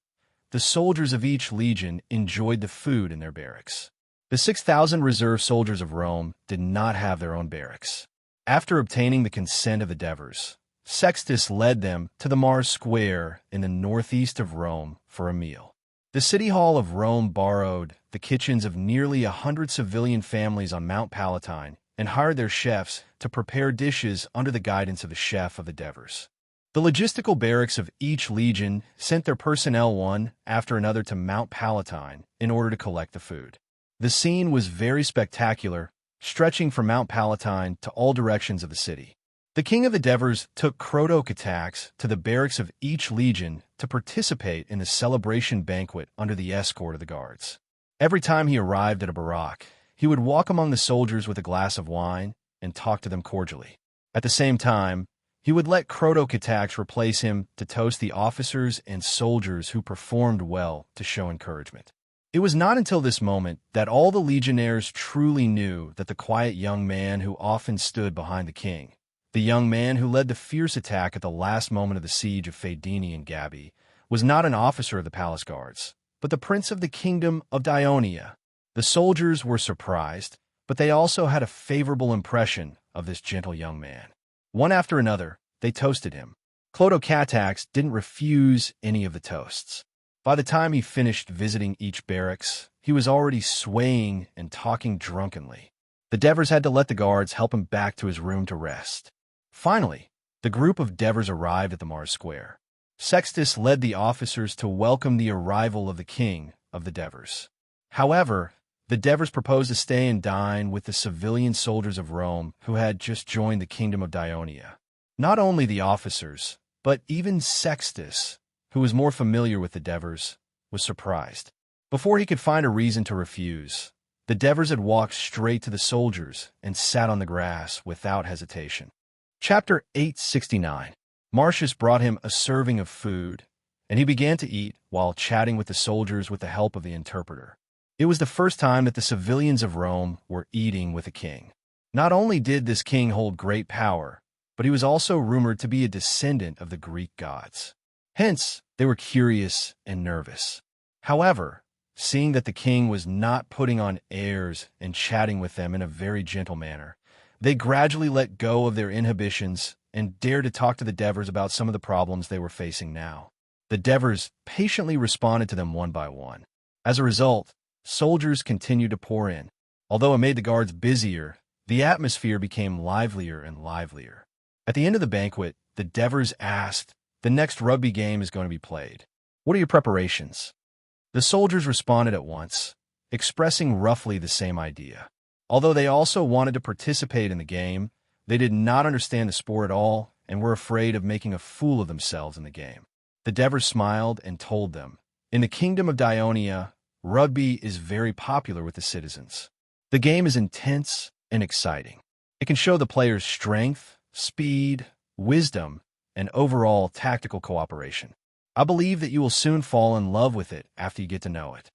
The soldiers of each legion enjoyed the food in their barracks. The 6,000 reserve soldiers of Rome did not have their own barracks. After obtaining the consent of the Devers, Sextus led them to the Mars Square in the northeast of Rome for a meal. The City Hall of Rome borrowed the kitchens of nearly 100 civilian families on Mount Palatine and hired their chefs to prepare dishes under the guidance of the chef of the Devers. The logistical barracks of each legion sent their personnel one after another to Mount Palatine in order to collect the food. The scene was very spectacular, stretching from Mount Palatine to all directions of the city. The king of the Devers took Crotocatax to the barracks of each legion to participate in the celebration banquet under the escort of the guards. Every time he arrived at a barrack, he would walk among the soldiers with a glass of wine and talk to them cordially. At the same time, he would let Crotocatax replace him to toast the officers and soldiers who performed well to show encouragement. It was not until this moment that all the legionnaires truly knew that the quiet young man who often stood behind the king, the young man who led the fierce attack at the last moment of the siege of Fadini and Gabii, was not an officer of the palace guards, but the prince of the kingdom of Dionia. The soldiers were surprised, but they also had a favorable impression of this gentle young man. One after another, they toasted him. Crotocatax didn't refuse any of the toasts. By the time he finished visiting each barracks, he was already swaying and talking drunkenly. The Devers had to let the guards help him back to his room to rest. Finally, the group of Devers arrived at the Mars Square. Sextus led the officers to welcome the arrival of the king of the Devers. However, the Devers proposed to stay and dine with the civilian soldiers of Rome who had just joined the kingdom of Dionia. Not only the officers, but even Sextus, who was more familiar with the Devers, was surprised. Before he could find a reason to refuse, the Devers had walked straight to the soldiers and sat on the grass without hesitation. Chapter 869. Marcius brought him a serving of food, and he began to eat while chatting with the soldiers with the help of the interpreter. It was the first time that the civilians of Rome were eating with a king. Not only did this king hold great power, but he was also rumored to be a descendant of the Greek gods. Hence, they were curious and nervous. However, seeing that the king was not putting on airs and chatting with them in a very gentle manner, they gradually let go of their inhibitions and dared to talk to the Devers about some of the problems they were facing now. The Devers patiently responded to them one by one. As a result, soldiers continued to pour in. Although it made the guards busier, the atmosphere became livelier and livelier. At the end of the banquet, the Devers asked, "The next rugby game is going to be played. What are your preparations?" The soldiers responded at once, expressing roughly the same idea. Although they also wanted to participate in the game, they did not understand the sport at all and were afraid of making a fool of themselves in the game. The Devers smiled and told them, "In the kingdom of Dionia, rugby is very popular with the citizens. The game is intense and exciting. It can show the players' strength, speed, wisdom, and overall tactical cooperation. I believe that you will soon fall in love with it after you get to know it."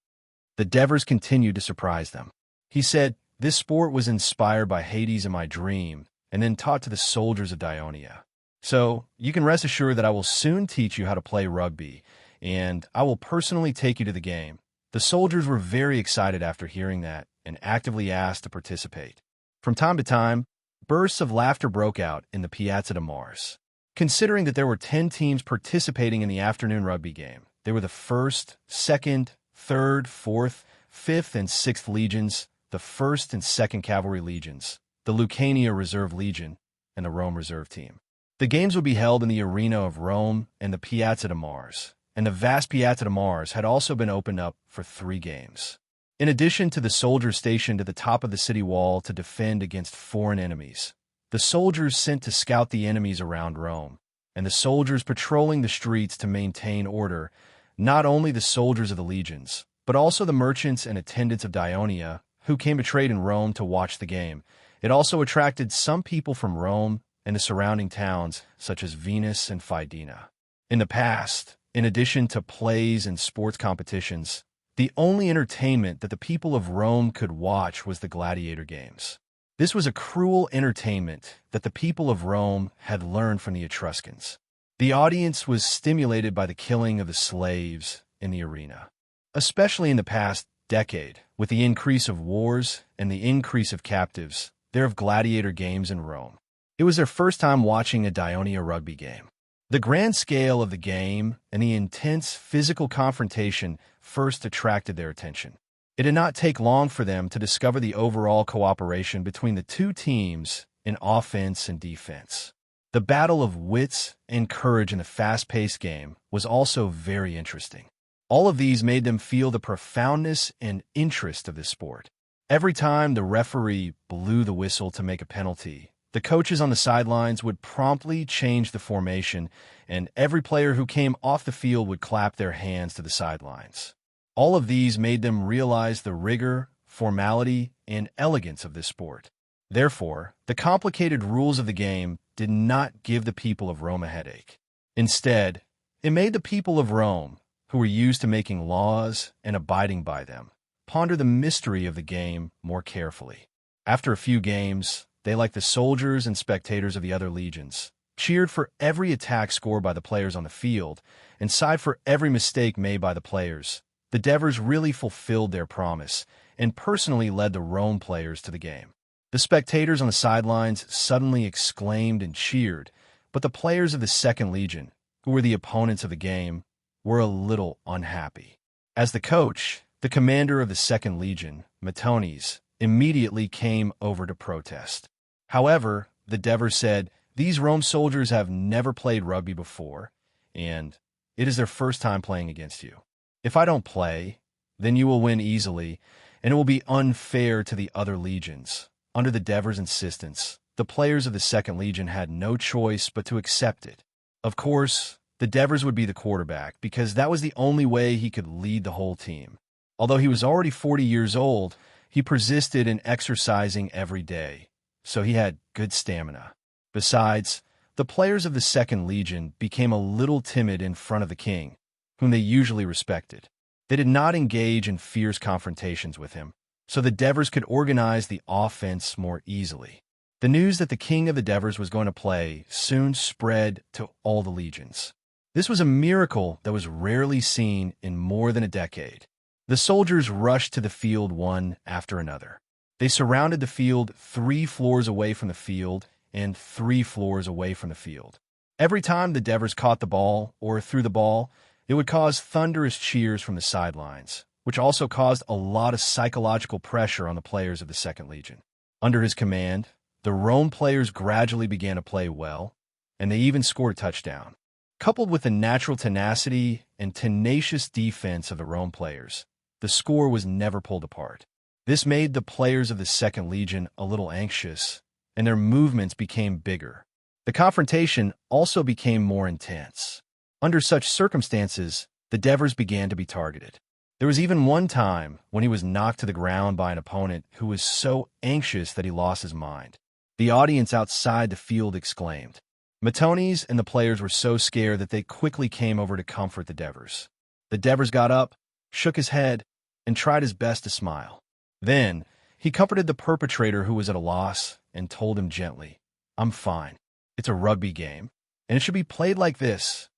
The Devers continued to surprise them. He said, "This sport was inspired by Hades in my dream and then taught to the soldiers of Dionia. So you can rest assured that I will soon teach you how to play rugby, and I will personally take you to the game." The soldiers were very excited after hearing that and actively asked to participate. From time to time, bursts of laughter broke out in the Piazza de Mars. Considering that there were 10 teams participating in the afternoon rugby game, they were the 1st, 2nd, 3rd, 4th, 5th, and 6th legions, the 1st and 2nd Cavalry Legions, the Lucania Reserve Legion, and the Rome Reserve Team. The games would be held in the arena of Rome and the Piazza de Mars, and the vast Piazza de Mars had also been opened up for 3 games. In addition to the soldiers stationed at the top of the city wall to defend against foreign enemies, the soldiers sent to scout the enemies around Rome, and the soldiers patrolling the streets to maintain order, not only the soldiers of the legions, but also the merchants and attendants of Dionia, who came to trade in Rome to watch the game. It also attracted some people from Rome and the surrounding towns, such as Venus and Fidena. In the past, in addition to plays and sports competitions, the only entertainment that the people of Rome could watch was the gladiator games. This was a cruel entertainment that the people of Rome had learned from the Etruscans. The audience was stimulated by the killing of the slaves in the arena. Especially in the past decade, with the increase of wars and the increase of captives, there of gladiator games in Rome. It was their first time watching a Dionia rugby game. The grand scale of the game and the intense physical confrontation first attracted their attention. It did not take long for them to discover the overall cooperation between the two teams in offense and defense. The battle of wits and courage in the fast-paced game was also very interesting. All of these made them feel the profoundness and interest of this sport. Every time the referee blew the whistle to make a penalty, the coaches on the sidelines would promptly change the formation, and every player who came off the field would clap their hands to the sidelines. All of these made them realize the rigor, formality, and elegance of this sport. Therefore, the complicated rules of the game did not give the people of Rome a headache. Instead, it made the people of Rome, who were used to making laws and abiding by them, ponder the mystery of the game more carefully. After a few games, they, like the soldiers and spectators of the other legions, cheered for every attack scored by the players on the field and sighed for every mistake made by the players. The Devers really fulfilled their promise and personally led the Rome players to the game. The spectators on the sidelines suddenly exclaimed and cheered, but the players of the Second Legion, who were the opponents of the game, were a little unhappy. As the coach, the commander of the Second Legion, Matones, immediately came over to protest. However, the Devers said, "These Rome soldiers have never played rugby before, and it is their first time playing against you. If I don't play, then you will win easily, and it will be unfair to the other legions." Under the Devers' insistence, the players of the Second Legion had no choice but to accept it. Of course, the Devers would be the quarterback because that was the only way he could lead the whole team. Although he was already 40 years old, he persisted in exercising every day, so he had good stamina. Besides, the players of the Second Legion became a little timid in front of the king, whom they usually respected. They did not engage in fierce confrontations with him, so the Devers could organize the offense more easily. The news that the king of the Devers was going to play soon spread to all the legions. This was a miracle that was rarely seen in more than a decade. The soldiers rushed to the field one after another. They surrounded the field 3 floors away from the field and 3 floors away from the field. Every time the Devers caught the ball or threw the ball, it would cause thunderous cheers from the sidelines, which also caused a lot of psychological pressure on the players of the Second Legion. Under his command, the Rome players gradually began to play well, and they even scored a touchdown. Coupled with the natural tenacity and tenacious defense of the Rome players, the score was never pulled apart. This made the players of the Second Legion a little anxious, and their movements became bigger. The confrontation also became more intense. Under such circumstances, the Devers began to be targeted. There was even one time when he was knocked to the ground by an opponent who was so anxious that he lost his mind. The audience outside the field exclaimed. Matones and the players were so scared that they quickly came over to comfort the Devers. The Devers got up, shook his head, and tried his best to smile. Then, he comforted the perpetrator who was at a loss and told him gently, "I'm fine. It's a rugby game, and it should be played like this."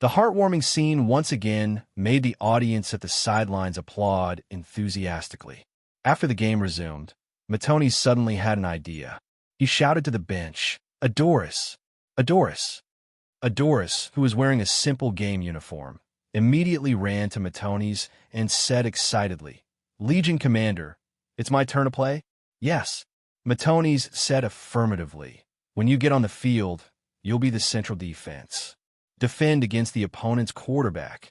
The heartwarming scene once again made the audience at the sidelines applaud enthusiastically. After the game resumed, Matones suddenly had an idea. He shouted to the bench, "Adoris! Adoris!" Adoris, who was wearing a simple game uniform, immediately ran to Matones and said excitedly, "Legion Commander, it's my turn to play?" "Yes." Matones said affirmatively, "When you get on the field, you'll be the central defense. Defend against the opponent's quarterback."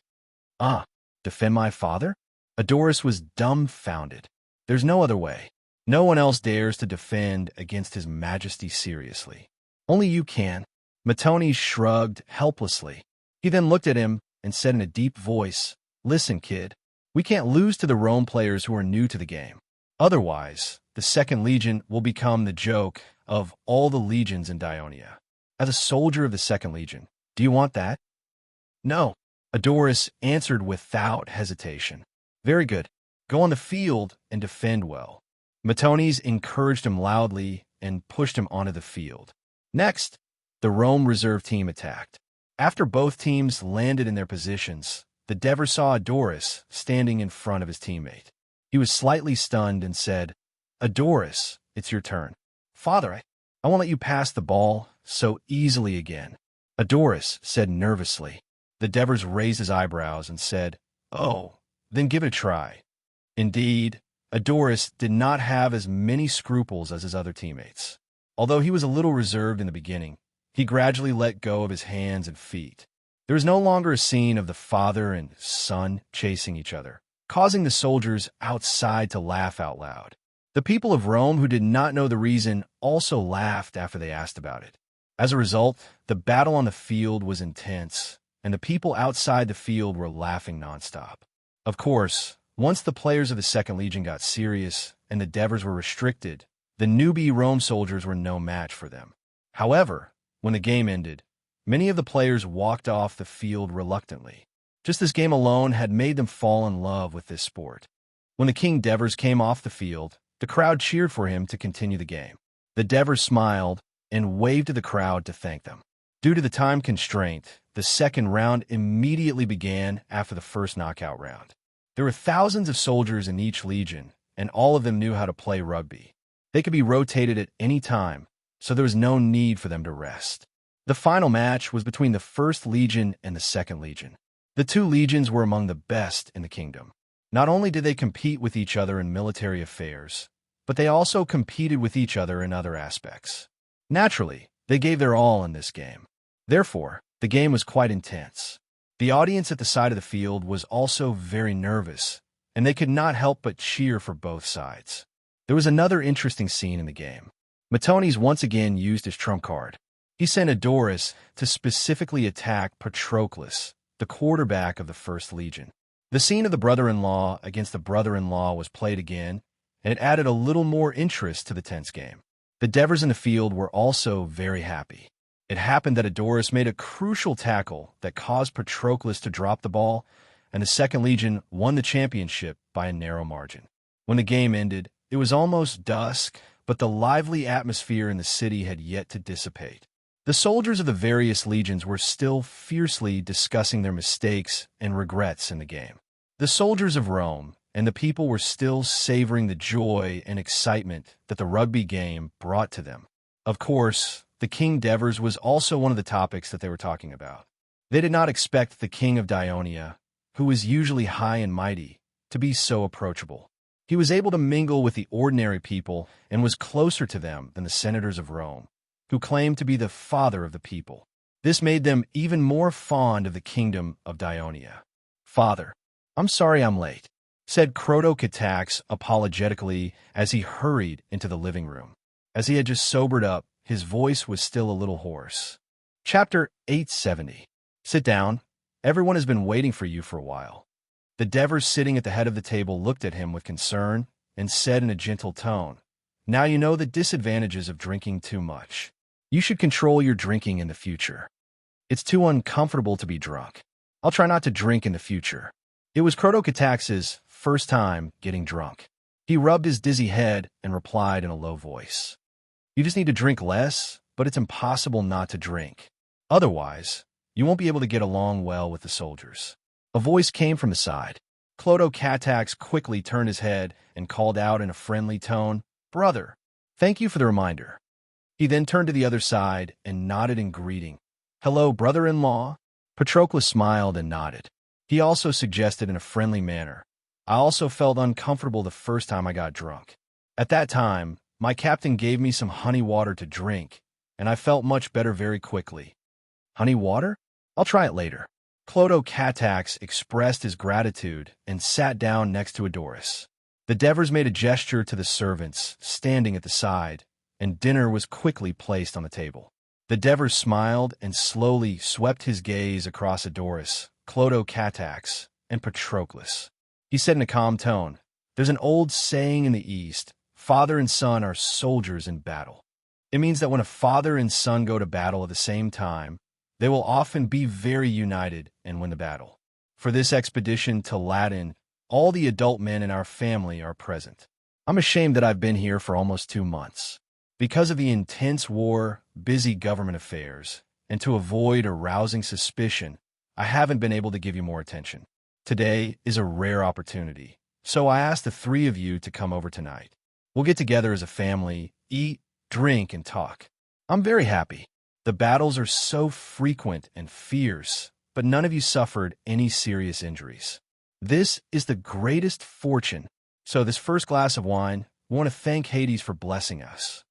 "Ah, defend my father?" Adoris was dumbfounded. "There's no other way. No one else dares to defend against His Majesty seriously. Only you can." Matones shrugged helplessly. He then looked at him and said in a deep voice, "Listen, kid. We can't lose to the Rome players who are new to the game. Otherwise, the Second Legion will become the joke of all the legions in Dionia. As a soldier of the Second Legion, do you want that? No, Adoris answered without hesitation. Very good. Go on the field and defend well. Matones encouraged him loudly and pushed him onto the field. Next, the Rome reserve team attacked. After both teams landed in their positions, the Devers saw Adoris standing in front of his teammate. He was slightly stunned and said, Adoris, it's your turn. Father, I won't let you pass the ball so easily again. Adoris said nervously. The Devers raised his eyebrows and said, Oh, then give it a try. Indeed, Adoris did not have as many scruples as his other teammates. Although he was a little reserved in the beginning, he gradually let go of his hands and feet. There was no longer a scene of the father and son chasing each other, causing the soldiers outside to laugh out loud. The people of Rome who did not know the reason also laughed after they asked about it. As a result, the battle on the field was intense, and the people outside the field were laughing nonstop. Of course, once the players of the Second Legion got serious and the Devers were restricted, the newbie Rome soldiers were no match for them. However, when the game ended, many of the players walked off the field reluctantly. Just this game alone had made them fall in love with this sport. When the King Devers came off the field, the crowd cheered for him to continue the game. The Devers smiled and waved to the crowd to thank them. Due to the time constraint, the second round immediately began after the first knockout round. There were thousands of soldiers in each legion, and all of them knew how to play rugby. They could be rotated at any time, so there was no need for them to rest. The final match was between the First Legion and the Second Legion. The two legions were among the best in the kingdom. Not only did they compete with each other in military affairs, but they also competed with each other in other aspects. Naturally, they gave their all in this game. Therefore, the game was quite intense. The audience at the side of the field was also very nervous, and they could not help but cheer for both sides. There was another interesting scene in the game. Matones once again used his trump card. He sent Adoris to specifically attack Patroclus, the quarterback of the First Legion. The scene of the brother-in-law against the brother-in-law was played again, and it added a little more interest to the tense game. The Devers in the field were also very happy. It happened that Adoris made a crucial tackle that caused Patroclus to drop the ball, and the Second Legion won the championship by a narrow margin. When the game ended, it was almost dusk, but the lively atmosphere in the city had yet to dissipate. The soldiers of the various legions were still fiercely discussing their mistakes and regrets in the game. The soldiers of Rome and the people were still savoring the joy and excitement that the rugby game brought to them. Of course, the King Devers was also one of the topics that they were talking about. They did not expect the King of Dionia, who was usually high and mighty, to be so approachable. He was able to mingle with the ordinary people and was closer to them than the senators of Rome, who claimed to be the father of the people. This made them even more fond of the kingdom of Dionia. Father, I'm sorry I'm late, said Crotocatax apologetically as he hurried into the living room. As he had just sobered up, his voice was still a little hoarse. Chapter 870. Sit down. Everyone has been waiting for you for a while. The Devers sitting at the head of the table looked at him with concern and said in a gentle tone, Now you know the disadvantages of drinking too much. You should control your drinking in the future. It's too uncomfortable to be drunk. I'll try not to drink in the future. It was Crotocatax's first time getting drunk. He rubbed his dizzy head and replied in a low voice. You just need to drink less, but it's impossible not to drink. Otherwise, you won't be able to get along well with the soldiers. A voice came from the side. Crotocatax quickly turned his head and called out in a friendly tone, Brother, thank you for the reminder. He then turned to the other side and nodded in greeting. Hello, brother-in-law? Patroclus smiled and nodded. He also suggested in a friendly manner, I also felt uncomfortable the first time I got drunk. At that time, my captain gave me some honey water to drink, and I felt much better very quickly. Honey water? I'll try it later. Crotocatax expressed his gratitude and sat down next to Adoris. The Devers made a gesture to the servants standing at the side, and dinner was quickly placed on the table. The Devers smiled and slowly swept his gaze across Adoris, Crotocatax, and Patroclus. He said in a calm tone, "There's an old saying in the East, father and son are soldiers in battle. It means that when a father and son go to battle at the same time, they will often be very united and win the battle. For this expedition to Latin, all the adult men in our family are present. I'm ashamed that I've been here for almost 2 months. Because of the intense war, busy government affairs, and to avoid arousing suspicion, I haven't been able to give you more attention. Today is a rare opportunity, so I asked the three of you to come over tonight. We'll get together as a family, eat, drink, and talk. I'm very happy. The battles are so frequent and fierce, but none of you suffered any serious injuries. This is the greatest fortune. So this first glass of wine, we want to thank Hades for blessing us."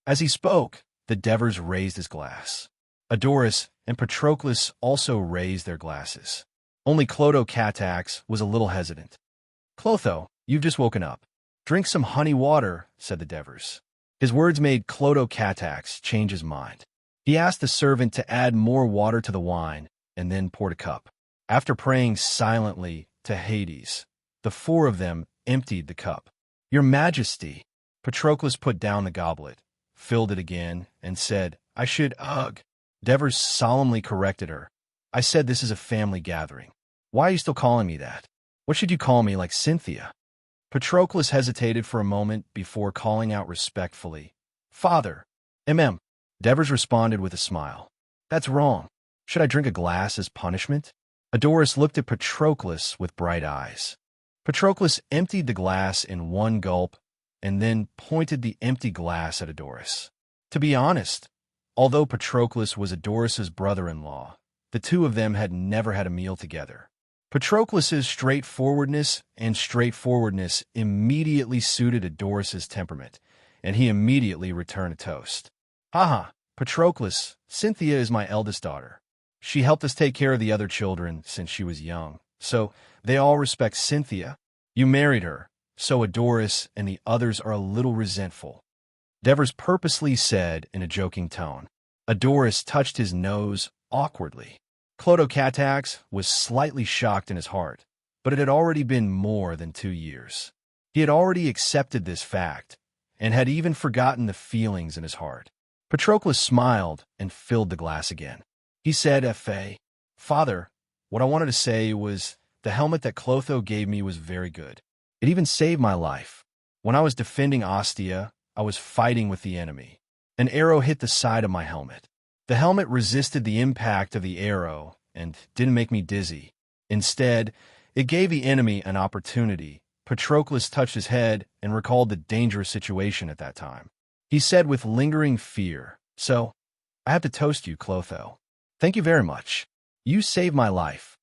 As he spoke, the Devers raised his glass. Adoris and Patroclus also raised their glasses. Only Clotho Catax was a little hesitant. "Clotho, you've just woken up. Drink some honey water," said the Devers. His words made Clotho Catax change his mind. He asked the servant to add more water to the wine and then poured a cup. After praying silently to Hades, the four of them emptied the cup. "Your Majesty," Patroclus put down the goblet, filled it again, and said, "I should ugh." Devers solemnly corrected her. "I said this is a family gathering. Why are you still calling me that? What should you call me, like Cynthia?" Patroclus hesitated for a moment before calling out respectfully, "Father, mm." Devers responded with a smile. "That's wrong. Should I drink a glass as punishment?" Adoris looked at Patroclus with bright eyes. Patroclus emptied the glass in one gulp and then pointed the empty glass at Adoris. To be honest, although Patroclus was Adoris's brother-in-law, the two of them had never had a meal together. Patroclus's straightforwardness immediately suited Adoris's temperament, and he immediately returned a toast. "Haha, Patroclus, Cynthia is my eldest daughter. She helped us take care of the other children since she was young, so they all respect Cynthia. You married her, so Adoris and the others are a little resentful," Devers purposely said in a joking tone. Adoris touched his nose awkwardly. Clotho Catax was slightly shocked in his heart, but it had already been more than 2 years. He had already accepted this fact, and had even forgotten the feelings in his heart. Patroclus smiled and filled the glass again. He said, "Father, what I wanted to say was the helmet that Clotho gave me was very good. It even saved my life. When I was defending Ostia, I was fighting with the enemy. An arrow hit the side of my helmet. The helmet resisted the impact of the arrow and didn't make me dizzy. Instead, it gave the enemy an opportunity." Patroclus touched his head and recalled the dangerous situation at that time. He said with lingering fear, "So, I have to toast you, Clotho. Thank you very much. You saved my life."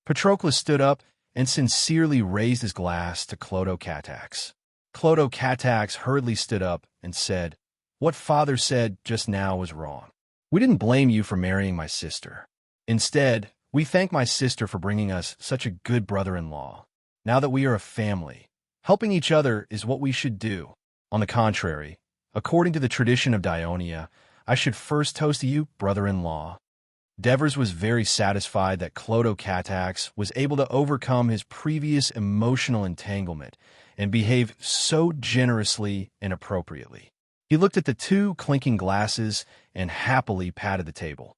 Patroclus stood up and sincerely raised his glass to Clotho Catax. Clotho Catax hurriedly stood up and said, "What father said just now was wrong. We didn't blame you for marrying my sister. Instead, we thank my sister for bringing us such a good brother-in-law. Now that we are a family, helping each other is what we should do. On the contrary, according to the tradition of Dionia, I should first toast to you, brother-in-law." Devers was very satisfied that Clotho Catax was able to overcome his previous emotional entanglement and behave so generously and appropriately. He looked at the two clinking glasses and happily patted the table.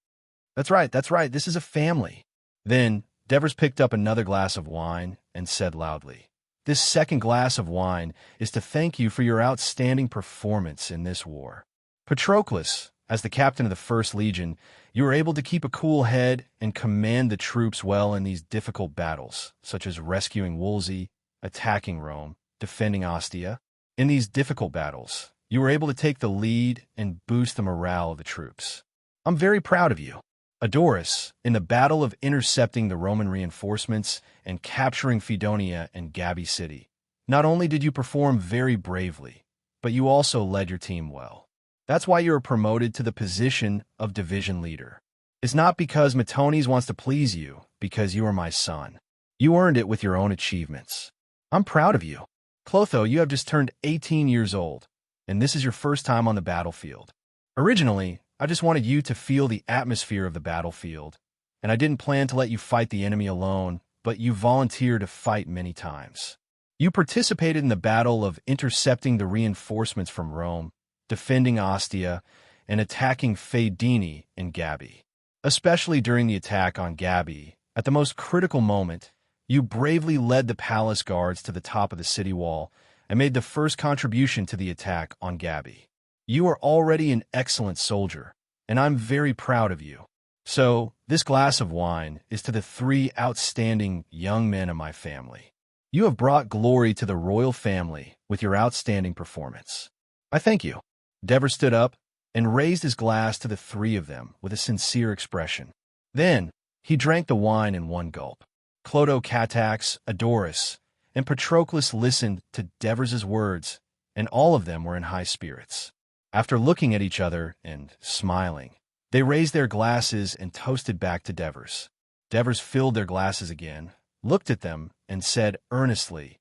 That's right, this is a family." Then Devers picked up another glass of wine and said loudly, "This second glass of wine is to thank you for your outstanding performance in this war. Patroclus, as the captain of the First Legion, you were able to keep a cool head and command the troops well in these difficult battles, such as rescuing Wolsey, attacking Rome, defending Ostia. In these difficult battles, you were able to take the lead and boost the morale of the troops. I'm very proud of you. Adoris, in the battle of intercepting the Roman reinforcements and capturing Fidonia and Gabi City, not only did you perform very bravely, but you also led your team well. That's why you were promoted to the position of division leader. It's not because Matones wants to please you, because you are my son. You earned it with your own achievements. I'm proud of you. Clotho, you have just turned 18 years old, and this is your first time on the battlefield. Originally, I just wanted you to feel the atmosphere of the battlefield, and I didn't plan to let you fight the enemy alone, but you volunteered to fight many times. You participated in the battle of intercepting the reinforcements from Rome, defending Ostia, and attacking Fedini and Gabii. Especially during the attack on Gabii, at the most critical moment, you bravely led the palace guards to the top of the city wall and made the first contribution to the attack on Gabii. You are already an excellent soldier, and I'm very proud of you. So, this glass of wine is to the 3 outstanding young men of my family. You have brought glory to the royal family with your outstanding performance. I thank you. Devers stood up and raised his glass to the 3 of them with a sincere expression. Then, he drank the wine in one gulp. Clodo Catax, Adoris, and Patroclus listened to Devers's words, and all of them were in high spirits. After looking at each other and smiling, they raised their glasses and toasted back to Devers. Devers filled their glasses again, looked at them, and said earnestly,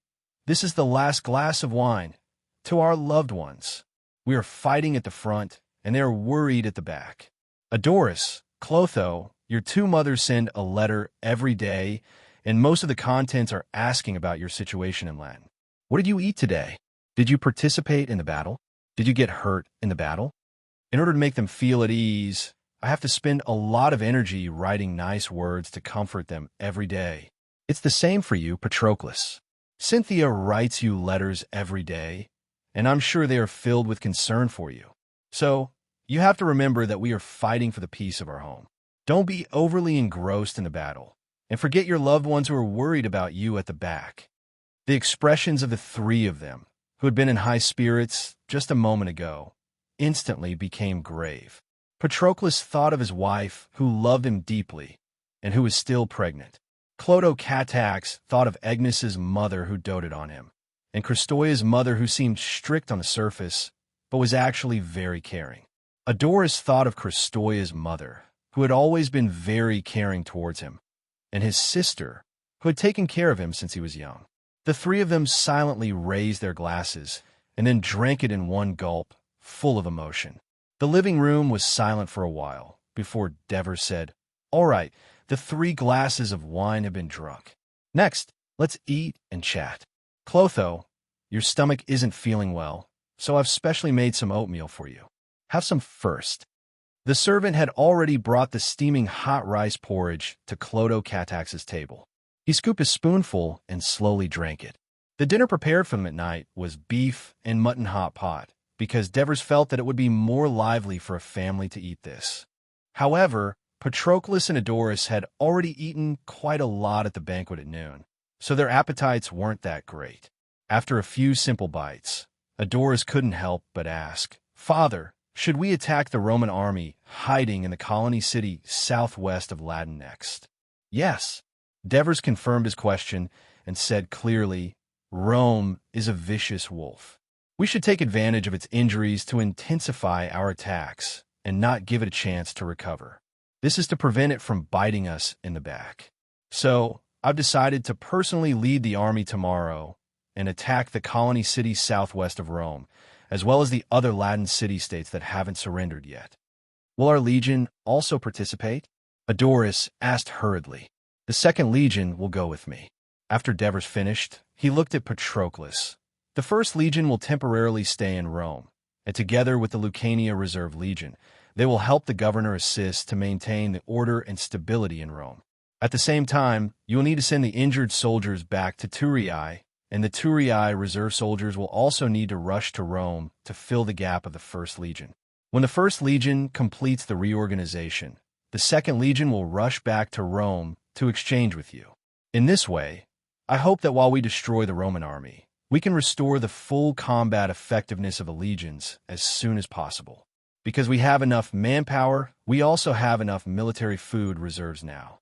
"This is the last glass of wine. To our loved ones. We are fighting at the front, and they are worried at the back. Adoris, Clotho, your 2 mothers send a letter every day, and most of the contents are asking about your situation in Latin. What did you eat today? Did you participate in the battle? Did you get hurt in the battle? In order to make them feel at ease, I have to spend a lot of energy writing nice words to comfort them every day. It's the same for you, Patroclus. Cynthia writes you letters every day, and I'm sure they are filled with concern for you. So, you have to remember that we are fighting for the peace of our home. Don't be overly engrossed in the battle, and forget your loved ones who are worried about you at the back." The expressions of the 3 of them, who had been in high spirits just a moment ago, instantly became grave. Patroclus thought of his wife, who loved him deeply, and who was still pregnant. Clodo Catax thought of Agnes's mother, who doted on him, and Christoia's mother, who seemed strict on the surface, but was actually very caring. Adoris thought of Christoia's mother, who had always been very caring towards him, and his sister, who had taken care of him since he was young. The 3 of them silently raised their glasses and then drank it in one gulp, full of emotion. The living room was silent for a while before Devers said, "All right, the 3 glasses of wine have been drunk. Next, let's eat and chat. Clotho, your stomach isn't feeling well, so I've specially made some oatmeal for you. Have some first." The servant had already brought the steaming hot rice porridge to Clodo Catax's table. He scooped a spoonful and slowly drank it. The dinner prepared for them at night was beef and mutton hot pot, because Devers felt that it would be more lively for a family to eat this. However, Patroclus and Adoris had already eaten quite a lot at the banquet at noon, so their appetites weren't that great. After a few simple bites, Adoris couldn't help but ask, "Father, should we attack the Roman army hiding in the colony city southwest of Latin next?" "Yes." Devers confirmed his question and said clearly, "Rome is a vicious wolf. We should take advantage of its injuries to intensify our attacks and not give it a chance to recover. This is to prevent it from biting us in the back. So, I've decided to personally lead the army tomorrow and attack the colony city southwest of Rome, as well as the other Latin city-states that haven't surrendered yet." "Will our legion also participate?" Adoris asked hurriedly. "The 2nd Legion will go with me." After Devers finished, he looked at Patroclus. "The 1st Legion will temporarily stay in Rome, and together with the Lucania Reserve Legion, they will help the governor assist to maintain the order and stability in Rome. At the same time, you will need to send the injured soldiers back to Turiae, and the Turiae reserve soldiers will also need to rush to Rome to fill the gap of the 1st Legion. When the 1st Legion completes the reorganization, the 2nd Legion will rush back to Rome to exchange with you. In this way, I hope that while we destroy the Roman army, we can restore the full combat effectiveness of the legions as soon as possible. Because we have enough manpower, we also have enough military food reserves now.